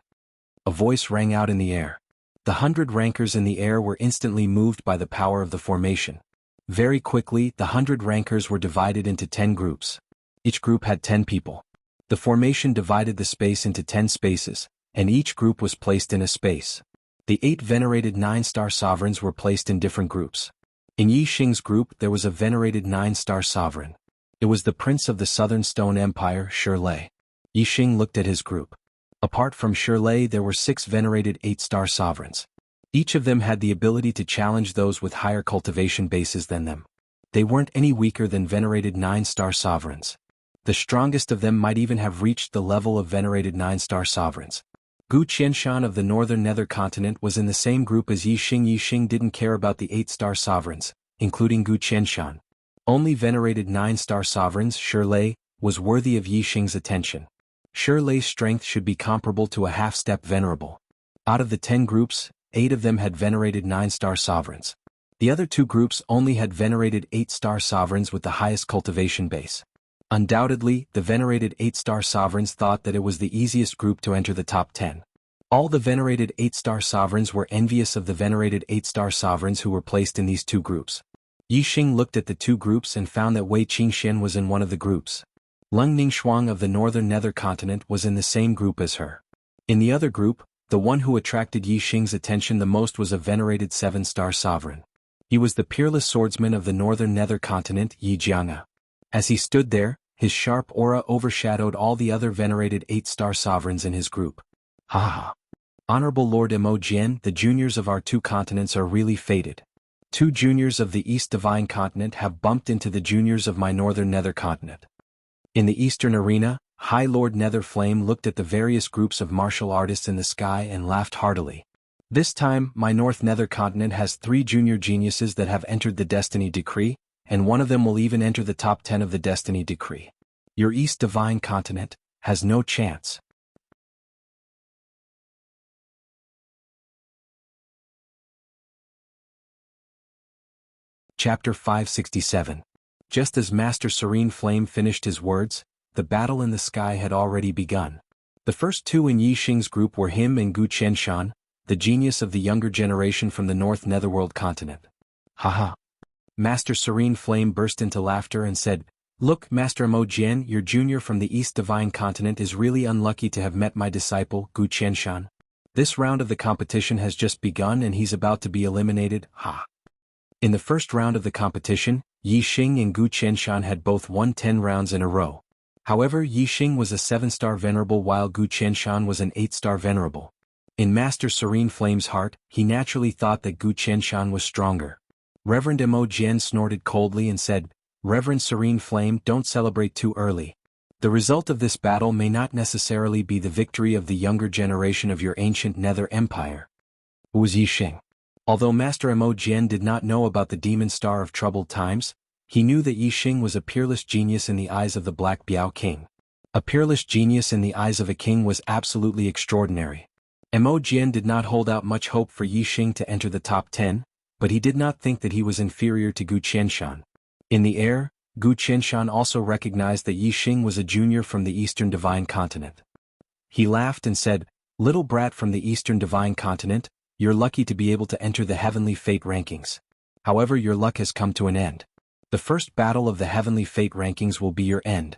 A voice rang out in the air. The 100 rankers in the air were instantly moved by the power of the formation. Very quickly, the 100 rankers were divided into 10 groups. Each group had 10 people. The formation divided the space into 10 spaces, and each group was placed in a space. The 8 venerated 9-star sovereigns were placed in different groups. In Yi Xing's group there was a venerated 9-star sovereign. It was the prince of the Southern Stone Empire, Shirlei. Yi Xing looked at his group. Apart from Shirlei there were 6 venerated 8-star sovereigns. Each of them had the ability to challenge those with higher cultivation bases than them. They weren't any weaker than venerated 9-star sovereigns. The strongest of them might even have reached the level of venerated 9-star sovereigns. Gu Qianshan of the Northern Nether Continent was in the same group as Yi Xing. Yi Xing didn't care about the 8-star sovereigns, including Gu Qianshan. Only venerated 9-star sovereigns, Shirlei, was worthy of Yi Xing's attention. Shirlei's strength should be comparable to a half-step venerable. Out of the 10 groups, 8 of them had venerated 9-star sovereigns. The other 2 groups only had venerated 8-star sovereigns with the highest cultivation base. Undoubtedly, the venerated 8-star sovereigns thought that it was the easiest group to enter the top 10. All the venerated 8-star sovereigns were envious of the venerated 8-star sovereigns who were placed in these 2 groups. Yi Xing looked at the 2 groups and found that Wei Qingxian was in one of the groups. Lung Ningxuang of the Northern Nether Continent was in the same group as her. In the other group, the one who attracted Yi Xing's attention the most was a venerated 7-star sovereign. He was the peerless swordsman of the Northern Nether Continent, Yi Jianga. As he stood there, his sharp aura overshadowed all the other venerated 8-star sovereigns in his group. Ha ha. Honorable Lord Mo Jian, the juniors of our 2 continents are really fated. 2 juniors of the East Divine Continent have bumped into the juniors of my Northern Nether Continent. In the Eastern Arena, High Lord Nether Flame looked at the various groups of martial artists in the sky and laughed heartily. This time, my North Nether Continent has 3 junior geniuses that have entered the Destiny Decree, and one of them will even enter the top 10 of the Destiny Decree. Your East Divine Continent has no chance. Chapter 567. Just as Master Serene Flame finished his words, the battle in the sky had already begun. The first 2 in Yi Xing's group were him and Gu Qianshan, the genius of the younger generation from the North Netherworld continent. Haha. Master Serene Flame burst into laughter and said, "Look, Master Mo Jian, your junior from the East Divine Continent is really unlucky to have met my disciple, Gu Qianshan. This round of the competition has just begun and he's about to be eliminated, ha." In the first round of the competition, Yi Xing and Gu Qianshan had both won 10 rounds in a row. However, Yi Xing was a 7-star venerable while Gu Qianshan was an 8-star venerable. In Master Serene Flame's heart, he naturally thought that Gu Qianshan was stronger. Reverend Mo Jian snorted coldly and said, "Reverend Serene Flame, don't celebrate too early. The result of this battle may not necessarily be the victory of the younger generation of your ancient Nether Empire." It was Yixing. Although Master Mo Jian did not know about the Demon Star of Troubled Times, he knew that Yixing was a peerless genius in the eyes of the Black Biao King. A peerless genius in the eyes of a king was absolutely extraordinary. Mo Jian did not hold out much hope for Yixing to enter the top 10, but he did not think that he was inferior to Gu Qianshan. In the air, Gu Qianshan also recognized that Yixing was a junior from the Eastern Divine Continent. He laughed and said, "Little brat from the Eastern Divine Continent, you're lucky to be able to enter the Heavenly Fate rankings. However, your luck has come to an end. The first battle of the Heavenly Fate rankings will be your end."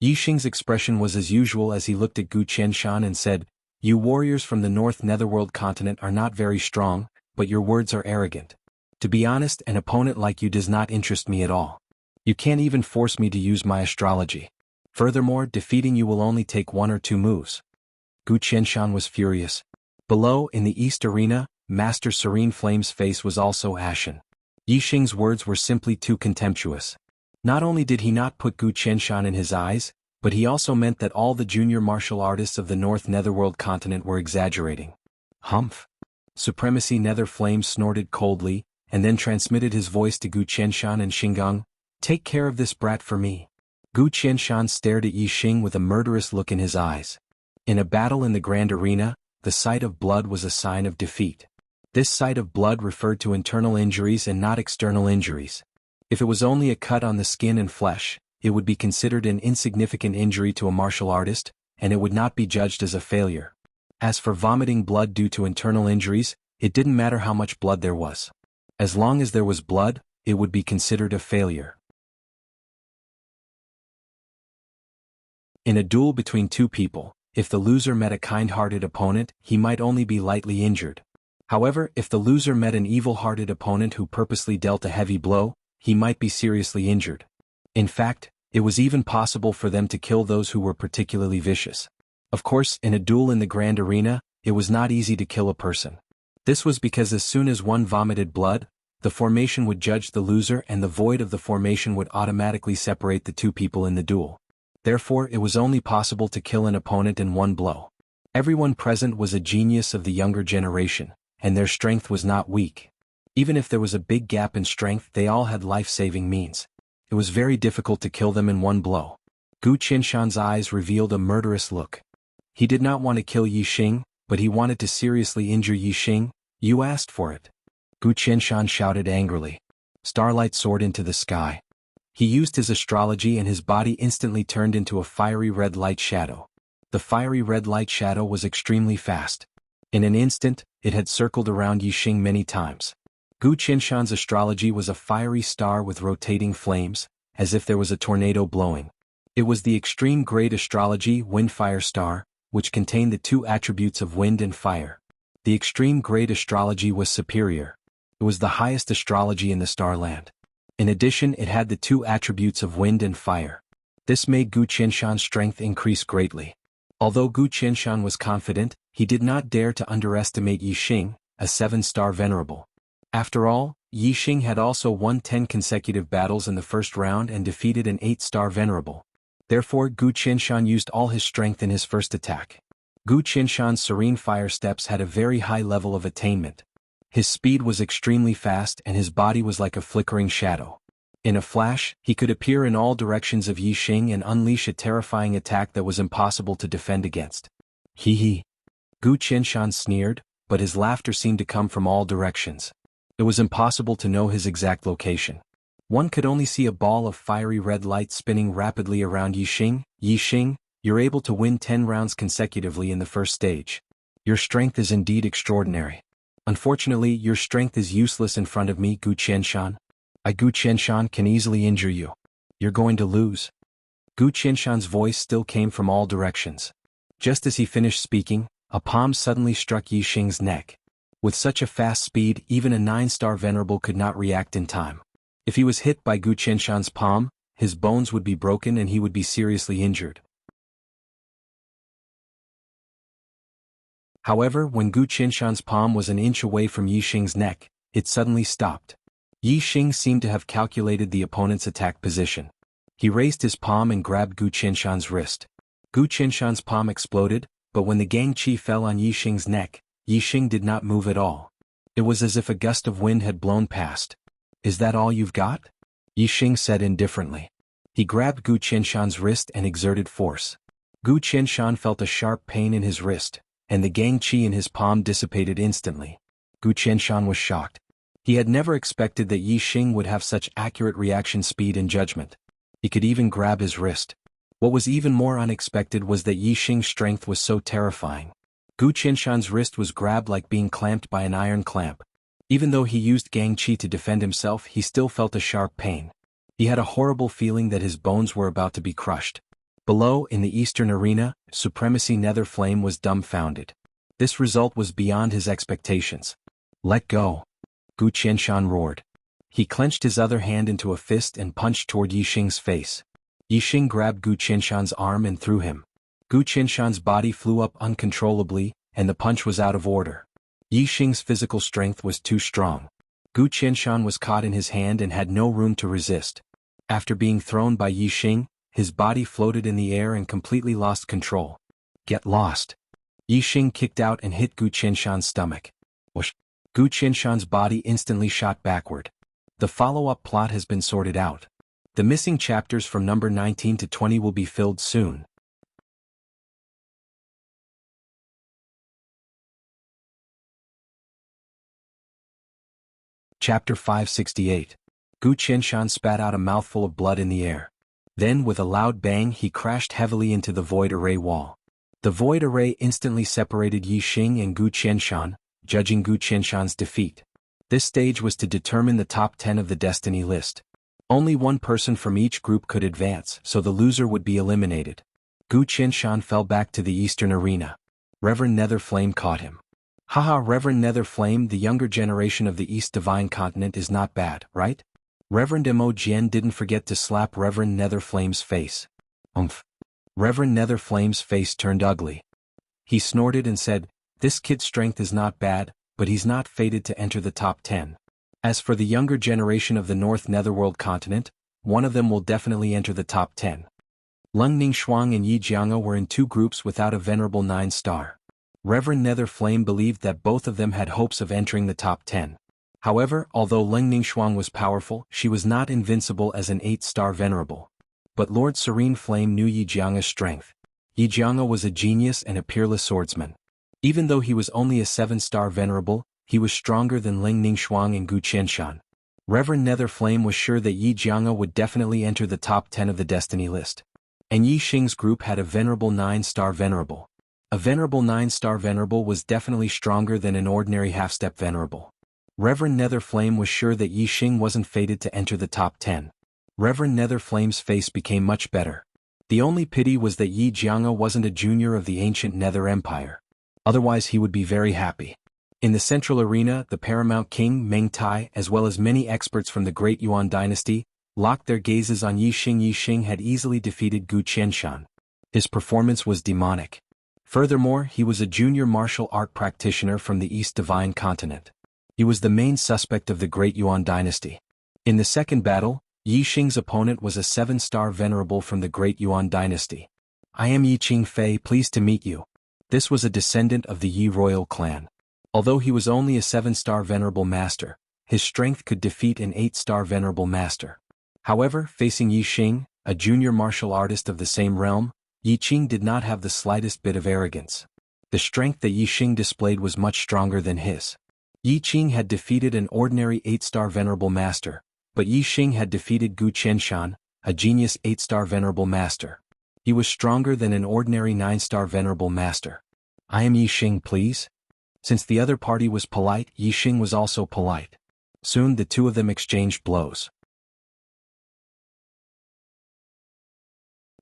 Yixing's expression was as usual as he looked at Gu Qianshan and said, "You warriors from the North Netherworld continent are not very strong, but your words are arrogant. To be honest, an opponent like you does not interest me at all. You can't even force me to use my astrology. Furthermore, defeating you will only take 1 or 2 moves." Gu Qianshan was furious. Below, in the East Arena, Master Serene Flame's face was also ashen. Yixing's words were simply too contemptuous. Not only did he not put Gu Qianshan in his eyes, but he also meant that all the junior martial artists of the North Netherworld continent were exaggerating. Humph! Supremacy Nether Flame snorted coldly, and then transmitted his voice to Gu Qianshan and Xinggang, "Take care of this brat for me." Gu Qianshan stared at Yixing with a murderous look in his eyes. In a battle in the Grand Arena, the sight of blood was a sign of defeat. This sight of blood referred to internal injuries and not external injuries. If it was only a cut on the skin and flesh, it would be considered an insignificant injury to a martial artist, and it would not be judged as a failure. As for vomiting blood due to internal injuries, it didn't matter how much blood there was. As long as there was blood, it would be considered a failure. In a duel between 2 people, if the loser met a kind-hearted opponent, he might only be lightly injured. However, if the loser met an evil-hearted opponent who purposely dealt a heavy blow, he might be seriously injured. In fact, it was even possible for them to kill those who were particularly vicious. Of course, in a duel in the Grand Arena, it was not easy to kill a person. This was because as soon as one vomited blood, the formation would judge the loser and the void of the formation would automatically separate the 2 people in the duel. Therefore, it was only possible to kill an opponent in 1 blow. Everyone present was a genius of the younger generation, and their strength was not weak. Even if there was a big gap in strength, they all had life-saving means. It was very difficult to kill them in 1 blow. Gu Qianshan's eyes revealed a murderous look. He did not want to kill Yixing, but he wanted to seriously injure Yixing. "You asked for it." Gu Qianshan shouted angrily. Starlight soared into the sky. He used his astrology and his body instantly turned into a fiery red light shadow. The fiery red light shadow was extremely fast. In an instant, it had circled around Yixing many times. Gu Qianshan's astrology was a fiery star with rotating flames, as if there was a tornado blowing. It was the extreme grade astrology Wind-Fire Star, which contained the 2 attributes of wind and fire. The extreme grade astrology was superior. It was the highest astrology in the Starland. In addition, it had the 2 attributes of wind and fire. This made Gu Qianshan's strength increase greatly. Although Gu Qianshan was confident, he did not dare to underestimate Yixing, a 7-star venerable. After all, Yixing had also won 10 consecutive battles in the first round and defeated an 8-star venerable. Therefore, Gu Qianshan used all his strength in his first attack. Gu Qianshan's serene fire steps had a very high level of attainment. His speed was extremely fast and his body was like a flickering shadow. In a flash, he could appear in all directions of Yixing and unleash a terrifying attack that was impossible to defend against. Hee hee. Gu Qianshan sneered, but his laughter seemed to come from all directions. It was impossible to know his exact location. One could only see a ball of fiery red light spinning rapidly around Yixing. "Yixing, you're able to win 10 rounds consecutively in the first stage. Your strength is indeed extraordinary. Unfortunately, your strength is useless in front of me, Gu Qianshan. I, Gu Qianshan, can easily injure you. You're going to lose." Gu Qianshan's voice still came from all directions. Just as he finished speaking, a palm suddenly struck Yixing's neck. With such a fast speed, even a 9-star venerable could not react in time. If he was hit by Gu Qianshan's palm, his bones would be broken and he would be seriously injured. However, when Gu Qinshan's palm was an inch away from Yi Xing's neck, it suddenly stopped. Yi Xing seemed to have calculated the opponent's attack position. He raised his palm and grabbed Gu Qinshan's wrist. Gu Qinshan's palm exploded, but when the Gang Qi fell on Yi Xing's neck, Yi Xing did not move at all. It was as if a gust of wind had blown past. "Is that all you've got?" Yi Xing said indifferently. He grabbed Gu Qinshan's wrist and exerted force. Gu Qinshan felt a sharp pain in his wrist, and the Gang Qi in his palm dissipated instantly. Gu Qinshan was shocked. He had never expected that Yi Xing would have such accurate reaction speed and judgment. He could even grab his wrist. What was even more unexpected was that Yi Xing's strength was so terrifying. Gu Qinshan's wrist was grabbed like being clamped by an iron clamp. Even though he used Gang Qi to defend himself, he still felt a sharp pain. He had a horrible feeling that his bones were about to be crushed. Below, in the eastern arena, Supremacy Nether Flame was dumbfounded. This result was beyond his expectations. "Let go!" Gu Qinshan roared. He clenched his other hand into a fist and punched toward Yi Xing's face. Yi Xing grabbed Gu Qinshan's arm and threw him. Gu Qinshan's body flew up uncontrollably, and the punch was out of order. Yi Xing's physical strength was too strong. Gu Qinshan was caught in his hand and had no room to resist. After being thrown by Yi Xing, his body floated in the air and completely lost control. "Get lost!" Yi Xing kicked out and hit Gu Qinshan's stomach. Whoosh! Gu Qinshan's body instantly shot backward. The follow-up plot has been sorted out. The missing chapters from number 19 to 20 will be filled soon. Chapter 568. Gu Qinshan spat out a mouthful of blood in the air. Then, with a loud bang, he crashed heavily into the void array wall. The void array instantly separated Yi Xing and Gu Qinshan, judging Gu Qinshan's defeat. This stage was to determine the top 10 of the destiny list. Only one person from each group could advance, so the loser would be eliminated. Gu Qinshan fell back to the eastern arena. Reverend Nether Flame caught him. "Haha, Reverend Nether Flame, the younger generation of the East Divine Continent is not bad, right?" Reverend Mo Jian didn't forget to slap Reverend Nether Flame's face. "Umph." Reverend Nether Flame's face turned ugly. He snorted and said, "This kid's strength is not bad, but he's not fated to enter the top 10. As for the younger generation of the North Netherworld continent, one of them will definitely enter the top 10. Lung Ningxuang and Yi Jianga were in two groups without a venerable 9-star. Reverend Nether Flame believed that both of them had hopes of entering the top 10. However, although Lung Ningxuang was powerful, she was not invincible as an 8-star venerable. But Lord Serene Flame knew Yi Jianga's strength. Yi Jianga was a genius and a peerless swordsman. Even though he was only a 7-star venerable, he was stronger than Ling Ningxuang and Gu Qinshan. Reverend Nether Flame was sure that Yi Jianga would definitely enter the top 10 of the destiny list. And Yi Xing's group had a venerable 9-star venerable. A venerable 9-star venerable was definitely stronger than an ordinary half-step venerable. Reverend Nether Flame was sure that Yi Xing wasn't fated to enter the top 10. Reverend Nether Flame's face became much better. The only pity was that Yi Jianga wasn't a junior of the ancient Nether Empire. Otherwise he would be very happy. In the central arena, the Paramount King, Meng Tai, as well as many experts from the Great Yuan dynasty, locked their gazes on Yi Xing. Yi Xing had easily defeated Gu Qinshan. His performance was demonic. Furthermore, he was a junior martial art practitioner from the East Divine Continent. He was the main suspect of the Great Yuan dynasty. In the second battle, Yi Xing's opponent was a 7-star venerable from the Great Yuan dynasty. "I am Yi Qing Fei, pleased to meet you." This was a descendant of the Yi royal clan. Although he was only a 7-star venerable master, his strength could defeat an 8-star venerable master. However, facing Yi Xing, a junior martial artist of the same realm, Yi Qing did not have the slightest bit of arrogance. The strength that Yi Xing displayed was much stronger than his. Yi Qing had defeated an ordinary 8-star venerable master, but Yi Xing had defeated Gu Qinshan, a genius 8-star venerable master. He was stronger than an ordinary 9-star venerable master. "I am Yi Xing, please." Since the other party was polite, Yi Xing was also polite. Soon the two of them exchanged blows.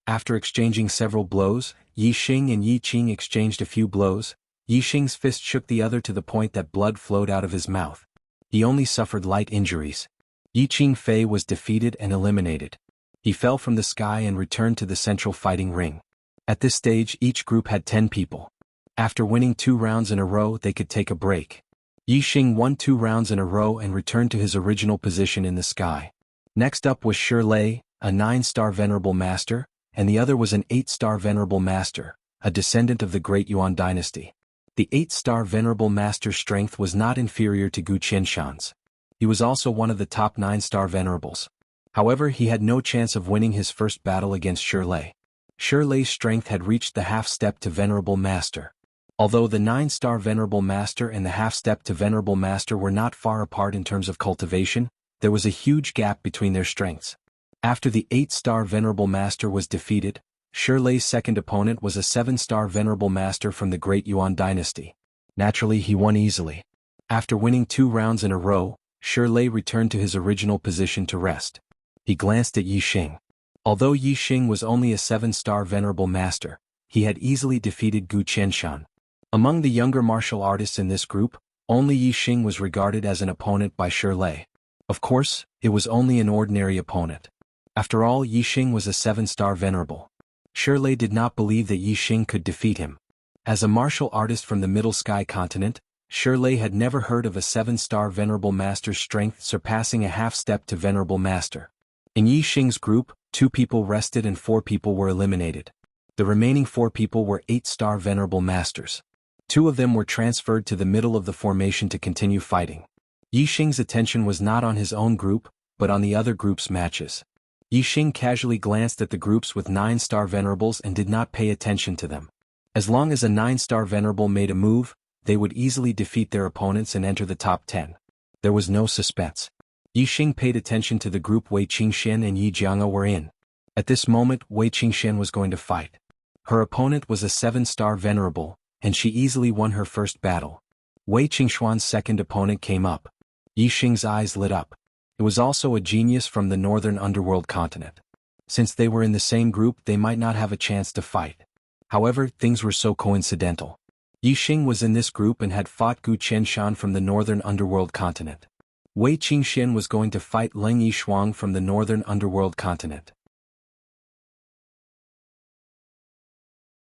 After exchanging several blows, Yi Xing and Yi Qing exchanged a few blows. Yi Xing's fist shook the other to the point that blood flowed out of his mouth. He only suffered light injuries. Yi Qing Fei was defeated and eliminated. He fell from the sky and returned to the central fighting ring. At this stage, each group had 10 people. After winning 2 rounds in a row, they could take a break. Yixing won 2 rounds in a row and returned to his original position in the sky. Next up was Shi Lei, a 9-star Venerable Master, and the other was an 8-star Venerable Master, a descendant of the Great Yuan dynasty. The 8-star Venerable Master's strength was not inferior to Gu Qianshan's. He was also one of the top 9-star Venerables. However, he had no chance of winning his first battle against Shi Lei. Shi Lei's strength had reached the half-step to Venerable Master. Although the 9-star Venerable Master and the half-step to Venerable Master were not far apart in terms of cultivation, there was a huge gap between their strengths. After the 8-star Venerable Master was defeated, Shi Lei's second opponent was a 7-star Venerable Master from the Great Yuan dynasty. Naturally, he won easily. After winning 2 rounds in a row, Shi Lei returned to his original position to rest. He glanced at Yixing. Although Yixing was only a 7-star Venerable Master, he had easily defeated Gu Qianshan. Among the younger martial artists in this group, only Yixing was regarded as an opponent by Shi Lei. Of course, it was only an ordinary opponent. After all, Yixing was a 7-star Venerable. Shi Lei did not believe that Yixing could defeat him. As a martial artist from the Middle Sky continent, Shi Lei had never heard of a 7-star Venerable Master's strength surpassing a half-step to Venerable Master. In Yixing's group, 2 people rested and 4 people were eliminated. The remaining 4 people were 8-star Venerable Masters. 2 of them were transferred to the middle of the formation to continue fighting. Yixing's attention was not on his own group, but on the other group's matches. Yixing casually glanced at the groups with 9-star Venerables and did not pay attention to them. As long as a 9-star Venerable made a move, they would easily defeat their opponents and enter the top 10. There was no suspense. Yixing paid attention to the group Wei Qingxian and Yi Jianga were in. At this moment, Wei Qingxian was going to fight. Her opponent was a 7-star Venerable, and she easily won her first battle. Wei Qingxuan's second opponent came up. Yixing's eyes lit up. It was also a genius from the northern underworld continent. Since they were in the same group, they might not have a chance to fight. However, things were so coincidental. Yixing was in this group and had fought Gu Qianshan from the northern underworld continent. Wei Qingxian was going to fight Leng Yishuang from the northern underworld continent.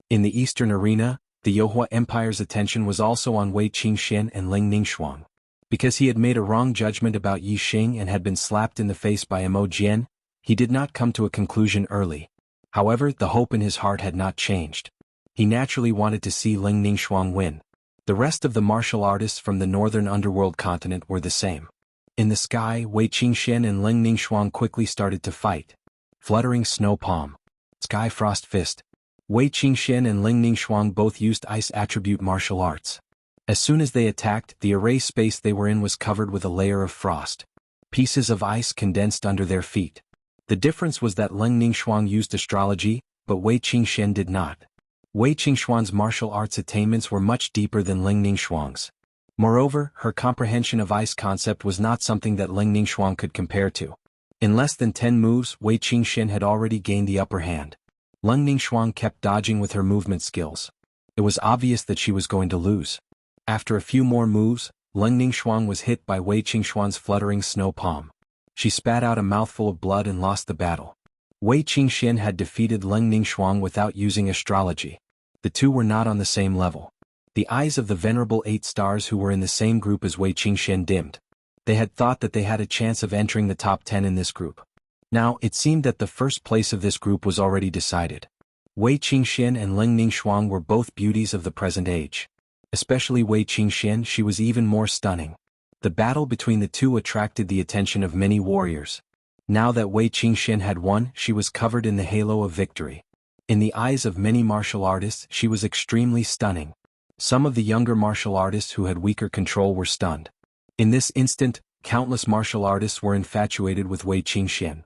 In the eastern arena, the Youhua Empire's attention was also on Wei Qingxian and Leng Ningxuang. Because he had made a wrong judgment about Yixing and had been slapped in the face by Mo Jian, he did not come to a conclusion early. However, the hope in his heart had not changed. He naturally wanted to see Leng Ningxuang win. The rest of the martial artists from the northern underworld continent were the same. In the sky, Wei Qingxian and Leng Ningxuang quickly started to fight. Fluttering Snow Palm. Sky Frost Fist. Wei Qingxian and Leng Ningxuang both used ice attribute martial arts. As soon as they attacked, the array space they were in was covered with a layer of frost. Pieces of ice condensed under their feet. The difference was that Leng Ningxuang used astrology, but Wei Qingxian did not. Wei Qingxuan's martial arts attainments were much deeper than Leng Ningxuang's. Moreover, her comprehension of ice concept was not something that Leng Ningxuang could compare to. In less than 10 moves, Wei Qingxian had already gained the upper hand. Leng Ningxuang kept dodging with her movement skills. It was obvious that she was going to lose. After a few more moves, Leng Ningxuang was hit by Wei Qingxuan's fluttering snow palm. She spat out a mouthful of blood and lost the battle. Wei Qingxian had defeated Leng Ningxuang without using astrology. The two were not on the same level. The eyes of the venerable 8 stars who were in the same group as Wei Qingxian dimmed. They had thought that they had a chance of entering the top 10 in this group. Now, it seemed that the first place of this group was already decided. Wei Qingxian and Leng Ningxuang were both beauties of the present age. Especially Wei Qingxian, she was even more stunning. The battle between the two attracted the attention of many warriors. Now that Wei Qingxian had won, she was covered in the halo of victory. In the eyes of many martial artists, she was extremely stunning. Some of the younger martial artists who had weaker control were stunned. In this instant, countless martial artists were infatuated with Wei Qingxian.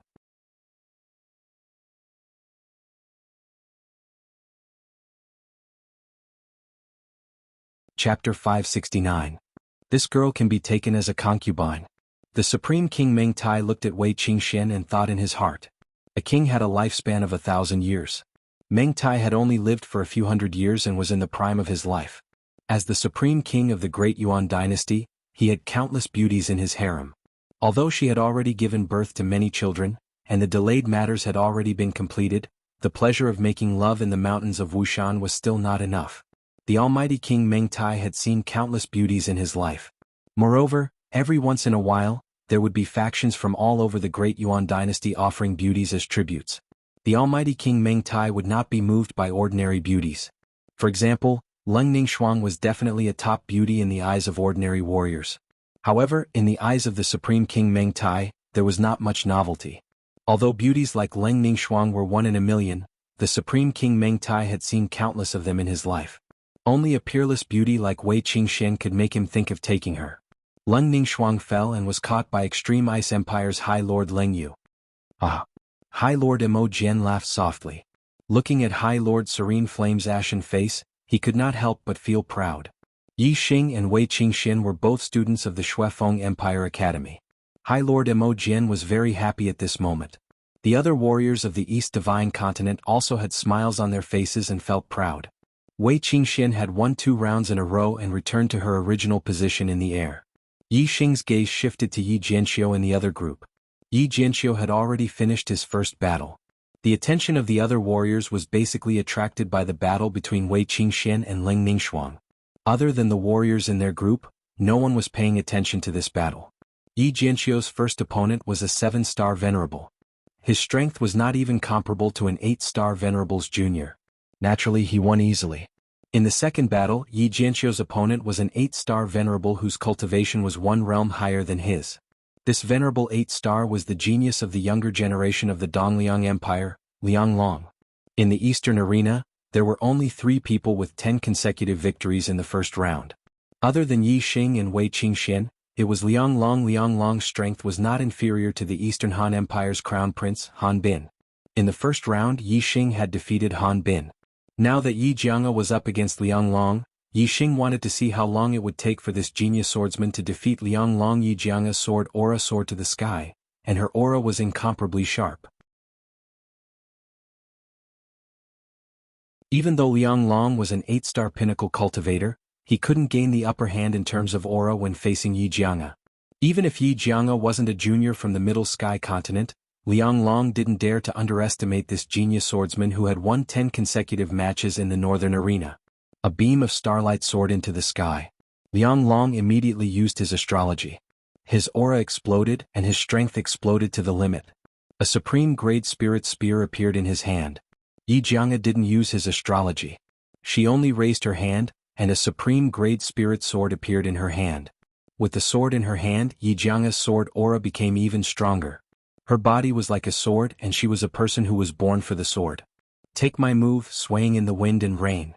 Chapter 569. This girl can be taken as a concubine. The Supreme King Meng Tai looked at Wei Qingxian and thought in his heart. A king had a lifespan of 1,000 years. Meng Tai had only lived for a few hundred years and was in the prime of his life. As the Supreme King of the Great Yuan dynasty, he had countless beauties in his harem. Although she had already given birth to many children, and the delayed matters had already been completed, the pleasure of making love in the mountains of Wushan was still not enough. the almighty King Mengtai had seen countless beauties in his life. Moreover, every once in a while, there would be factions from all over the great Yuan dynasty offering beauties as tributes. The almighty King Mengtai would not be moved by ordinary beauties. For example, Leng Ningxuang was definitely a top beauty in the eyes of ordinary warriors. However, in the eyes of the Supreme King Mengtai, there was not much novelty. Although beauties like Leng Ningxuang were one in a million, the Supreme King Mengtai had seen countless of them in his life. Only a peerless beauty like Wei Qingxian could make him think of taking her. Leng Ningxuang fell and was caught by Extreme Ice Empire's High Lord Leng Yu. Ah! High Lord Mo Jian laughed softly. Looking at High Lord Serene Flame's ashen face, he could not help but feel proud. Yi Xing and Wei Qingxian were both students of the Shuefeng Empire Academy. High Lord Mo Jian was very happy at this moment. The other warriors of the East Divine Continent also had smiles on their faces and felt proud. Wei Qingxian had won 2 rounds in a row and returned to her original position in the air. Yi Xing's gaze shifted to Yi Jianxiu in the other group. Yi Jianxiu had already finished his first battle. The attention of the other warriors was basically attracted by the battle between Wei Qingxian and Leng Ningxuang. Other than the warriors in their group, no one was paying attention to this battle. Yi Jianxiu's first opponent was a 7-star venerable. His strength was not even comparable to an 8-star venerable's junior. Naturally, he won easily. In the second battle, Yi Jianxiu's opponent was an 8-star venerable whose cultivation was 1 realm higher than his. This venerable 8-star was the genius of the younger generation of the Dongliang Empire, Liang Long. In the Eastern arena, there were only 3 people with 10 consecutive victories in the first round. Other than Yi Xing and Wei Qingxian, it was Liang Long. Liang Long's strength was not inferior to the Eastern Han Empire's crown prince, Han Bin. In the first round, Yi Xing had defeated Han Bin. Now that Yi Jianga was up against Liang Long, Yi Xing wanted to see how long it would take for this genius swordsman to defeat Liang Long. Yi Jianga's sword aura soared to the sky, and her aura was incomparably sharp. Even though Liang Long was an 8-star pinnacle cultivator, he couldn't gain the upper hand in terms of aura when facing Yi Jianga. Even if Yi Jianga wasn't a junior from the Middle Sky continent, Liang Long didn't dare to underestimate this genius swordsman who had won 10 consecutive matches in the northern arena. A beam of starlight soared into the sky. Liang Long immediately used his astrology. His aura exploded and his strength exploded to the limit. A supreme grade spirit spear appeared in his hand. Yi Jianga didn't use his astrology. She only raised her hand, and a supreme grade spirit sword appeared in her hand. With the sword in her hand, Yi Jianga's sword aura became even stronger. Her body was like a sword and she was a person who was born for the sword. Take my move, swaying in the wind and rain.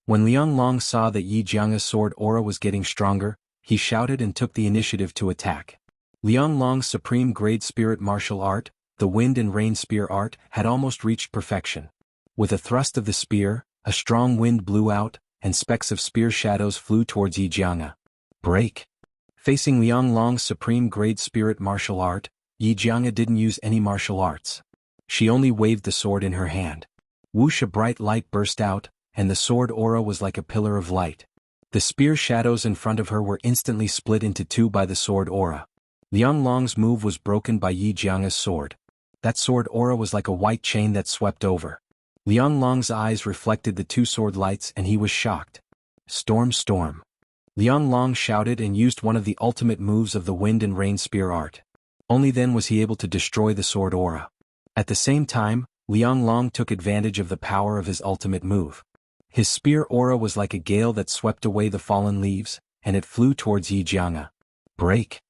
When Liang Long saw that Yi Jianga's sword aura was getting stronger, he shouted and took the initiative to attack. Liang Long's supreme grade spirit martial art, the wind and rain spear art, had almost reached perfection. With a thrust of the spear, a strong wind blew out, and specks of spear shadows flew towards Yi Jianga. Break! Facing Liang Long's supreme grade spirit martial art, Yi Jianga didn't use any martial arts. She only waved the sword in her hand. Whoosh! A bright light burst out, and the sword aura was like a pillar of light. The spear shadows in front of her were instantly split into 2 by the sword aura. Liang Long's move was broken by Yi Jianga's sword. That sword aura was like a white chain that swept over. Liang Long's eyes reflected the 2 sword lights and he was shocked. Storm, storm. Liang Long shouted and used one of the ultimate moves of the wind and rain spear art. Only then was he able to destroy the sword aura. At the same time, Liang Long took advantage of the power of his ultimate move. His spear aura was like a gale that swept away the fallen leaves, and it flew towards Yi Jianga. Break!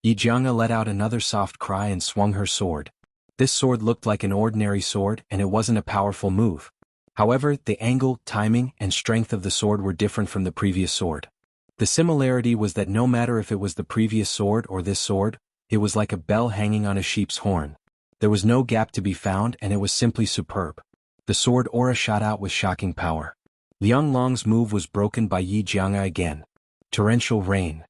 Yi Jianga let out another soft cry and swung her sword. This sword looked like an ordinary sword and it wasn't a powerful move. However, the angle, timing, and strength of the sword were different from the previous sword. The similarity was that no matter if it was the previous sword or this sword, it was like a bell hanging on a sheep's horn. There was no gap to be found and it was simply superb. The sword aura shot out with shocking power. Liang Long's move was broken by Yi Jianga again. Torrential rain.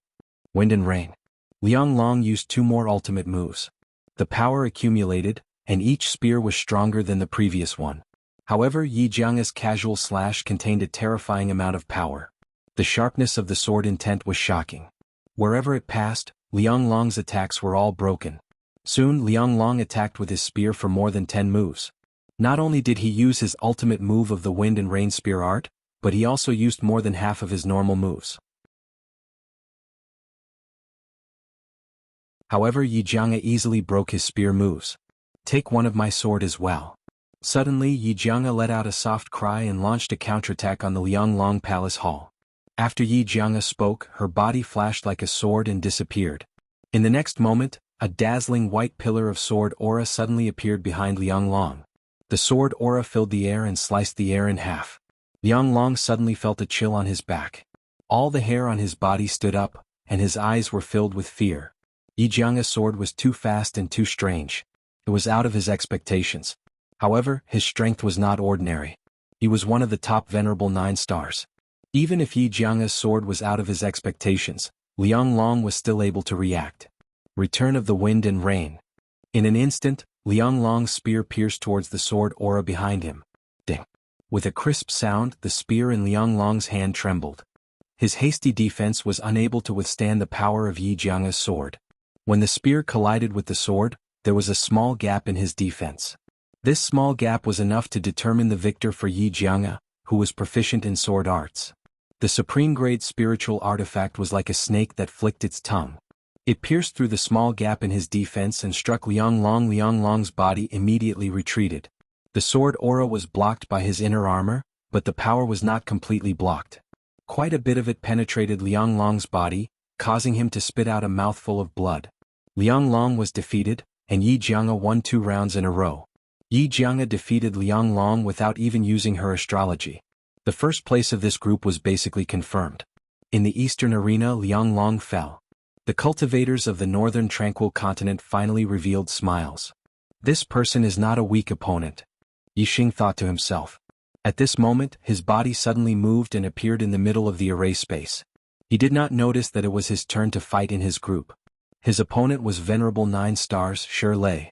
Wind and rain. Liang Long used 2 more ultimate moves. The power accumulated, and each spear was stronger than the previous one. However, Yi Jianga's casual slash contained a terrifying amount of power. The sharpness of the sword intent was shocking. Wherever it passed, Liang Long's attacks were all broken. Soon Liang Long attacked with his spear for more than 10 moves. Not only did he use his ultimate move of the wind and rain spear art, but he also used more than half of his normal moves. However, Yi Jianga easily broke his spear moves. "Take one of my sword as well." Suddenly, Yi Jianga let out a soft cry and launched a counterattack on the Lianglong Palace Hall. After Yi Jianga spoke, her body flashed like a sword and disappeared. In the next moment, a dazzling white pillar of sword aura suddenly appeared behind Lianglong. The sword aura filled the air and sliced the air in half. Lianglong suddenly felt a chill on his back. All the hair on his body stood up, and his eyes were filled with fear. Yi Jianga's sword was too fast and too strange. It was out of his expectations. However, his strength was not ordinary. He was one of the top Venerable 9 stars. Even if Yi Jianga's sword was out of his expectations, Lianglong was still able to react. Return of the wind and rain. In an instant, Lianglong's spear pierced towards the sword aura behind him. Ding! With a crisp sound, the spear in Lianglong's hand trembled. His hasty defense was unable to withstand the power of Yi Jianga's sword. When the spear collided with the sword, there was a small gap in his defense. This small gap was enough to determine the victor for Yi Jianga, who was proficient in sword arts. The supreme-grade spiritual artifact was like a snake that flicked its tongue. It pierced through the small gap in his defense and struck Lianglong. Lianglong's body immediately retreated. The sword aura was blocked by his inner armor, but the power was not completely blocked. Quite a bit of it penetrated Lianglong's body, causing him to spit out a mouthful of blood. Lianglong was defeated, and Yi Jianga won 2 rounds in a row. Yi Jianga defeated Lianglong without even using her astrology. The first place of this group was basically confirmed. In the eastern arena, Lianglong fell. The cultivators of the northern tranquil continent finally revealed smiles. This person is not a weak opponent, Yixing thought to himself. At this moment, his body suddenly moved and appeared in the middle of the array space. He did not notice that it was his turn to fight in his group. His opponent was Venerable 9 stars Shirlei.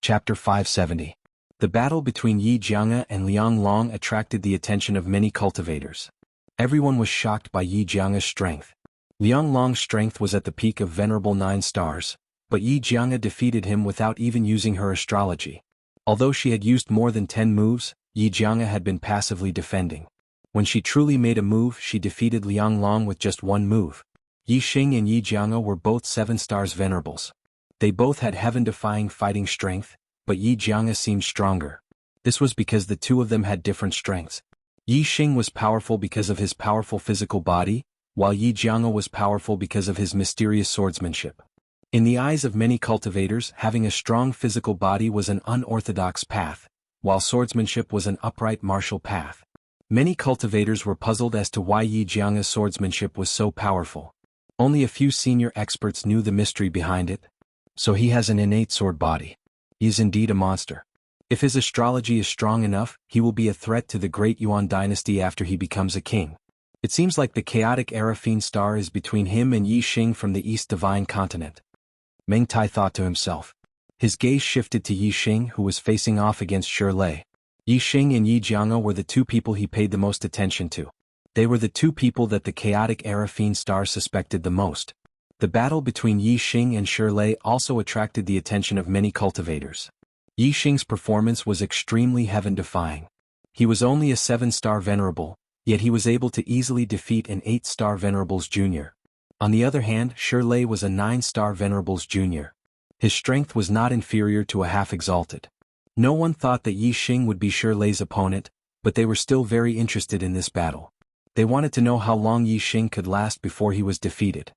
Chapter 570. The battle between Yi Jianga and Lianglong attracted the attention of many cultivators. Everyone was shocked by Yi Jianga's strength. Lianglong's strength was at the peak of Venerable 9 stars, but Yi Jianga defeated him without even using her astrology. Although she had used more than 10 moves, Yi Jianga had been passively defending. When she truly made a move, she defeated Lianglong with just 1 move. Yixing and Yi Jianga were both 7 stars venerables. They both had heaven-defying fighting strength, but Yi Jianga seemed stronger. This was because the two of them had different strengths. Yixing was powerful because of his powerful physical body, while Yi Jianga was powerful because of his mysterious swordsmanship. In the eyes of many cultivators, having a strong physical body was an unorthodox path, while swordsmanship was an upright martial path. Many cultivators were puzzled as to why Yi Jianga's swordsmanship was so powerful. Only a few senior experts knew the mystery behind it. So he has an innate sword body. He is indeed a monster. If his astrology is strong enough, he will be a threat to the great Yuan dynasty after he becomes a king. It seems like the chaotic era Fiend star is between him and Yixing from the East Divine Continent. Meng Tai thought to himself. His gaze shifted to Yixing, who was facing off against Shirlei. Yixing and Yi Jianga were the 2 people he paid the most attention to. They were the 2 people that the chaotic era Fiend star suspected the most. The battle between Yixing and Shirlei also attracted the attention of many cultivators. Yixing's performance was extremely heaven-defying. He was only a 7-star venerable, yet he was able to easily defeat an 8-star venerables junior. On the other hand, Shirlei was a 9-star venerables junior. His strength was not inferior to a half-exalted. No one thought that Yixing would be Shirlei's opponent, but they were still very interested in this battle. They wanted to know how long Yixing could last before he was defeated.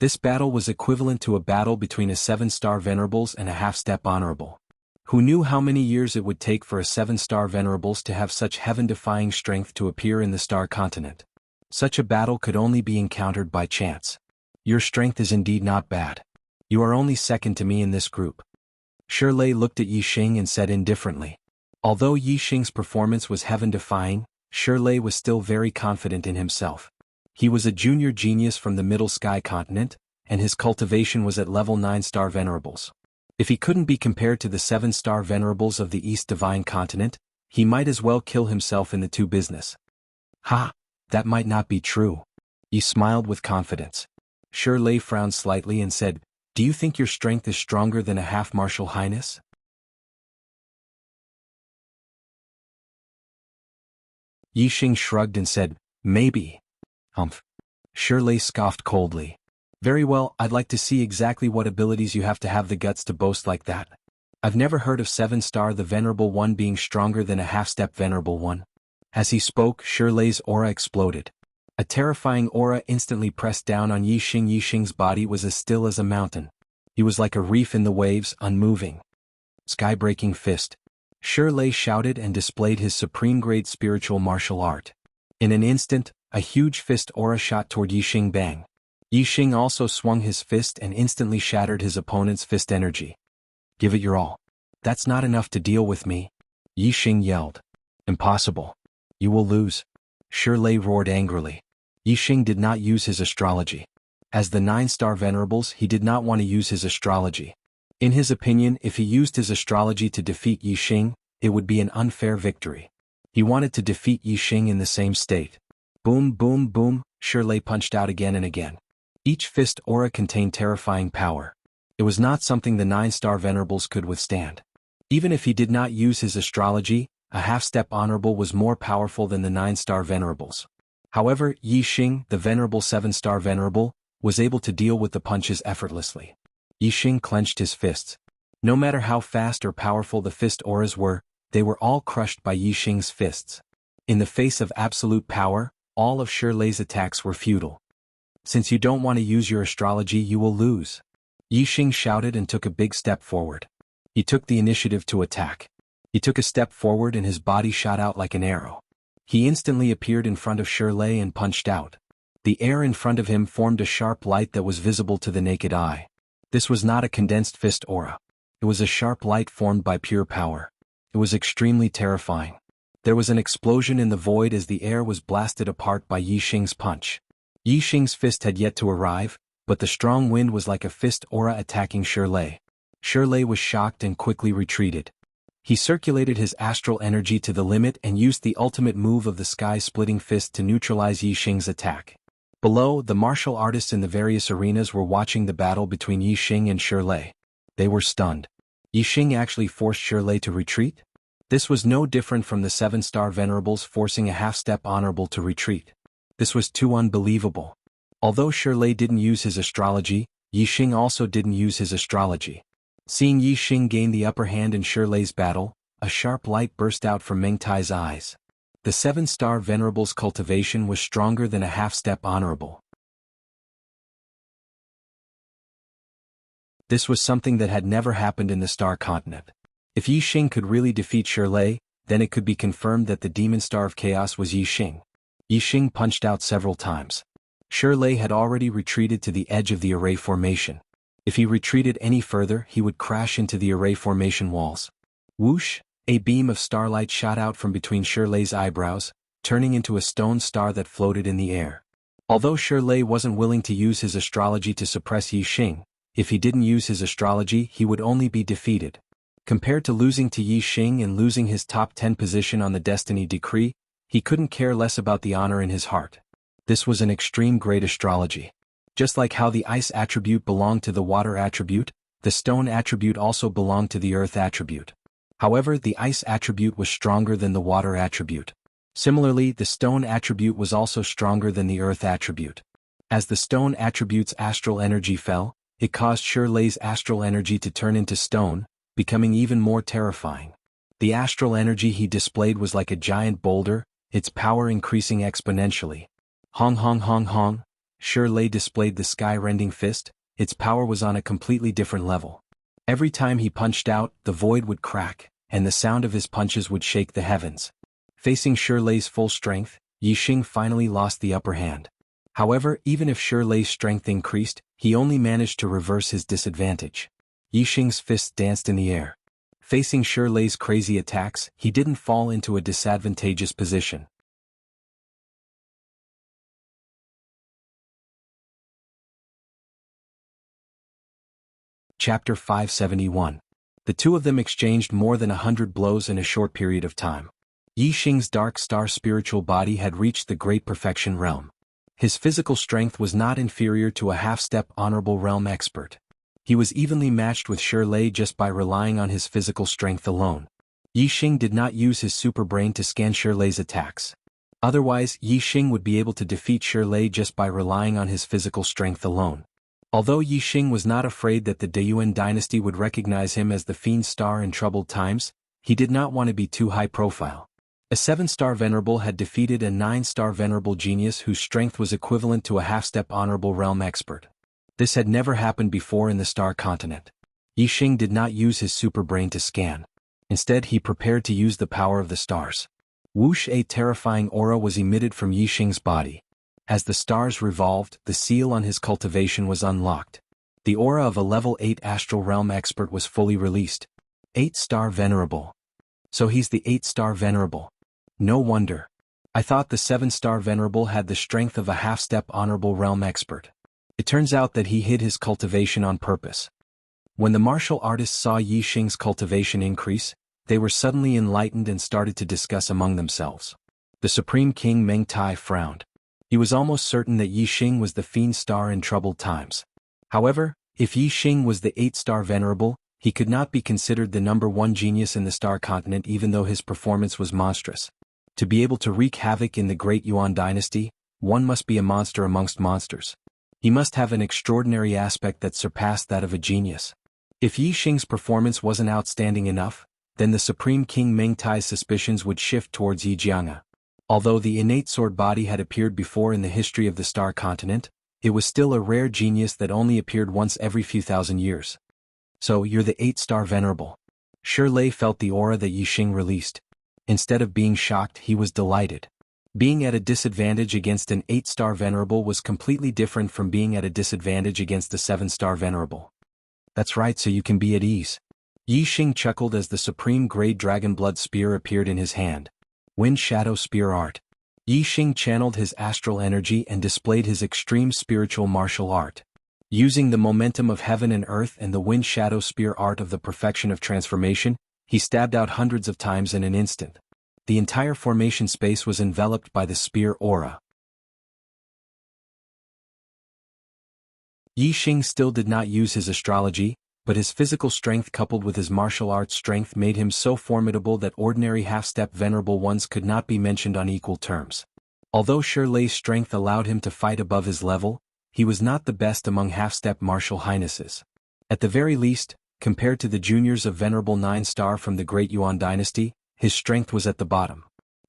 This battle was equivalent to a battle between a 7-star venerables and a half-step honorable. Who knew how many years it would take for a 7-star venerables to have such heaven-defying strength to appear in the star continent? Such a battle could only be encountered by chance. Your strength is indeed not bad. You are only second to me in this group. Shirlei looked at Yixing and said indifferently. Although Yixing's performance was heaven-defying, Shirlei was still very confident in himself. He was a junior genius from the Middle Sky continent, and his cultivation was at level 9-star venerables. If he couldn't be compared to the 7-star venerables of the East Divine Continent, he might as well kill himself in the 2 business. Ha! That might not be true. He smiled with confidence. Shirlei frowned slightly and said, Do you think your strength is stronger than a half-martial highness? Yixing shrugged and said, maybe. Humph. Shirley scoffed coldly. Very well, I'd like to see exactly what abilities you have the guts to boast like that. I've never heard of 7-star the Venerable One being stronger than a half-step Venerable One. As he spoke, Shirley's aura exploded. A terrifying aura instantly pressed down on Yixing. Yixing's body was as still as a mountain. He was like a reef in the waves, unmoving. Sky-breaking fist. Shirley shouted and displayed his supreme-grade spiritual martial art. In an instant, a huge fist aura shot toward Yixing. Bang. Yixing also swung his fist and instantly shattered his opponent's fist energy. Give it your all. That's not enough to deal with me. Yixing yelled. Impossible. You will lose. Shirley roared angrily. Yixing did not use his astrology. As the 9-star venerables, he did not want to use his astrology. In his opinion, if he used his astrology to defeat Yixing, it would be an unfair victory. He wanted to defeat Yixing in the same state. Boom, boom, boom, Shirley punched out again and again. Each fist aura contained terrifying power. It was not something the 9-star venerables could withstand. Even if he did not use his astrology, a half-step honorable was more powerful than the 9-star venerables. However, Yixing, the venerable 7-star venerable, was able to deal with the punches effortlessly. Yixing clenched his fists. No matter how fast or powerful the fist auras were, they were all crushed by Yixing's fists. In the face of absolute power, all of Shirley's attacks were futile. Since you don't want to use your astrology, you will lose. Yixing shouted and took a big step forward. He took the initiative to attack. He took a step forward and his body shot out like an arrow. He instantly appeared in front of Shirley and punched out. The air in front of him formed a sharp light that was visible to the naked eye. This was not a condensed fist aura. It was a sharp light formed by pure power. It was extremely terrifying. There was an explosion in the void as the air was blasted apart by Yixing's punch. Yixing's fist had yet to arrive, but the strong wind was like a fist aura attacking Shirley. Shirley was shocked and quickly retreated. He circulated his astral energy to the limit and used the ultimate move of the sky-splitting fist to neutralize Yixing's attack. Below, the martial artists in the various arenas were watching the battle between Yixing and Shirley. They were stunned. Yixing actually forced Shirley to retreat? This was no different from the 7-star venerables forcing a half-step honorable to retreat. This was too unbelievable. Although Shirley didn't use his astrology, Yixing also didn't use his astrology. Seeing Yixing gain the upper hand in Shirley's battle, a sharp light burst out from Meng Tai's eyes. The 7-star venerable's cultivation was stronger than a half-step honorable. This was something that had never happened in the Star Continent. If Yixing could really defeat Shirley, then it could be confirmed that the Demon Star of Chaos was Yixing. Yixing punched out several times. Shirley had already retreated to the edge of the array formation. If he retreated any further, he would crash into the array formation walls. Whoosh! A beam of starlight shot out from between Shirley's eyebrows, turning into a stone star that floated in the air. Although Shirley wasn't willing to use his astrology to suppress Yixing, if he didn't use his astrology, he would only be defeated. Compared to losing to Yixing and losing his top 10 position on the destiny decree, he couldn't care less about the honor in his heart. This was an extreme great astrology. Just like how the ice attribute belonged to the water attribute, the stone attribute also belonged to the earth attribute. However, the ice attribute was stronger than the water attribute. Similarly, the stone attribute was also stronger than the earth attribute. As the stone attribute's astral energy fell, it caused Shirley's astral energy to turn into stone, becoming even more terrifying. The astral energy he displayed was like a giant boulder, its power increasing exponentially. Hong hong hong hong, Shirley displayed the sky-rending fist, its power was on a completely different level. Every time he punched out, the void would crack, and the sound of his punches would shake the heavens. Facing Shirley's full strength, Yixing finally lost the upper hand. However, even if Shirley's strength increased, he only managed to reverse his disadvantage. Yixing's fists danced in the air. Facing Shirley's crazy attacks, he didn't fall into a disadvantageous position. Chapter 571. The two of them exchanged more than 100 blows in a short period of time. Yixing's dark star spiritual body had reached the great perfection realm. His physical strength was not inferior to a half-step honorable realm expert. He was evenly matched with Shirley just by relying on his physical strength alone. Yixing did not use his superbrain to scan Shirley's attacks. Otherwise, Yixing would be able to defeat Shirley just by relying on his physical strength alone. Although Yixing was not afraid that the Deyuan dynasty would recognize him as the Fiend Star in troubled times, he did not want to be too high profile. A 7-star Venerable had defeated a 9-star Venerable Genius whose strength was equivalent to a half-step Honorable Realm Expert. This had never happened before in the Star Continent. Yixing did not use his superbrain to scan. Instead, he prepared to use the power of the stars. Whoosh! A terrifying aura was emitted from Yixing's body. As the stars revolved, the seal on his cultivation was unlocked. The aura of a level 8 Astral Realm Expert was fully released. 8-star Venerable. So he's the 8-star Venerable. No wonder. I thought the 7-star Venerable had the strength of a half-step Honorable Realm Expert. It turns out that he hid his cultivation on purpose. When the martial artists saw Yixing's cultivation increase, they were suddenly enlightened and started to discuss among themselves. The Supreme King Meng Tai frowned. He was almost certain that Yixing was the Fiend Star in troubled times. However, if Yixing was the 8-star Venerable, he could not be considered the number 1 genius in the Star Continent even though his performance was monstrous. To be able to wreak havoc in the Great Yuan dynasty, one must be a monster amongst monsters. He must have an extraordinary aspect that surpassed that of a genius. If Yixing's performance wasn't outstanding enough, then the Supreme King Meng Tai's suspicions would shift towards Yijianga. Although the innate sword body had appeared before in the history of the Star Continent, it was still a rare genius that only appeared once every few thousand years. So you're the 8-star Venerable. Shirley felt the aura that Yixing released. Instead of being shocked, he was delighted. Being at a disadvantage against an 8-star Venerable was completely different from being at a disadvantage against a 7-star Venerable. That's right, so you can be at ease. Yixing chuckled as the Supreme Grade Dragon Blood Spear appeared in his hand. Wind Shadow Spear Art. Yixing channeled his astral energy and displayed his extreme spiritual martial art. Using the momentum of heaven and earth and the Wind Shadow Spear Art of the perfection of transformation, he stabbed out hundreds of times in an instant. The entire formation space was enveloped by the spear aura. Yixing still did not use his astrology, but his physical strength coupled with his martial arts strength made him so formidable that ordinary half-step Venerable ones could not be mentioned on equal terms. Although Shirley's strength allowed him to fight above his level, he was not the best among half-step martial highnesses. At the very least, compared to the juniors of Venerable 9-star from the Great Yuan dynasty, his strength was at the bottom.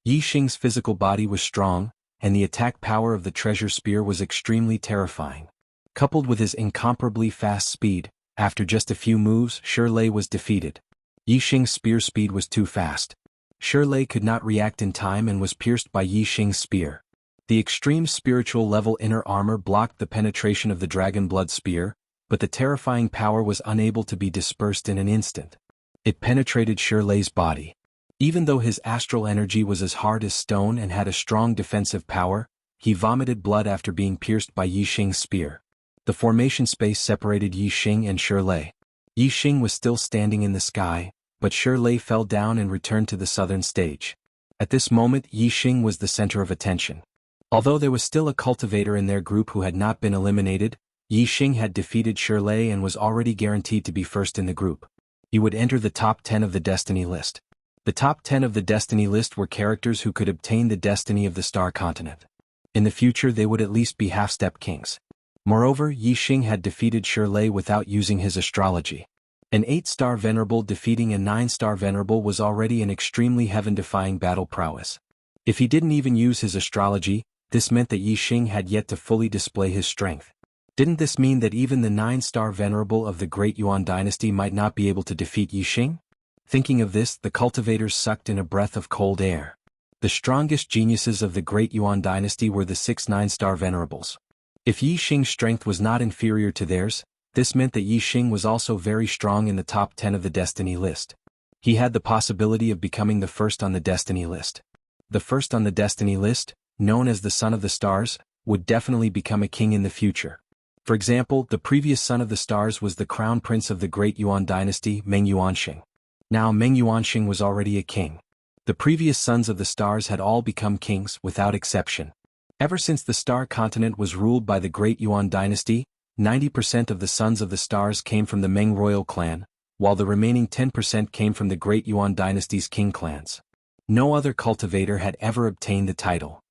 Yixing's physical body was strong, and the attack power of the treasure spear was extremely terrifying. Coupled with his incomparably fast speed, after just a few moves, Shirley was defeated. Yixing's spear speed was too fast. Shirley could not react in time and was pierced by Yixing's spear. The extreme spiritual level inner armor blocked the penetration of the dragon blood spear, but the terrifying power was unable to be dispersed in an instant. It penetrated Shirley's body. Even though his astral energy was as hard as stone and had a strong defensive power, he vomited blood after being pierced by Yixing's spear. The formation space separated Yixing and Shirley. Yixing was still standing in the sky, but Shirley fell down and returned to the southern stage. At this moment, Yixing was the center of attention. Although there was still a cultivator in their group who had not been eliminated, Yixing had defeated Shirley and was already guaranteed to be first in the group. He would enter the top 10 of the Destiny list. The top 10 of the Destiny list were characters who could obtain the destiny of the Star Continent. In the future they would at least be half-step kings. Moreover, Yixing had defeated Shirley without using his astrology. An 8-star Venerable defeating a 9-star Venerable was already an extremely heaven-defying battle prowess. If he didn't even use his astrology, this meant that Yixing had yet to fully display his strength. Didn't this mean that even the 9-star Venerable of the Great Yuan dynasty might not be able to defeat Yixing? Thinking of this, the cultivators sucked in a breath of cold air. The strongest geniuses of the Great Yuan dynasty were the 6 9-star Venerables. If Yixing's strength was not inferior to theirs, this meant that Yixing was also very strong in the top 10 of the Destiny list. He had the possibility of becoming the first on the Destiny list. The first on the Destiny list, known as the Son of the Stars, would definitely become a king in the future. For example, the previous Son of the Stars was the Crown Prince of the Great Yuan dynasty, Meng Yuanxing. Now Meng Yuanxing was already a king. The previous Sons of the Stars had all become kings, without exception. Ever since the Star Continent was ruled by the Great Yuan dynasty, 90% of the sons of the stars came from the Meng royal clan, while the remaining 10% came from the Great Yuan dynasty's king clans. No other cultivator had ever obtained the title.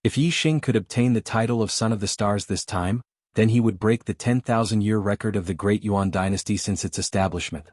If Yixing could obtain the title of Son of the Stars this time, then he would break the 10,000-year record of the Great Yuan dynasty since its establishment.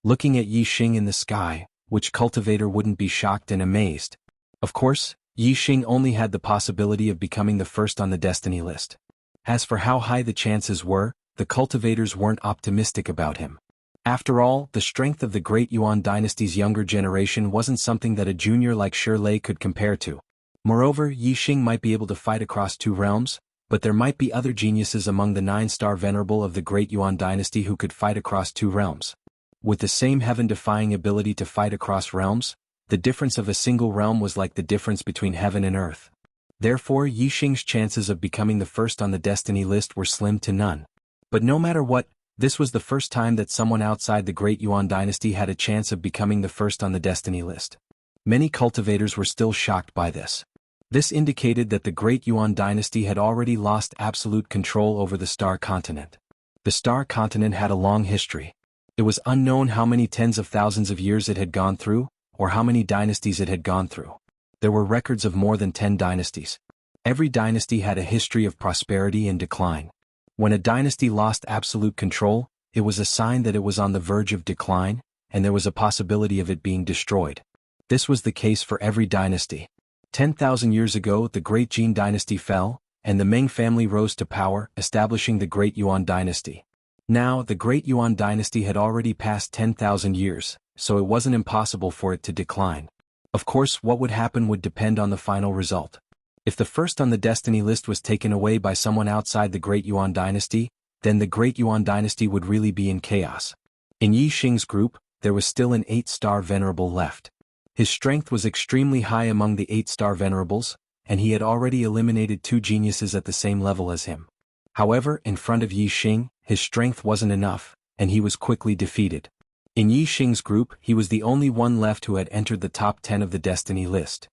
Looking at Yixing in the sky, which cultivator wouldn't be shocked and amazed? Of course, Yixing only had the possibility of becoming the first on the destiny list. As for how high the chances were, the cultivators weren't optimistic about him. After all, the strength of the Great Yuan dynasty's younger generation wasn't something that a junior like Shi Lei could compare to. Moreover, Yixing might be able to fight across 2 realms, but there might be other geniuses among the 9-star venerable of the Great Yuan dynasty who could fight across 2 realms. With the same heaven-defying ability to fight across realms, the difference of a single realm was like the difference between heaven and earth. Therefore, Yixing's chances of becoming the first on the destiny list were slim to none. But no matter what, this was the first time that someone outside the Great Yuan dynasty had a chance of becoming the first on the destiny list. Many cultivators were still shocked by this. This indicated that the Great Yuan dynasty had already lost absolute control over the Star Continent. The Star Continent had a long history. It was unknown how many tens of thousands of years it had gone through, or how many dynasties it had gone through. There were records of more than 10 dynasties. Every dynasty had a history of prosperity and decline. When a dynasty lost absolute control, it was a sign that it was on the verge of decline, and there was a possibility of it being destroyed. This was the case for every dynasty. 10,000 years ago, the Great Jin dynasty fell, and the Ming family rose to power, establishing the Great Yuan dynasty. Now, the Great Yuan dynasty had already passed 10,000 years, so it wasn't impossible for it to decline. Of course, what would happen would depend on the final result. If the first on the destiny list was taken away by someone outside the Great Yuan dynasty, then the Great Yuan dynasty would really be in chaos. In Yixing's group, there was still an 8-star venerable left. His strength was extremely high among the 8-star venerables, and he had already eliminated 2 geniuses at the same level as him. However, in front of Yixing, his strength wasn't enough, and he was quickly defeated. In Yixing's group, he was the only one left who had entered the top 10 of the destiny list.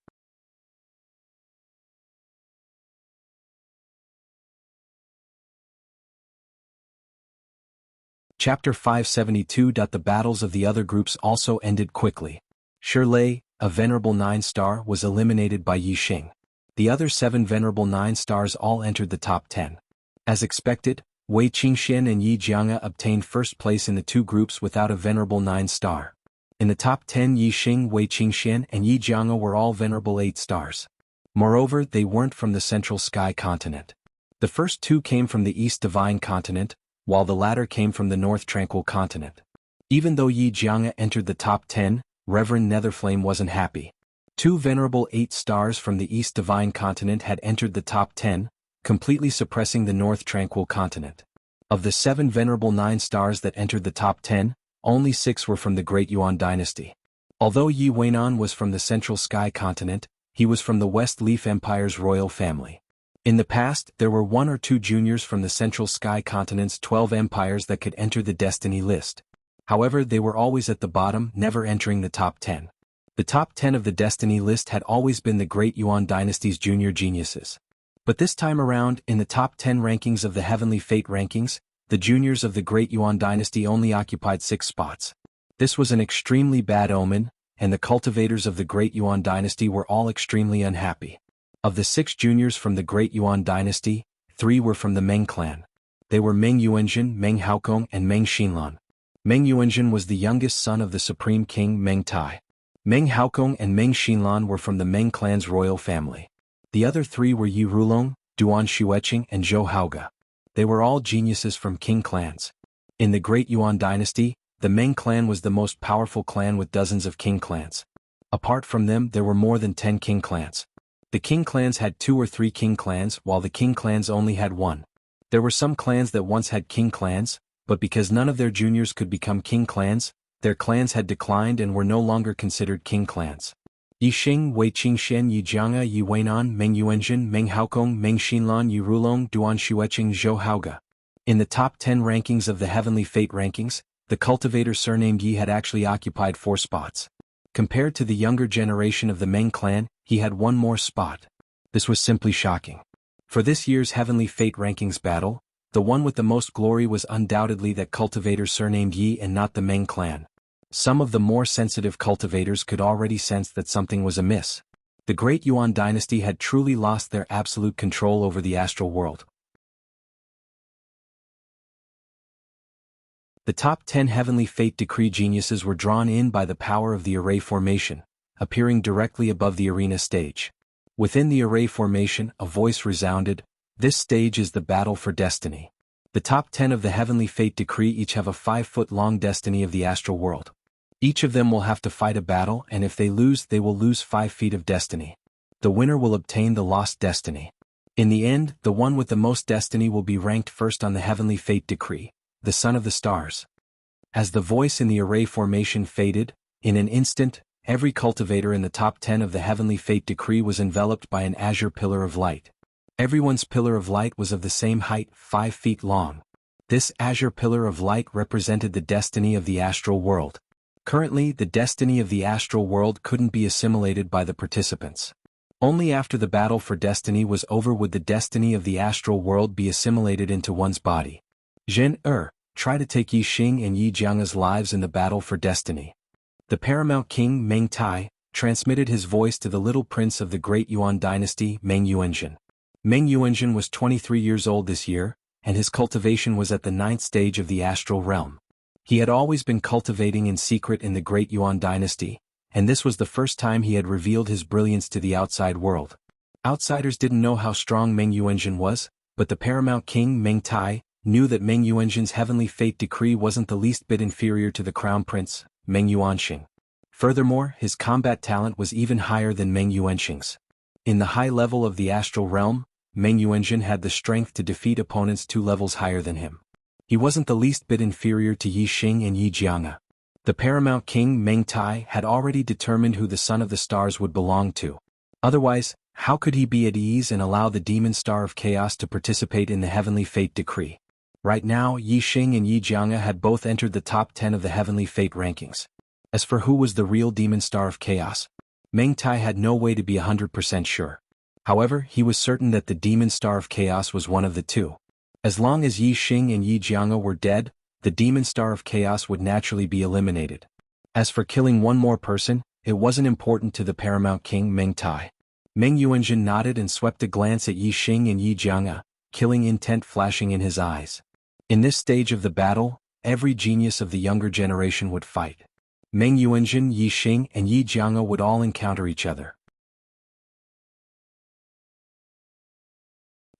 Chapter 572. The battles of the other groups also ended quickly. Shi Lei, a venerable 9-star, was eliminated by Yixing. The other 7 venerable 9-stars all entered the top 10. As expected, Wei Qingxian and Yi Jianga obtained first place in the 2 groups without a venerable 9-star. In the top 10, Yixing, Wei Qingxian, and Yi Jianga were all venerable 8-stars. Moreover, they weren't from the Central Sky Continent. The first 2 came from the East Divine Continent, while the latter came from the North Tranquil Continent. Even though Yi Jianga entered the top 10, Reverend Netherflame wasn't happy. 2 venerable 8-stars from the East Divine Continent had entered the top 10, completely suppressing the North Tranquil Continent. Of the 7 venerable 9-stars that entered the top 10, only 6 were from the Great Yuan dynasty. Although Yi Weinan was from the Central Sky Continent, he was from the West Leaf Empire's royal family. In the past, there were 1 or 2 juniors from the Central Sky Continent's 12 empires that could enter the destiny list. However, they were always at the bottom, never entering the top 10. The top 10 of the destiny list had always been the Great Yuan dynasty's junior geniuses. But this time around, in the top 10 rankings of the Heavenly Fate rankings, the juniors of the Great Yuan dynasty only occupied 6 spots. This was an extremely bad omen, and the cultivators of the Great Yuan dynasty were all extremely unhappy. Of the 6 juniors from the Great Yuan dynasty, 3 were from the Meng clan. They were Meng Yuanzhen, Meng Haokong, and Meng Xinlan. Meng Yuanzhen was the youngest son of the Supreme King Meng Tai. Meng Haokong and Meng Xinlan were from the Meng clan's royal family. The other 3 were Yi Rulong, Duan Xueqing, and Zhou Haoge. They were all geniuses from king clans. In the Great Yuan dynasty, the Meng clan was the most powerful clan with dozens of king clans. Apart from them, there were more than 10 king clans. The king clans had 2 or 3 king clans, while the king clans only had 1. There were some clans that once had king clans, but because none of their juniors could become king clans, their clans had declined and were no longer considered king clans. Yixing, Wei Qingxian, Yi Jianga, Yi Weinan, Meng Yuanzhen, Meng Haokong, Meng Xinlan, Yi Rulong, Duan Xueqing, Zhou Haoge. In the top 10 rankings of the Heavenly Fate rankings, the cultivator surnamed Yi had actually occupied 4 spots. Compared to the younger generation of the Meng clan, he had 1 more spot. This was simply shocking. For this year's Heavenly Fate Rankings battle, the one with the most glory was undoubtedly that cultivator surnamed Yi and not the Meng clan. Some of the more sensitive cultivators could already sense that something was amiss. The Great Yuan dynasty had truly lost their absolute control over the astral world. The top 10 Heavenly Fate Decree geniuses were drawn in by the power of the array formation, appearing directly above the arena stage. Within the array formation, a voice resounded, "This stage is the battle for destiny." The top 10 of the Heavenly Fate Decree each have a 5-foot-long destiny of the astral world. Each of them will have to fight a battle, and if they lose, they will lose 5 feet of destiny. The winner will obtain the lost destiny. In the end, the one with the most destiny will be ranked first on the Heavenly Fate Decree, the Son of the Stars. As the voice in the array formation faded, in an instant, every cultivator in the top 10 of the Heavenly Fate Decree was enveloped by an azure pillar of light. Everyone's pillar of light was of the same height, 5 feet long. This azure pillar of light represented the destiny of the astral world. Currently, the destiny of the astral world couldn't be assimilated by the participants. Only after the battle for destiny was over would the destiny of the astral world be assimilated into one's body. Zhen try to take Yi Xing and Yi Jianga's lives in the battle for destiny. The paramount king Meng Tai transmitted his voice to the little prince of the Great Yuan dynasty, Meng Yuanzhen. Meng Yuanzhen was 23 years old this year, and his cultivation was at the 9th stage of the astral realm. He had always been cultivating in secret in the Great Yuan dynasty, and this was the first time he had revealed his brilliance to the outside world. Outsiders didn't know how strong Meng Yuanzhen was, but the paramount king Meng Tai knew that Meng Yuanzhen's Heavenly Fate Decree wasn't the least bit inferior to the crown prince, Meng Yuanxing. Furthermore, his combat talent was even higher than Meng Yuanxing's. In the high level of the astral realm, Meng Yuanzhen had the strength to defeat opponents 2 levels higher than him. He wasn't the least bit inferior to Yi Xing and Yi Jianga. The paramount king Meng Tai had already determined who the Son of the Stars would belong to. Otherwise, how could he be at ease and allow the Demon Star of Chaos to participate in the Heavenly Fate Decree? Right now, Yi Xing and Yi Jianga had both entered the top 10 of the Heavenly Fate rankings. As for who was the real Demon Star of Chaos, Meng Tai had no way to be 100% sure. However, he was certain that the Demon Star of Chaos was one of the two. As long as Yi Xing and Yi Jianga were dead, the Demon Star of Chaos would naturally be eliminated. As for killing one more person, it wasn't important to the paramount king Meng Tai. Meng Yuanzhen nodded and swept a glance at Yi Xing and Yi Jianga, killing intent flashing in his eyes. In this stage of the battle, every genius of the younger generation would fight. Meng Yuanzhen, Yi Xing, and Yi Jianga would all encounter each other.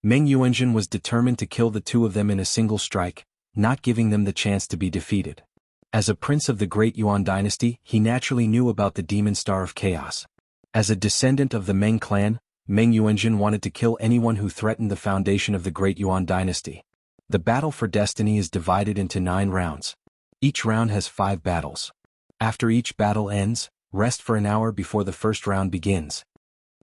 Meng Yuanzhen was determined to kill the 2 of them in a single strike, not giving them the chance to be defeated. As a prince of the Great Yuan dynasty, he naturally knew about the Demon Star of Chaos. As a descendant of the Meng clan, Meng Yuanzhen wanted to kill anyone who threatened the foundation of the Great Yuan dynasty. The battle for destiny is divided into 9 rounds. Each round has 5 battles. After each battle ends, rest for an hour before the first round begins.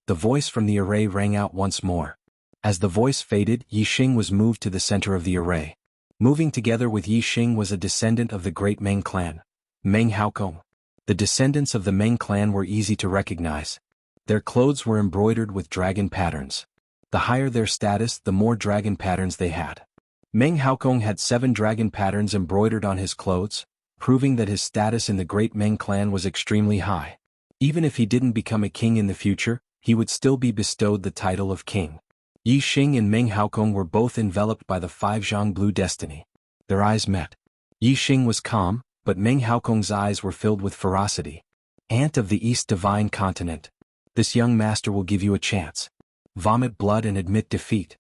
The voice from the array rang out once more. As the voice faded, Yi Xing was moved to the center of the array. Moving together with Yi Xing was a descendant of the great Meng clan, Meng Haokong. The descendants of the Meng clan were easy to recognize. Their clothes were embroidered with dragon patterns. The higher their status, the more dragon patterns they had. Meng Haokong had 7 dragon patterns embroidered on his clothes, proving that his status in the great Meng clan was extremely high. Even if he didn't become a king in the future, he would still be bestowed the title of king. Yi Xing and Meng Haokong were both enveloped by the 5 Zhang Blue destiny. Their eyes met. Yi Xing was calm, but Meng Haokong's eyes were filled with ferocity. Ant of the East Divine Continent. This young master will give you a chance. Vomit blood and admit defeat.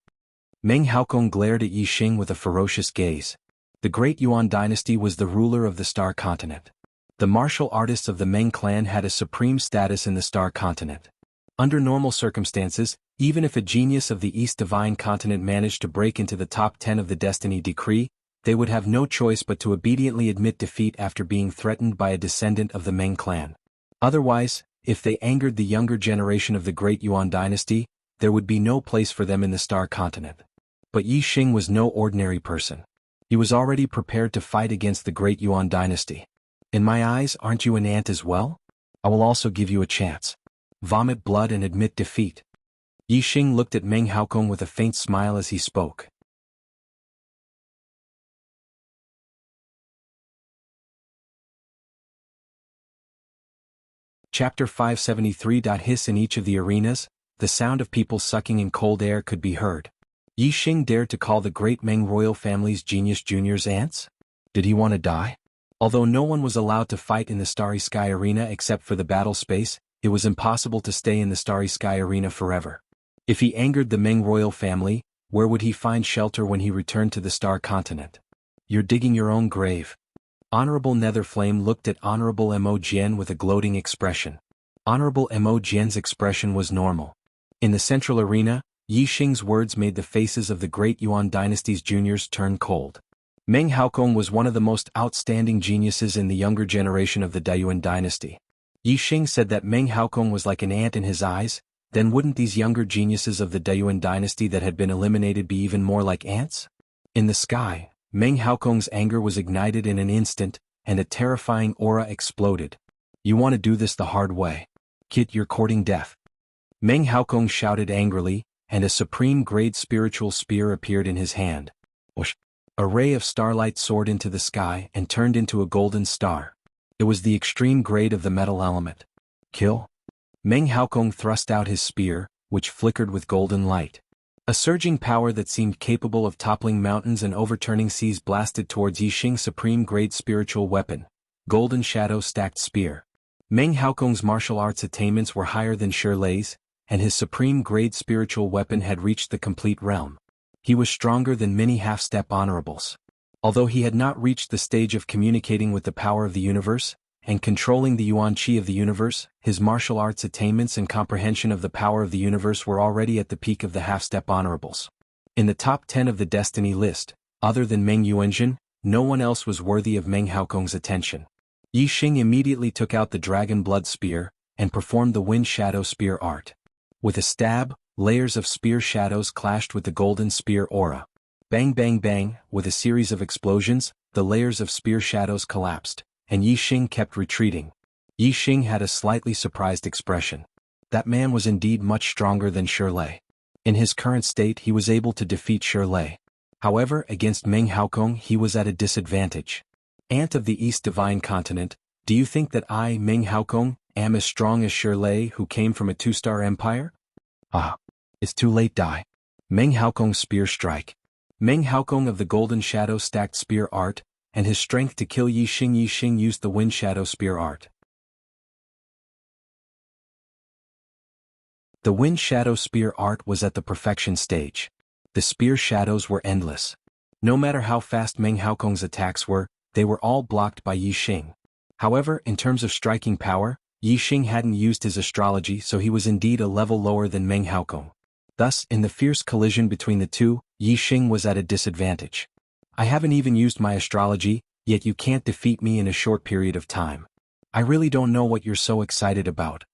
Meng Haokong glared at Yi Xing with a ferocious gaze. The Great Yuan dynasty was the ruler of the Star Continent. The martial artists of the Meng clan had a supreme status in the Star Continent. Under normal circumstances, even if a genius of the East Divine Continent managed to break into the top 10 of the Destiny Decree, they would have no choice but to obediently admit defeat after being threatened by a descendant of the Meng clan. Otherwise, if they angered the younger generation of the Great Yuan dynasty, there would be no place for them in the Star Continent. But Yi Xing was no ordinary person. He was already prepared to fight against the Great Yuan dynasty. In my eyes, aren't you an ant as well? I will also give you a chance. Vomit blood and admit defeat. Yi Xing looked at Meng Haokong with a faint smile as he spoke. Chapter 573. Hiss in each of the arenas, the sound of people sucking in cold air could be heard. Yi Xing dared to call the great Meng royal family's genius juniors ants? Did he want to die? Although no one was allowed to fight in the Starry Sky Arena except for the battle space, it was impossible to stay in the Starry Sky Arena forever. If he angered the Meng royal family, where would he find shelter when he returned to the Star Continent? You're digging your own grave. Honorable Netherflame looked at Honorable Mo Jian with a gloating expression. Honorable Mo Jian's expression was normal. In the central arena, Yi Xing's words made the faces of the great Yuan dynasty's juniors turn cold. Meng Haokong was one of the most outstanding geniuses in the younger generation of the Daiyuan dynasty. Yi Xing said that Meng Haokong was like an ant in his eyes. Then wouldn't these younger geniuses of the Daiyuan dynasty that had been eliminated be even more like ants? In the sky, Meng Haokong's anger was ignited in an instant, and a terrifying aura exploded. You want to do this the hard way. Kid, you're courting death. Meng Haokong shouted angrily, and a supreme-grade spiritual spear appeared in his hand. Whoosh! A ray of starlight soared into the sky and turned into a golden star. It was the extreme grade of the metal element. Kill? Meng Haokong thrust out his spear, which flickered with golden light. A surging power that seemed capable of toppling mountains and overturning seas blasted towards Yi Xing's supreme-grade spiritual weapon, Golden Shadow Stacked Spear. Meng Haokong's martial arts attainments were higher than Shirley's, and his supreme-grade spiritual weapon had reached the complete realm. He was stronger than many half-step honorables. Although he had not reached the stage of communicating with the power of the universe, and controlling the Yuan Qi of the universe, his martial arts attainments and comprehension of the power of the universe were already at the peak of the half-step honorables. In the top 10 of the destiny list, other than Meng Yuanjin, no one else was worthy of Meng Haokong's attention. Yi Xing immediately took out the Dragon Blood Spear, and performed the Wind Shadow Spear art. With a stab, layers of spear shadows clashed with the golden spear aura. Bang bang bang, with a series of explosions, the layers of spear shadows collapsed, and Yi Xing kept retreating. Yi Xing had a slightly surprised expression. That man was indeed much stronger than Shirley. In his current state he was able to defeat Shirley. However, against Meng Haokong he was at a disadvantage. Ant of the East Divine Continent, do you think that I, Meng Haokong, am as strong as Shirley who came from a 2-star empire? Ah. It's too late. Die. Meng Haokong's spear strike. Meng Haokong of the Golden Shadow Stacked Spear art, and his strength to kill Yi Xing. Yi Xing used the Wind Shadow Spear art. The Wind Shadow Spear art was at the perfection stage. The spear shadows were endless. No matter how fast Meng Haokong's attacks were, they were all blocked by Yi Xing. However, in terms of striking power, Yi Xing hadn't used his astrology, so he was indeed a level lower than Meng Haokong. Thus, in the fierce collision between the two, Yi Xing was at a disadvantage. I haven't even used my astrology, yet you can't defeat me in a short period of time. I really don't know what you're so excited about.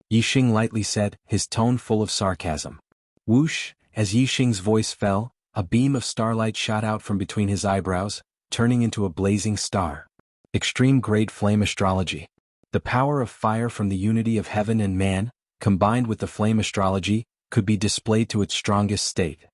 Yi Xing lightly said, his tone full of sarcasm. Whoosh, as Yi Xing's voice fell, a beam of starlight shot out from between his eyebrows, turning into a blazing star. Extreme-grade flame astrology. The power of fire from the unity of heaven and man, combined with the flame astrology, could be displayed to its strongest state.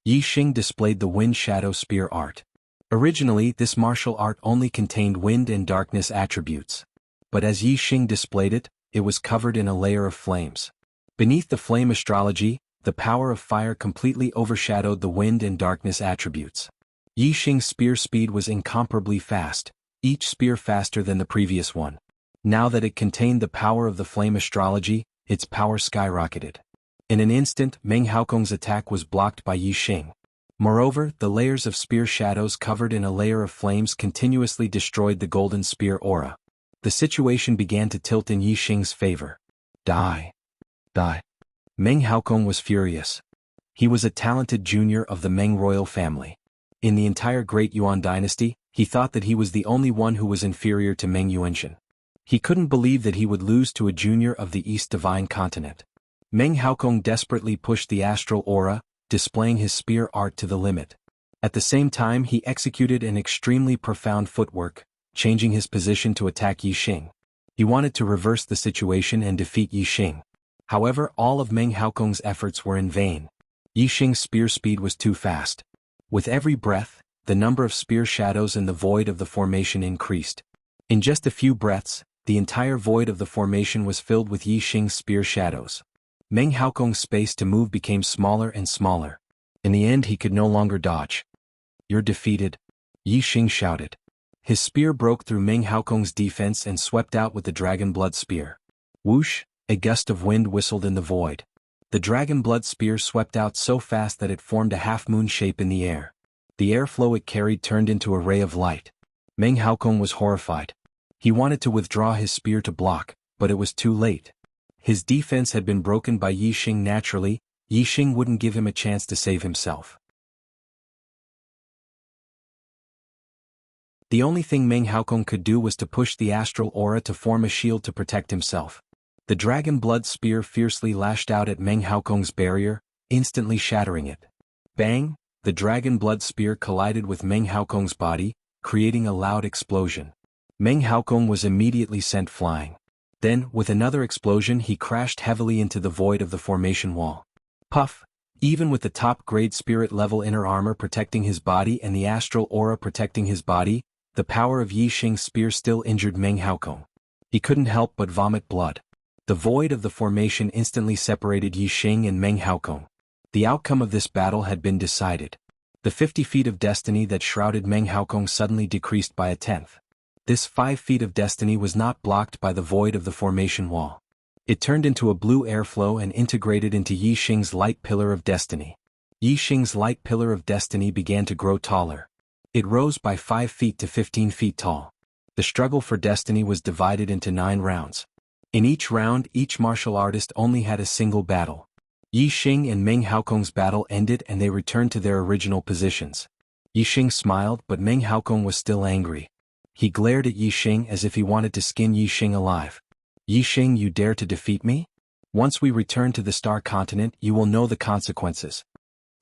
Yi Xing displayed the Wind Shadow Spear art. Originally, this martial art only contained wind and darkness attributes. But as Yi Xing displayed it, it was covered in a layer of flames. Beneath the flame astrology, the power of fire completely overshadowed the wind and darkness attributes. Yi Xing's spear speed was incomparably fast, each spear faster than the previous one. Now that it contained the power of the flame astrology, its power skyrocketed. In an instant, Meng Haokong's attack was blocked by Yi Xing. Moreover, the layers of spear shadows covered in a layer of flames continuously destroyed the golden spear aura. The situation began to tilt in Yi Xing's favor. Die. Die. Meng Haokong was furious. He was a talented junior of the Meng royal family. In the entire Great Yuan dynasty, he thought that he was the only one who was inferior to Meng Yuanjin. He couldn't believe that he would lose to a junior of the East Divine Continent. Meng Haokong desperately pushed the astral aura, displaying his spear art to the limit. At the same time he executed an extremely profound footwork, changing his position to attack Yi Xing. He wanted to reverse the situation and defeat Yi Xing. However, all of Meng Haokong's efforts were in vain. Yi Xing's spear speed was too fast. With every breath, the number of spear shadows in the void of the formation increased. In just a few breaths, the entire void of the formation was filled with Yi Xing's spear shadows. Meng Haokong's space to move became smaller and smaller. In the end, he could no longer dodge. "You're defeated," Yi Xing shouted. His spear broke through Meng Haokong's defense and swept out with the dragon blood spear. Whoosh, a gust of wind whistled in the void. The dragon blood spear swept out so fast that it formed a half-moon shape in the air. The airflow it carried turned into a ray of light. Meng Haokong was horrified. He wanted to withdraw his spear to block, but it was too late. His defense had been broken by Yi Xing naturally. Yi Xing wouldn't give him a chance to save himself. The only thing Meng Haokong could do was to push the astral aura to form a shield to protect himself. The dragon blood spear fiercely lashed out at Meng Haokong's barrier, instantly shattering it. Bang! The dragon blood spear collided with Meng Haokong's body, creating a loud explosion. Meng Haokong was immediately sent flying. Then, with another explosion, he crashed heavily into the void of the formation wall. Puff! Even with the top-grade spirit-level inner armor protecting his body and the astral aura protecting his body, the power of Yi Xing's spear still injured Meng Haokong. He couldn't help but vomit blood. The void of the formation instantly separated Yi Xing and Meng Haokong. The outcome of this battle had been decided. The 50 feet of destiny that shrouded Meng Haokong suddenly decreased by a tenth. This 5 feet of destiny was not blocked by the void of the formation wall. It turned into a blue airflow and integrated into Yi Xing's light pillar of destiny. Yi Xing's light pillar of destiny began to grow taller. It rose by 5 feet to 15 feet tall. The struggle for destiny was divided into 9 rounds. In each round, each martial artist only had a single battle. Yi Xing and Meng Haokong's battle ended and they returned to their original positions. Yi Xing smiled, but Meng Haokong was still angry. He glared at Yi Xing as if he wanted to skin Yi Xing alive. "Yi Xing, you dare to defeat me? Once we return to the Star Continent, you will know the consequences."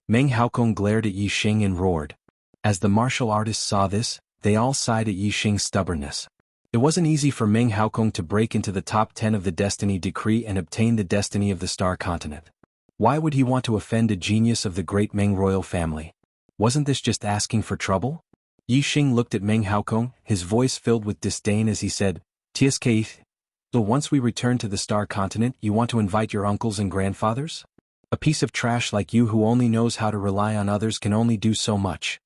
Meng Haokong glared at Yi Xing and roared. As the martial artists saw this, they all sighed at Yi Xing's stubbornness. It wasn't easy for Meng Haokong to break into the top 10 of the Destiny Decree and obtain the destiny of the Star Continent. Why would he want to offend a genius of the great Meng royal family? Wasn't this just asking for trouble? Yi Xing looked at Meng Haokong, his voice filled with disdain as he said, "TSK, so once we return to the Star Continent, you want to invite your uncles and grandfathers? A piece of trash like you who only knows how to rely on others can only do so much."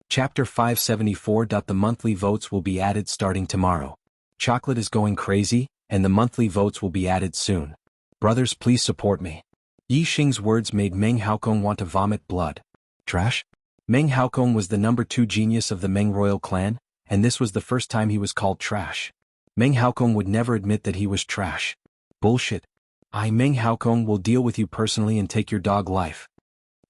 Chapter 574. The monthly votes will be added starting tomorrow. Chocolate is going crazy, and the monthly votes will be added soon. Brothers, please support me. Yi Xing's words made Meng Haokong want to vomit blood. Trash? Meng Haokong was the number 2 genius of the Meng royal clan, and this was the first time he was called trash. Meng Haokong would never admit that he was trash. Bullshit. I, Meng Haokong, will deal with you personally and take your dog life.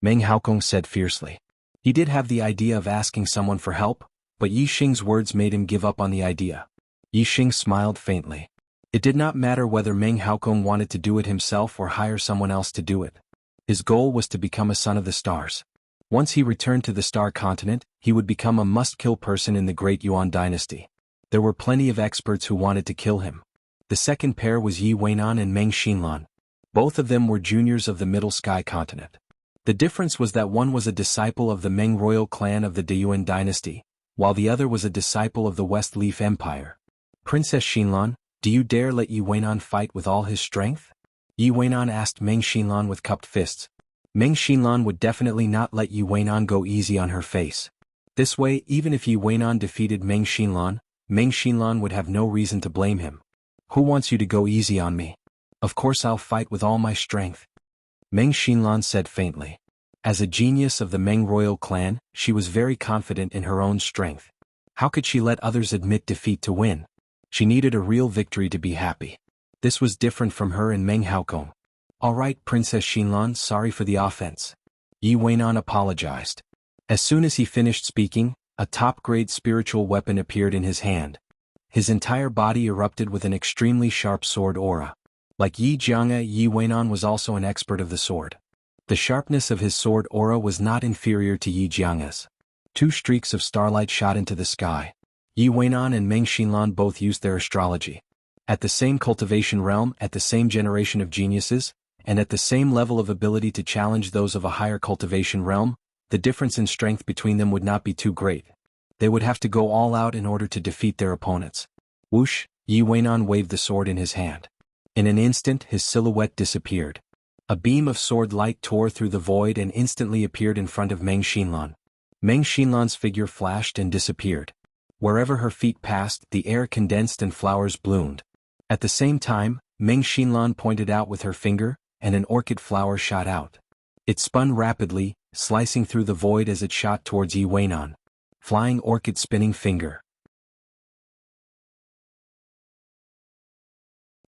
Meng Haokong said fiercely. He did have the idea of asking someone for help, but Yi Xing's words made him give up on the idea. Yi Xing smiled faintly. It did not matter whether Meng Haokong wanted to do it himself or hire someone else to do it. His goal was to become a son of the stars. Once he returned to the Star Continent, he would become a must-kill person in the Great Yuan dynasty. There were plenty of experts who wanted to kill him. The second pair was Yi Weinan and Meng Xinlan. Both of them were juniors of the Middle Sky Continent. The difference was that one was a disciple of the Meng royal clan of the Deyuan dynasty, while the other was a disciple of the West Leaf Empire. "Princess Xinlan, do you dare let Yi Weinan fight with all his strength?" Yi Weinan asked Meng Xinlan with cupped fists. Meng Xinlan would definitely not let Yi Weinan go easy on her face. This way, even if Yi Weinan defeated Meng Xinlan would have no reason to blame him. "Who wants you to go easy on me? Of course I'll fight with all my strength," Meng Xinlan said faintly. As a genius of the Meng royal clan, she was very confident in her own strength. How could she let others admit defeat to win? She needed a real victory to be happy. This was different from her and Meng Haokong. "All right, Princess Xinlan, sorry for the offense." Yi Weinan apologized. As soon as he finished speaking, a top-grade spiritual weapon appeared in his hand. His entire body erupted with an extremely sharp sword aura. Like Yi Jianga, Yi Weinan was also an expert of the sword. The sharpness of his sword aura was not inferior to Yi Jianga's. Two streaks of starlight shot into the sky. Yi Weinan and Meng Xinlan both used their astrology. At the same cultivation realm, at the same generation of geniuses, and at the same level of ability to challenge those of a higher cultivation realm, the difference in strength between them would not be too great. They would have to go all out in order to defeat their opponents. Whoosh, Yi Weinan waved the sword in his hand. In an instant his silhouette disappeared. A beam of sword light tore through the void and instantly appeared in front of Meng Xinlan. Meng Xinlan's figure flashed and disappeared. Wherever her feet passed, the air condensed and flowers bloomed. At the same time, Meng Xinlan pointed out with her finger, and an orchid flower shot out. It spun rapidly, slicing through the void as it shot towards Yi Weinan. Flying orchid spinning finger.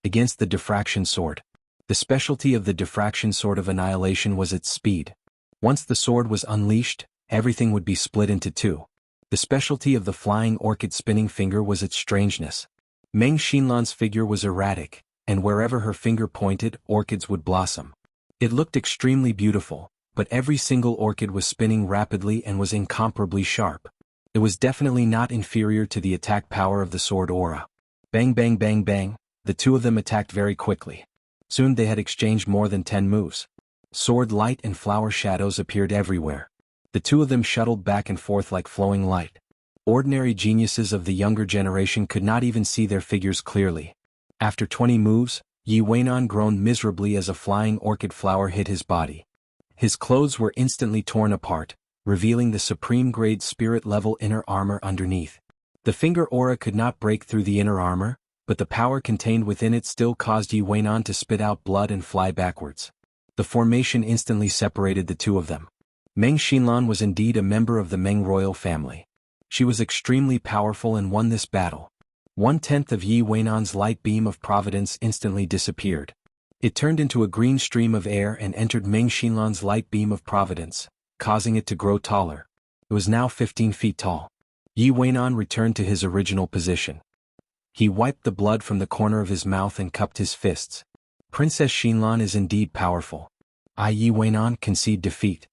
Against the diffraction sword. The specialty of the diffraction sword of annihilation was its speed. Once the sword was unleashed, everything would be split into two. The specialty of the flying orchid spinning finger was its strangeness. Meng Xinlan's figure was erratic, and wherever her finger pointed, orchids would blossom. It looked extremely beautiful, but every single orchid was spinning rapidly and was incomparably sharp. It was definitely not inferior to the attack power of the sword aura. Bang bang bang bang, the two of them attacked very quickly. Soon they had exchanged more than 10 moves. Sword light and flower shadows appeared everywhere. The two of them shuttled back and forth like flowing light. Ordinary geniuses of the younger generation could not even see their figures clearly. After 20 moves, Yi Weinan groaned miserably as a flying orchid flower hit his body. His clothes were instantly torn apart, revealing the supreme-grade spirit-level inner armor underneath. The finger aura could not break through the inner armor, but the power contained within it still caused Yi Weinan to spit out blood and fly backwards. The formation instantly separated the two of them. Meng Xinlan was indeed a member of the Meng royal family. She was extremely powerful and won this battle. 1/10 of Yi Weinan's light beam of providence instantly disappeared. It turned into a green stream of air and entered Meng Xinlan's light beam of providence, causing it to grow taller. It was now 15 feet tall. Yi Weinan returned to his original position. He wiped the blood from the corner of his mouth and cupped his fists. Princess Xinlan is indeed powerful. I, Yi Weinan, concede defeat.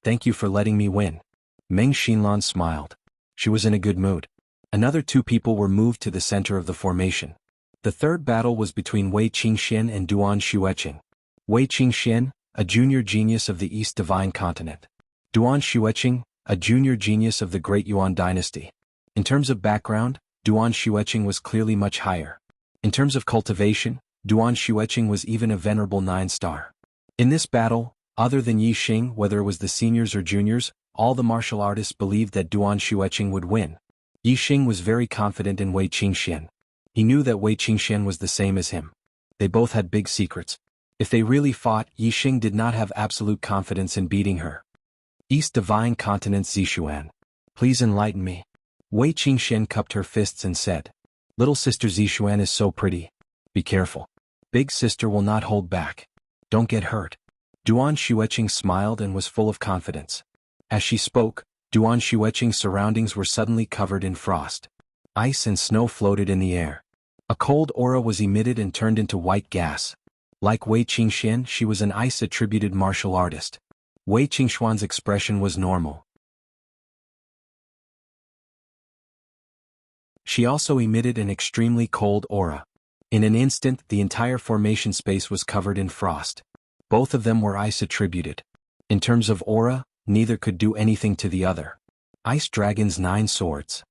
Thank you for letting me win. Meng Xinlan smiled. She was in a good mood. Another two people were moved to the center of the formation. The third battle was between Wei Qingxian and Duan Xueqing. Wei Qingxian, a junior genius of the East Divine Continent. Duan Xueqing, a junior genius of the Great Yuan Dynasty. In terms of background, Duan Xueqing was clearly much higher. In terms of cultivation, Duan Xueqing was even a venerable 9-star. In this battle, other than Yi Xing, whether it was the seniors or juniors, all the martial artists believed that Duan Xueqing would win. Yi Xing was very confident in Wei Qingxian. He knew that Wei Qingxian was the same as him. They both had big secrets. If they really fought, Yi Xing did not have absolute confidence in beating her. East Divine Continent Zixuan. Please enlighten me. Wei Qingxian cupped her fists and said. Little sister Zixuan is so pretty. Be careful. Big sister will not hold back. Don't get hurt. Duan Xueqing smiled and was full of confidence. As she spoke, Duan Xueqing's surroundings were suddenly covered in frost. Ice and snow floated in the air. A cold aura was emitted and turned into white gas. Like Wei Qingxian, she was an ice-attributed martial artist. Wei Qingxuan's expression was normal. She also emitted an extremely cold aura. In an instant, the entire formation space was covered in frost. Both of them were ice-attributed. In terms of aura, neither could do anything to the other. Ice Dragon's 9 swords.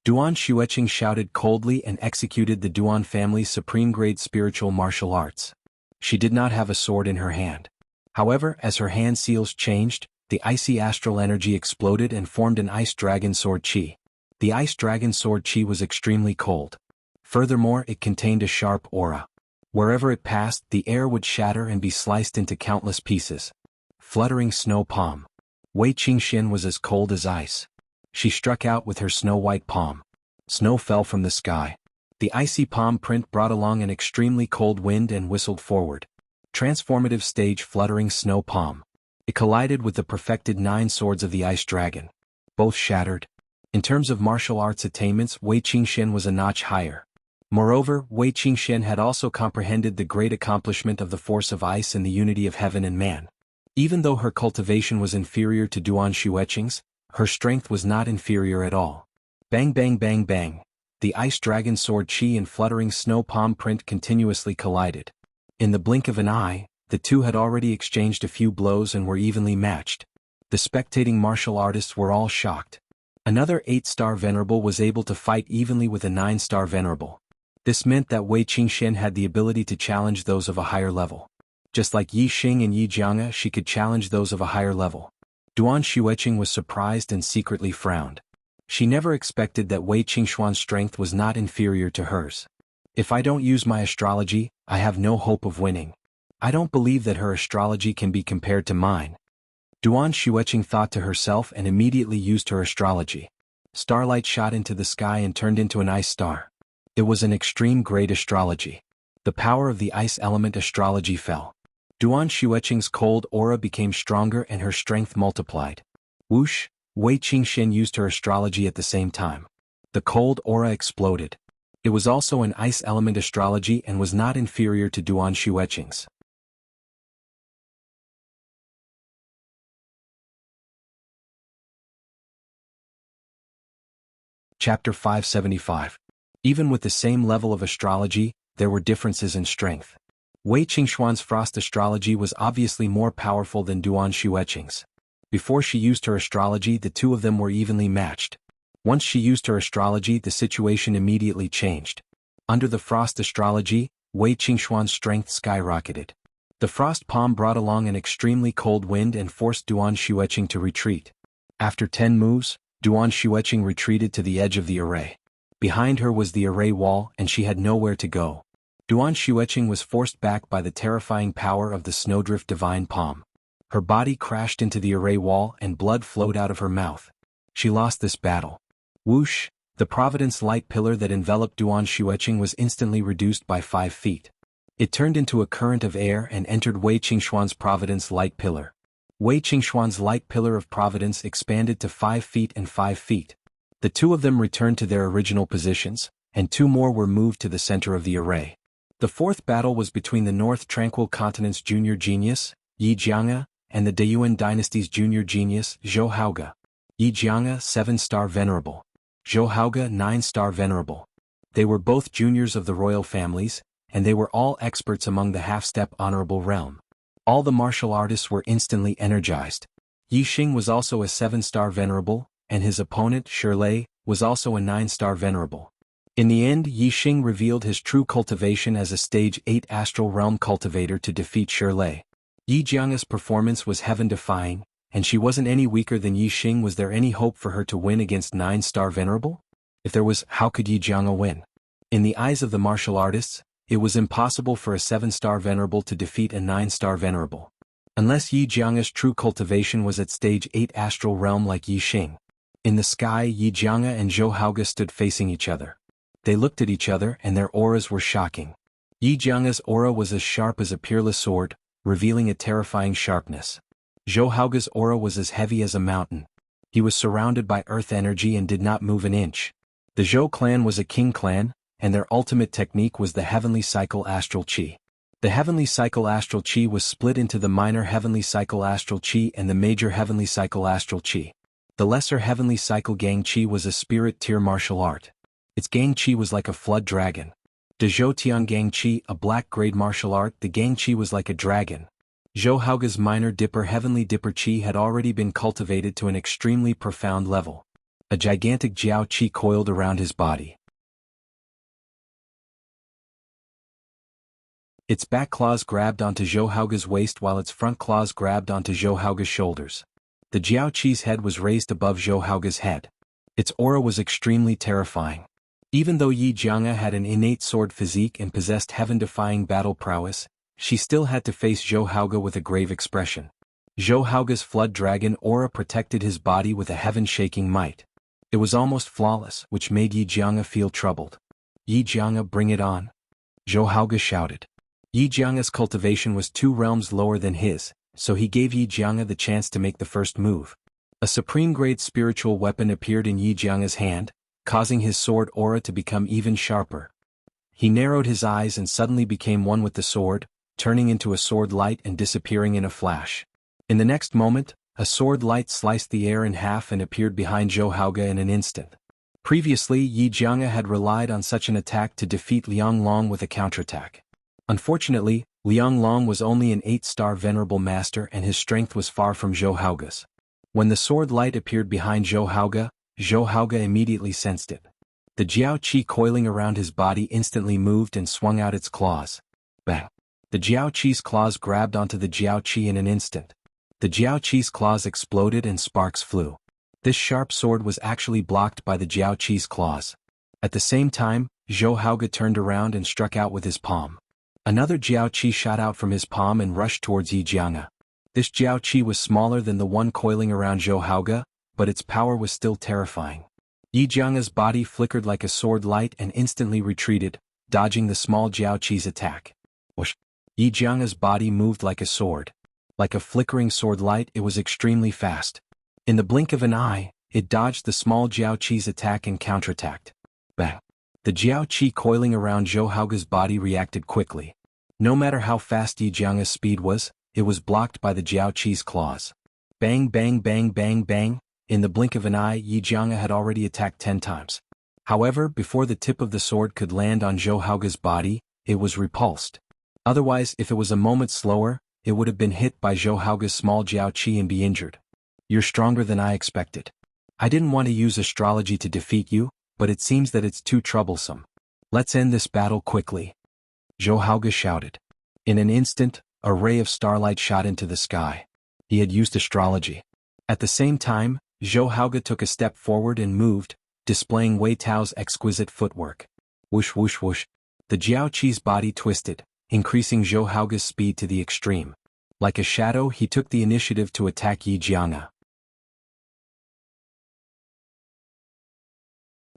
Duan Xueqing shouted coldly and executed the Duan family's supreme-grade spiritual martial arts. She did not have a sword in her hand. However, as her hand seals changed, the icy astral energy exploded and formed an Ice Dragon Sword Chi. The Ice Dragon Sword Chi was extremely cold. Furthermore, it contained a sharp aura. Wherever it passed, the air would shatter and be sliced into countless pieces. Fluttering snow palm. Wei Qingxian was as cold as ice. She struck out with her snow-white palm. Snow fell from the sky. The icy palm print brought along an extremely cold wind and whistled forward. Transformative stage fluttering snow palm. It collided with the perfected 9 swords of the Ice Dragon. Both shattered. In terms of martial arts attainments, Wei Qingxian was a notch higher. Moreover, Wei Qingxian had also comprehended the great accomplishment of the force of ice and the unity of heaven and man. Even though her cultivation was inferior to Duan Xueqing's, Her strength was not inferior at all. Bang bang bang bang. The ice dragon sword chi and fluttering snow palm print continuously collided. In the blink of an eye, the two had already exchanged a few blows and were evenly matched. The spectating martial artists were all shocked. Another 8-star venerable was able to fight evenly with a 9-star venerable. This meant that Wei Qingxian had the ability to challenge those of a higher level. Just like Yi Xing and Yi Jianga, she could challenge those of a higher level. Duan Xueqing was surprised and secretly frowned. She never expected that Wei Qingxuan's strength was not inferior to hers. If I don't use my astrology, I have no hope of winning. I don't believe that her astrology can be compared to mine. Duan Xueqing thought to herself and immediately used her astrology. Starlight shot into the sky and turned into an ice star. It was an extreme grade astrology. The power of the ice element astrology fell. Duan Xueqing's cold aura became stronger and her strength multiplied. Whoosh, Wei Qingxian used her astrology at the same time. The cold aura exploded. It was also an ice element astrology and was not inferior to Duan Xueqing's. Chapter 575. Even with the same level of astrology, there were differences in strength. Wei Qingxuan's frost astrology was obviously more powerful than Duan Xueqing's. Before she used her astrology, the two of them were evenly matched. Once she used her astrology, the situation immediately changed. Under the frost astrology, Wei Qingxuan's strength skyrocketed. The frost palm brought along an extremely cold wind and forced Duan Xueqing to retreat. After 10 moves, Duan Xueqing retreated to the edge of the array. Behind her was the array wall and she had nowhere to go. Duan Xueqing was forced back by the terrifying power of the Snowdrift Divine Palm. Her body crashed into the array wall and blood flowed out of her mouth. She lost this battle. Whoosh, the Providence light pillar that enveloped Duan Xueqing was instantly reduced by 5 feet. It turned into a current of air and entered Wei Qingxuan's Providence light pillar. Wei Qingxuan's light pillar of Providence expanded to 5 feet and 5 feet. The two of them returned to their original positions, and 2 more were moved to the center of the array. The fourth battle was between the North Tranquil Continent's junior genius, Yi Jianga, and the Dayuan dynasty's junior genius, Zhou Haoge. Yi Jianga 7-star venerable. Zhou Haoge 9-star venerable. They were both juniors of the royal families, and they were all experts among the half-step honorable realm. All the martial artists were instantly energized. Yi Xing was also a 7-star venerable, and his opponent, Shirlei, was also a 9-star venerable. In the end, Yi Xing revealed his true cultivation as a stage 8 astral realm cultivator to defeat Shirlei. Yi Jianga's performance was heaven-defying, and she wasn't any weaker than Yi Xing. Was there any hope for her to win against 9-star venerable? If there was, how could Yi Jianga win? In the eyes of the martial artists, it was impossible for a 7-star venerable to defeat a 9-star venerable. Unless Yi Jianga's true cultivation was at stage 8 astral realm like Yi Xing. In the sky, Yi Jianga and Zhou Haoge stood facing each other. They looked at each other and their auras were shocking. Yi Jianga's aura was as sharp as a peerless sword, revealing a terrifying sharpness. Zhou Haoge's aura was as heavy as a mountain. He was surrounded by earth energy and did not move an inch. The Zhou clan was a king clan, and their ultimate technique was the Heavenly Cycle Astral Chi. The Heavenly Cycle Astral Chi was split into the Minor Heavenly Cycle Astral Chi and the Major Heavenly Cycle Astral Chi. The Lesser Heavenly Cycle Gang Chi was a spirit tier martial art. Its Gang Chi was like a flood dragon. De Zhou Tian Gang Chi, a black grade martial art, the Gang Chi was like a dragon. Zhou Haoge's Minor Dipper Heavenly Dipper Chi had already been cultivated to an extremely profound level. A gigantic Jiao Chi coiled around his body. Its back claws grabbed onto Zhou Haoge's waist while its front claws grabbed onto Zhou Haoge's shoulders. The Jiao Chi's head was raised above Zhou Haoge's head. Its aura was extremely terrifying. Even though Yi Jianga had an innate sword physique and possessed heaven-defying battle prowess, she still had to face Zhou Haoge with a grave expression. Zhou Haoge's flood dragon aura protected his body with a heaven-shaking might. It was almost flawless, which made Yi Jianga feel troubled. Yi Jianga, bring it on. Zhou Haoge shouted. Yi Jianga's cultivation was 2 realms lower than his, so he gave Yi Jianga the chance to make the first move. A supreme-grade spiritual weapon appeared in Yi Jianga's hand, causing his sword aura to become even sharper. He narrowed his eyes and suddenly became one with the sword, turning into a sword light and disappearing in a flash. In the next moment, a sword light sliced the air in half and appeared behind Zhou Haoge in an instant. Previously, Yi Jianga had relied on such an attack to defeat Liang Long with a counterattack. Unfortunately, Liang Long was only an 8-star venerable master and his strength was far from Zhou Haoge's. When the sword light appeared behind Zhou Haoge immediately sensed it. The Jiao Qi coiling around his body instantly moved and swung out its claws. Bang! The Jiao Qi's claws grabbed onto the Jiao Qi in an instant. The Jiao Qi's claws exploded and sparks flew. This sharp sword was actually blocked by the Jiao Qi's claws. At the same time, Zhou Haoge turned around and struck out with his palm. Another Jiao Qi shot out from his palm and rushed towards Yi Jianga. This Jiao Qi was smaller than the one coiling around Zhou Haoge, but its power was still terrifying. Yi Jianga's body flickered like a sword light and instantly retreated, dodging the small Jiao Qi's attack. Whoosh! Yi Jianga's body moved like a sword. Like a flickering sword light, it was extremely fast. In the blink of an eye, it dodged the small Jiao Qi's attack and counterattacked. Bang! The Jiao Qi coiling around Zhou Haoge's body reacted quickly. No matter how fast Yi Jianga's speed was, it was blocked by the Jiao Qi's claws. Bang bang bang bang bang! In the blink of an eye, Yi Jianga had already attacked 10 times. However, before the tip of the sword could land on Zhou Haoge's body, it was repulsed. Otherwise, if it was a moment slower, it would have been hit by Zhou Haoge's small Jiao Qi and be injured. You're stronger than I expected. I didn't want to use astrology to defeat you, but it seems that it's too troublesome. Let's end this battle quickly. Zhou Haoge shouted. In an instant, a ray of starlight shot into the sky. He had used astrology. At the same time, Zhou Haoge took a step forward and moved, displaying Wei Tao's exquisite footwork. Whoosh whoosh whoosh. The Jiao Qi's body twisted, increasing Zhou Haoge's speed to the extreme. Like a shadow, he took the initiative to attack Yi Jianga.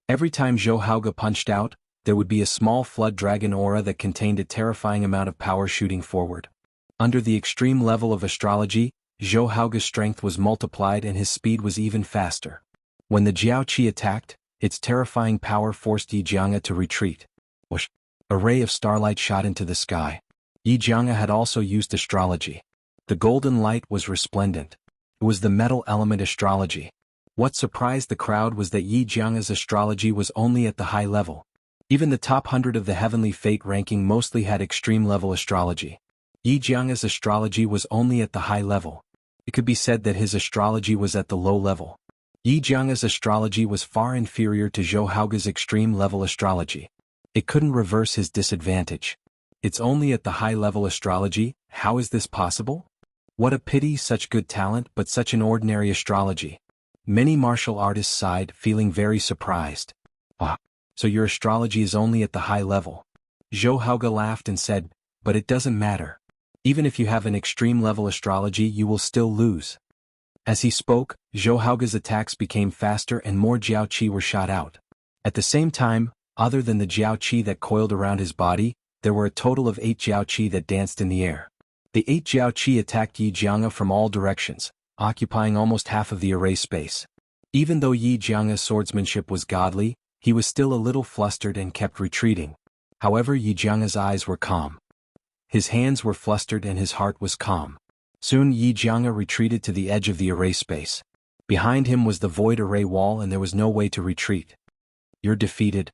Every time Zhou Haoge punched out, there would be a small flood dragon aura that contained a terrifying amount of power shooting forward. Under the extreme level of astrology, Zhou Haoge's strength was multiplied and his speed was even faster. When the Jiao Qi attacked, its terrifying power forced Yi Jianga to retreat. Whoosh! A ray of starlight shot into the sky. Yi Jianga had also used astrology. The golden light was resplendent. It was the metal element astrology. What surprised the crowd was that Yi Jianga's astrology was only at the high level. Even the top 100 of the heavenly fate ranking mostly had extreme level astrology. Yi Jianga's astrology was only at the high level. It could be said that his astrology was at the low level. Yi Jianga's astrology was far inferior to Zhou Haoge's extreme level astrology. It couldn't reverse his disadvantage. It's only at the high level astrology. How is this possible? What a pity, such good talent but such an ordinary astrology. Many martial artists sighed, feeling very surprised. Ah, so your astrology is only at the high level. Zhou Haoge laughed and said, but it doesn't matter. Even if you have an extreme level astrology, you will still lose. As he spoke, Zhou Haoge's attacks became faster and more Jiao Qi were shot out. At the same time, other than the Jiao Qi that coiled around his body, there were a total of 8 Jiao Qi that danced in the air. The 8 Jiao Qi attacked Yi Jianga from all directions, occupying almost half of the array space. Even though Yi Jianga's swordsmanship was godly, he was still a little flustered and kept retreating. However, Yi Jianga's eyes were calm. His hands were flustered and his heart was calm. Soon Yi Jianga retreated to the edge of the array space. Behind him was the void array wall and there was no way to retreat. You're defeated.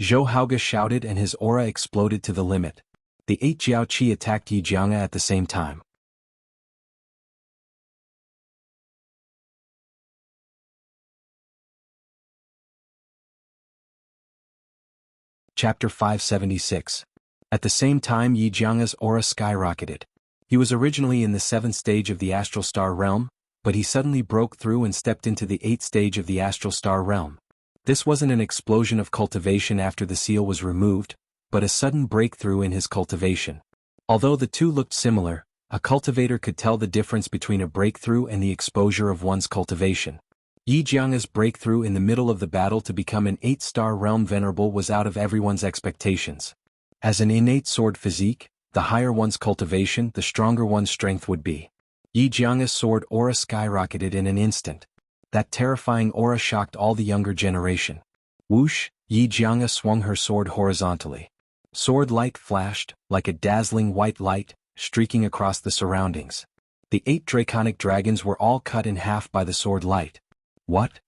Zhou Haoge shouted and his aura exploded to the limit. The 8 Jiao Qi attacked Yi Jianga at the same time. Chapter 576. At the same time, Yi Jianga's aura skyrocketed. He was originally in the 7th stage of the astral star realm, but he suddenly broke through and stepped into the 8th stage of the astral star realm. This wasn't an explosion of cultivation after the seal was removed, but a sudden breakthrough in his cultivation. Although the two looked similar, a cultivator could tell the difference between a breakthrough and the exposure of one's cultivation. Yi Jianga's breakthrough in the middle of the battle to become an 8-star realm venerable was out of everyone's expectations. As an innate sword physique, the higher one's cultivation, the stronger one's strength would be. Yi Jianga's sword aura skyrocketed in an instant. That terrifying aura shocked all the younger generation. Whoosh! Yi Jianga swung her sword horizontally. Sword light flashed, like a dazzling white light, streaking across the surroundings. The 8 draconic dragons were all cut in half by the sword light. What?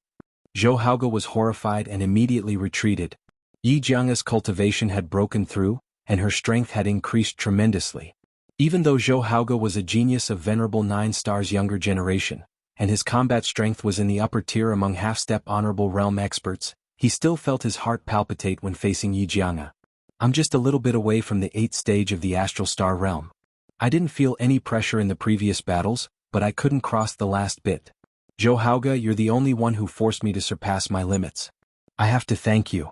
Zhou Haoge was horrified and immediately retreated. Yi Jiange's cultivation had broken through, and her strength had increased tremendously. Even though Zhou Haoge was a genius of venerable 9 stars younger generation, and his combat strength was in the upper tier among half-step honorable realm experts, he still felt his heart palpitate when facing Yi Jiange. I'm just a little bit away from the 8th stage of the astral star realm. I didn't feel any pressure in the previous battles, but I couldn't cross the last bit. Zhou Haoge, you're the only one who forced me to surpass my limits. I have to thank you.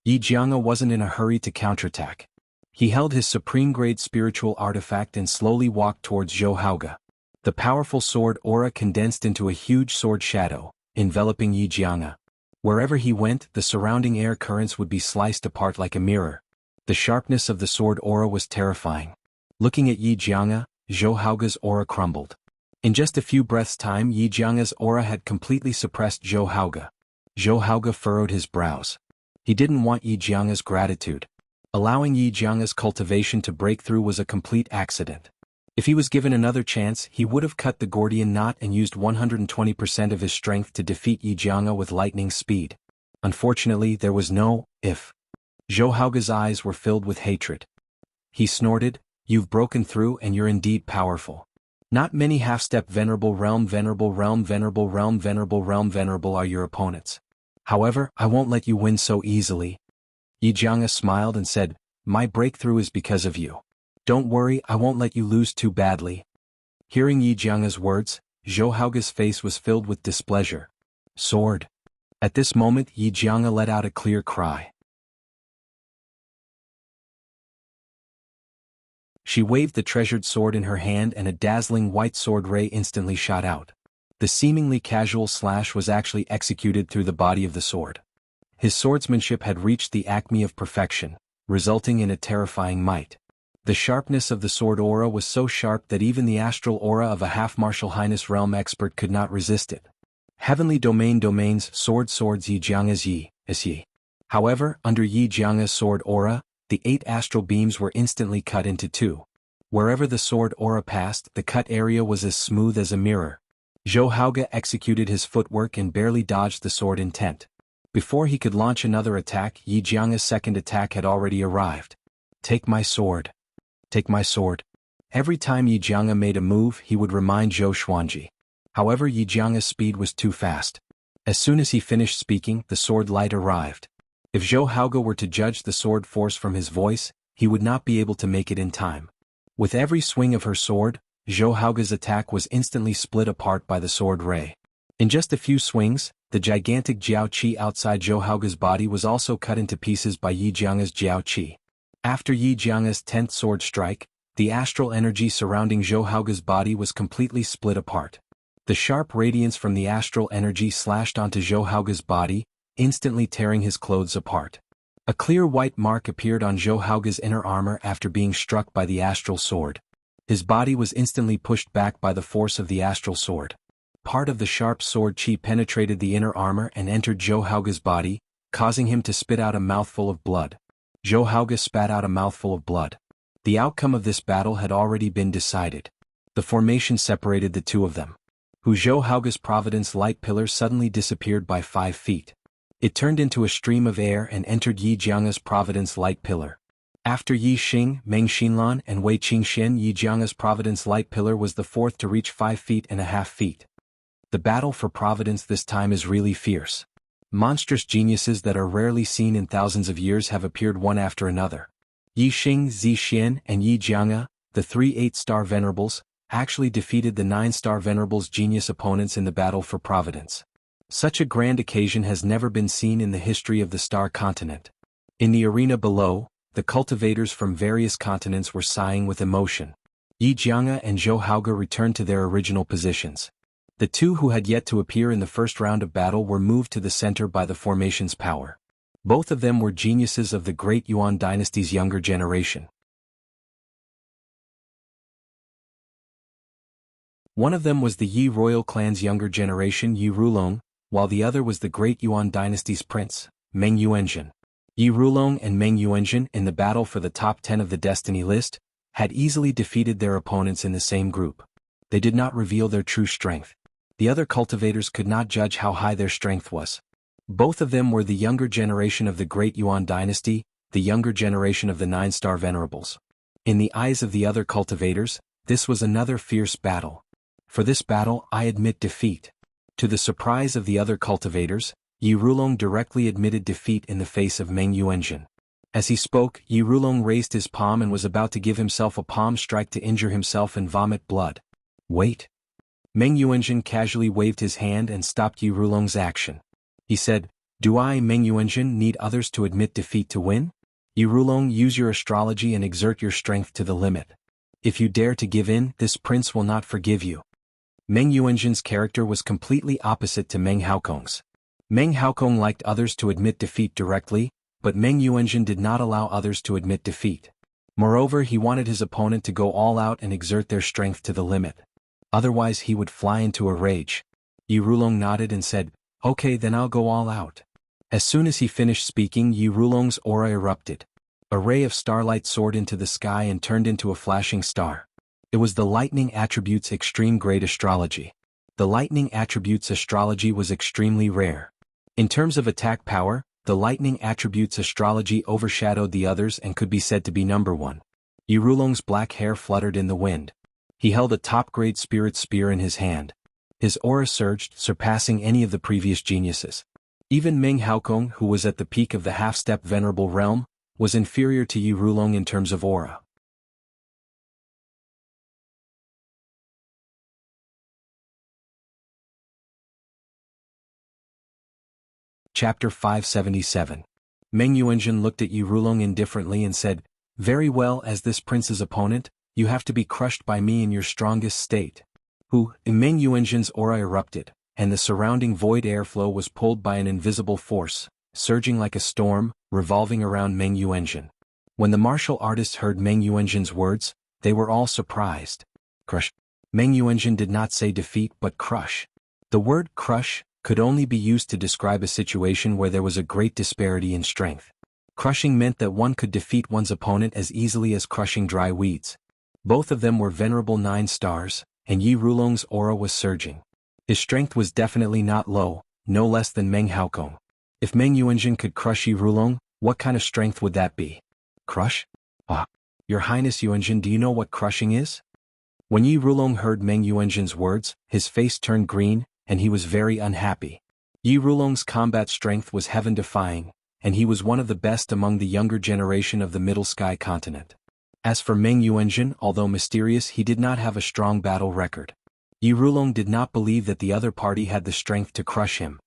Yi Jiange wasn't in a hurry to counterattack. He held his supreme-grade spiritual artifact and slowly walked towards Zhou Haoge. The powerful sword aura condensed into a huge sword shadow, enveloping Yi Jiange. Wherever he went, the surrounding air currents would be sliced apart like a mirror. The sharpness of the sword aura was terrifying. Looking at Yi Jiange, Zhou Haoge's aura crumbled. In just a few breaths' time, Yi Jiange's aura had completely suppressed Zhou Haoge. Zhou Haoge furrowed his brows. He didn't want Yi Jiange's gratitude. Allowing Yi Jiange's cultivation to break through was a complete accident. If he was given another chance, he would have cut the Gordian knot and used 120% of his strength to defeat Yi Jiange with lightning speed. Unfortunately, there was no if. Zhou Haoge's eyes were filled with hatred. He snorted, "You've broken through and you're indeed powerful. Not many half-step venerable realm are your opponents. However, I won't let you win so easily." Yi Jiange smiled and said, "My breakthrough is because of you. Don't worry, I won't let you lose too badly." Hearing Yi Jiange's words, Zhou Haoge's face was filled with displeasure. Sword. At this moment, Yi Jiange let out a clear cry. She waved the treasured sword in her hand and a dazzling white sword ray instantly shot out. The seemingly casual slash was actually executed through the body of the sword. His swordsmanship had reached the acme of perfection, resulting in a terrifying might. The sharpness of the sword aura was so sharp that even the astral aura of a half-martial highness realm expert could not resist it. Heavenly domains swords Yi Jiange's Yi, is Yi. However, under Yi Jiange's sword aura, the 8 astral beams were instantly cut into 2. Wherever the sword aura passed, the cut area was as smooth as a mirror. Zhou Haoge executed his footwork and barely dodged the sword intent. Before he could launch another attack, Yi Jiange's second attack had already arrived. "Take my sword. Take my sword." Every time Yi Jiange made a move, he would remind Zhou Xuanji. However, Yi Jiange's speed was too fast. As soon as he finished speaking, the sword light arrived. If Zhou Haoge were to judge the sword force from his voice, he would not be able to make it in time. With every swing of her sword, Zhou Haoge's attack was instantly split apart by the sword ray. In just a few swings, the gigantic Jiao Qi outside Zhou Haoge's body was also cut into pieces by Yi Jiange's Jiao Qi. After Yi Jiange's 10th sword strike, the astral energy surrounding Zhou Haoge's body was completely split apart. The sharp radiance from the astral energy slashed onto Zhou Haoge's body, instantly tearing his clothes apart. A clear white mark appeared on Zhou Haoge's inner armor after being struck by the astral sword. His body was instantly pushed back by the force of the astral sword. Part of the sharp sword chi penetrated the inner armor and entered Zhou Haoge's body, causing him to spit out a mouthful of blood. Zhou Haoge spat out a mouthful of blood. The outcome of this battle had already been decided. The formation separated the two of them. Zhou Haoge's Providence light pillar suddenly disappeared by 5 feet. It turned into a stream of air and entered Yi Jiange's Providence light pillar. After Yi Xing, Meng Xinlan and Wei Qingxian, Yi Jiange's Providence light pillar was the 4th to reach 5.5 feet. The battle for Providence this time is really fierce. Monstrous geniuses that are rarely seen in thousands of years have appeared one after another. Yi Xing, Zi Xian, and Yi Jiange, the 3 8-star venerables, actually defeated the 9-star venerables' genius opponents in the battle for Providence. Such a grand occasion has never been seen in the history of the star continent. In the arena below, the cultivators from various continents were sighing with emotion. Yi Jiange and Zhou Haoge returned to their original positions. The two who had yet to appear in the first round of battle were moved to the center by the formation's power. Both of them were geniuses of the great Yuan dynasty's younger generation. One of them was the Yi royal clan's younger generation Yi Rulong, while the other was the great Yuan dynasty's prince, Meng Yuanzhen. Yi Rulong and Meng Yuanzhen, in the battle for the top 10 of the destiny list, had easily defeated their opponents in the same group. they did not reveal their true strength. The other cultivators could not judge how high their strength was. Both of them were the younger generation of the Great Yuan dynasty, the younger generation of the 9-star venerables. In the eyes of the other cultivators, this was another fierce battle. For this battle I admit defeat. To the surprise of the other cultivators, Yi Rulong directly admitted defeat in the face of Meng Yuanjun. As he spoke, Yi Rulong raised his palm and was about to give himself a palm strike to injure himself and vomit blood. Wait. Meng Yuanjun casually waved his hand and stopped Yi Rulong's action. He said, "Do I, Meng Yuanjun, need others to admit defeat to win? Yi Rulong, use your astrology and exert your strength to the limit. If you dare to give in, this prince will not forgive you." Meng Yuanjun's character was completely opposite to Meng Haokong's. Meng Haokong liked others to admit defeat directly, but Meng Yuanjun did not allow others to admit defeat. Moreover, he wanted his opponent to go all out and exert their strength to the limit. Otherwise he would fly into a rage. Yi Rulong nodded and said, "Okay, then I'll go all out." As soon as he finished speaking, Yi Rulong's aura erupted. A ray of starlight soared into the sky and turned into a flashing star. It was the lightning attribute's extreme grade astrology. The lightning attribute's astrology was extremely rare. In terms of attack power, the lightning attribute's astrology overshadowed the others and could be said to be number one. Yi Rulong's black hair fluttered in the wind. He held a top-grade spirit spear in his hand. His aura surged, surpassing any of the previous geniuses. Even Meng Haokong, who was at the peak of the half-step venerable realm, was inferior to Yi Rulong in terms of aura. Chapter 577. Meng Yuanjun looked at Yi Rulong indifferently and said, "Very well, as this prince's opponent, you have to be crushed by me in your strongest state." Meng Yuanjun's aura erupted, and the surrounding void airflow was pulled by an invisible force, surging like a storm, revolving around Meng Yuanjun. When the martial artists heard Meng Yuanjun's words, they were all surprised. Crush. Meng Yuanjun did not say defeat but crush. The word crush could only be used to describe a situation where there was a great disparity in strength. Crushing meant that one could defeat one's opponent as easily as crushing dry weeds. Both of them were venerable 9 stars, and Yi Rulong's aura was surging. His strength was definitely not low, no less than Meng Haokong. If Meng Yuanjun could crush Yi Rulong, what kind of strength would that be? Crush? Ah. Your Highness Yuanjun, do you know what crushing is? When Yi Rulong heard Meng Yuanjun's words, his face turned green, and he was very unhappy. Yi Rulong's combat strength was heaven-defying, and he was one of the best among the younger generation of the Middle Sky continent. As for Meng Yuanjun, although mysterious, he did not have a strong battle record. Yi Rulong did not believe that the other party had the strength to crush him.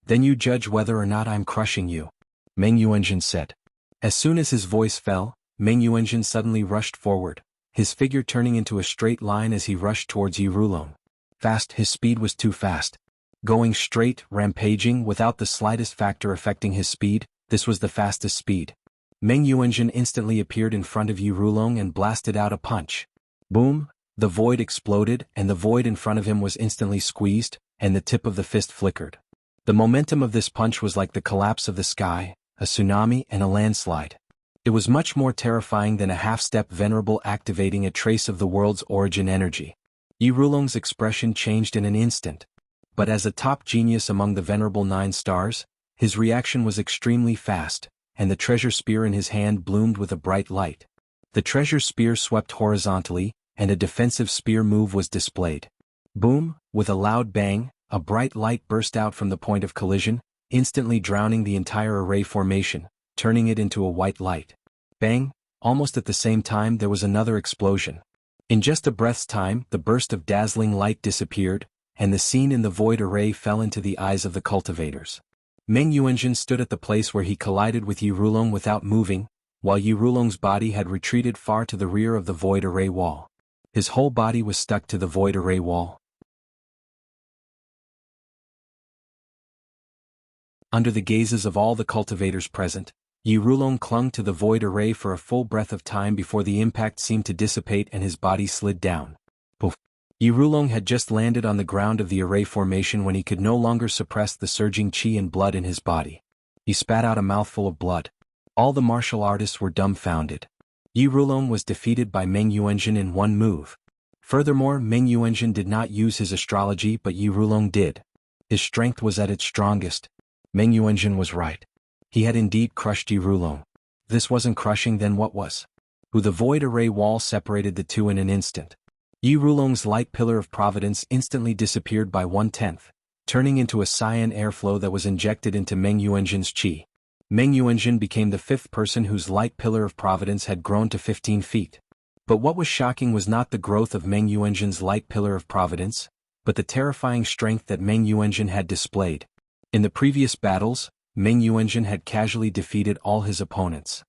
"Then you judge whether or not I'm crushing you," Meng Yuanjun said. As soon as his voice fell, Meng Yuanjun suddenly rushed forward, his figure turning into a straight line as he rushed towards Yi Rulong. Fast, his speed was too fast. Going straight, rampaging, without the slightest factor affecting his speed, this was the fastest speed. Meng Yuanjun instantly appeared in front of Yi Rulong and blasted out a punch. Boom! The void exploded, and the void in front of him was instantly squeezed, and the tip of the fist flickered. The momentum of this punch was like the collapse of the sky, a tsunami and a landslide. It was much more terrifying than a half-step venerable activating a trace of the world's origin energy. Yi Rulong's expression changed in an instant. But as a top genius among the venerable 9 stars, his reaction was extremely fast, and the treasure spear in his hand bloomed with a bright light. The treasure spear swept horizontally, and a defensive spear move was displayed. Boom! With a loud bang, a bright light burst out from the point of collision, instantly drowning the entire array formation, turning it into a white light. Bang! Almost at the same time there was another explosion. In just a breath's time, the burst of dazzling light disappeared, and the scene in the void array fell into the eyes of the cultivators. Meng Yuanjun stood at the place where he collided with Yi Rulong without moving, while Yi Rulong's body had retreated far to the rear of the void array wall. His whole body was stuck to the void array wall. Under the gazes of all the cultivators present, Yi Rulong clung to the void array for a full breath of time before the impact seemed to dissipate and his body slid down. Poof! Yi Rulong had just landed on the ground of the array formation when he could no longer suppress the surging qi and blood in his body. He spat out a mouthful of blood. All the martial artists were dumbfounded. Yi Rulong was defeated by Meng Yuanjun in one move. Furthermore, Meng Yuanzhen did not use his astrology but Yi Rulong did. His strength was at its strongest. Meng Yuanzhen was right. He had indeed crushed Yi Rulong. This wasn't crushing, then what was? The void array wall separated the two in an instant. Yi Rulong's light pillar of providence instantly disappeared by 1/10, turning into a cyan airflow that was injected into Meng Yuanzhen's qi. Meng Yuanzhen became the fifth person whose light pillar of providence had grown to 15 feet. But what was shocking was not the growth of Meng Yuanzhen's light pillar of providence, but the terrifying strength that Meng Yuanzhen had displayed. In the previous battles, Meng Yuanzhen had casually defeated all his opponents.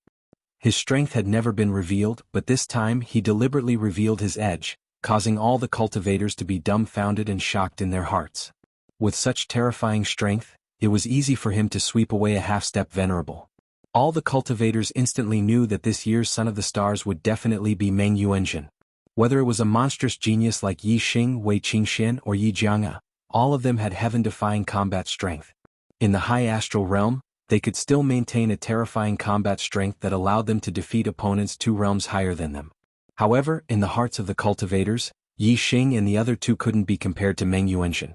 His strength had never been revealed, but this time he deliberately revealed his edge, causing all the cultivators to be dumbfounded and shocked in their hearts. With such terrifying strength, it was easy for him to sweep away a half-step venerable. All the cultivators instantly knew that this year's Son of the Stars would definitely be Meng Yuanzhen. Whether it was a monstrous genius like Yi Xing, Wei Qingxian, or Yi Jianga, all of them had heaven-defying combat strength. In the high astral realm, they could still maintain a terrifying combat strength that allowed them to defeat opponents 2 realms higher than them. However, in the hearts of the cultivators, Yi Xing and the other two couldn't be compared to Meng Yuanzhen.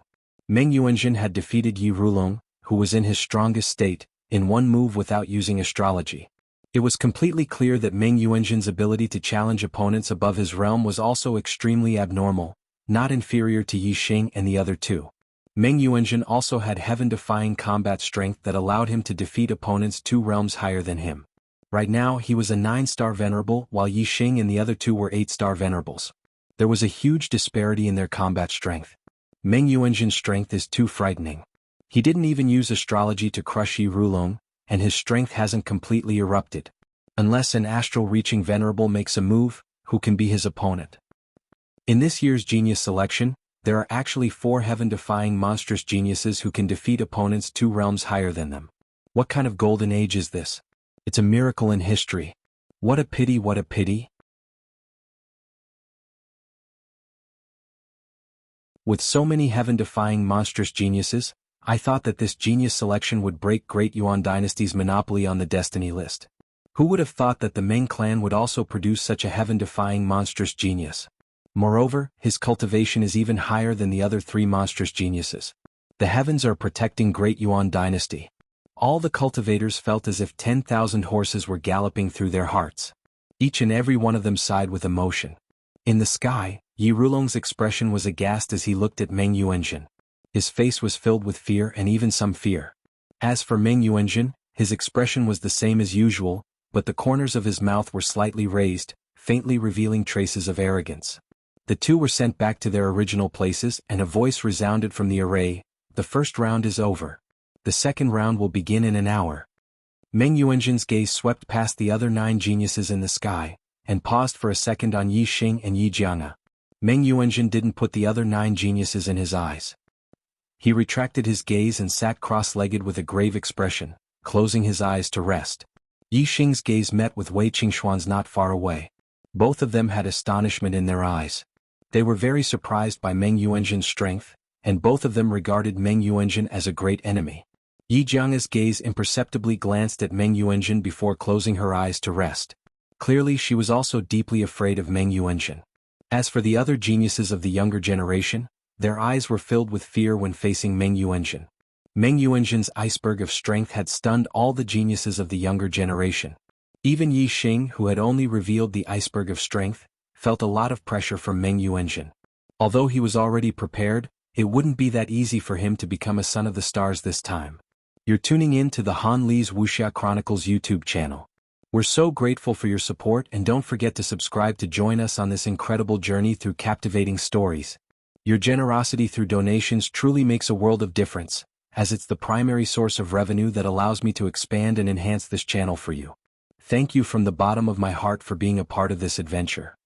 Meng Yuanzhen had defeated Yi Rulong, who was in his strongest state, in one move without using astrology. It was completely clear that Meng Yuanzhen's ability to challenge opponents above his realm was also extremely abnormal, not inferior to Yi Xing and the other two. Meng Yuanzhen also had heaven-defying combat strength that allowed him to defeat opponents 2 realms higher than him. Right now he was a 9-star venerable while Yi Xing and the other two were 8-star venerables. There was a huge disparity in their combat strength. Meng Yuanzhen's strength is too frightening. He didn't even use astrology to crush Yi Rulong, and his strength hasn't completely erupted. Unless an astral-reaching venerable makes a move, who can be his opponent? In this year's genius selection, there are actually 4 heaven-defying monstrous geniuses who can defeat opponents 2 realms higher than them. What kind of golden age is this? It's a miracle in history. What a pity, what a pity. With so many heaven-defying monstrous geniuses, I thought that this genius selection would break Great Yuan Dynasty's monopoly on the destiny list. Who would have thought that the Meng clan would also produce such a heaven-defying monstrous genius? Moreover, his cultivation is even higher than the other 3 monstrous geniuses. The heavens are protecting Great Yuan Dynasty. All the cultivators felt as if 10,000 horses were galloping through their hearts. Each and every one of them sighed with emotion. In the sky, Yi Rulong's expression was aghast as he looked at Meng Yuanzhen. His face was filled with fear and even some fear. As for Meng Yuanzhen, his expression was the same as usual, but the corners of his mouth were slightly raised, faintly revealing traces of arrogance. The two were sent back to their original places and a voice resounded from the array, "The first round is over. The second round will begin in an hour." Meng Yuanzhen's gaze swept past the other 9 geniuses in the sky, and paused for a second on Yi Xing and Yi Jianga. Meng Yuanzhen didn't put the other 9 geniuses in his eyes. He retracted his gaze and sat cross-legged with a grave expression, closing his eyes to rest. Yi Xing's gaze met with Wei Qingxuan's not far away. Both of them had astonishment in their eyes. They were very surprised by Meng Yuanzhen's strength, and both of them regarded Meng Yuanzhen as a great enemy. Yi Jianga's gaze imperceptibly glanced at Meng Yuanzhen before closing her eyes to rest. Clearly she was also deeply afraid of Meng Yuanzhen. As for the other geniuses of the younger generation, their eyes were filled with fear when facing Meng Yuanzhen. Meng Yuanzhen's iceberg of strength had stunned all the geniuses of the younger generation. Even Yi Xing, who had only revealed the iceberg of strength, felt a lot of pressure from Meng Yuanzhen. Although he was already prepared, it wouldn't be that easy for him to become a Son of the Stars this time. You're tuning in to the Han Li's Wuxia Chronicles YouTube channel. We're so grateful for your support and don't forget to subscribe to join us on this incredible journey through captivating stories. Your generosity through donations truly makes a world of difference, as it's the primary source of revenue that allows me to expand and enhance this channel for you. Thank you from the bottom of my heart for being a part of this adventure.